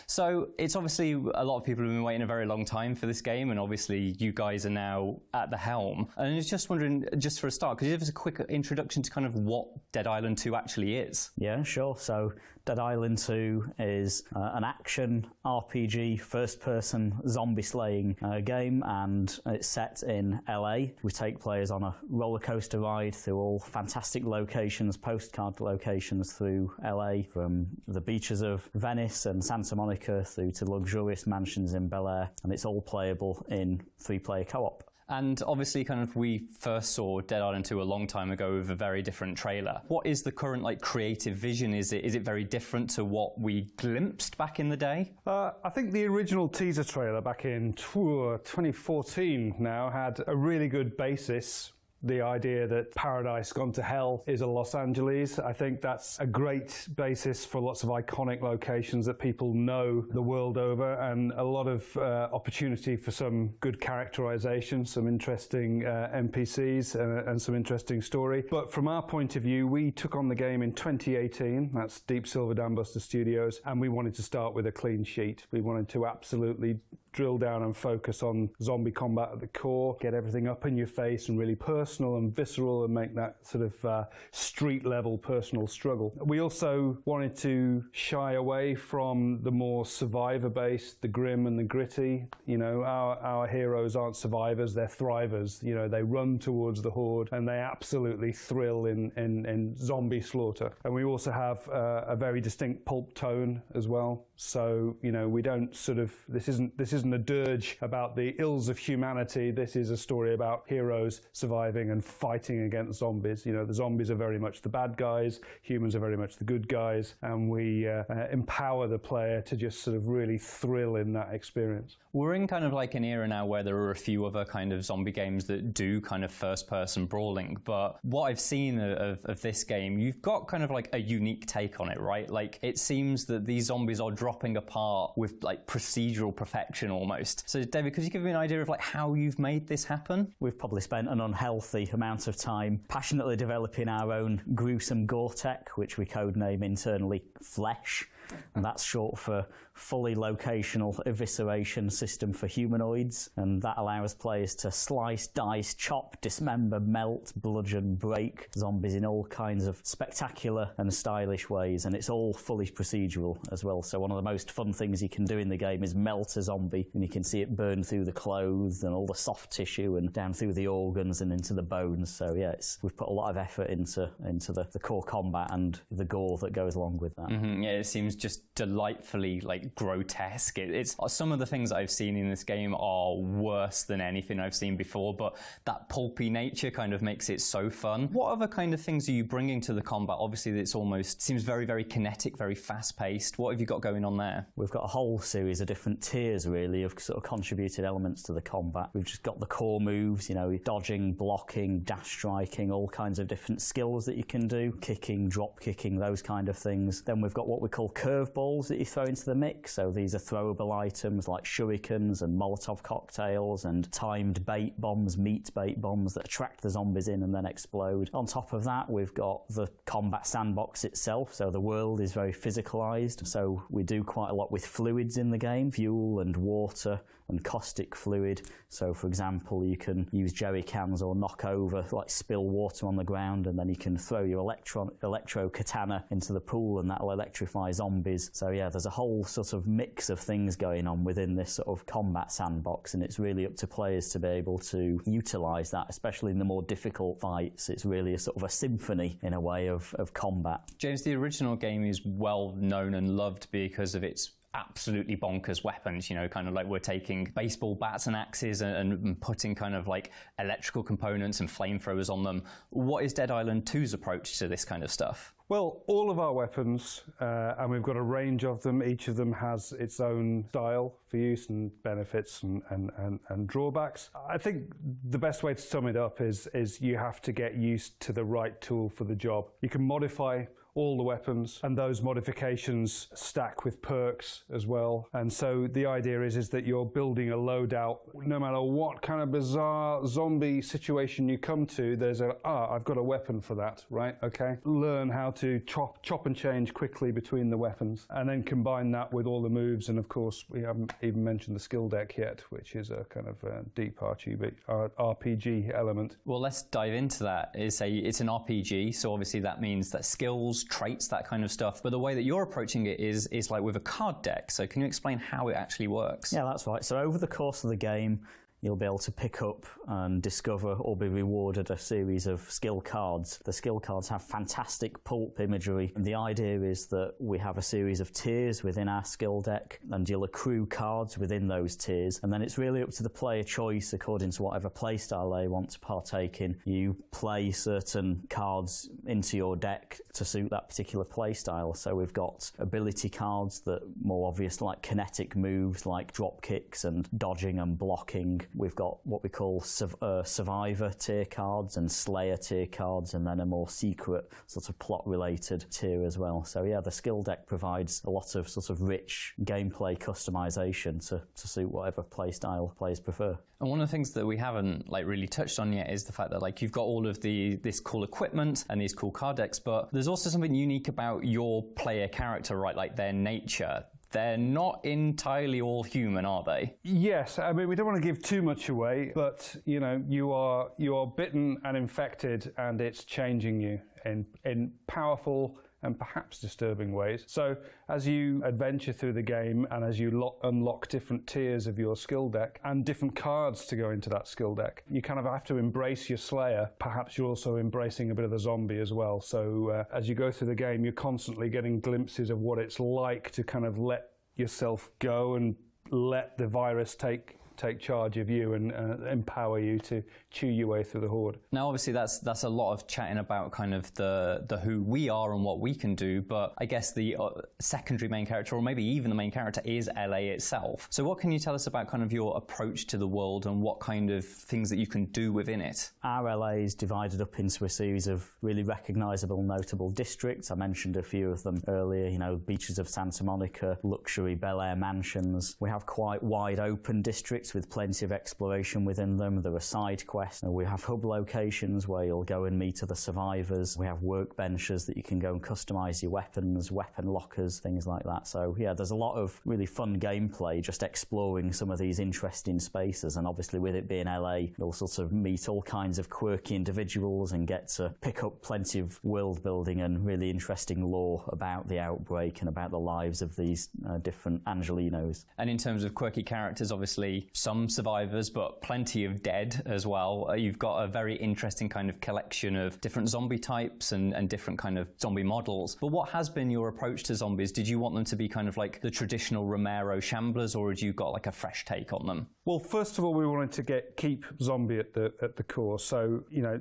So it's obviously a lot of people have been waiting a very long time for this game, and obviously you guys are now at the helm. And I was just wondering, just for a start, could you give us a quick introduction to kind of what Dead Island 2 actually is? Yeah, sure. So Dead Island 2 is an action RPG first-person zombie-slaying game, and it's set in LA. We take players on a roller coaster ride through all fantastic locations, postcard locations through LA, from the beaches of Venice and Santa Monica through to luxurious mansions in Bel Air, and it's all playable in 3-player co-op. And obviously kind of we first saw Dead Island 2 a long time ago with a very different trailer. What is the current like creative vision? Is it very different to what we glimpsed back in the day? I think the original teaser trailer back in 2014 now had a really good basis. The idea that Paradise Gone to Hell is a Los Angeles. I think that's a great basis for lots of iconic locations that people know the world over, and a lot of opportunity for some good characterization, some interesting NPCs and some interesting story. But from our point of view, we took on the game in 2018, that's Deep Silver Dambuster Studios, and we wanted to start with a clean sheet. We wanted to absolutely drill down and focus on zombie combat at the core, get everything up in your face and really personal and visceral, and make that sort of street level personal struggle. We also wanted to shy away from the more survivor based, the grim and the gritty. You know, our heroes aren't survivors, they're thrivers. You know, they run towards the horde and they absolutely thrill in zombie slaughter. And we also have a very distinct pulp tone as well. So, you know, we don't sort of, this isn't a dirge about the ills of humanity. This is a story about heroes surviving and fighting against zombies. You know, the zombies are very much the bad guys, humans are very much the good guys, and we empower the player to just sort of really thrill in that experience. We're in kind of like an era now where there are a few other kind of zombie games that do kind of first-person brawling, but what I've seen of this game, you've got kind of like a unique take on it, right? Like, it seems that these zombies are dropping apart with like procedural perfection almost. So David, could you give me an idea of like how you've made this happen? We've probably spent an unhealthy amount of time passionately developing our own gruesome gore tech, which we codename internally Flesh. And that's short for fully locational evisceration system for humanoids, and that allows players to slice, dice, chop, dismember, melt, bludgeon, break zombies in all kinds of spectacular and stylish ways, and it's all fully procedural as well. So one of the most fun things you can do in the game is melt a zombie, and you can see it burn through the clothes and all the soft tissue and down through the organs and into the bones. So yeah, we've put a lot of effort into the core combat and the gore that goes along with that. Yeah, it seems just delightfully like grotesque. It's some of the things that I've seen in this game are worse than anything I've seen before, but that pulpy nature kind of makes it so fun. What other kind of things are you bringing to the combat? Obviously it's almost seems very, very kinetic, very fast-paced. What have you got going on there? We've got a whole series of different tiers really of sort of contributed elements to the combat. We've just got the core moves, you know, dodging, blocking, dash striking, all kinds of different skills that you can do, kicking, drop kicking, those kind of things. Then we've got what we call curveballs that you throw into the mix. So these are throwable items like shurikens and Molotov cocktails and timed bait bombs, meat bait bombs that attract the zombies in and then explode. On top of that, we've got the combat sandbox itself. So the world is very physicalized. So we do quite a lot with fluids in the game, fuel and water and caustic fluid. So for example, you can use jerry cans or knock over, like spill water on the ground, and then you can throw your electro katana into the pool and that'll electrify zombies. So yeah, there's a whole sort of mix of things going on within this sort of combat sandbox, and it's really up to players to be able to utilise that, especially in the more difficult fights. It's really a sort of a symphony in a way of combat. James, the original game is well known and loved because of its absolutely bonkers weapons, you know, kind of like we're taking baseball bats and axes and putting kind of like electrical components and flamethrowers on them. What is Dead Island 2's approach to this kind of stuff? Well, all of our weapons, and we've got a range of them, each of them has its own style for use and benefits and drawbacks. I think the best way to sum it up is you have to get used to the right tool for the job. You can modify all the weapons, and those modifications stack with perks as well. And so the idea is that you're building a loadout. No matter what kind of bizarre zombie situation you come to, there's I've got a weapon for that, right? Okay. Learn how to chop and change quickly between the weapons, and then combine that with all the moves. And of course, we haven't even mentioned the skill deck yet, which is a kind of deep RPG element. Well, let's dive into that. It's an RPG, so obviously that means that skills, traits, that kind of stuff, but the way that you're approaching it is like with a card deck. So can you explain how it actually works? Yeah, that's right. So over the course of the game, you'll be able to pick up and discover or be rewarded a series of skill cards. The skill cards have fantastic pulp imagery, and the idea is that we have a series of tiers within our skill deck, and you'll accrue cards within those tiers, and then it's really up to the player choice according to whatever playstyle they want to partake in. You play certain cards into your deck to suit that particular playstyle. So we've got ability cards that more obvious, like kinetic moves like drop kicks and dodging and blocking. We've got what we call survivor tier cards and slayer tier cards, and then a more secret sort of plot related tier as well. So yeah, the skill deck provides a lot of sort of rich gameplay customization to suit whatever playstyle players prefer. And one of the things that we haven't like really touched on yet is the fact that like you've got all of this cool equipment and these cool card decks, but there's also something unique about your player character, right? Like their nature. They're not entirely all human, are they? Yes, I mean, we don't want to give too much away, but you know, you are bitten and infected, and it's changing you in powerful and perhaps disturbing ways. So as you adventure through the game and as you unlock different tiers of your skill deck and different cards to go into that skill deck, you kind of have to embrace your slayer. Perhaps you're also embracing a bit of the zombie as well. So as you go through the game, you're constantly getting glimpses of what it's like to kind of let yourself go and let the virus take charge of you and empower you to chew your way through the horde. Now, obviously, that's a lot of chatting about kind of the who we are and what we can do, but I guess the secondary main character, or maybe even the main character, is LA itself. So what can you tell us about kind of your approach to the world and what kind of things that you can do within it? Our LA is divided up into a series of really recognisable, notable districts. I mentioned a few of them earlier, you know, beaches of Santa Monica, luxury Bel Air mansions. We have quite wide open districts with plenty of exploration within them. There are side quests. We have hub locations where you'll go and meet other survivors. We have workbenches that you can go and customise your weapons, weapon lockers, things like that. So yeah, there's a lot of really fun gameplay just exploring some of these interesting spaces, and obviously with it being LA, you'll sort of meet all kinds of quirky individuals and get to pick up plenty of world building and really interesting lore about the outbreak and about the lives of these different Angelinos. And in terms of quirky characters, obviously some survivors, but plenty of dead as well. You've got a very interesting kind of collection of different zombie types and different kind of zombie models. But what has been your approach to zombies? Did you want them to be kind of like the traditional Romero shamblers, or had you got like a fresh take on them? Well, first of all, we wanted to keep zombie at the core. So, you know,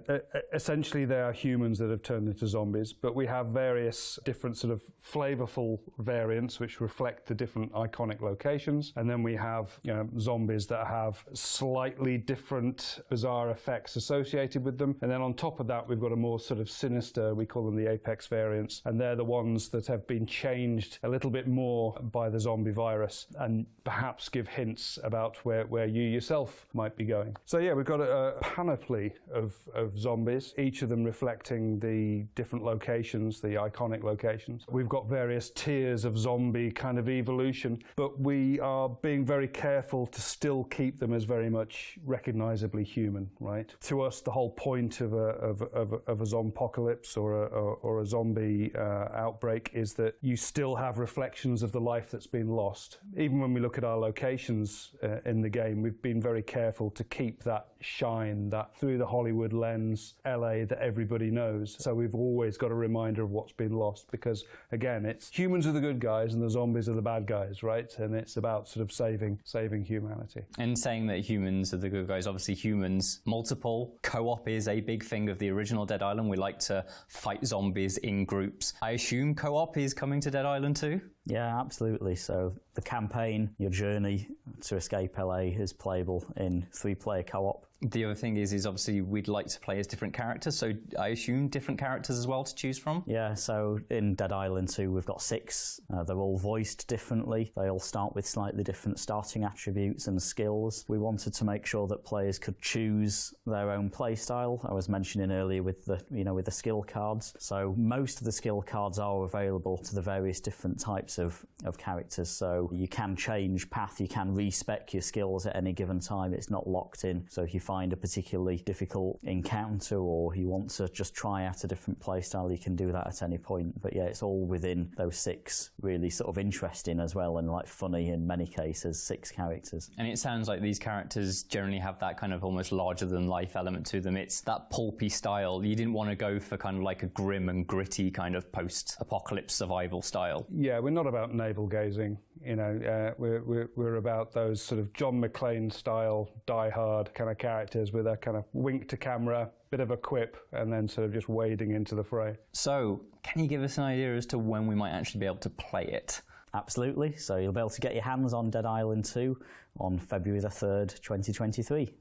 essentially they are humans that have turned into zombies, but we have various different sort of flavorful variants which reflect the different iconic locations. And then we have, you know, zombies that have slightly different bizarre effects associated with them. And then on top of that, we've got a more sort of sinister, we call them the Apex variants, and they're the ones that have been changed a little bit more by the zombie virus and perhaps give hints about where you yourself might be going. So yeah, we've got a panoply of zombies, each of them reflecting the different locations, the iconic locations. We've got various tiers of zombie kind of evolution, but we are being very careful to still still keep them as very much recognizably human, right? To us, the whole point of a zombie-apocalypse or a zombie outbreak is that you still have reflections of the life that's been lost. Even when we look at our locations in the game, we've been very careful to keep that shine, that through the Hollywood lens, LA that everybody knows. So we've always got a reminder of what's been lost because, again, it's humans are the good guys and the zombies are the bad guys, right? And it's about sort of saving humanity. And saying that humans are the good guys, obviously humans, multiple. Co-op is a big thing of the original Dead Island. We like to fight zombies in groups. I assume co-op is coming to Dead Island too? Yeah, absolutely. So the campaign, your journey to escape LA is playable in 3-player co-op. The other thing is obviously we'd like to play as different characters, so I assume different characters as well to choose from? Yeah, so in Dead Island 2 we've got 6. They're all voiced differently. They all start with slightly different starting attributes and skills. We wanted to make sure that players could choose their own playstyle. I was mentioning earlier with the skill cards. So most of the skill cards are available to the various different types of characters. So you can change path, you can respec your skills at any given time. It's not locked in. So if you find a particularly difficult encounter or you want to just try out a different playstyle, you can do that at any point. But yeah, it's all within those 6 really sort of interesting as well and like funny in many cases, 6 characters. And it sounds like these characters generally have that kind of almost larger than life element to them. It's that pulpy style. You didn't want to go for kind of like a grim and gritty kind of post-apocalypse survival style. Yeah, we're not about navel gazing. We're about those sort of John McClane style, die-hard kind of characters with a kind of wink to camera, bit of a quip, and then sort of just wading into the fray. So, can you give us an idea as to when we might actually be able to play it? Absolutely. So you'll be able to get your hands on Dead Island 2 on February the 3rd, 2023.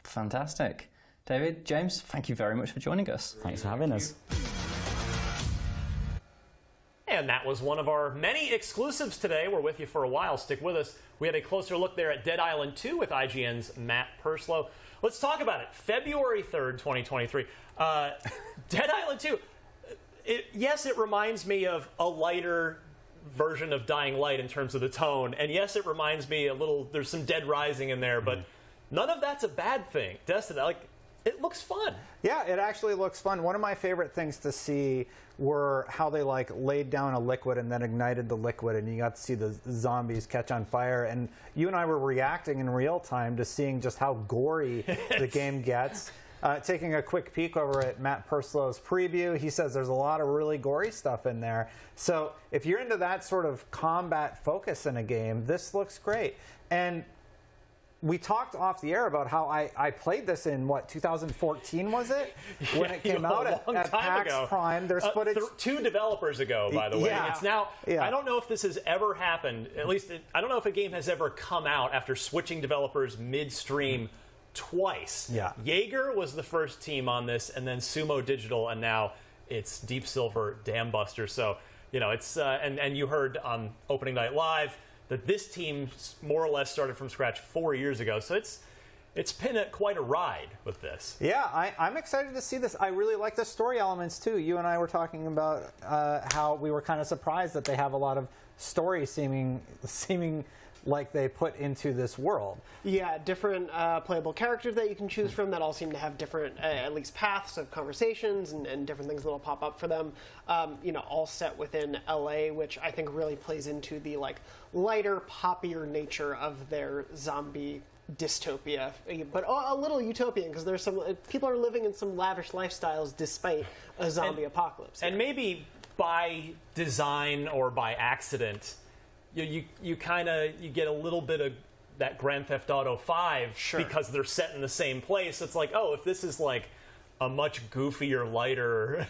Fantastic. David, James, thank you very much for joining us. Thanks for having us. And that was one of our many exclusives today. We're with you for a while. Stick with us. We had a closer look there at Dead Island 2 with IGN's Matt Purslow. Let's talk about it. February 3rd, 2023. Dead Island 2. Yes, it reminds me of a lighter version of Dying Light in terms of the tone. And yes, it reminds me a little, there's some Dead Rising in there, but none of that's a bad thing. Destiny, it looks fun. Yeah, it actually looks fun. One of my favorite things to see were how they laid down a liquid and then ignited the liquid, and you got to see the zombies catch on fire. And you and I were reacting in real time to seeing just how gory the game gets. Taking a quick peek over at Matt Purslow's preview, he says there's a lot of really gory stuff in there. So if you're into that sort of combat focus in a game, this looks great. And we talked off the air about how I played this in, 2014 was it? When it came out at PAX Prime. There's footage. 2 developers ago, by the way. Yeah. It's now, I don't know if this has ever happened, at least I don't know if a game has ever come out after switching developers midstream twice. Yeah. Jaeger was the first team on this, and then Sumo Digital, and now it's Deep Silver Dam Buster. So, it's, and you heard on Opening Night Live that this team more or less started from scratch 4 years ago. So it's been quite a ride with this. Yeah, I'm excited to see this. I really like the story elements too. You and I were talking about how we were kind of surprised that they have a lot of story seeming like they put into this world. Yeah, different playable characters that you can choose from that all seem to have different, at least paths of conversations and different things that will pop up for them. All set within LA, which I think really plays into the lighter, poppier nature of their zombie dystopia, but a little utopian because there's some people are living in some lavish lifestyles despite a zombie apocalypse. And maybe by design or by accident, you get a little bit of that Grand Theft Auto 5 because they're set in the same place. It's like, oh, if this is a much goofier, lighter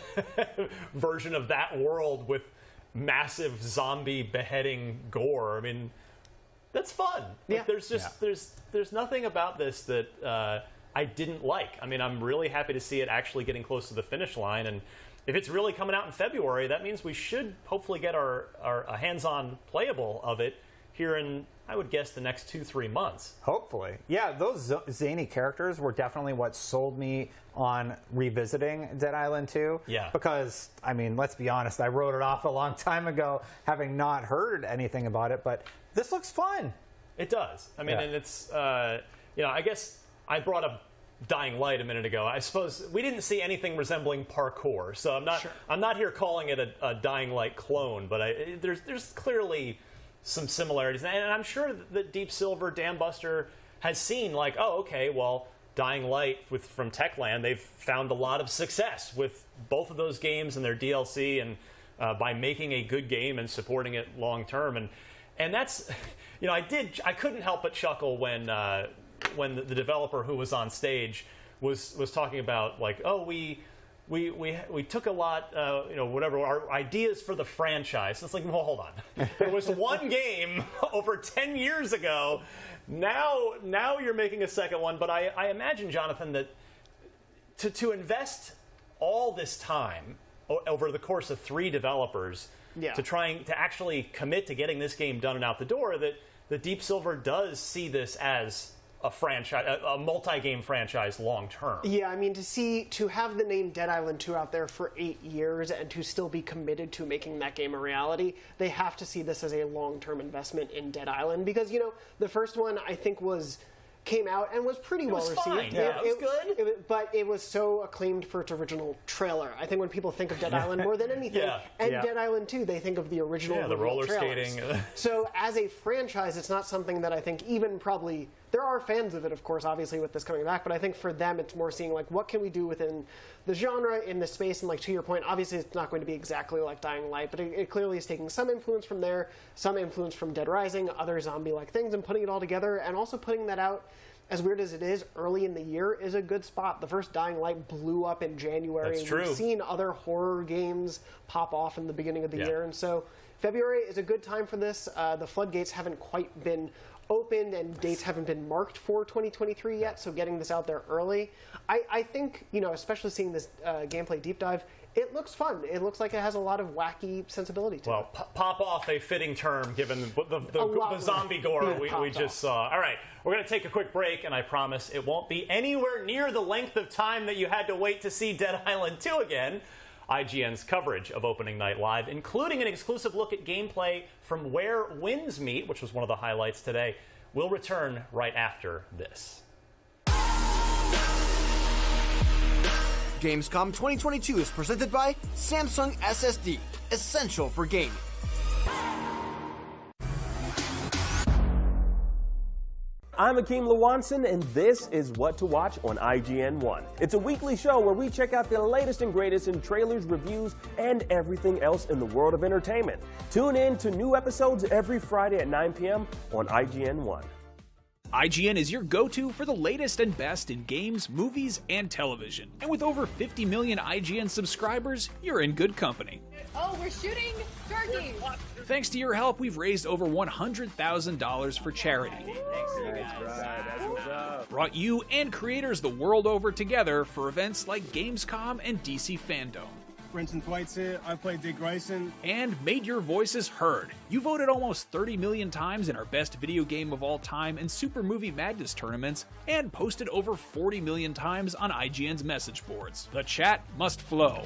version of that world with massive zombie beheading gore, I mean, that's fun. Yeah. There's nothing about this that I didn't like. I mean, I'm really happy to see it actually getting close to the finish line, and if it's really coming out in February, that means we should hopefully get our hands-on playable of it here in, I would guess, the next 2-3 months. Hopefully. Yeah, those zany characters were definitely what sold me on revisiting Dead Island 2. Yeah. Because, I mean, let's be honest, I wrote it off a long time ago, having not heard anything about it, but this looks fun. It does. I mean, Yeah. and it's, I guess I brought up Dying Light a minute ago. I suppose we didn't see anything resembling parkour, so I'm not here calling it a Dying Light clone, but there's clearly some similarities, and I'm sure that Deep Silver Dam Buster has seen like, oh, okay, well, Dying Light from Techland, they've found a lot of success with both of those games and their DLC, and by making a good game and supporting it long term, and that's, I couldn't help but chuckle when the developer who was on stage was talking about like, oh, we took a lot, whatever, our ideas for the franchise. It's like, well, hold on. There was one game over 10 years ago. Now you're making a second one. But I imagine, Jonathan, that to invest all this time over the course of 3 developers to actually commit to getting this game done and out the door, that the Deep Silver does see this as a franchise, a multi-game franchise long term. Yeah, I mean, to have the name Dead Island 2 out there for 8 years and to still be committed to making that game a reality, they have to see this as a long-term investment in Dead Island, because the first one I think came out and was pretty well received. Fine. Yeah, it was good. But it was so acclaimed for its original trailer. I think when people think of Dead Island more than anything, Dead Island 2, they think of the original. Yeah, the roller trailers. skating. So as a franchise, it's not something that I think even probably, there are fans of it, of course, obviously with this coming back, but I think for them it's more seeing like, what can we do within the genre in this space, and like to your point, obviously it's not going to be exactly like Dying Light, but it clearly is taking some influence from there, some influence from Dead Rising, other zombie-like things, and putting it all together, and also putting that out, as weird as it is, early in the year is a good spot. The first Dying Light blew up in January. That's true. We've seen other horror games pop off in the beginning of the year, and so February is a good time for this. The floodgates haven't quite been opened and dates haven't been marked for 2023 yet, so getting this out there early, I think, especially seeing this gameplay deep dive, it looks fun. It looks like it has a lot of wacky sensibility to it. Well, pop off, a fitting term given the zombie gore we just saw. All right, we're going to take a quick break, and I promise it won't be anywhere near the length of time that you had to wait to see Dead Island 2 again. IGN's coverage of Opening Night Live, including an exclusive look at gameplay from Where Winds Meet, which was one of the highlights today, will return right after this. Gamescom 2022 is presented by Samsung SSD, essential for gaming. I'm Akeem Lawanson, and this is What to Watch on IGN1. It's a weekly show where we check out the latest and greatest in trailers, reviews, and everything else in the world of entertainment. Tune in to new episodes every Friday at 9 p.m. on IGN1. IGN is your go-to for the latest and best in games, movies, and television. And with over 50 million IGN subscribers, you're in good company. Oh, we're shooting turkeys! Thanks to your help, we've raised over $100,000 for charity. Brought you and creators the world over together for events like Gamescom and DC Fandom. Brenton Thwaites here. I played Dick Grayson. And made your voices heard. You voted almost 30 million times in our best video game of all time and Super Movie Madness tournaments, and posted over 40 million times on IGN's message boards. The chat must flow.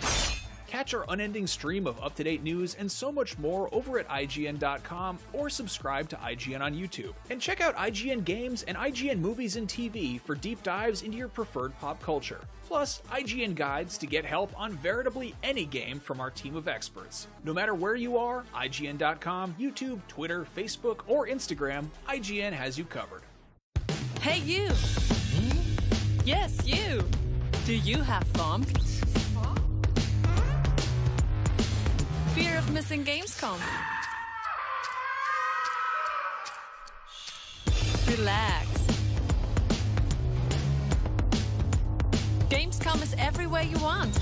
Catch our unending stream of up-to-date news and so much more over at IGN.com, or subscribe to IGN on YouTube. And check out IGN Games and IGN Movies and TV for deep dives into your preferred pop culture. Plus, IGN guides to get help on veritably any game from our team of experts. No matter where you are, IGN.com, YouTube, Twitter, Facebook, or Instagram, IGN has you covered. Hey you! Yes, you! Do you have FOMC? Fear of missing Gamescom? Relax. Gamescom is everywhere you want.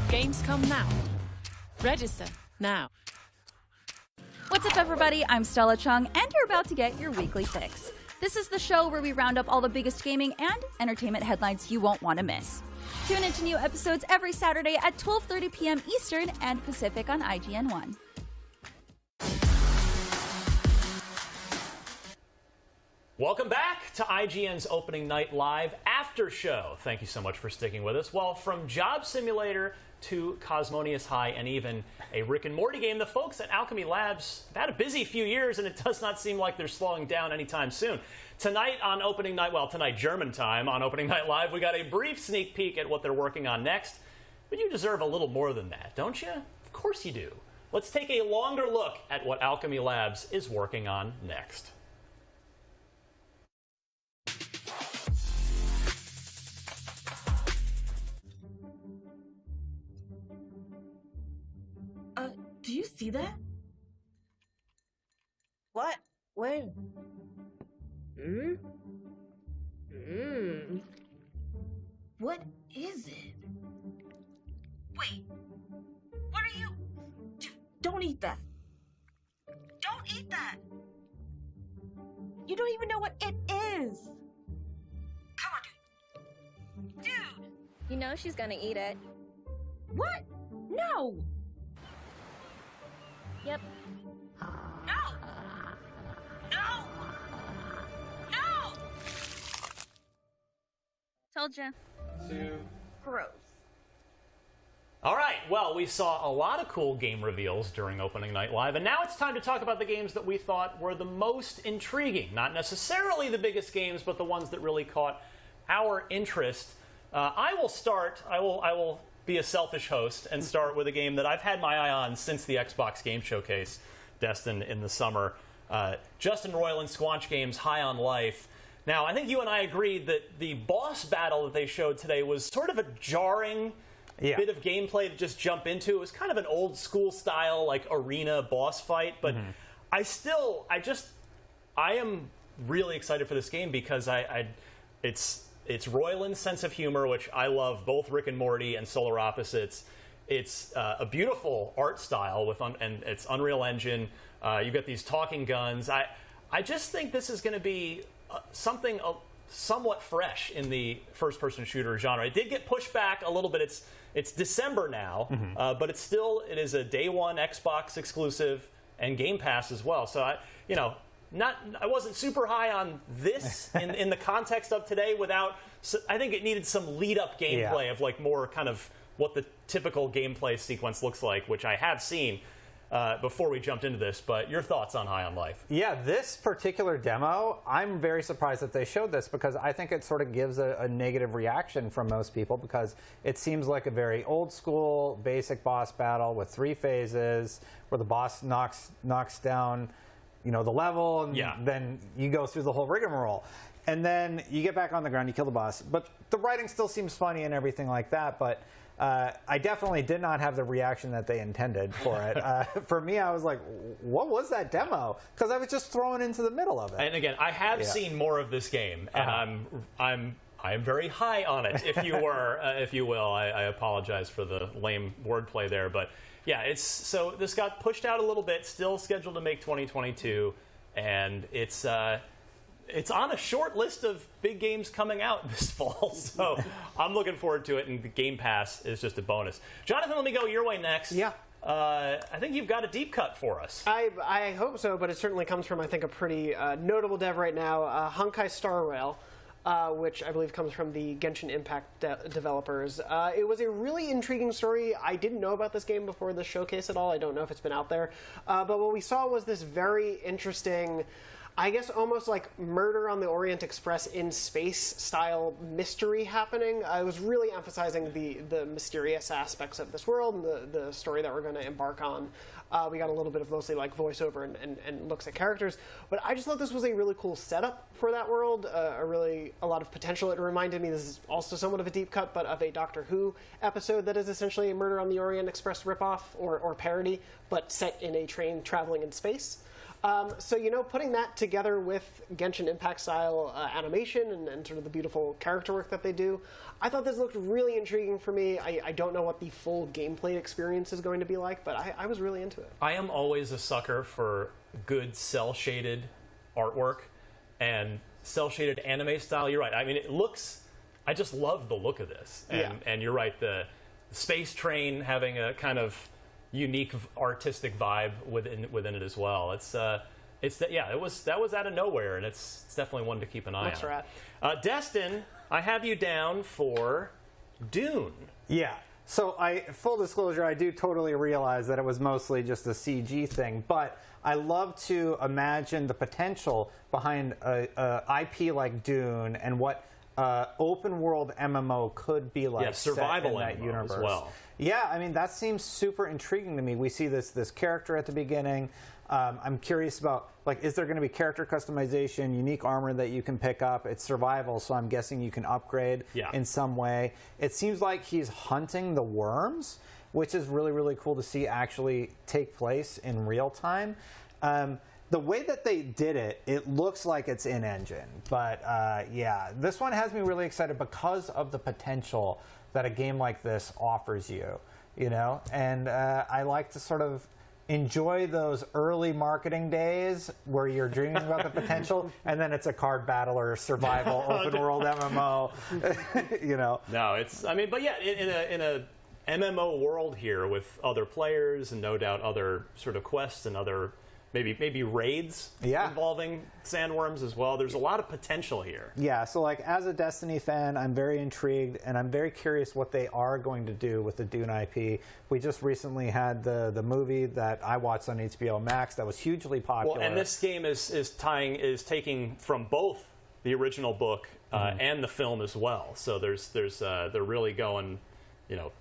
Gamescom now. Register now. What's up, everybody? I'm Stella Chung, and you're about to get your weekly fix. This is the show where we round up all the biggest gaming and entertainment headlines you won't want to miss. Tune into new episodes every Saturday at 12:30 p.m. Eastern and Pacific on IGN1. Welcome back to IGN's Opening Night Live. After after show. Thank you so much for sticking with us. Well, from Job Simulator to Cosmonious High and even a Rick and Morty game, the folks at Alchemy Labs have had a busy few years, and it does not seem like they're slowing down anytime soon. Tonight on opening night, well, tonight German time on Opening Night Live, we got a brief sneak peek at what they're working on next. But you deserve a little more than that, don't you? Of course you do. Let's take a longer look at what Alchemy Labs is working on next. Do you see that? What? When? What is it? Wait. What are you? Don't eat that. Don't eat that. You don't even know what it is. Come on, dude. Dude. You know she's gonna eat it. What? No. Yep. No. No. No. Told you. Gross. All right, well, we saw a lot of cool game reveals during Opening Night Live, and now it's time to talk about the games that we thought were the most intriguing. Not necessarily the biggest games, but the ones that really caught our interest. I will start. I will be a selfish host and start with a game that I've had my eye on since the Xbox Game Showcase, Destin, in the summer. Justin Roiland, Squanch Games, High on Life. Now, I think you and I agreed that the boss battle that they showed today was sort of a jarring bit of gameplay to just jump into. It was kind of an old school style, like, arena boss fight, but I am really excited for this game because it's Roiland's sense of humor, which I love, both Rick and Morty and Solar Opposites. It's a beautiful art style and it's Unreal Engine. You've got these talking guns. I just think this is going to be something somewhat fresh in the first-person shooter genre. It did get pushed back a little bit. It's December now, but it is a day one Xbox exclusive and Game Pass as well. So I wasn't super high on this in the context of today. I think it needed some lead-up gameplay of like more kind of what the typical gameplay sequence looks like, which I have seen before we jumped into this. But your thoughts on High on Life? Yeah, this particular demo, I'm very surprised that they showed this because I think it sort of gives a negative reaction from most people because it seems like a very old school basic boss battle with 3 phases where the boss knocks down the level and then you go through the whole rigmarole. And then you get back on the ground, you kill the boss. But the writing still seems funny and everything like that, but I definitely did not have the reaction that they intended for it. For me, I was like, what was that demo? Because I was just thrown into the middle of it. And again, I have seen more of this game, and I'm very high on it, if you will. I apologize for the lame wordplay there, but yeah, so this got pushed out a little bit, still scheduled to make 2022, and it's on a short list of big games coming out this fall, so I'm looking forward to it, and the Game Pass is just a bonus. Jonathan, let me go your way next. Yeah. I think you've got a deep cut for us. I hope so, but it certainly comes from, I think, a pretty notable dev right now, Honkai Star Rail, which I believe comes from the Genshin Impact developers. It was a really intriguing story. I didn't know about this game before the showcase at all. I don't know if it's been out there. But what we saw was this very interesting, I guess almost like Murder on the Orient Express in space style mystery happening. I was really emphasizing the mysterious aspects of this world and the story that we're going to embark on. We got a little bit of mostly like voiceover and looks at characters, but I just thought this was a really cool setup for that world, a lot of potential. It reminded me, this is also somewhat of a deep cut, but of a Doctor Who episode that is essentially a Murder on the Orient Express ripoff or parody, but set in a train traveling in space. So, putting that together with Genshin Impact style animation and sort of the beautiful character work that they do, I thought this looked really intriguing for me. I don't know what the full gameplay experience is going to be like, but I was really into it. I am always a sucker for good cel-shaded artwork and cel-shaded anime style. You're right. I mean, I just love the look of this. And you're right, the space train having a kind of unique artistic vibe within it as well. That was out of nowhere, and it's definitely one to keep an eye on. That's right. Destin, I have you down for Dune. Yeah. So full disclosure, I do totally realize that it was mostly just a CG thing, but I love to imagine the potential behind a IP like Dune and what open world MMO could be like. Yeah, survival set in that MMO universe. as well. Yeah, I mean that seems super intriguing to me. We see this character at the beginning. I'm curious about, like, is there going to be character customization, unique armor that you can pick up? It's survival, so I'm guessing you can upgrade in some way. It seems like he's hunting the worms, which is really, really cool to see actually take place in real time. The way that they did it, it looks like it's in-engine. But yeah, this one has me really excited because of the potential that a game like this offers you, you know? And I like to sort of enjoy those early marketing days where you're dreaming about the potential, and then it's a card battle or survival open world MMO, you know. No, it's, I mean, but yeah, in a MMO world here with other players and no doubt other sort of quests and other maybe raids involving sandworms as well. There's a lot of potential here. Yeah, so like as a Destiny fan, I'm very intrigued and I'm very curious what they are going to do with the Dune IP. We just recently had the movie that I watched on HBO Max that was hugely popular. Well, and this game is taking from both the original book and the film as well. So they're really going, you know,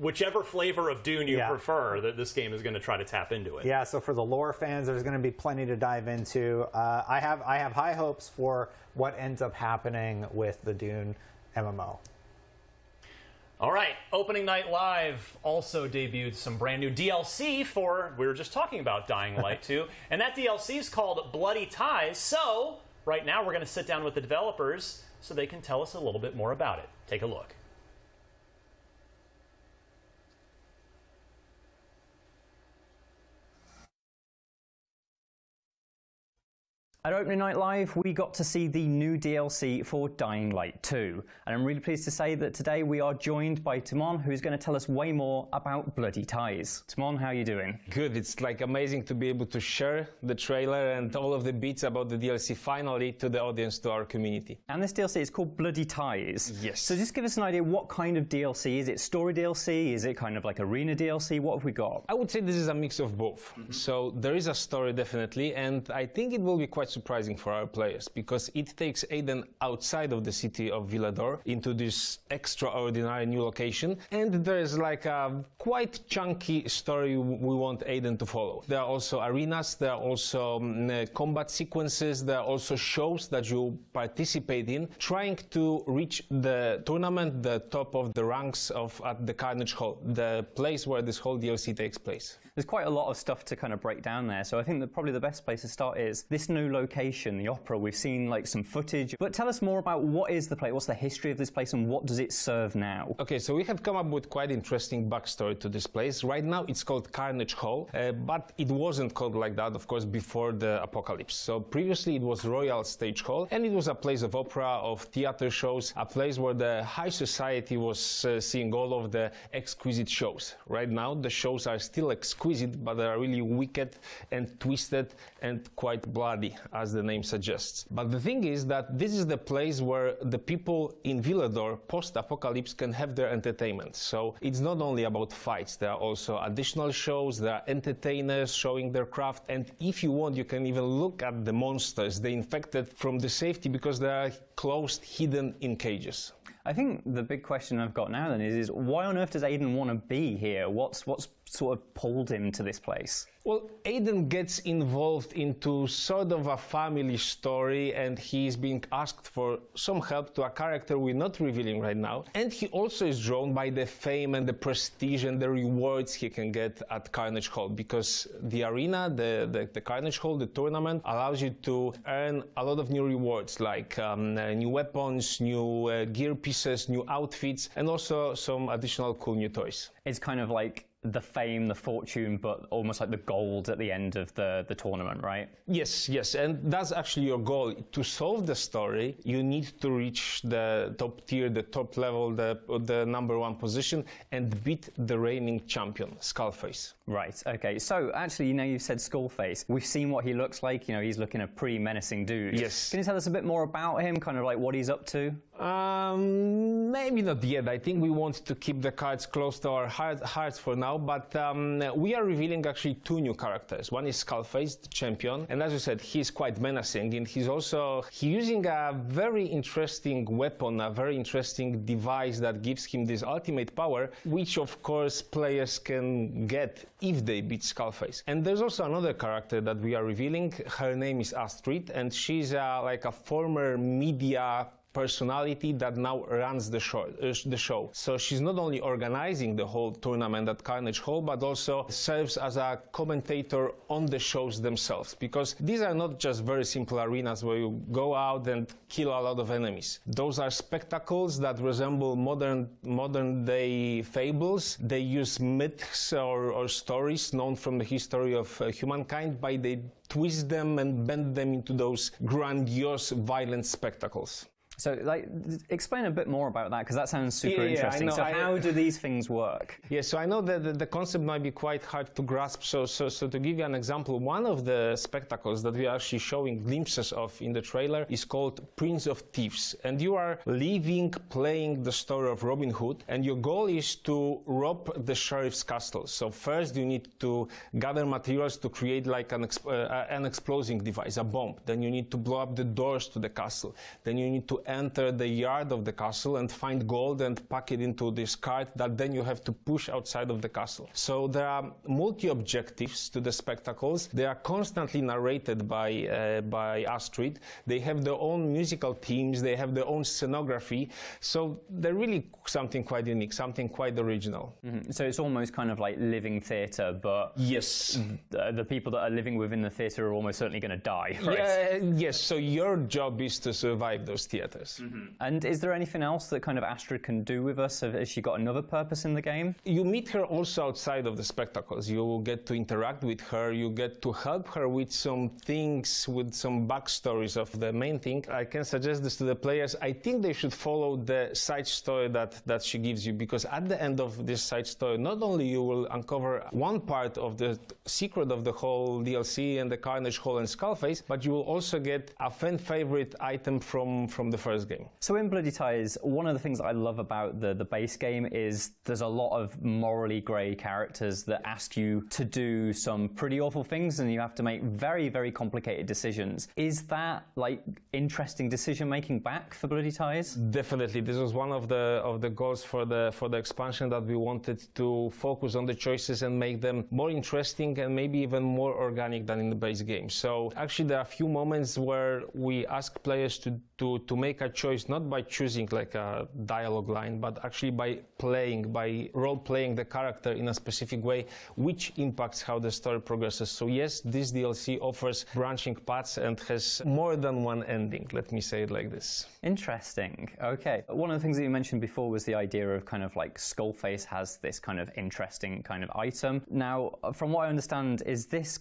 whichever flavor of Dune you prefer, this game is going to try to tap into it. Yeah, so for the lore fans, there's going to be plenty to dive into. I have high hopes for what ends up happening with the Dune MMO. All right, Opening Night Live also debuted some brand new DLC for, we were just talking about Dying Light 2, and that DLC is called Bloody Ties. So right now we're going to sit down with the developers so they can tell us a little bit more about it. Take a look. At Opening Night Live, we got to see the new DLC for Dying Light 2. And I'm really pleased to say that today we are joined by Timon, who's going to tell us way more about Bloody Ties. Timon, how are you doing? Good. It's like amazing to be able to share the trailer and all of the bits about the DLC finally to the audience, to our community. And this DLC is called Bloody Ties. Yes. So just give us an idea, what kind of DLC? Is it story DLC? Is it kind of like arena DLC? What have we got? I would say this is a mix of both. So there is a story definitely, and I think it will be quite surprising for our players because it takes Aiden outside of the city of Villador into this extraordinary new location, and there's like a quite chunky story we want Aiden to follow. There are also arenas, there are also combat sequences, there are also shows that you participate in, trying to reach the tournament, the top of the ranks at the Carnage Hall, the place where this whole DLC takes place. There's quite a lot of stuff to kind of break down there, so I think that probably the best place to start is this new location, the Opera. We've seen like some footage, but tell us more about what is the place, what's the history of this place, and what does it serve now? Okay, so we have come up with quite interesting backstory to this place. Right now it's called Carnage Hall, but it wasn't called like that, of course, before the apocalypse. So previously it was Royal Stage Hall, and it was a place of opera, of theater shows, a place where the high society was seeing all of the exquisite shows. Right now the shows are still exquisite, but they are really wicked and twisted and quite bloody, as the name suggests. But the thing is that this is the place where the people in Villador post-apocalypse can have their entertainment. So it's not only about fights, there are also additional shows, there are entertainers showing their craft, and if you want you can even look at the monsters, the infected, from the safety because they are closed, hidden in cages. I think the big question I've got now then is why on earth does Aiden want to be here? What's sort of pulled him to this place? Well, Aiden gets involved into sort of a family story, and he's being asked for some help to a character we're not revealing right now. And he also is drawn by the fame and the prestige and the rewards he can get at Carnage Hall, because the arena, the Carnage Hall, the tournament, allows you to earn a lot of new rewards, like new weapons, new gear pieces, new outfits, and also some additional cool new toys. It's kind of like the fame, the fortune, but almost like the gold at the end of the tournament, right? Yes, and that's actually your goal. To solve the story, you need to reach the top tier, the top level, the #1 position, and beat the reigning champion, Skullface. Right, okay. So actually, you said Skullface. We've seen what he looks like. He's looking a pretty menacing dude. Yes. Can you tell us a bit more about him, kind of like what he's up to? Maybe not yet. I think we want to keep the cards close to our hearts for now, but we are revealing actually 2 new characters. One is Skullface, the champion, and as you said, he's quite menacing, and he's using a very interesting weapon, a very interesting device that gives him this ultimate power, which of course players can get if they beat Skullface. And there's also another character that we are revealing. Her name is Astrid, and she's like a former media personality that now runs the show. So she's not only organizing the whole tournament at Carnage Hall, but also serves as a commentator on the shows themselves, because these are not just very simple arenas where you go out and kill a lot of enemies. Those are spectacles that resemble modern day fables. They use myths or stories known from the history of humankind, but they twist them and bend them into those grandiose, violent spectacles. So, explain a bit more about that, because that sounds super interesting. So, how do these things work? Yeah, so I know that the concept might be quite hard to grasp. So to give you an example, one of the spectacles that we are actually showing glimpses of in the trailer is called Prince of Thieves. And you are playing the story of Robin Hood, and your goal is to rob the sheriff's castle. So first you need to gather materials to create like an exploding device, a bomb. Then you need to blow up the doors to the castle. Then you need to enter the yard of the castle and find gold and pack it into this cart that then you have to push outside of the castle. So there are multi-objectives to the spectacles. They are constantly narrated by Astrid. They have their own musical themes. They have their own scenography. So they're really something quite unique, something quite original. Mm-hmm. So it's almost kind of like living theatre, but yes, the people that are living within the theatre are almost certainly going to die, right? Yes, so your job is to survive those theatres. Mm-hmm. And is there anything else that kind of Astrid can do with us? Has she got another purpose in the game? You meet her also outside of the spectacles. You get to interact with her. You get to help her with some things, with some backstories of the main thing. I can suggest this to the players. I think they should follow the side story that she gives you, because at the end of this side story, not only you will uncover one part of the secret of the whole DLC and the Carnage Hall and Skullface, but you will also get a fan favorite item from the first game. So in Bloody Ties, one of the things that I love about the base game is there's a lot of morally grey characters that ask you to do some pretty awful things, and you have to make very, very complicated decisions. Is that like interesting decision making back for Bloody Ties? Definitely. This was one of the goals for the expansion, that we wanted to focus on the choices and make them more interesting and maybe even more organic than in the base game. So actually there are a few moments where we ask players to make a choice, not by choosing like a dialogue line, but actually by role-playing the character in a specific way, which impacts how the story progresses. So yes, this DLC offers branching paths and has more than one ending, let me say it like this. Interesting. Okay. One of the things that you mentioned before was the idea of kind of like Skullface has this kind of interesting kind of item. Now, from what I understand, is this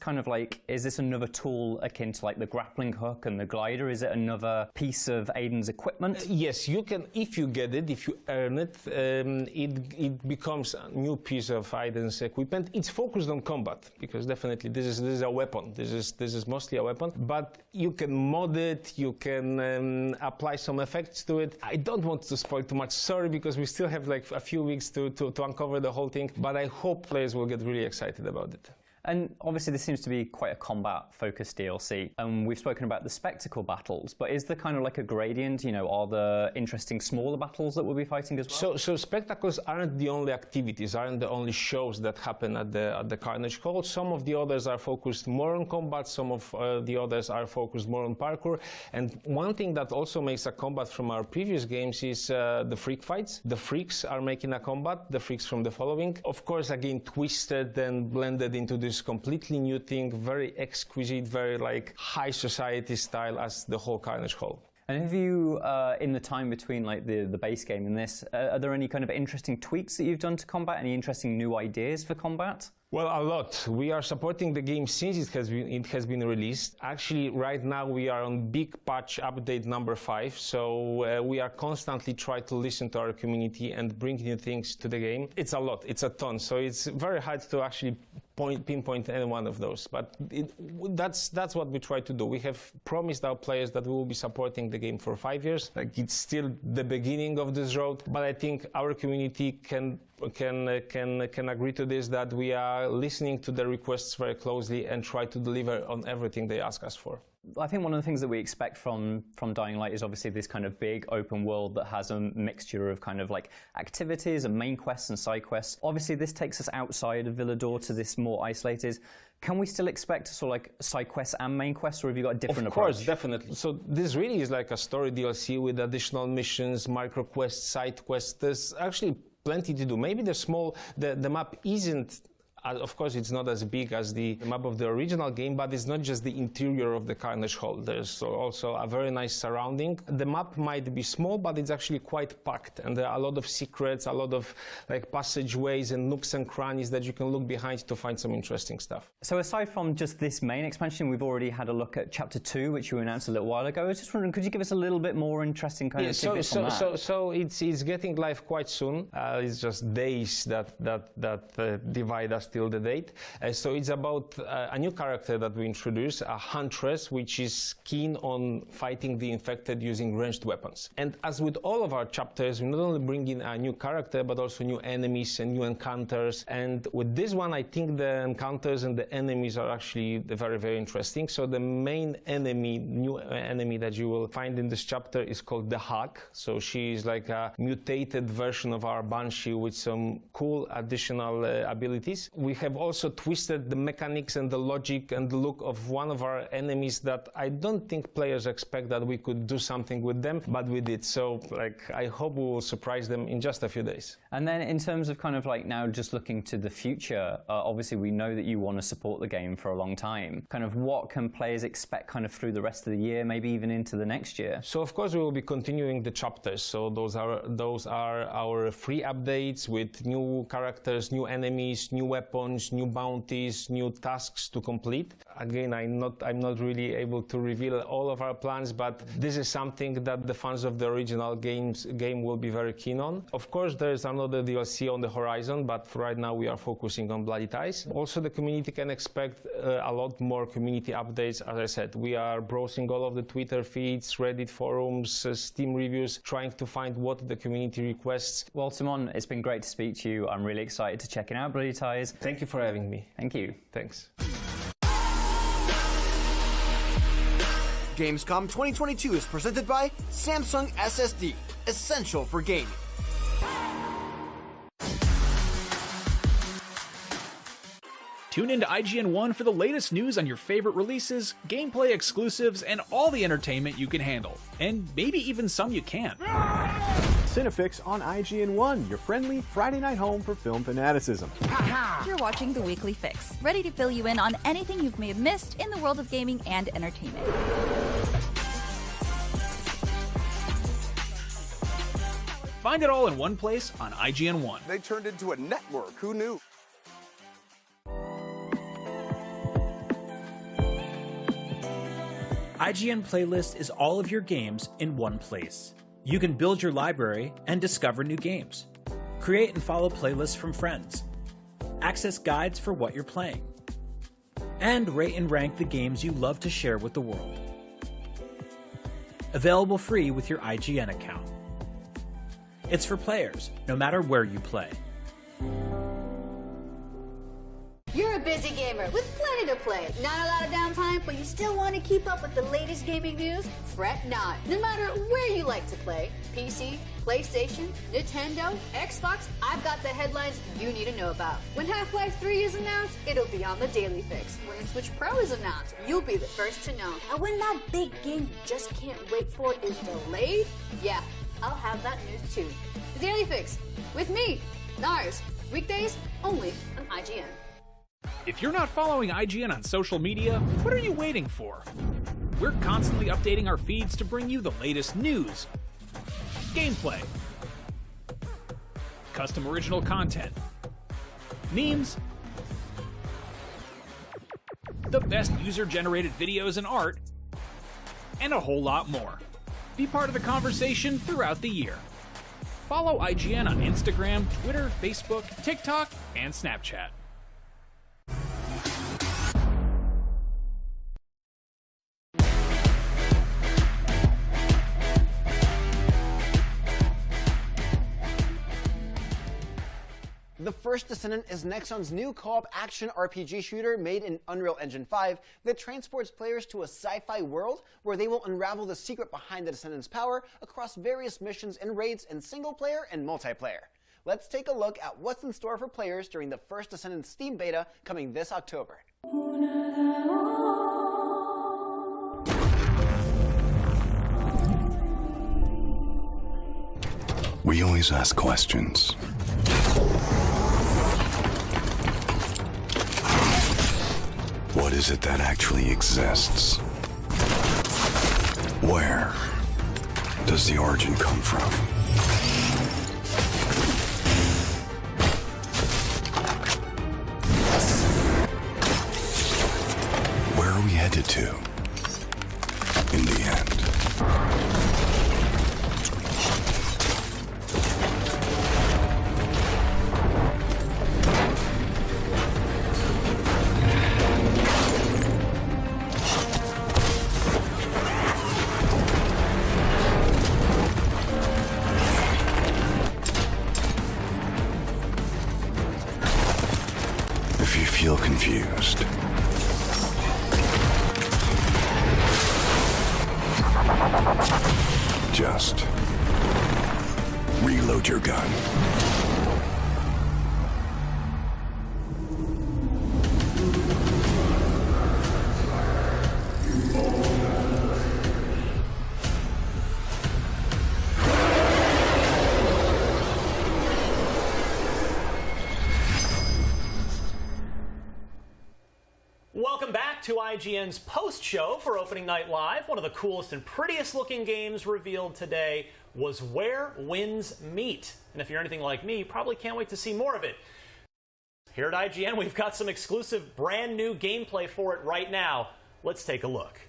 another tool akin to like the grappling hook and the glider? Is it another piece of Aiden's equipment? Yes, you can, if you get it, if you earn it, it becomes a new piece of Aiden's equipment. It's focused on combat, because definitely this is a weapon. This is mostly a weapon, but you can mod it, you can apply some effects to it. I don't want to spoil too much, sorry, because we still have like a few weeks to uncover the whole thing, but I hope players will get really excited about it. And obviously this seems to be quite a combat-focused DLC. And we've spoken about the spectacle battles, but is there kind of like a gradient? You know, are there interesting smaller battles that we'll be fighting as well? So spectacles aren't the only activities, aren't the only shows that happen at the Carnage Hall. Some of the others are focused more on combat, some of the others are focused more on parkour. And one thing that also makes a combat from our previous games is the freak fights. The freaks are making a combat, the freaks from the following. Of course, again, twisted and blended into this completely new thing, very exquisite, very like high society style as the whole Carnage Hall. And have you, in the time between like the base game and this, are there any kind of interesting tweaks that you've done to combat? Any interesting new ideas for combat? Well, a lot. We are supporting the game since it has been released. Actually, right now we are on big patch update number 5, so we are constantly trying to listen to our community and bring new things to the game. It's a lot, it's a ton, so it's very hard to actually pinpoint any one of those, but that's what we try to do. We have promised our players that we will be supporting the game for 5 years. Like, it's still the beginning of this road, but I think our community can agree to this, that we are listening to the requests very closely and try to deliver on everything they ask us for. I think one of the things that we expect from Dying Light is obviously this kind of big open world that has a mixture of kind of like activities and main quests and side quests. Obviously, this takes us outside of Villador to this more isolated. Can we still expect sort of like side quests and main quests, or have you got a different approach? Of course, definitely. So this really is like a story DLC with additional missions, micro quests, side quests. There's actually plenty to do. Maybe the map isn't, of course, it's not as big as the map of the original game, but it's not just the interior of the Carnage Hall. There's also a very nice surrounding. The map might be small, but it's actually quite packed, and there are a lot of secrets, a lot of like passageways and nooks and crannies that you can look behind to find some interesting stuff. So aside from just this main expansion, we've already had a look at Chapter 2, which you announced a little while ago. I was just wondering, could you give us a little bit more interesting kind of tidbits on that? So it's getting live quite soon. It's just days that divide us till the date. So it's about a new character that we introduce, a huntress, which is keen on fighting the infected using ranged weapons. And as with all of our chapters, we not only bring in a new character, but also new enemies and new encounters. And with this one, I think the encounters and the enemies are actually very, very interesting. So the main enemy, new enemy that you will find in this chapter is called the Hag. So she is like a mutated version of our Banshee with some cool additional abilities. We have also twisted the mechanics and the logic and the look of one of our enemies that I don't think players expect that we could do something with them, but we did. So like, I hope we will surprise them in just a few days. And then in terms of kind of like now just looking to the future, obviously we know that you want to support the game for a long time. Kind of what can players expect kind of through the rest of the year, maybe even into the next year? So of course we will be continuing the chapters. So those are our free updates with new characters, new enemies, new weapons, new bounties, new tasks to complete. Again, I'm not really able to reveal all of our plans, but this is something that the fans of the original game will be very keen on. Of course, there's another DLC on the horizon, but for right now we are focusing on Bloody Ties. Also, the community can expect a lot more community updates. As I said, we are browsing all of the Twitter feeds, Reddit forums, Steam reviews, trying to find what the community requests. Well, Simon, it's been great to speak to you. I'm really excited to check it out, Bloody Ties. Thank you for having me. Thank you. Thanks. Gamescom 2022 is presented by Samsung SSD, essential for gaming. Tune into IGN 1 for the latest news on your favorite releases, gameplay exclusives, and all the entertainment you can handle. And maybe even some you can't. Cinefix on IGN 1, your friendly Friday night home for film fanaticism. You're watching The Weekly Fix, ready to fill you in on anything you may have missed in the world of gaming and entertainment. Find it all in one place on IGN 1. They turned into a network. Who knew? IGN Playlist is all of your games in one place. You can build your library and discover new games. Create and follow playlists from friends. Access guides for what you're playing. And rate and rank the games you love to share with the world. Available free with your IGN account. It's for players, no matter where you play. You're a busy gamer with plenty to play. Not a lot of downtime, but you still want to keep up with the latest gaming news? Fret not. No matter where you like to play, PC, PlayStation, Nintendo, Xbox, I've got the headlines you need to know about. When Half-Life 3 is announced, it'll be on the Daily Fix. When the Switch Pro is announced, you'll be the first to know. And when that big game you just can't wait for is delayed, yeah, I'll have that news too. The Daily Fix, with me, Nars, weekdays only on IGN. If you're not following IGN on social media, what are you waiting for? We're constantly updating our feeds to bring you the latest news, gameplay, custom original content, memes, the best user-generated videos and art, and a whole lot more. Be part of the conversation throughout the year. Follow IGN on Instagram, Twitter, Facebook, TikTok, and Snapchat. First Descendant is Nexon's new co-op action RPG shooter made in Unreal Engine 5 that transports players to a sci-fi world where they will unravel the secret behind the Descendant's power across various missions and raids in single-player and multiplayer. Let's take a look at what's in store for players during the First Descendant Steam beta coming this October. We always ask questions. What is it that actually exists? Where does the origin come from? Where are we headed to in the end? If you feel confused, just reload your gun. Welcome back to IGN's post-show for Opening Night Live. One of the coolest and prettiest looking games revealed today was Where Winds Meet. And if you're anything like me, you probably can't wait to see more of it. Here at IGN, we've got some exclusive brand new gameplay for it right now. Let's take a look.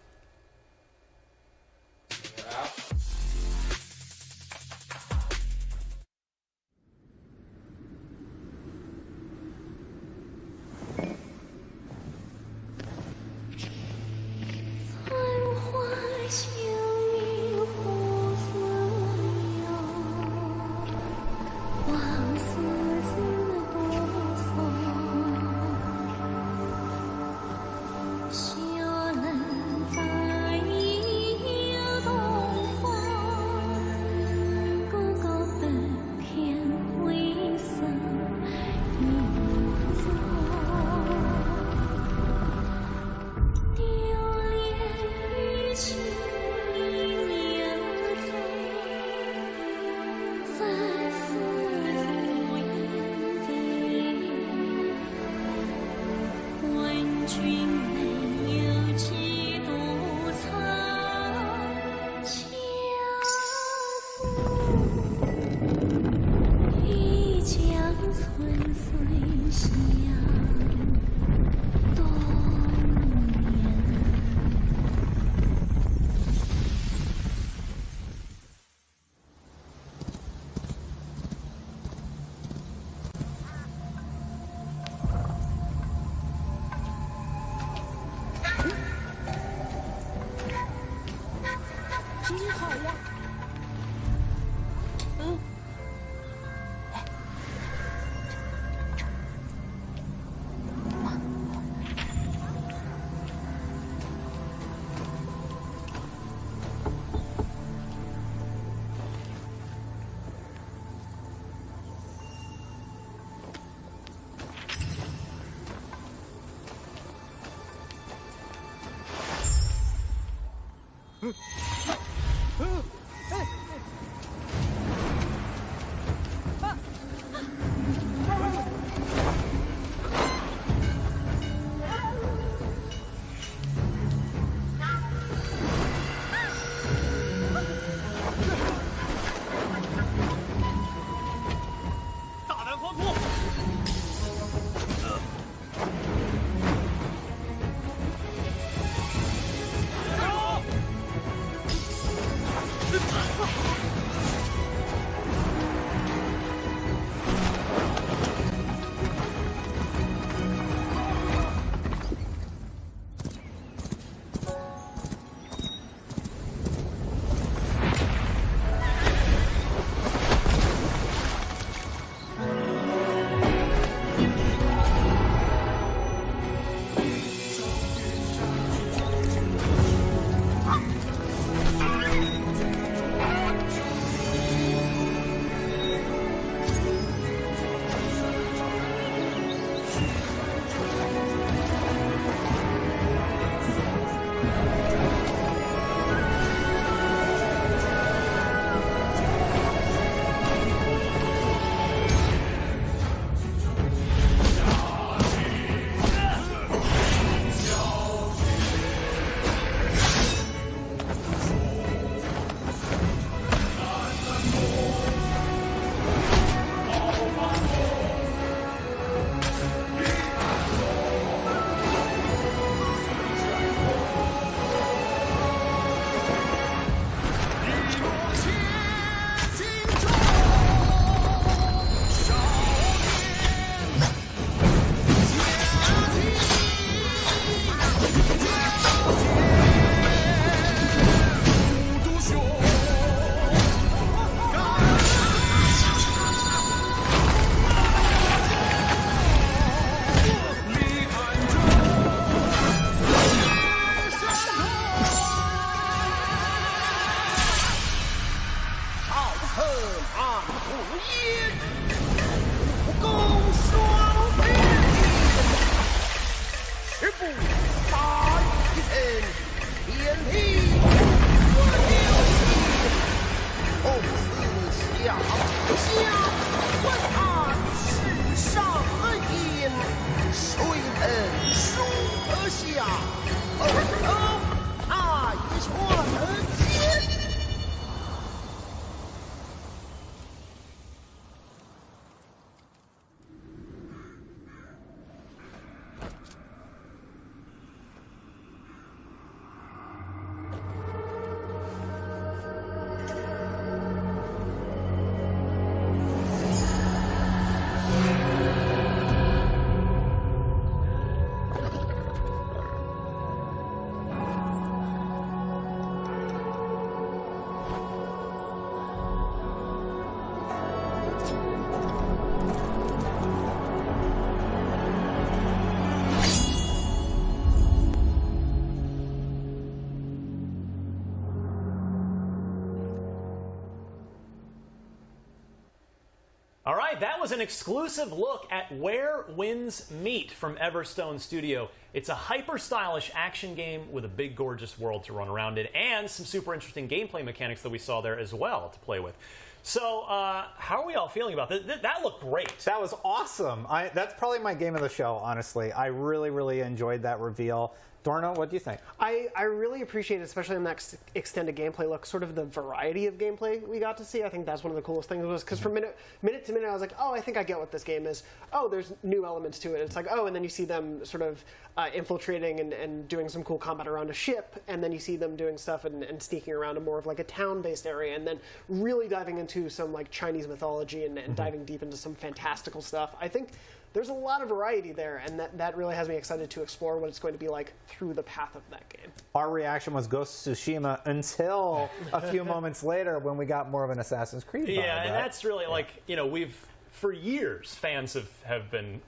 right, that was an exclusive look at Where Winds Meet from Everstone Studio. It's a hyper-stylish action game with a big, gorgeous world to run around in, and some super interesting gameplay mechanics that we saw there as well to play with. So, how are we all feeling about this? That looked great. That was awesome. That's probably my game of the show, honestly. I really, really enjoyed that reveal. Dorno, what do you think? I really appreciate, especially in that extended gameplay look, sort of the variety of gameplay we got to see. I think that's one of the coolest things was because from minute to minute, I was like, oh, I think I get what this game is. Oh, there's new elements to it. It's like, oh, and then you see them sort of infiltrating and doing some cool combat around a ship, and then you see them doing stuff and sneaking around in more of like a town-based area, and then really diving into some like Chinese mythology and diving deep into some fantastical stuff. I think there's a lot of variety there, and that really has me excited to explore what it's going to be like through the path of that game. Our reaction was Ghost of Tsushima until a few moments later when we got more of an Assassin's Creed vibe. Yeah, and that's really like, you know, we've, for years, fans have been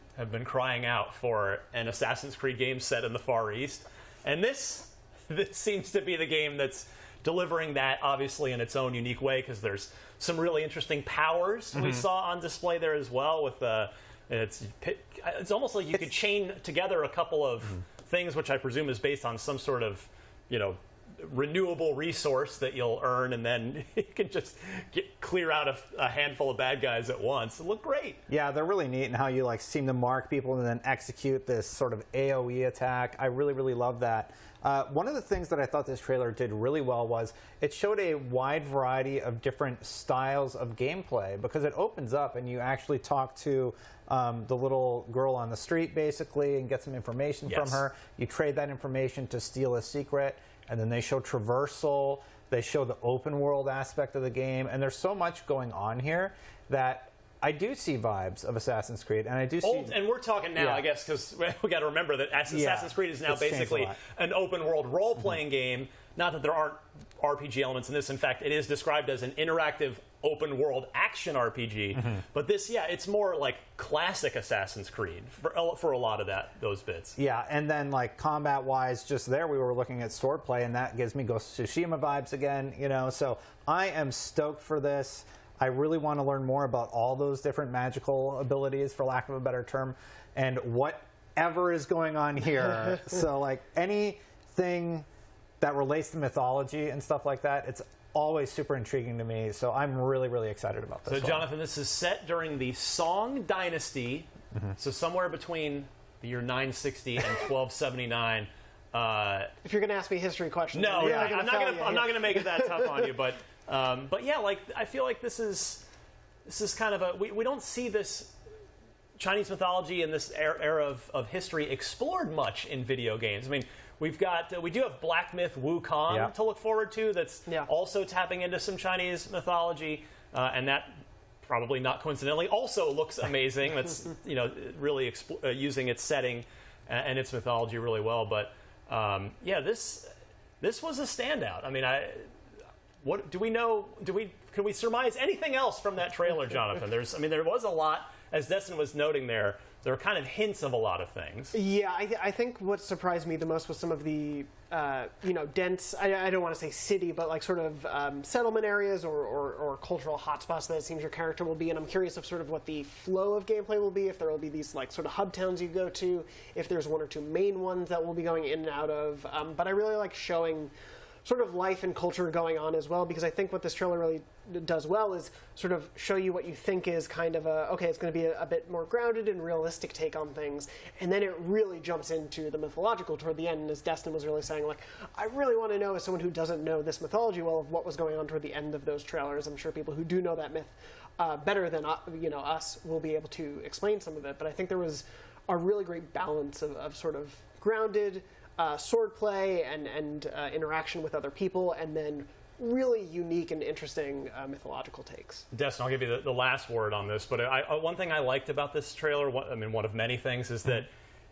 crying out for an Assassin's Creed game set in the Far East, and this seems to be the game that's delivering that, obviously in its own unique way, because there's some really interesting powers we saw on display there as well with it's almost like you could chain together a couple of things, which I presume is based on some sort of, you know, renewable resource that you'll earn, and then you can just clear out a handful of bad guys at once. It looked great. Yeah, they're really neat in how you like seem to mark people and then execute this sort of AoE attack. I really, really love that. One of the things that I thought this trailer did really well was it showed a wide variety of different styles of gameplay, because it opens up and you actually talk to the little girl on the street, basically, and get some information from her. You trade that information to steal a secret, and then they show traversal. They show the open world aspect of the game, and there's so much going on here that I do see vibes of Assassin's Creed, and I do see... And we're talking now, I guess, because we got to remember that Assassin's Creed is now basically an open world role-playing game. Not that there aren't RPG elements in this. In fact, it is described as an interactive open world action RPG. But this, it's more like classic Assassin's Creed for a lot of those bits. Yeah, and then like combat-wise, just there we were looking at swordplay, and that gives me Ghost of Tsushima vibes again, you know. So I am stoked for this. I really want to learn more about all those different magical abilities, for lack of a better term, and whatever is going on here. So like anything that relates to mythology and stuff like that, it's always super intriguing to me. So I'm really, really excited about this. So Jonathan, this is set during the Song Dynasty, so somewhere between the year 960 and 1279. If you're going to ask me history questions, no, I'm not going to make it that tough on you, but yeah, like I feel like this is kind of we don't see this Chinese mythology and this era of history explored much in video games. I mean, we do have Black Myth Wukong to look forward to. That's also tapping into some Chinese mythology, and that probably not coincidentally also looks amazing. That's really using its setting and its mythology really well. But this was a standout. I mean, what do we know? Can we surmise anything else from that trailer, Jonathan? There was a lot, as Destin was noting there. There are kind of hints of a lot of things. Yeah, I think what surprised me the most was some of the, dense, I don't want to say city, but like sort of settlement areas or cultural hotspots that it seems your character will be. And I'm curious of sort of what the flow of gameplay will be, if there will be these like sort of hub towns you go to, if there's one or two main ones that we'll be going in and out of. But I really like showing sort of life and culture going on as well, because I think what this trailer really does well is sort of show you what you think is kind of it's going to be a bit more grounded and realistic take on things, and then it really jumps into the mythological toward the end, as Destin was really saying, like, I really want to know, as someone who doesn't know this mythology well, of what was going on toward the end of those trailers. I'm sure people who do know that myth better than us will be able to explain some of it, but I think there was a really great balance of sort of grounded swordplay and interaction with other people, and then really unique and interesting mythological takes. Destin, I'll give you the last word on this, but one thing I liked about this trailer, one of many things, is that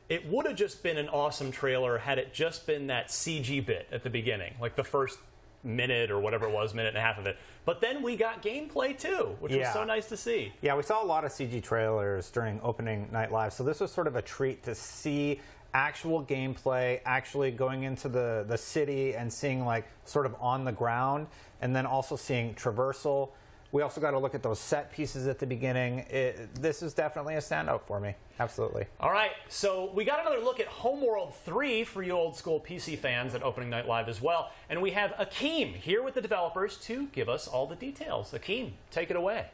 it would have just been an awesome trailer had it just been that CG bit at the beginning, like the first minute or whatever it was, minute and a half of it. But then we got gameplay too, which was so nice to see. Yeah, we saw a lot of CG trailers during opening night live, so this was sort of a treat to see actual gameplay, actually going into the city and seeing like sort of on the ground, and then also seeing traversal. We also got to look at those set pieces at the beginning. This is definitely a standout for me. Absolutely. All right, so we got another look at Homeworld 3 for you old school PC fans at Opening Night Live as well. And we have Akeem here with the developers to give us all the details. Akeem, take it away.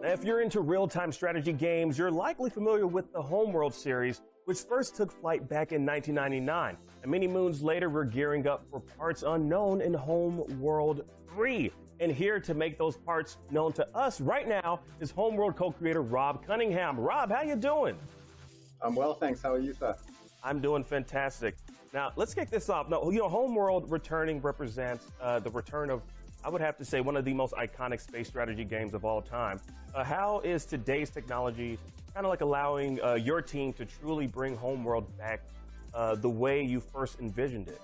If you're into real-time strategy games, you're likely familiar with the Homeworld series, which first took flight back in 1999. And many moons later, we're gearing up for parts unknown in Homeworld 3. And here to make those parts known to us right now is Homeworld co-creator Rob Cunningham. Rob, how you doing? I'm well, thanks. How are you, sir? I'm doing fantastic. Now, let's kick this off. Now, Homeworld returning represents the return of, I would have to say, one of the most iconic space strategy games of all time. How is today's technology kind of like allowing your team to truly bring Homeworld back the way you first envisioned it?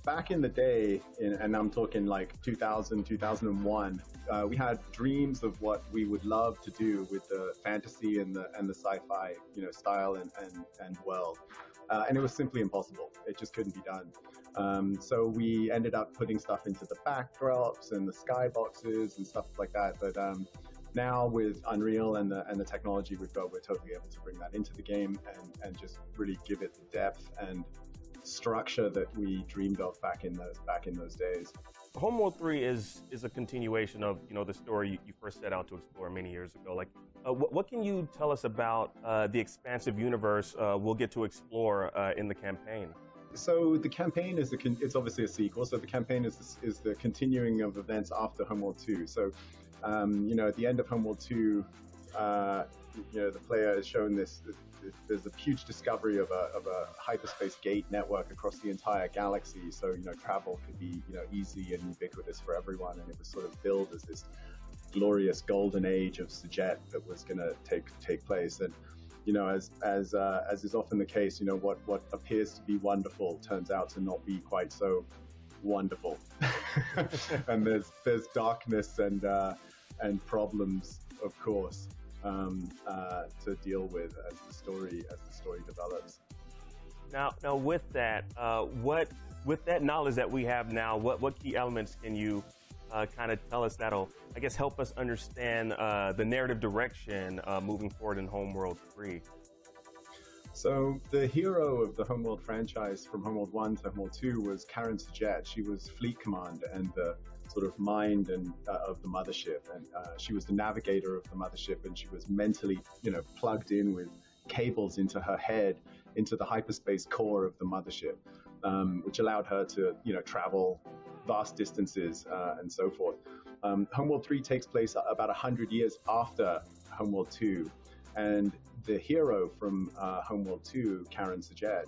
Back in the day, and I'm talking like 2000, 2001, we had dreams of what we would love to do with the fantasy and the sci-fi, style and world. And it was simply impossible. It just couldn't be done. So we ended up putting stuff into the backdrops and the skyboxes and stuff like that. But now with Unreal and the technology we've got, we're totally able to bring that into the game and just really give it the depth and structure that we dreamed of back in those days. Homeworld 3 is a continuation of the story you first set out to explore many years ago. Like, what can you tell us about the expansive universe we'll get to explore in the campaign? So the campaign it's obviously a sequel. So the campaign is the continuing of events after Homeworld 2. So at the end of Homeworld 2, the player is shown there's a huge discovery of a hyperspace gate network across the entire galaxy. So travel could be easy and ubiquitous for everyone, and it was sort of billed as this glorious golden age of Sajet that was going to take place. And as is often the case, what appears to be wonderful turns out to not be quite so wonderful. And there's darkness and problems, of course, to deal with as the story develops. Now with that knowledge that we have now, what key elements can you kind of tell us that'll, I guess, help us understand the narrative direction moving forward in Homeworld 3? So the hero of the Homeworld franchise from Homeworld 1 to Homeworld 2 was Karen Sajet. She was fleet command and the sort of mind of the mothership, and she was the navigator of the mothership, and she was mentally, plugged in with cables into her head, into the hyperspace core of the mothership, which allowed her to, travel vast distances and so forth. Homeworld 3 takes place about 100 years after Homeworld 2, and the hero from Homeworld 2, Karen Sajet,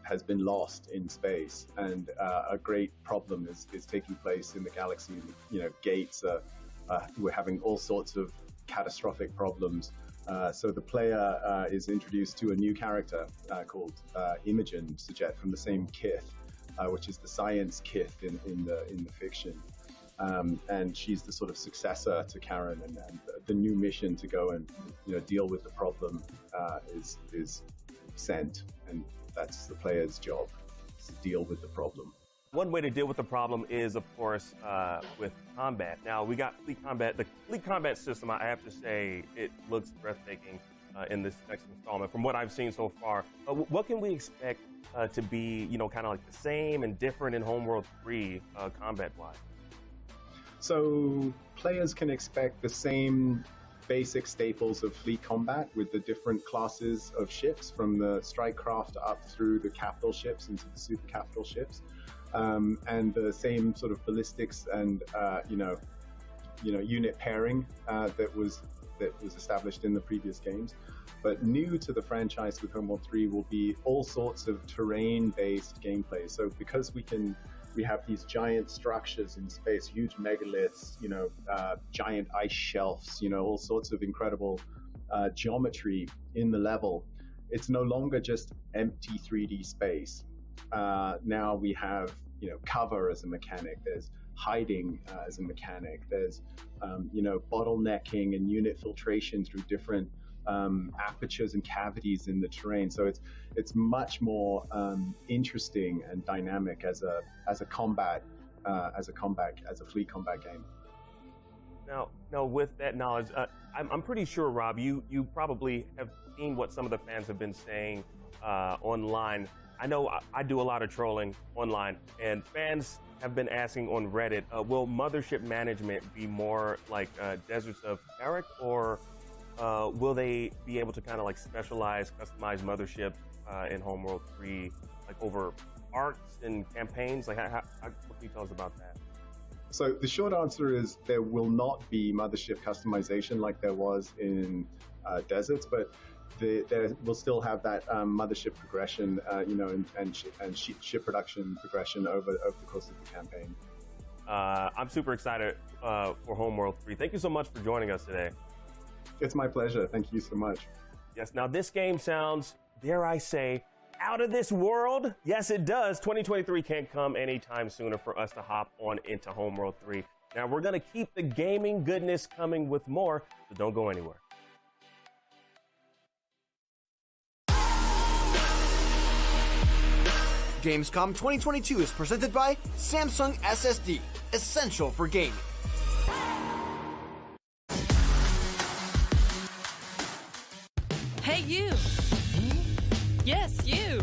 has been lost in space, and a great problem is taking place in the galaxy. Gates we're having all sorts of catastrophic problems. So the player is introduced to a new character called Imogen Sajet from the same kith, which is the science kith in the fiction. And she's the sort of successor to Karen, and the new mission to go and deal with the problem is sent, and that's the player's job, to deal with the problem. One way to deal with the problem is, of course, with combat. Now, we got fleet combat. The fleet combat system, I have to say, it looks breathtaking in this next installment. From what I've seen so far, what can we expect to be, kind of like the same and different in Homeworld 3 combat-wise? So players can expect the same basic staples of fleet combat with the different classes of ships, from the strike craft up through the capital ships into the super capital ships, and the same sort of ballistics and unit pairing that was established in the previous games. But new to the franchise with Homeworld 3 will be all sorts of terrain-based gameplay. So because we have these giant structures in space, huge megaliths, giant ice shelves, all sorts of incredible geometry in the level. It's no longer just empty 3D space. Now we have, cover as a mechanic. There's hiding as a mechanic. There's, bottlenecking and unit filtration through different apertures and cavities in the terrain. So it's much more interesting and dynamic as a fleet combat game. Now, with that knowledge, I'm pretty sure, Rob, you probably have seen what some of the fans have been saying online. I know I do a lot of trolling online, and fans have been asking on Reddit, will mothership management be more like Deserts of Tarik, or will they be able to kind of like specialize, customize mothership in Homeworld 3, like over arcs and campaigns? Like, what can you tell us about that? So the short answer is there will not be mothership customization like there was in Deserts, but there will still have that mothership progression, and ship production progression over the course of the campaign. I'm super excited for Homeworld 3. Thank you so much for joining us today. It's my pleasure. Thank you so much. Yes, now this game sounds, dare I say, out of this world. Yes, it does. 2023 can't come anytime sooner for us to hop on into Homeworld 3. Now, we're going to keep the gaming goodness coming with more, so don't go anywhere. Gamescom 2022 is presented by Samsung SSD, essential for gaming. Hey, you! Yes, you!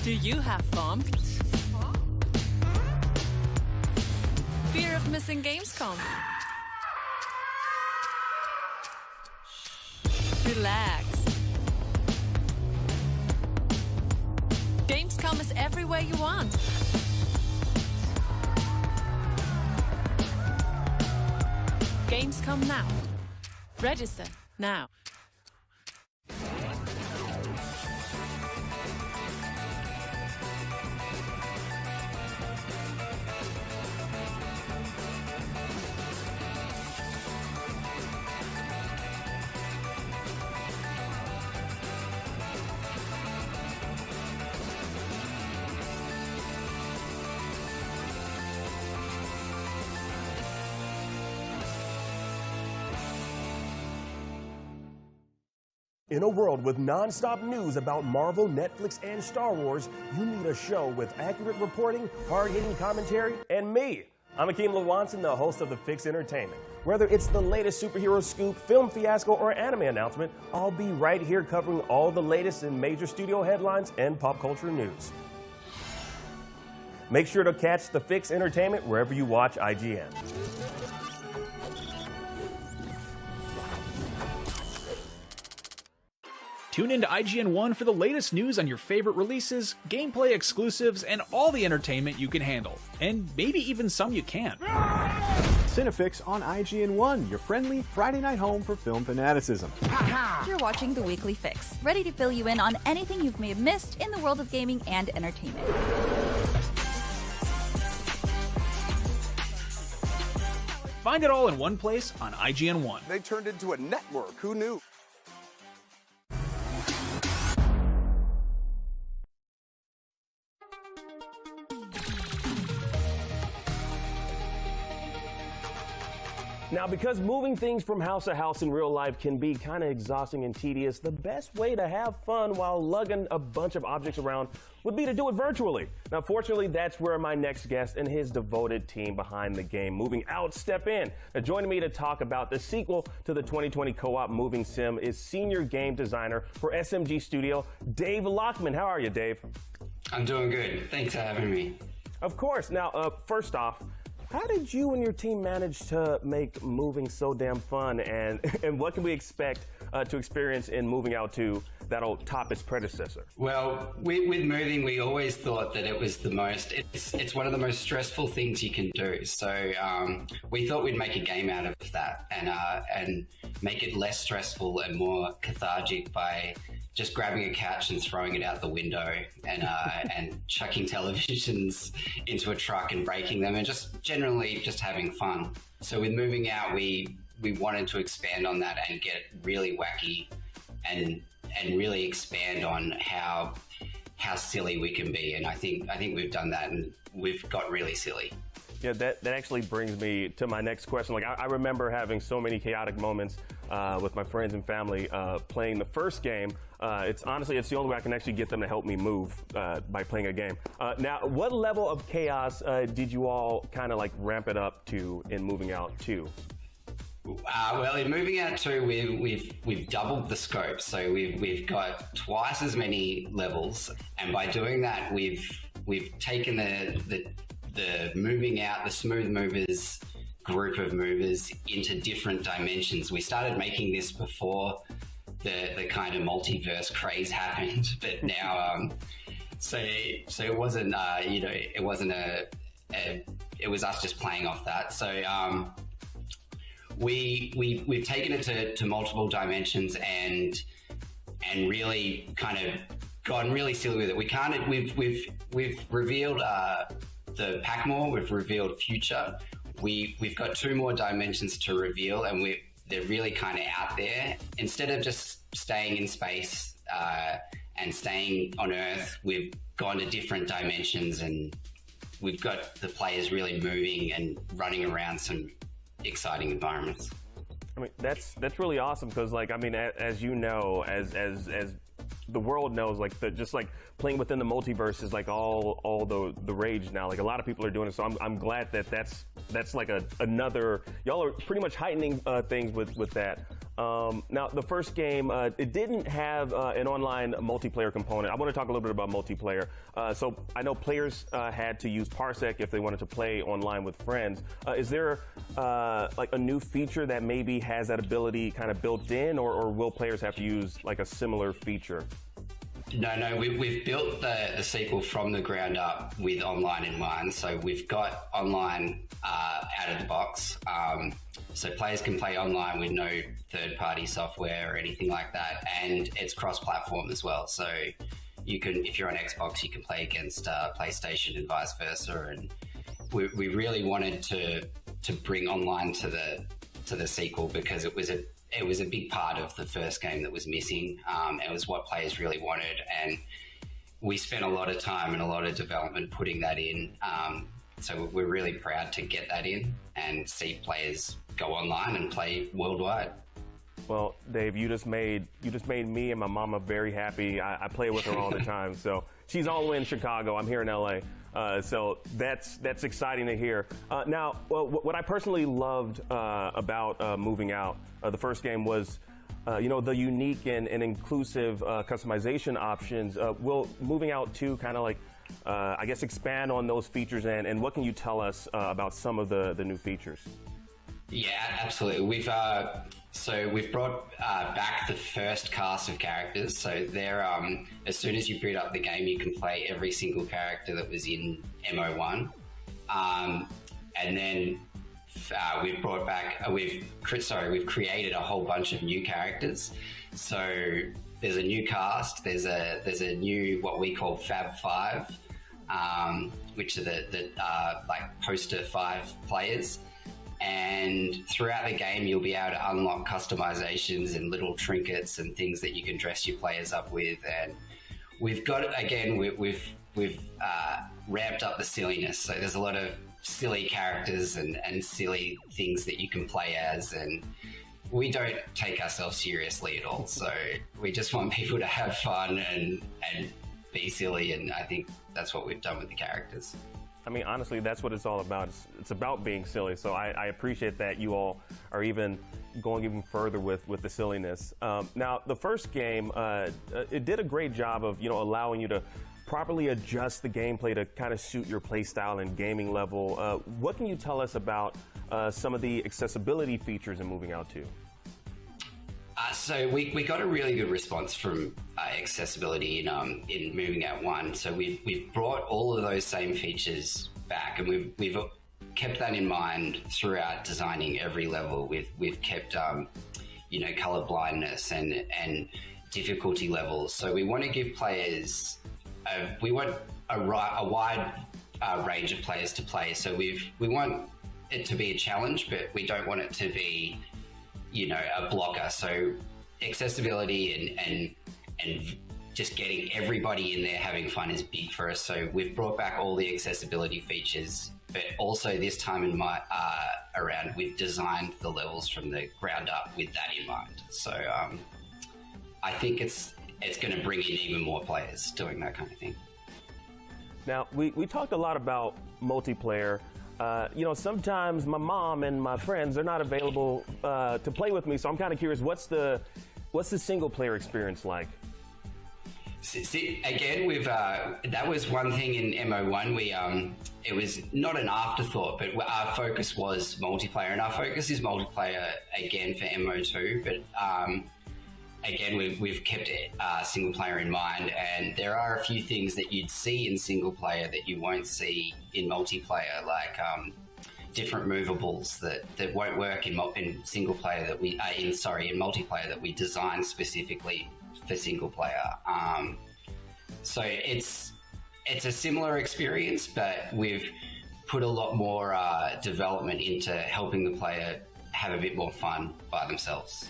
Do you have FOMO? Fear of missing Gamescom? Relax. Gamescom is everywhere you want. Gamescom now. Register now. In a world with non-stop news about Marvel, Netflix, and Star Wars, you need a show with accurate reporting, hard-hitting commentary, and me. I'm Akeem Lawanson, the host of The Fix Entertainment. Whether it's the latest superhero scoop, film fiasco, or anime announcement, I'll be right here covering all the latest in major studio headlines and pop culture news. Make sure to catch The Fix Entertainment wherever you watch IGN. Tune into IGN 1 for the latest news on your favorite releases, gameplay exclusives, and all the entertainment you can handle. And maybe even some you can't. Cinefix on IGN 1, your friendly Friday night home for film fanaticism. You're watching The Weekly Fix, ready to fill you in on anything you may have missed in the world of gaming and entertainment. Find it all in one place on IGN 1. They turned into a network. Who knew? Now, because moving things from house to house in real life can be kind of exhausting and tedious, the best way to have fun while lugging a bunch of objects around would be to do it virtually. Now, fortunately, that's where my next guest and his devoted team behind the game Moving Out step in. Now, joining me to talk about the sequel to the 2020 co-op moving sim is senior game designer for SMG Studio, Dave Lockman. How are you, Dave? I'm doing good. Thanks for having me. Of course. Now, first off, how did you and your team manage to make moving so damn fun, and what can we expect to experience in Moving Out 2 that'll top its predecessor? Well, with moving, we always thought that it was it's one of the most stressful things you can do. So we thought we'd make a game out of that and make it less stressful and more cathartic by just grabbing a couch and throwing it out the window and chucking televisions into a truck and breaking them and just generally just having fun. So with Moving Out, we wanted to expand on that and get really wacky and really expand on how silly we can be. And I think we've done that, and we've got really silly. Yeah, that actually brings me to my next question. Like, I remember having so many chaotic moments with my friends and family playing the first game. It's the only way I can actually get them to help me move by playing a game. Now, what level of chaos did you all kind of like ramp it up to in Moving Out 2? Well, in Moving Out 2, we've doubled the scope, so we've got twice as many levels, and by doing that, we've taken the Moving Out, the smooth movers group of movers into different dimensions. We started making this before the kind of multiverse craze happened, but now, so it wasn't it wasn't it was us just playing off that. So we've taken it to multiple dimensions and really kind of gone really silly with it. We've revealed the Packmore, we've revealed future. We've got 2 more dimensions to reveal, and they're really kind of out there. Instead of just staying in space and staying on Earth, we've gone to different dimensions, and we've got the players really moving and running around some exciting environments. I mean, that's really awesome because, like, I mean, as you know, as the world knows, like, just like playing within the multiverse is like all the rage now. Like, a lot of people are doing it, so I'm glad that's like another. Y'all are pretty much heightening things with that. Now, the first game, it didn't have an online multiplayer component. I want to talk a little bit about multiplayer. So I know players had to use Parsec if they wanted to play online with friends. Is there like a new feature that maybe has that ability kind of built in, or will players have to use like a similar feature? No, we've built the sequel from the ground up with online in mind. So we've got online out of the box. So players can play online with no third-party software or anything like that. And it's cross-platform as well. So you can, if you're on Xbox, you can play against PlayStation and vice versa. And we really wanted to bring online to the sequel because it was a big part of the first game that was missing. It was what players really wanted, and we spent a lot of time and a lot of development putting that in. So we're really proud to get that in and see players go online and play worldwide. Well, Dave, you just made me and my mama very happy. I play with her all the time. So she's all the way in Chicago. I'm here in LA. So that's exciting to hear. Now, what I personally loved about Moving Out, the first game, was the unique and inclusive customization options. Will Moving Out 2 kind of like, I guess, expand on those features, and what can you tell us about some of the new features? Yeah, absolutely. We've brought back the first cast of characters. So they're as soon as you boot up the game, you can play every single character that was in MO1, and then we've brought back we've created a whole bunch of new characters. So there's a new cast. There's a new what we call Fab 5, which are the like poster 5 players. And throughout the game, you'll be able to unlock customizations and little trinkets and things that you can dress your players up with. And we've got, again, we've ramped up the silliness. So there's a lot of silly characters and silly things that you can play as. And we don't take ourselves seriously at all. So we just want people to have fun and be silly. And I think that's what we've done with the characters. I mean, honestly, that's what it's all about. It's about being silly. So I appreciate that you all are even going even further with the silliness. Now, the first game, it did a great job of allowing you to properly adjust the gameplay to kind of suit your play style and gaming level. What can you tell us about some of the accessibility features in Moving Out 2? So we got a really good response from accessibility in Moving Out 1. So we've brought all of those same features back, and we've kept that in mind throughout designing every level. We've kept color blindness and difficulty levels. So we want to give players we want a wide range of players to play. So we want it to be a challenge, but we don't want it to be a blocker. So accessibility and just getting everybody in there having fun is big for us. So we've brought back all the accessibility features but also this time in my around, we've designed the levels from the ground up with that in mind. So I think it's going to bring in even more players doing that kind of thing. Now, we talked a lot about multiplayer. You know, sometimes my mom and my friends, they're not available to play with me, so I'm kind of curious, what's the single player experience like? See, again, that was one thing in MO1. It was not an afterthought, but our focus was multiplayer, and our focus is multiplayer again for MO2. But again, we've kept it single player in mind, and there are a few things that you'd see in single player that you won't see in multiplayer, like different movables that won't work in single player that we in multiplayer that we designed specifically for single player. So it's a similar experience, but we've put a lot more development into helping the player have a bit more fun by themselves.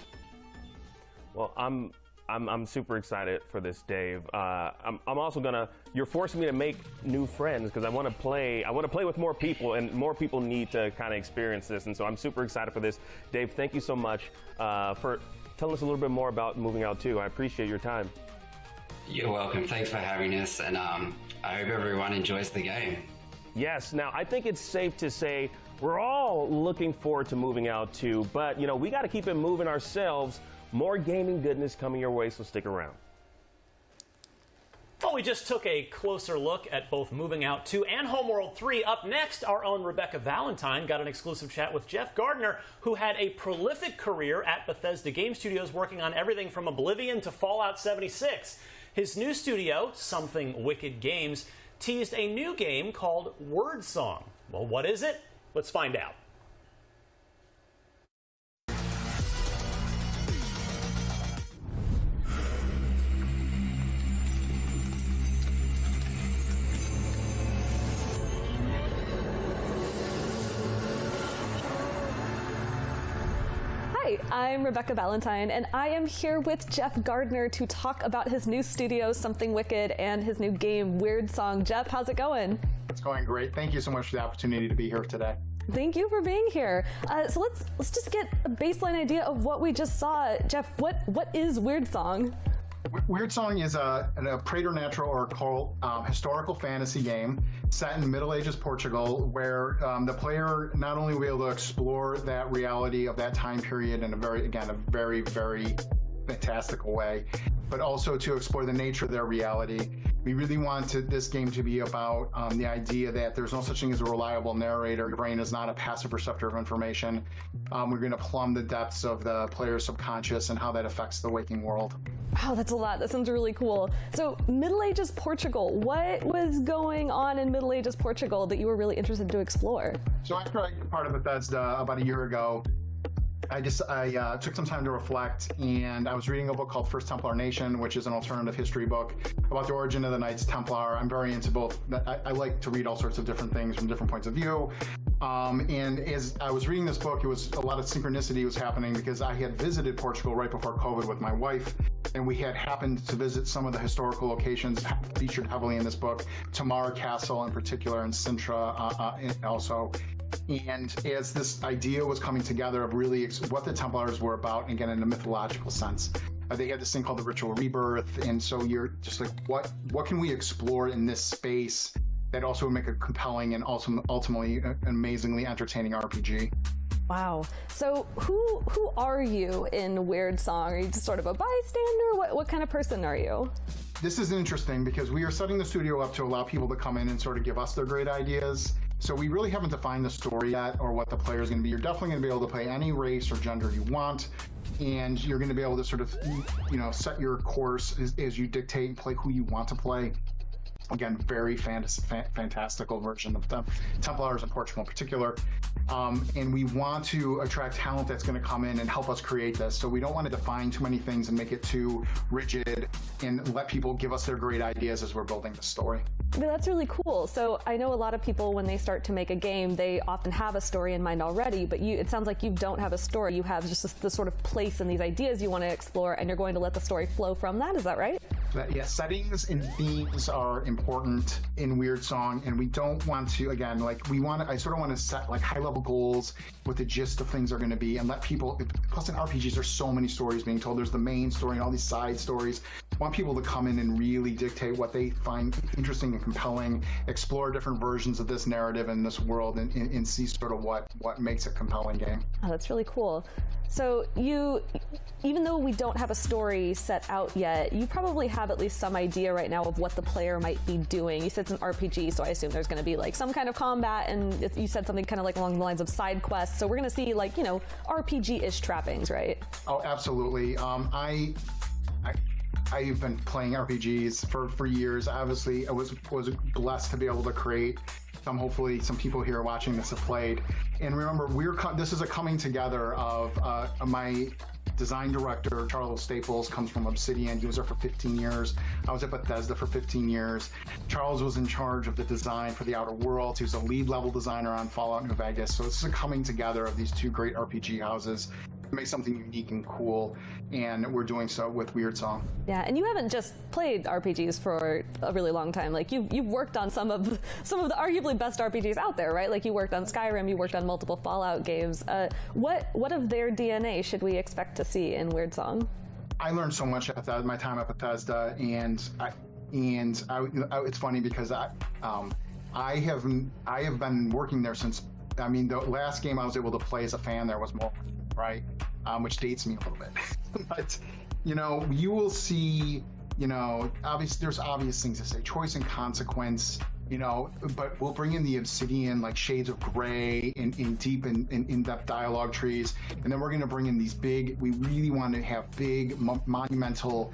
Well, I'm super excited for this, Dave. I'm also you're forcing me to make new friends because I want to play with more people, and more people need to kind of experience this. And so I'm super excited for this. Dave, thank you so much for telling us a little bit more about Moving Out 2. I appreciate your time. You're welcome. Thanks for having us, and I hope everyone enjoys the game. Yes. Now, I think it's safe to say we're all looking forward to Moving Out 2, but you know, we got to keep it moving ourselves. More gaming goodness coming your way, so stick around. Well, we just took a closer look at both Moving Out 2 and Homeworld 3. Up next, our own Rebecca Valentine got an exclusive chat with Jeff Gardner, who had a prolific career at Bethesda Game Studios working on everything from Oblivion to Fallout 76. His new studio, Something Wicked Games, teased a new game called Word Song. Well, what is it? Let's find out. Hi, I'm Rebecca Valentine, and I am here with Jeff Gardner to talk about his new studio, Something Wicked, and his new game, Weird Song. Jeff, how's it going? It's going great. Thank you so much for the opportunity to be here today. Thank you for being here. So let's just get a baseline idea of what we just saw. Jeff, what is Weird Song? Weird Song is a preternatural or occult historical fantasy game set in the Middle Ages Portugal, where the player not only will be able to explore that reality of that time period in a very, very fantastical way, but also to explore the nature of their reality. We really wanted this game to be about the idea that there's no such thing as a reliable narrator. Your brain is not a passive receptor of information. We're going to plumb the depths of the player's subconscious and how that affects the waking world. Wow, that's a lot. That sounds really cool. So, Middle Ages Portugal. What was going on in Middle Ages Portugal that you were really interested to explore? So after I got part of Bethesda about a year ago, I took some time to reflect, and I was reading a book called First Templar Nation, which is an alternative history book about the origin of the Knights Templar. I'm very into both. I like to read all sorts of different things from different points of view. And as I was reading this book, it was a lot of synchronicity was happening because I had visited Portugal right before COVID with my wife, and we had happened to visit some of the historical locations featured heavily in this book, Tamar Castle in particular, and Sintra also. And as this idea was coming together of really what the Templars were about, again, in a mythological sense, they had this thing called the Ritual Rebirth. And so you're just like, what can we explore in this space that also would make a compelling and also ultimately an amazingly entertaining RPG? Wow. So who are you in Weird Song? Are you just sort of a bystander? What kind of person are you? This is interesting because we are setting the studio up to allow people to come in and sort of give us their great ideas. So we really haven't defined the story yet or what the player is going to be. You're definitely going to be able to play any race or gender you want, and you're going to be able to sort of, set your course as you dictate and play who you want to play. Again, very fantastical version of the Templars in Portugal in particular. And we want to attract talent that's going to come in and help us create this. So we don't want to define too many things and make it too rigid and let people give us their great ideas as we're building the story. That's really cool. So I know a lot of people, when they start to make a game, they often have a story in mind already, but it sounds like you don't have a story. You have just this sort of place and these ideas you want to explore, and you're going to let the story flow from that. Is that right? settings and themes are important in Weird Song, and we don't want to, again, like I sort of want to set like high level goals what the gist of things are going to be and let people, plus in RPGs there's so many stories being told. There's the main story and all these side stories. I want people to come in and really dictate what they find interesting and compelling, explore different versions of this narrative and this world, and see sort of what makes a compelling game. Oh, that's really cool. So even though we don't have a story set out yet, you probably have at least some idea right now of what the player might be doing. You said it's an RPG, so I assume there's going to be like some kind of combat, and you said something kind of like along the lines of side quests. So we're going to see like, you know, RPG-ish trappings, right? Oh, absolutely. I've been playing RPGs for years. Obviously, I was blessed to be able to create some. Hopefully, some people here watching this have played. And remember, this is a coming together of my design director, Charles Staples, comes from Obsidian. He was there for 15 years. I was at Bethesda for 15 years. Charles was in charge of the design for The Outer Worlds. He was a lead level designer on Fallout New Vegas. So this is a coming together of these two great RPG houses to make something unique and cool, and we're doing so with Weird Song. Yeah, and you haven't just played RPGs for a really long time. Like you've worked on some of the arguably best RPGs out there, right? Like you worked on Skyrim, you worked on multiple Fallout games. What of their DNA should we expect to see in Weird Song? I learned so much at my time at Bethesda, and it's funny because I have been working there since. I mean, the last game I was able to play as a fan there was more, right? Which dates me a little bit. But, you know, you will see, you know, there's obvious things to say, choice and consequence, you know, but we'll bring in the Obsidian, like shades of gray in deep and in-depth dialogue trees. And then we're going to bring in these we really want to have big, monumental,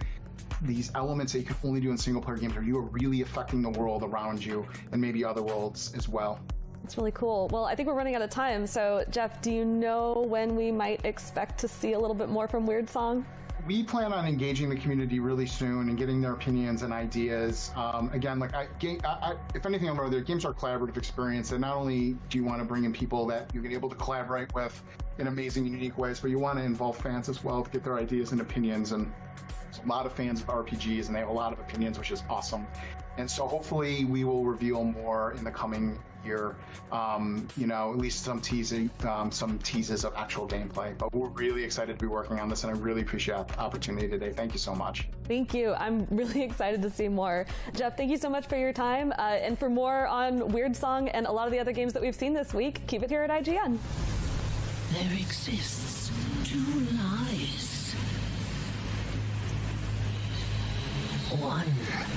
these elements that you can only do in single-player games where you are really affecting the world around you and maybe other worlds as well. It's really cool. Well, I think we're running out of time. So, Jeff, do you know when we might expect to see a little bit more from Weird Song? We plan on engaging the community really soon and getting their opinions and ideas. Again, like if anything, I'm aware, games are a collaborative experience, and not only do you want to bring in people that you're able to collaborate with in amazing, unique ways, but you want to involve fans as well to get their ideas and opinions. And there's a lot of fans of RPGs, and they have a lot of opinions, which is awesome. And so hopefully we will reveal more in the coming year, you know, at least some teases of actual gameplay. But we're really excited to be working on this, and I really appreciate the opportunity today. Thank you so much. Thank you. I'm really excited to see more. Jeff, thank you so much for your time. And for more on Weird Song and a lot of the other games that we've seen this week, keep it here at IGN. There exists two lies. One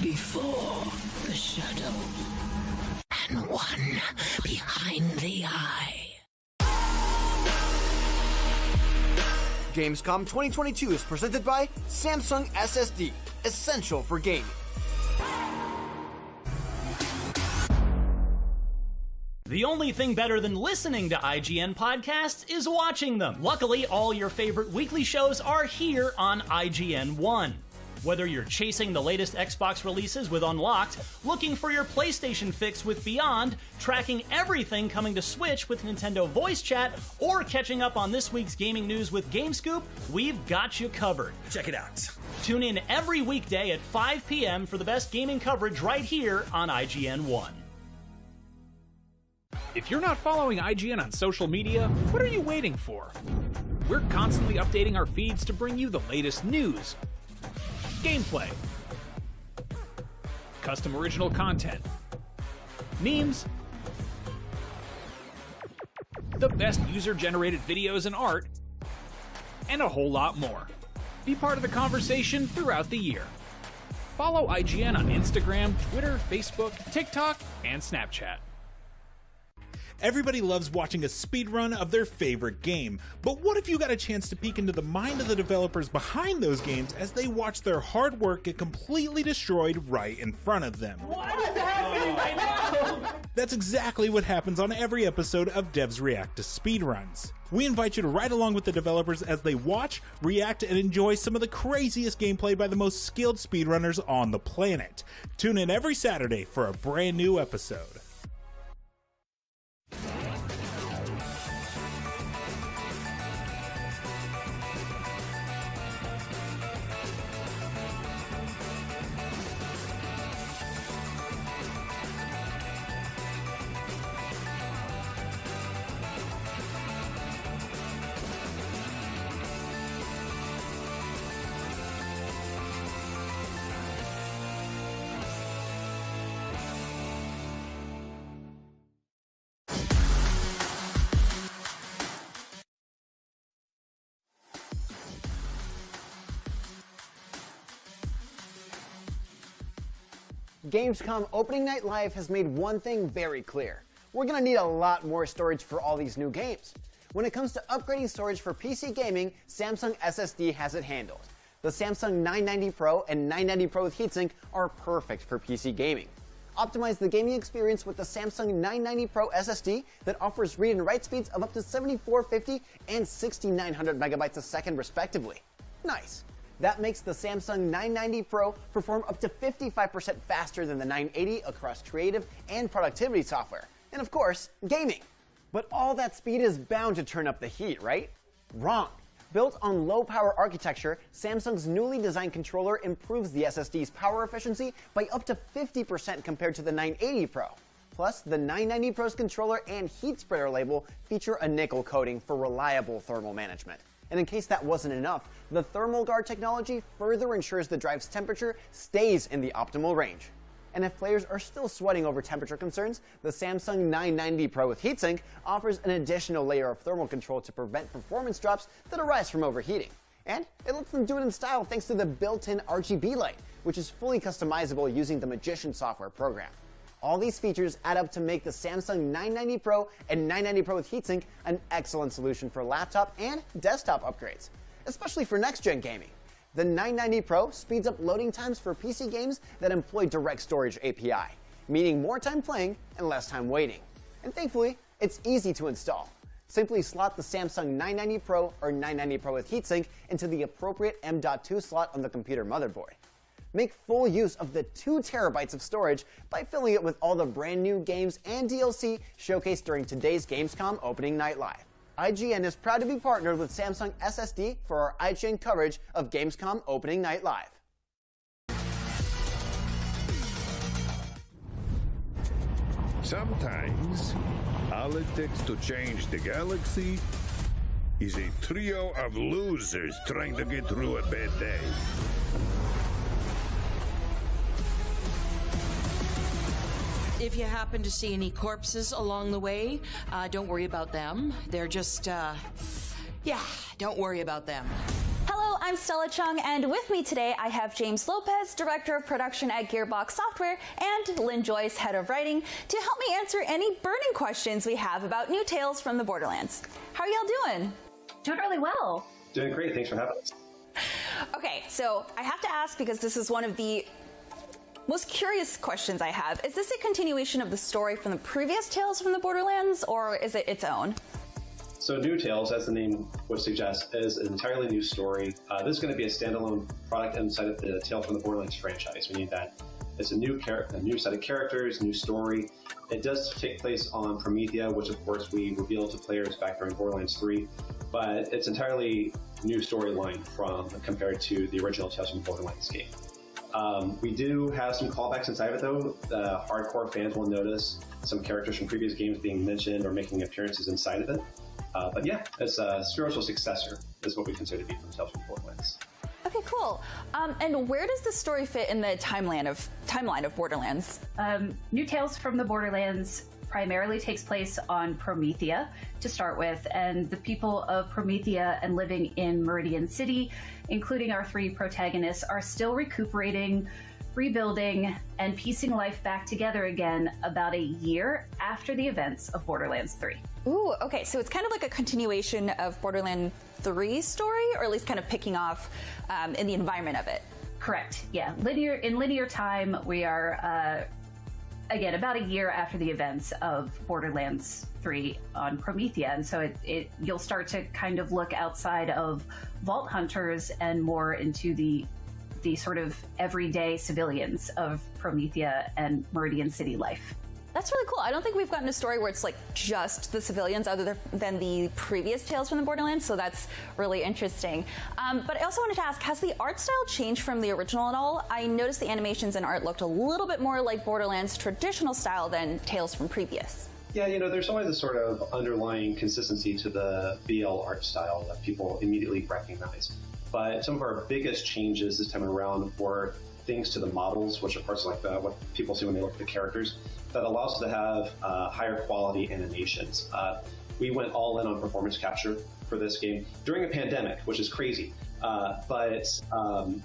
before the shadow, and one behind the eye. Gamescom 2022 is presented by Samsung SSD, essential for gaming. The only thing better than listening to IGN podcasts is watching them. Luckily, all your favorite weekly shows are here on IGN 1. Whether you're chasing the latest Xbox releases with Unlocked, looking for your PlayStation fix with Beyond, tracking everything coming to Switch with Nintendo Voice Chat, or catching up on this week's gaming news with GameScoop, we've got you covered. Check it out. Tune in every weekday at 5 p.m. for the best gaming coverage right here on IGN 1. If you're not following IGN on social media, what are you waiting for? We're constantly updating our feeds to bring you the latest news, gameplay, custom original content, memes, the best user-generated videos and art, and a whole lot more. Be part of the conversation throughout the year. Follow IGN on Instagram, Twitter, Facebook, TikTok, and Snapchat. Everybody loves watching a speedrun of their favorite game, but what if you got a chance to peek into the mind of the developers behind those games as they watch their hard work get completely destroyed right in front of them? What is happening right now? That's exactly what happens on every episode of Devs React to Speedruns. We invite you to ride along with the developers as they watch, react, and enjoy some of the craziest gameplay by the most skilled speedrunners on the planet. Tune in every Saturday for a brand new episode. Gamescom Opening Night Live has made one thing very clear. We're going to need a lot more storage for all these new games. When it comes to upgrading storage for PC gaming, Samsung SSD has it handled. The Samsung 990 Pro and 990 Pro with heatsink are perfect for PC gaming. Optimize the gaming experience with the Samsung 990 Pro SSD that offers read and write speeds of up to 7450 and 6900 megabytes a second respectively. Nice. That makes the Samsung 990 Pro perform up to 55% faster than the 980 across creative and productivity software. And of course, gaming. But all that speed is bound to turn up the heat, right? Wrong. Built on low-power architecture, Samsung's newly designed controller improves the SSD's power efficiency by up to 50% compared to the 980 Pro. Plus, the 990 Pro's controller and heat spreader label feature a nickel coating for reliable thermal management. And in case that wasn't enough, the thermal guard technology further ensures the drive's temperature stays in the optimal range. And if players are still sweating over temperature concerns, the Samsung 990 Pro with heatsink offers an additional layer of thermal control to prevent performance drops that arise from overheating. And it lets them do it in style thanks to the built-in RGB light, which is fully customizable using the Magician software program. All these features add up to make the Samsung 990 Pro and 990 Pro with heatsink an excellent solution for laptop and desktop upgrades, especially for next-gen gaming. The 990 Pro speeds up loading times for PC games that employ Direct Storage API, meaning more time playing and less time waiting. And thankfully, it's easy to install. Simply slot the Samsung 990 Pro or 990 Pro with heatsink into the appropriate M.2 slot on the computer motherboard. Make full use of the 2 terabytes of storage by filling it with all the brand new games and DLC showcased during today's Gamescom Opening Night Live. IGN is proud to be partnered with Samsung SSD for our IGN coverage of Gamescom Opening Night Live. Sometimes, all it takes to change the galaxy is a trio of losers trying to get through a bad day. If you happen to see any corpses along the way, don't worry about them. They're just, don't worry about them. Hello, I'm Stella Chung, and with me today I have James Lopez, Director of Production at Gearbox Software, and Lynn Joyce, Head of Writing, to help me answer any burning questions we have about new Tales from the Borderlands. How are y'all doing? Doing really well. Doing great, thanks for having us. Okay, so I have to ask, because this is one of the most curious questions I have. Is this a continuation of the story from the previous Tales from the Borderlands, or is it its own? So New Tales, as the name would suggest, is an entirely new story. This is going to be a standalone product inside of the Tales from the Borderlands franchise. We need that. It's a new set of characters, new story. It does take place on Promethea, which of course we revealed to players back during Borderlands 3, but it's entirely new storyline compared to the original Tales from the Borderlands game. We do have some callbacks inside of it, though. The hardcore fans will notice some characters from previous games being mentioned or making appearances inside of it. But yeah, it's a spiritual successor, is what we consider to be from Tales from the Borderlands. Okay, cool. And where does the story fit in the timeline of Borderlands? New Tales from the Borderlands primarily takes place on Promethea to start with, and the people of Promethea and living in Meridian City, including our 3 protagonists, are still recuperating, rebuilding, and piecing life back together again about a year after the events of Borderlands 3. Ooh, okay, so it's kind of like a continuation of Borderlands 3's story, or at least kind of picking off in the environment of it. Correct, yeah. In linear time, we are again, about a year after the events of Borderlands 3 on Promethea, and so you'll start to kind of look outside of Vault Hunters and more into the sort of everyday civilians of Promethea and Meridian City life. That's really cool. I don't think we've gotten a story where it's like just the civilians other than the previous Tales from the Borderlands, so that's really interesting. But I also wanted to ask, has the art style changed from the original at all? I noticed the animations and art looked a little bit more like Borderlands' traditional style than Tales from previous. Yeah, there's always this sort of underlying consistency to the BL art style that people immediately recognize. But some of our biggest changes this time around were things to the models, which are parts like what people see when they look at the characters, that allows us to have higher quality animations. We went all in on performance capture for this game during a pandemic, which is crazy. But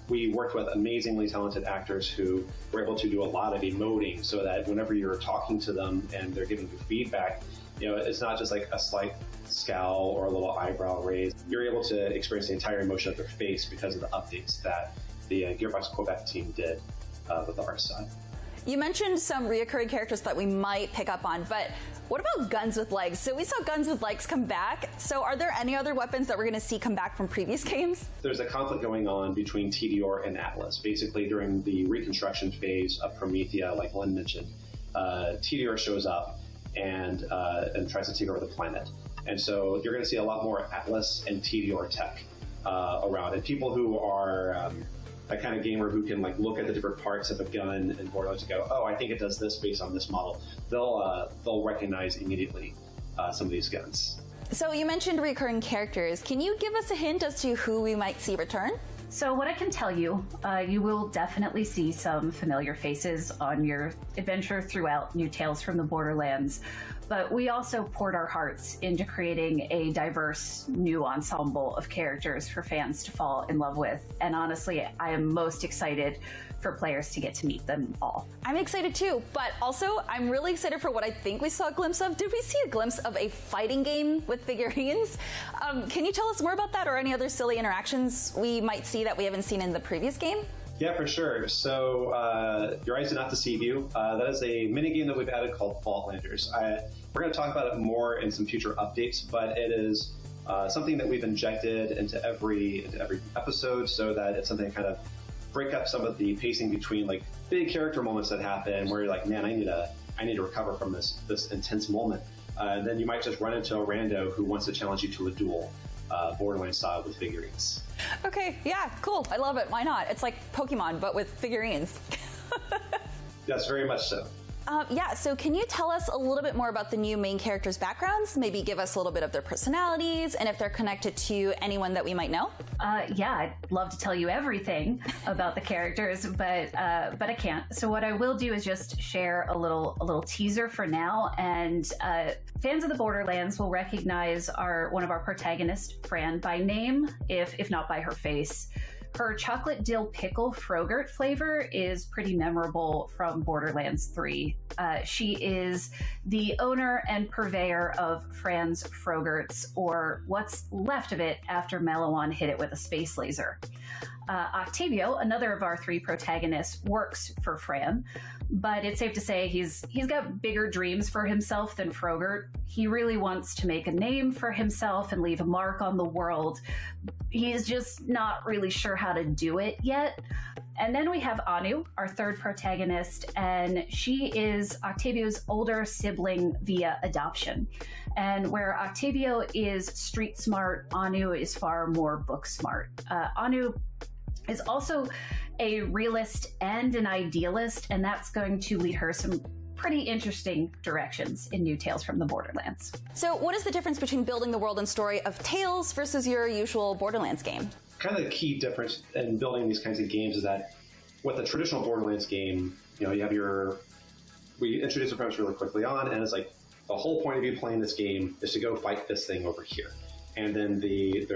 we worked with amazingly talented actors who were able to do a lot of emoting, so that whenever you're talking to them and they're giving you feedback, it's not just like a slight scowl or a little eyebrow raise. You're able to experience the entire emotion of their face because of the updates that the Gearbox Quebec team did with the art style. You mentioned some reoccurring characters that we might pick up on, but what about guns with legs? So we saw guns with legs come back. So are there any other weapons that we're going to see come back from previous games? There's a conflict going on between TDR and Atlas. Basically, during the reconstruction phase of Promethea, like Lynn mentioned, TDR shows up and tries to take over the planet. And so you're going to see a lot more Atlas and TDR tech around. And people who are that kind of gamer who can like look at the different parts of a gun and Borderlands and go, oh, I think it does this based on this model. They'll recognize immediately some of these guns. So you mentioned recurring characters. Can you give us a hint as to who we might see return? So what I can tell you, you will definitely see some familiar faces on your adventure throughout New Tales from the Borderlands, but we also poured our hearts into creating a diverse new ensemble of characters for fans to fall in love with. And honestly, I am most excited for players to get to meet them all. I'm excited too, but also I'm really excited for what I think we saw a glimpse of. Did we see a glimpse of a fighting game with figurines? Can you tell us more about that, or any other silly interactions we might see that we haven't seen in the previous game? Yeah, for sure. So your eyes do not deceive you. That is a mini game that we've added called Faultlanders. We're going to talk about it more in some future updates, but it is something that we've injected into every episode, so that it's something that kind of break up some of the pacing between like big character moments that happen where you're like, man, I need to recover from this intense moment. And then you might just run into a rando who wants to challenge you to a duel, Borderlands style, with figurines. Okay, yeah, cool. I love it. Why not? It's like Pokemon, but with figurines. Yes, very much so. Yeah, so can you tell us a little bit more about the new main characters' backgrounds? Maybe give us a little bit of their personalities and if they're connected to anyone that we might know? Yeah, I'd love to tell you everything about the characters, but I can't. So what I will do is just share a little teaser for now, and fans of the Borderlands will recognize one of our protagonists, Fran, by name, if not by her face. Her chocolate dill pickle Frogurt flavor is pretty memorable from Borderlands 3. She is the owner and purveyor of Fran's Frogurts, or what's left of it after Meloan hit it with a space laser. Octavio, another of our three protagonists, works for Fran, but it's safe to say he's got bigger dreams for himself than Frogurt. He really wants to make a name for himself and leave a mark on the world. He's just not really sure how to do it yet. And then we have Anu, our third protagonist, and she is Octavio's older sibling via adoption. And where Octavio is street smart, Anu is far more book smart. Anu is also a realist and an idealist, and that's going to lead her some pretty interesting directions in New Tales from the Borderlands. So what is the difference between building the world and story of Tales versus your usual Borderlands game? Kind of the key difference in building these kinds of games is that with a traditional Borderlands game, you have we introduce the premise really quickly on, and it's like the whole point of you playing this game is to go fight this thing over here. And then you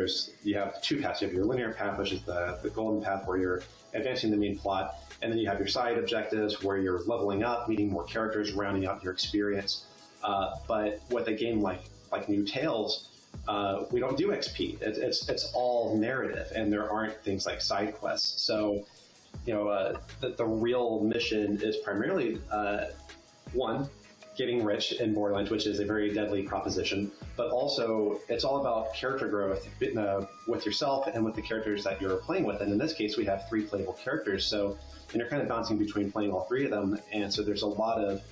have two paths. You have your linear path, which is the golden path where you're advancing the main plot. And then you have your side objectives where you're leveling up, meeting more characters, rounding out your experience. But with a game like New Tales, we don't do XP. It's all narrative, and there aren't things like side quests. So, the real mission is primarily one, getting rich in Borderlands, which is a very deadly proposition, but also it's all about character growth with yourself and with the characters that you're playing with. And in this case, we have 3 playable characters, and you're kind of bouncing between playing all 3 of them. And so there's a lot of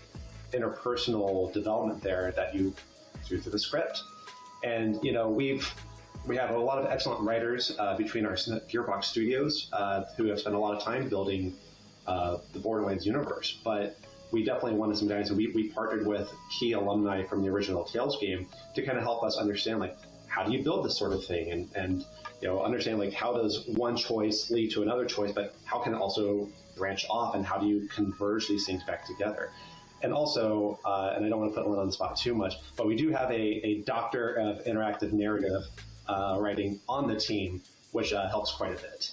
interpersonal development there that you through the script. And we have a lot of excellent writers between our Gearbox studios who have spent a lot of time building the Borderlands universe, but we definitely wanted some guys, and we partnered with key alumni from the original Tales game to kind of help us understand, how do you build this sort of thing, and understand, how does one choice lead to another choice, but how can it also branch off, and how do you converge these things back together? And also, and I don't want to put Lynn on the spot too much, but we do have a doctor of interactive narrative writing on the team, which helps quite a bit.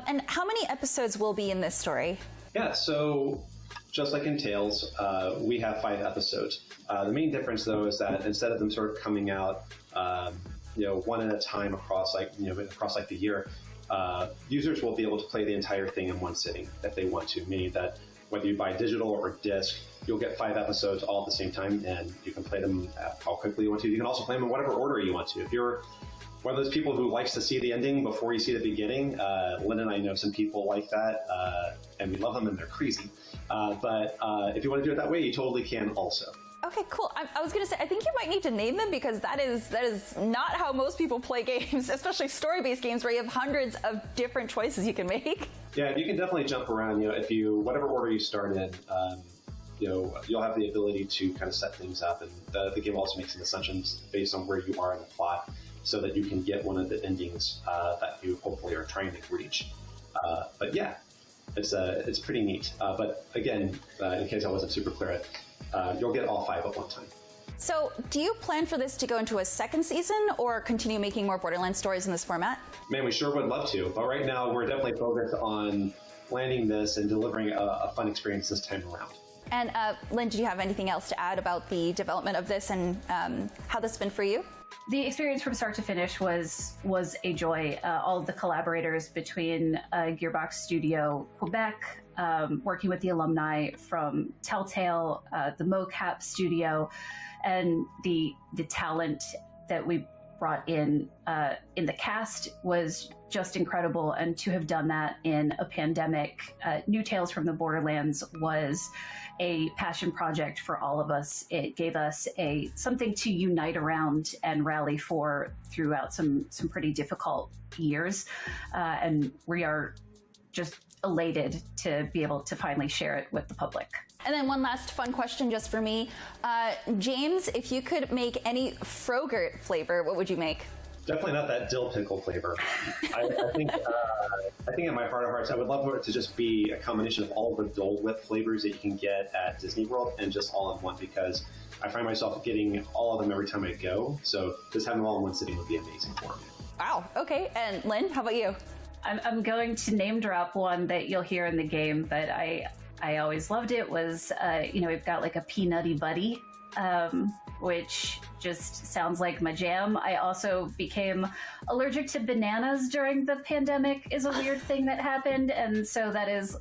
And how many episodes will be in this story? Yeah, so just like in Tales, we have 5 episodes. The main difference, though, is that instead of them sort of coming out, one at a time across the year, users will be able to play the entire thing in one sitting if they want to, meaning that whether you buy digital or disc, you'll get 5 episodes all at the same time, and you can play them how quickly you want to. You can also play them in whatever order you want to. If you're one of those people who likes to see the ending before you see the beginning, Lynn and I know some people like that, and we love them and they're crazy. But if you want to do it that way, you totally can also. Okay, cool. I was going to say, I think you might need to name them because that is not how most people play games, especially story-based games where you have hundreds of different choices you can make. Yeah, you can definitely jump around. Whatever order you start in, you'll have the ability to kind of set things up, and the game also makes some assumptions based on where you are in the plot, so that you can get one of the endings that you hopefully are trying to reach. But yeah, it's pretty neat. But again, in case I wasn't super clear, you'll get all 5 at one time. So, do you plan for this to go into a second season or continue making more Borderlands stories in this format? Man, we sure would love to. But right now, we're definitely focused on landing this and delivering a fun experience this time around. And Lynn, did you have anything else to add about the development of this and how this has been for you? The experience from start to finish was a joy. All of the collaborators between Gearbox Studio Quebec, working with the alumni from Telltale, the mocap studio, and the talent that we brought in the cast was just incredible. And to have done that in a pandemic, New Tales from the Borderlands was a passion project for all of us. It gave us something to unite around and rally for throughout some pretty difficult years. And we are just elated to be able to finally share it with the public. And then one last fun question just for me. James, if you could make any Frogurt flavor, what would you make? Definitely not that dill pickle flavor. I think in my heart of hearts, I would love for it to just be a combination of all the Dole Whip flavors that you can get at Disney World and just all in one, because I find myself getting all of them every time I go. So just having them all in one sitting would be amazing for me. Wow. Okay. And Lynn, how about you? I'm going to name drop one that you'll hear in the game, but I always loved it. Was we've got like a Peanutty Buddy, which just sounds like my jam. I also became allergic to bananas during the pandemic, is a weird thing that happened, and so that is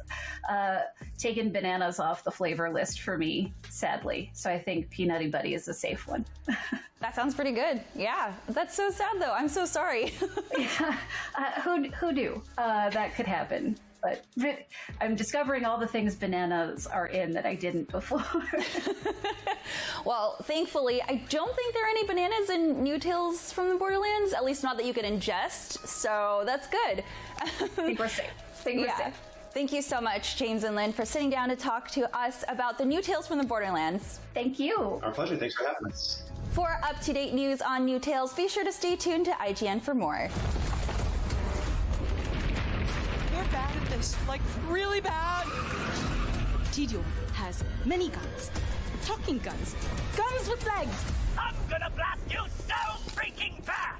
taken bananas off the flavor list for me, sadly. So I think Peanutty Buddy is a safe one. That sounds pretty good. Yeah, that's so sad though. I'm so sorry. Yeah. Who knew that could happen? But I'm discovering all the things bananas are in that I didn't before. Well, thankfully, I don't think there are any bananas in New Tales from the Borderlands, at least not that you could ingest, so that's good. I think we're safe. Thank you so much, James and Lynn, for sitting down to talk to us about the New Tales from the Borderlands. Thank you. Our pleasure. Thanks for having us. For up-to-date news on New Tales, be sure to stay tuned to IGN for more. We're bad at this, like really bad. Tidio has many guns, talking guns, guns with legs. I'm gonna blast you so freaking bad!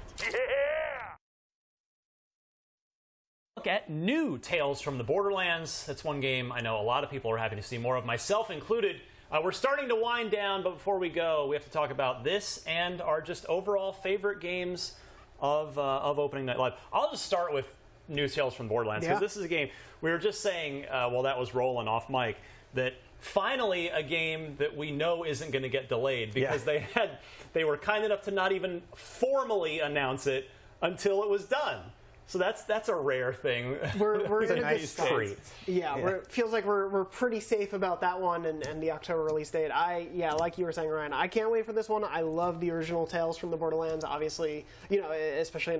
Look at New Tales from the Borderlands. That's one game I know a lot of people are happy to see more of, myself included. We're starting to wind down, but before we go, we have to talk about this and our just overall favorite games of opening night live. I'll just start with New Tales from Borderlands, because this is a game we were just saying while that was rolling off mic, that finally a game that we know isn't going to get delayed, because they were kind enough to not even formally announce it until it was done. So that's a rare thing. We're in a nice treat. Yeah, it feels like we're pretty safe about that one and the October release date. Like you were saying, Ryan, I can't wait for this one. I love the original Tales from the Borderlands. Obviously, especially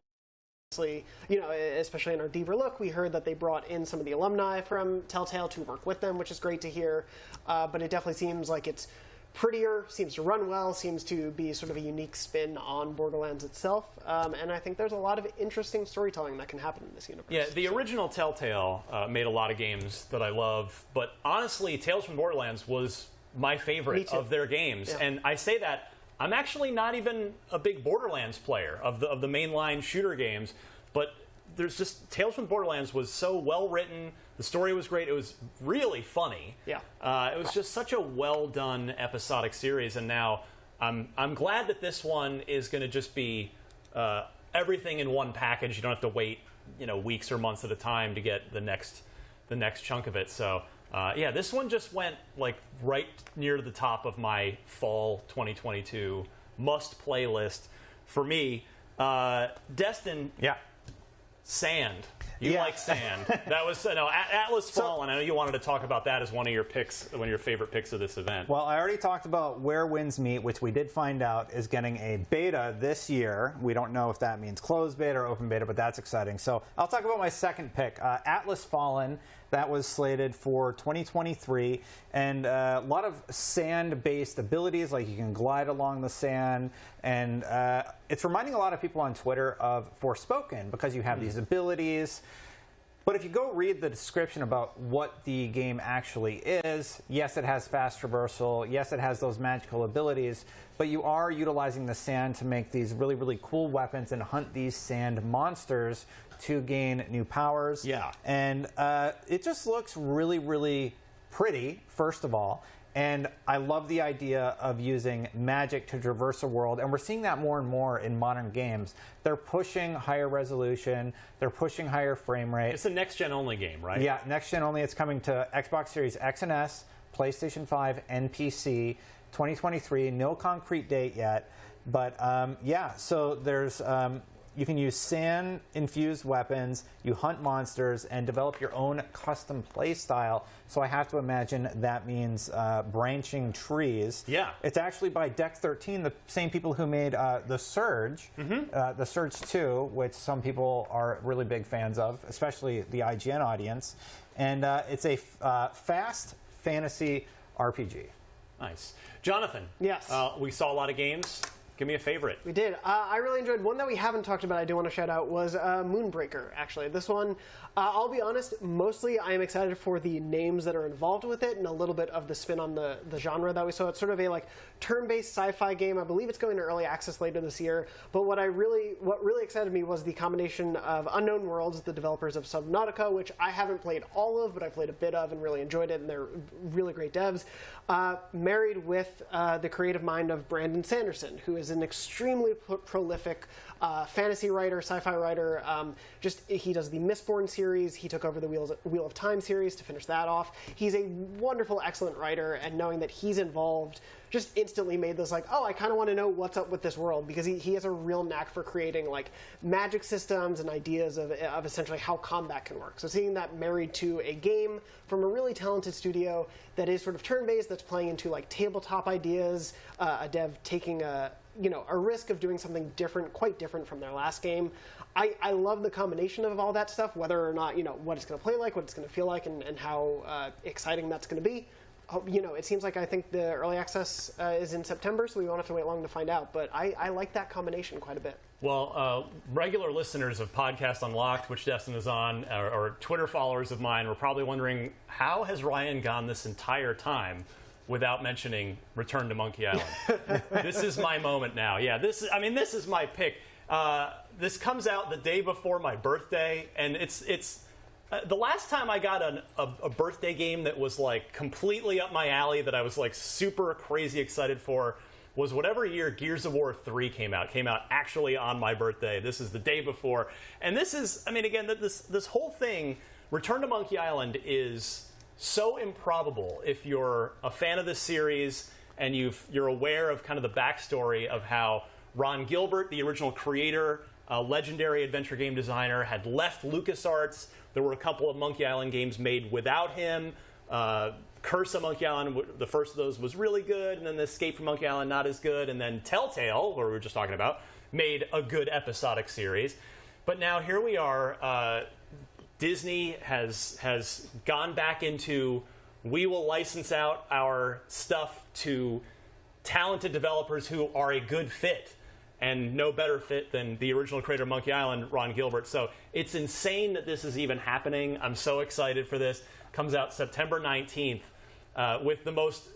in our deeper look, we heard that they brought in some of the alumni from Telltale to work with them, which is great to hear. But it definitely seems like it's prettier, seems to run well, seems to be sort of a unique spin on Borderlands itself. And I think there's a lot of interesting storytelling that can happen in this universe. Yeah, the original Telltale made a lot of games that I love, but honestly, Tales from Borderlands was my favorite of their games. Yeah. And I say that, I'm actually not even a big Borderlands player of the mainline shooter games, but there's just Tales from Borderlands was so well written. The story was great. It was really funny. Yeah. It was just such a well done episodic series, and now I'm glad that this one is going to just be everything in one package. You don't have to wait, weeks or months at a time to get the next chunk of it. So. Yeah, this one just went like right near the top of my fall 2022 must play list for me. Destin, sand. You like sand. That was Atlas Fallen. I know you wanted to talk about that as one of your picks, one of your favorite picks of this event. Well, I already talked about Where Winds Meet, which we did find out is getting a beta this year. We don't know if that means closed beta or open beta, but that's exciting. So I'll talk about my second pick, Atlas Fallen. That was slated for 2023, and a lot of sand-based abilities, like you can glide along the sand, and it's reminding a lot of people on Twitter of Forspoken, because you have these abilities. But if you go read the description about what the game actually is, yes, it has fast traversal, yes, it has those magical abilities, but you are utilizing the sand to make these really, really cool weapons and hunt these sand monsters to gain new powers. Yeah. And it just looks really, really pretty, first of all. And I love the idea of using magic to traverse a world. And we're seeing that more and more in modern games. They're pushing higher resolution. They're pushing higher frame rate. It's a next-gen only game, right? Yeah, next-gen only. It's coming to Xbox Series X and S, PlayStation 5, and PC. 2023, no concrete date yet. But yeah, so there's... you can use sand-infused weapons, you hunt monsters, and develop your own custom play style. So I have to imagine that means branching trees. Yeah. It's actually by Deck 13, the same people who made The Surge, The Surge 2, which some people are really big fans of, especially the IGN audience. And it's a fast fantasy RPG. Nice. Jonathan. Yes. We saw a lot of games. Give me a favorite. We did. I really enjoyed one that we haven't talked about. I do want to shout out was Moonbreaker. Actually, this one, I'll be honest. Mostly, I am excited for the names that are involved with it and a little bit of the spin on the genre that we saw. It's sort of a turn-based sci-fi game. I believe it's going to early access later this year. But what really excited me was the combination of Unknown Worlds, the developers of Subnautica, which I haven't played all of, but I played a bit of and really enjoyed it. And they're really great devs. Married with the creative mind of Brandon Sanderson, who is an extremely prolific fantasy writer, sci-fi writer. He does the Mistborn series. He took over the Wheel of Time series to finish that off. He's a wonderful, excellent writer, and knowing that he's involved just instantly made this oh, I kind of want to know what's up with this world, because he has a real knack for creating magic systems and ideas of essentially how combat can work. So seeing that married to a game from a really talented studio that is sort of turn-based, that's playing into tabletop ideas, a dev taking a risk of doing something different, quite different from their last game. I love the combination of all that stuff, whether or not, what it's going to play like, what it's going to feel like, and how exciting that's going to be. It seems like I think the early access is in September, so we won't have to wait long to find out. But I like that combination quite a bit. Well, regular listeners of Podcast Unlocked, which Destin is on, or Twitter followers of mine, were probably wondering, how has Ryan gone this entire time without mentioning Return to Monkey Island? This is my moment now. Yeah, this is my pick. This comes out the day before my birthday, and it's the last time I got a birthday game that was completely up my alley, that I was super crazy excited for, was whatever year Gears of War 3 came out actually on my birthday. This is the day before. And this is, again, this whole thing, Return to Monkey Island, is so improbable if you're a fan of this series and you're aware of kind of the backstory of how Ron Gilbert, the original creator, a legendary adventure game designer, had left LucasArts. There were a couple of Monkey Island games made without him. Curse of Monkey Island, the first of those, was really good, and then the Escape from Monkey Island, not as good, and then Telltale, what we were just talking about, made a good episodic series. But now here we are. Disney has gone back into, we will license out our stuff to talented developers who are a good fit, and no better fit than the original creator of Monkey Island, Ron Gilbert. So it's insane that this is even happening. I'm so excited for this. Comes out September 19th. with the most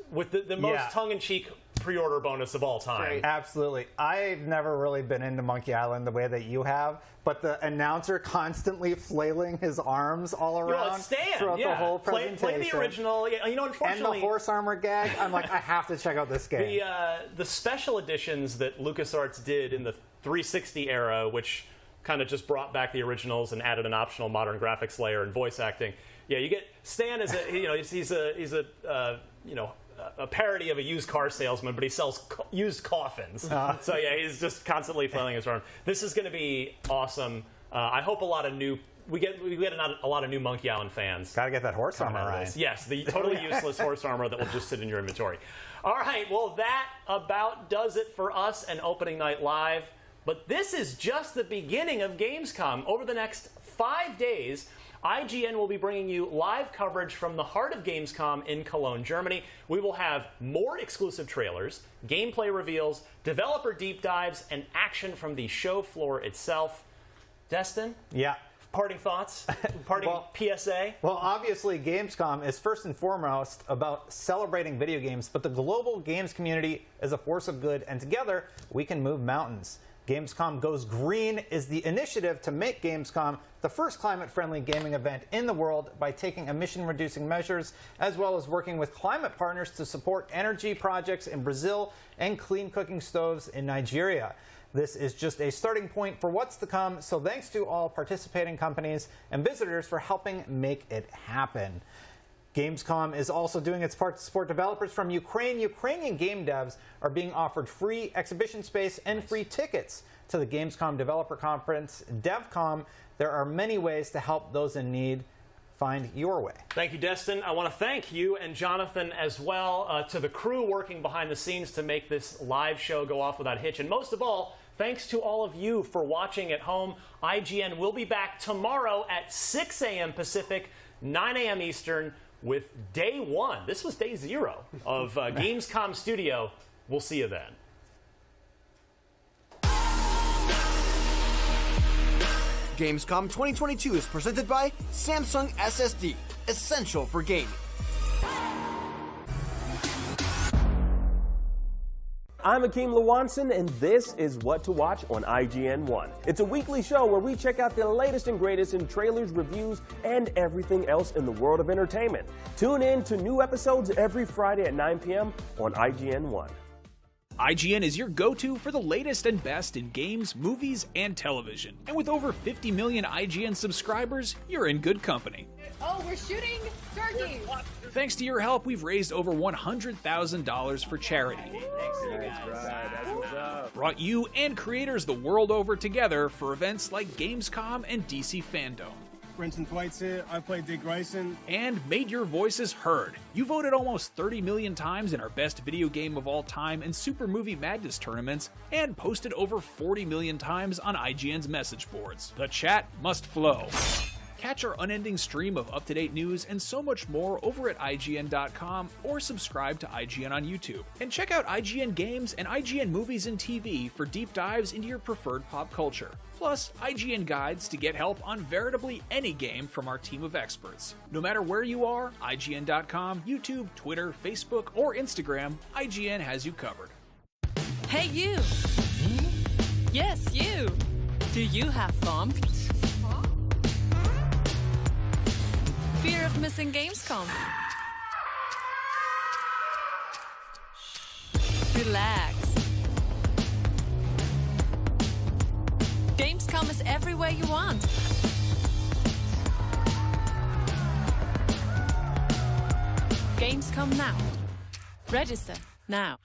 tongue-in-cheek pre-order bonus of all time. Right. Absolutely. I've never really been into Monkey Island the way that you have, but the announcer constantly flailing his arms all around throughout the whole presentation. Play the original. You know, unfortunately, and the horse armor gag. I'm like, I have to check out this game. The special editions that LucasArts did in the 360 era, which kind of just brought back the originals and added an optional modern graphics layer and voice acting. Yeah, you get Stan as a a parody of a used car salesman, but he sells used coffins. So yeah, he's just constantly flailing his arm. This is going to be awesome. I hope we get a lot of new Monkey Island fans. Got to get that horse armor right. Yes, the totally useless horse armor that will just sit in your inventory. All right, well that about does it for us and Opening Night Live. But this is just the beginning of Gamescom. Over the next 5 days, IGN will be bringing you live coverage from the heart of Gamescom in Cologne, Germany. We will have more exclusive trailers, gameplay reveals, developer deep dives, and action from the show floor itself. Destin? Yeah. Parting thoughts? Parting PSA? Well, obviously, Gamescom is first and foremost about celebrating video games, but the global games community is a force of good, and together we can move mountains. Gamescom Goes Green is the initiative to make Gamescom the first climate-friendly gaming event in the world by taking emission-reducing measures, as well as working with climate partners to support energy projects in Brazil and clean cooking stoves in Nigeria. This is just a starting point for what's to come, so thanks to all participating companies and visitors for helping make it happen. Gamescom is also doing its part to support developers from Ukraine. Ukrainian game devs are being offered free exhibition space and free tickets to the Gamescom Developer Conference, DevCom. There are many ways to help those in need. Find your way. Thank you, Destin. I want to thank you and Jonathan as well, to the crew working behind the scenes to make this live show go off without a hitch. And most of all, thanks to all of you for watching at home. IGN will be back tomorrow at 6 a.m. Pacific, 9 a.m. Eastern, with day one. This was day 0 of Gamescom Studio. We'll see you then. Gamescom 2022 is presented by Samsung SSD, essential for gaming. I'm Akeem Lawanson, and this is What to Watch on IGN1. It's a weekly show where we check out the latest and greatest in trailers, reviews, and everything else in the world of entertainment. Tune in to new episodes every Friday at 9 p.m. on IGN1. IGN is your go-to for the latest and best in games, movies, and television. And with over 50 million IGN subscribers, you're in good company. Oh, we're shooting turkeys! Thanks to your help, we've raised over $100,000 for charity. Brought you and creators the world over together for events like Gamescom and DC Fandom. Brenton Thwaites here, I play Dick Grayson. And made your voices heard. You voted almost 30 million times in our best video game of all time and Super Movie Madness tournaments, and posted over 40 million times on IGN's message boards. The chat must flow. Catch our unending stream of up-to-date news and so much more over at IGN.com or subscribe to IGN on YouTube. And check out IGN Games and IGN Movies and TV for deep dives into your preferred pop culture. Plus, IGN guides to get help on veritably any game from our team of experts. No matter where you are, IGN.com, YouTube, Twitter, Facebook, or Instagram, IGN has you covered. Hey, you! Yes, you! Do you have FOMC? Fear of missing Gamescom? Relax. Gamescom is everywhere you want. Gamescom now. Register now.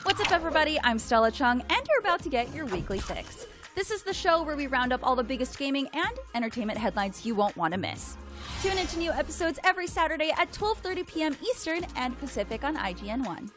What's up, everybody? I'm Stella Chung, and you're about to get your weekly fix. This is the show where we round up all the biggest gaming and entertainment headlines you won't want to miss. Tune into new episodes every Saturday at 12:30 p.m. Eastern and Pacific on IGN1.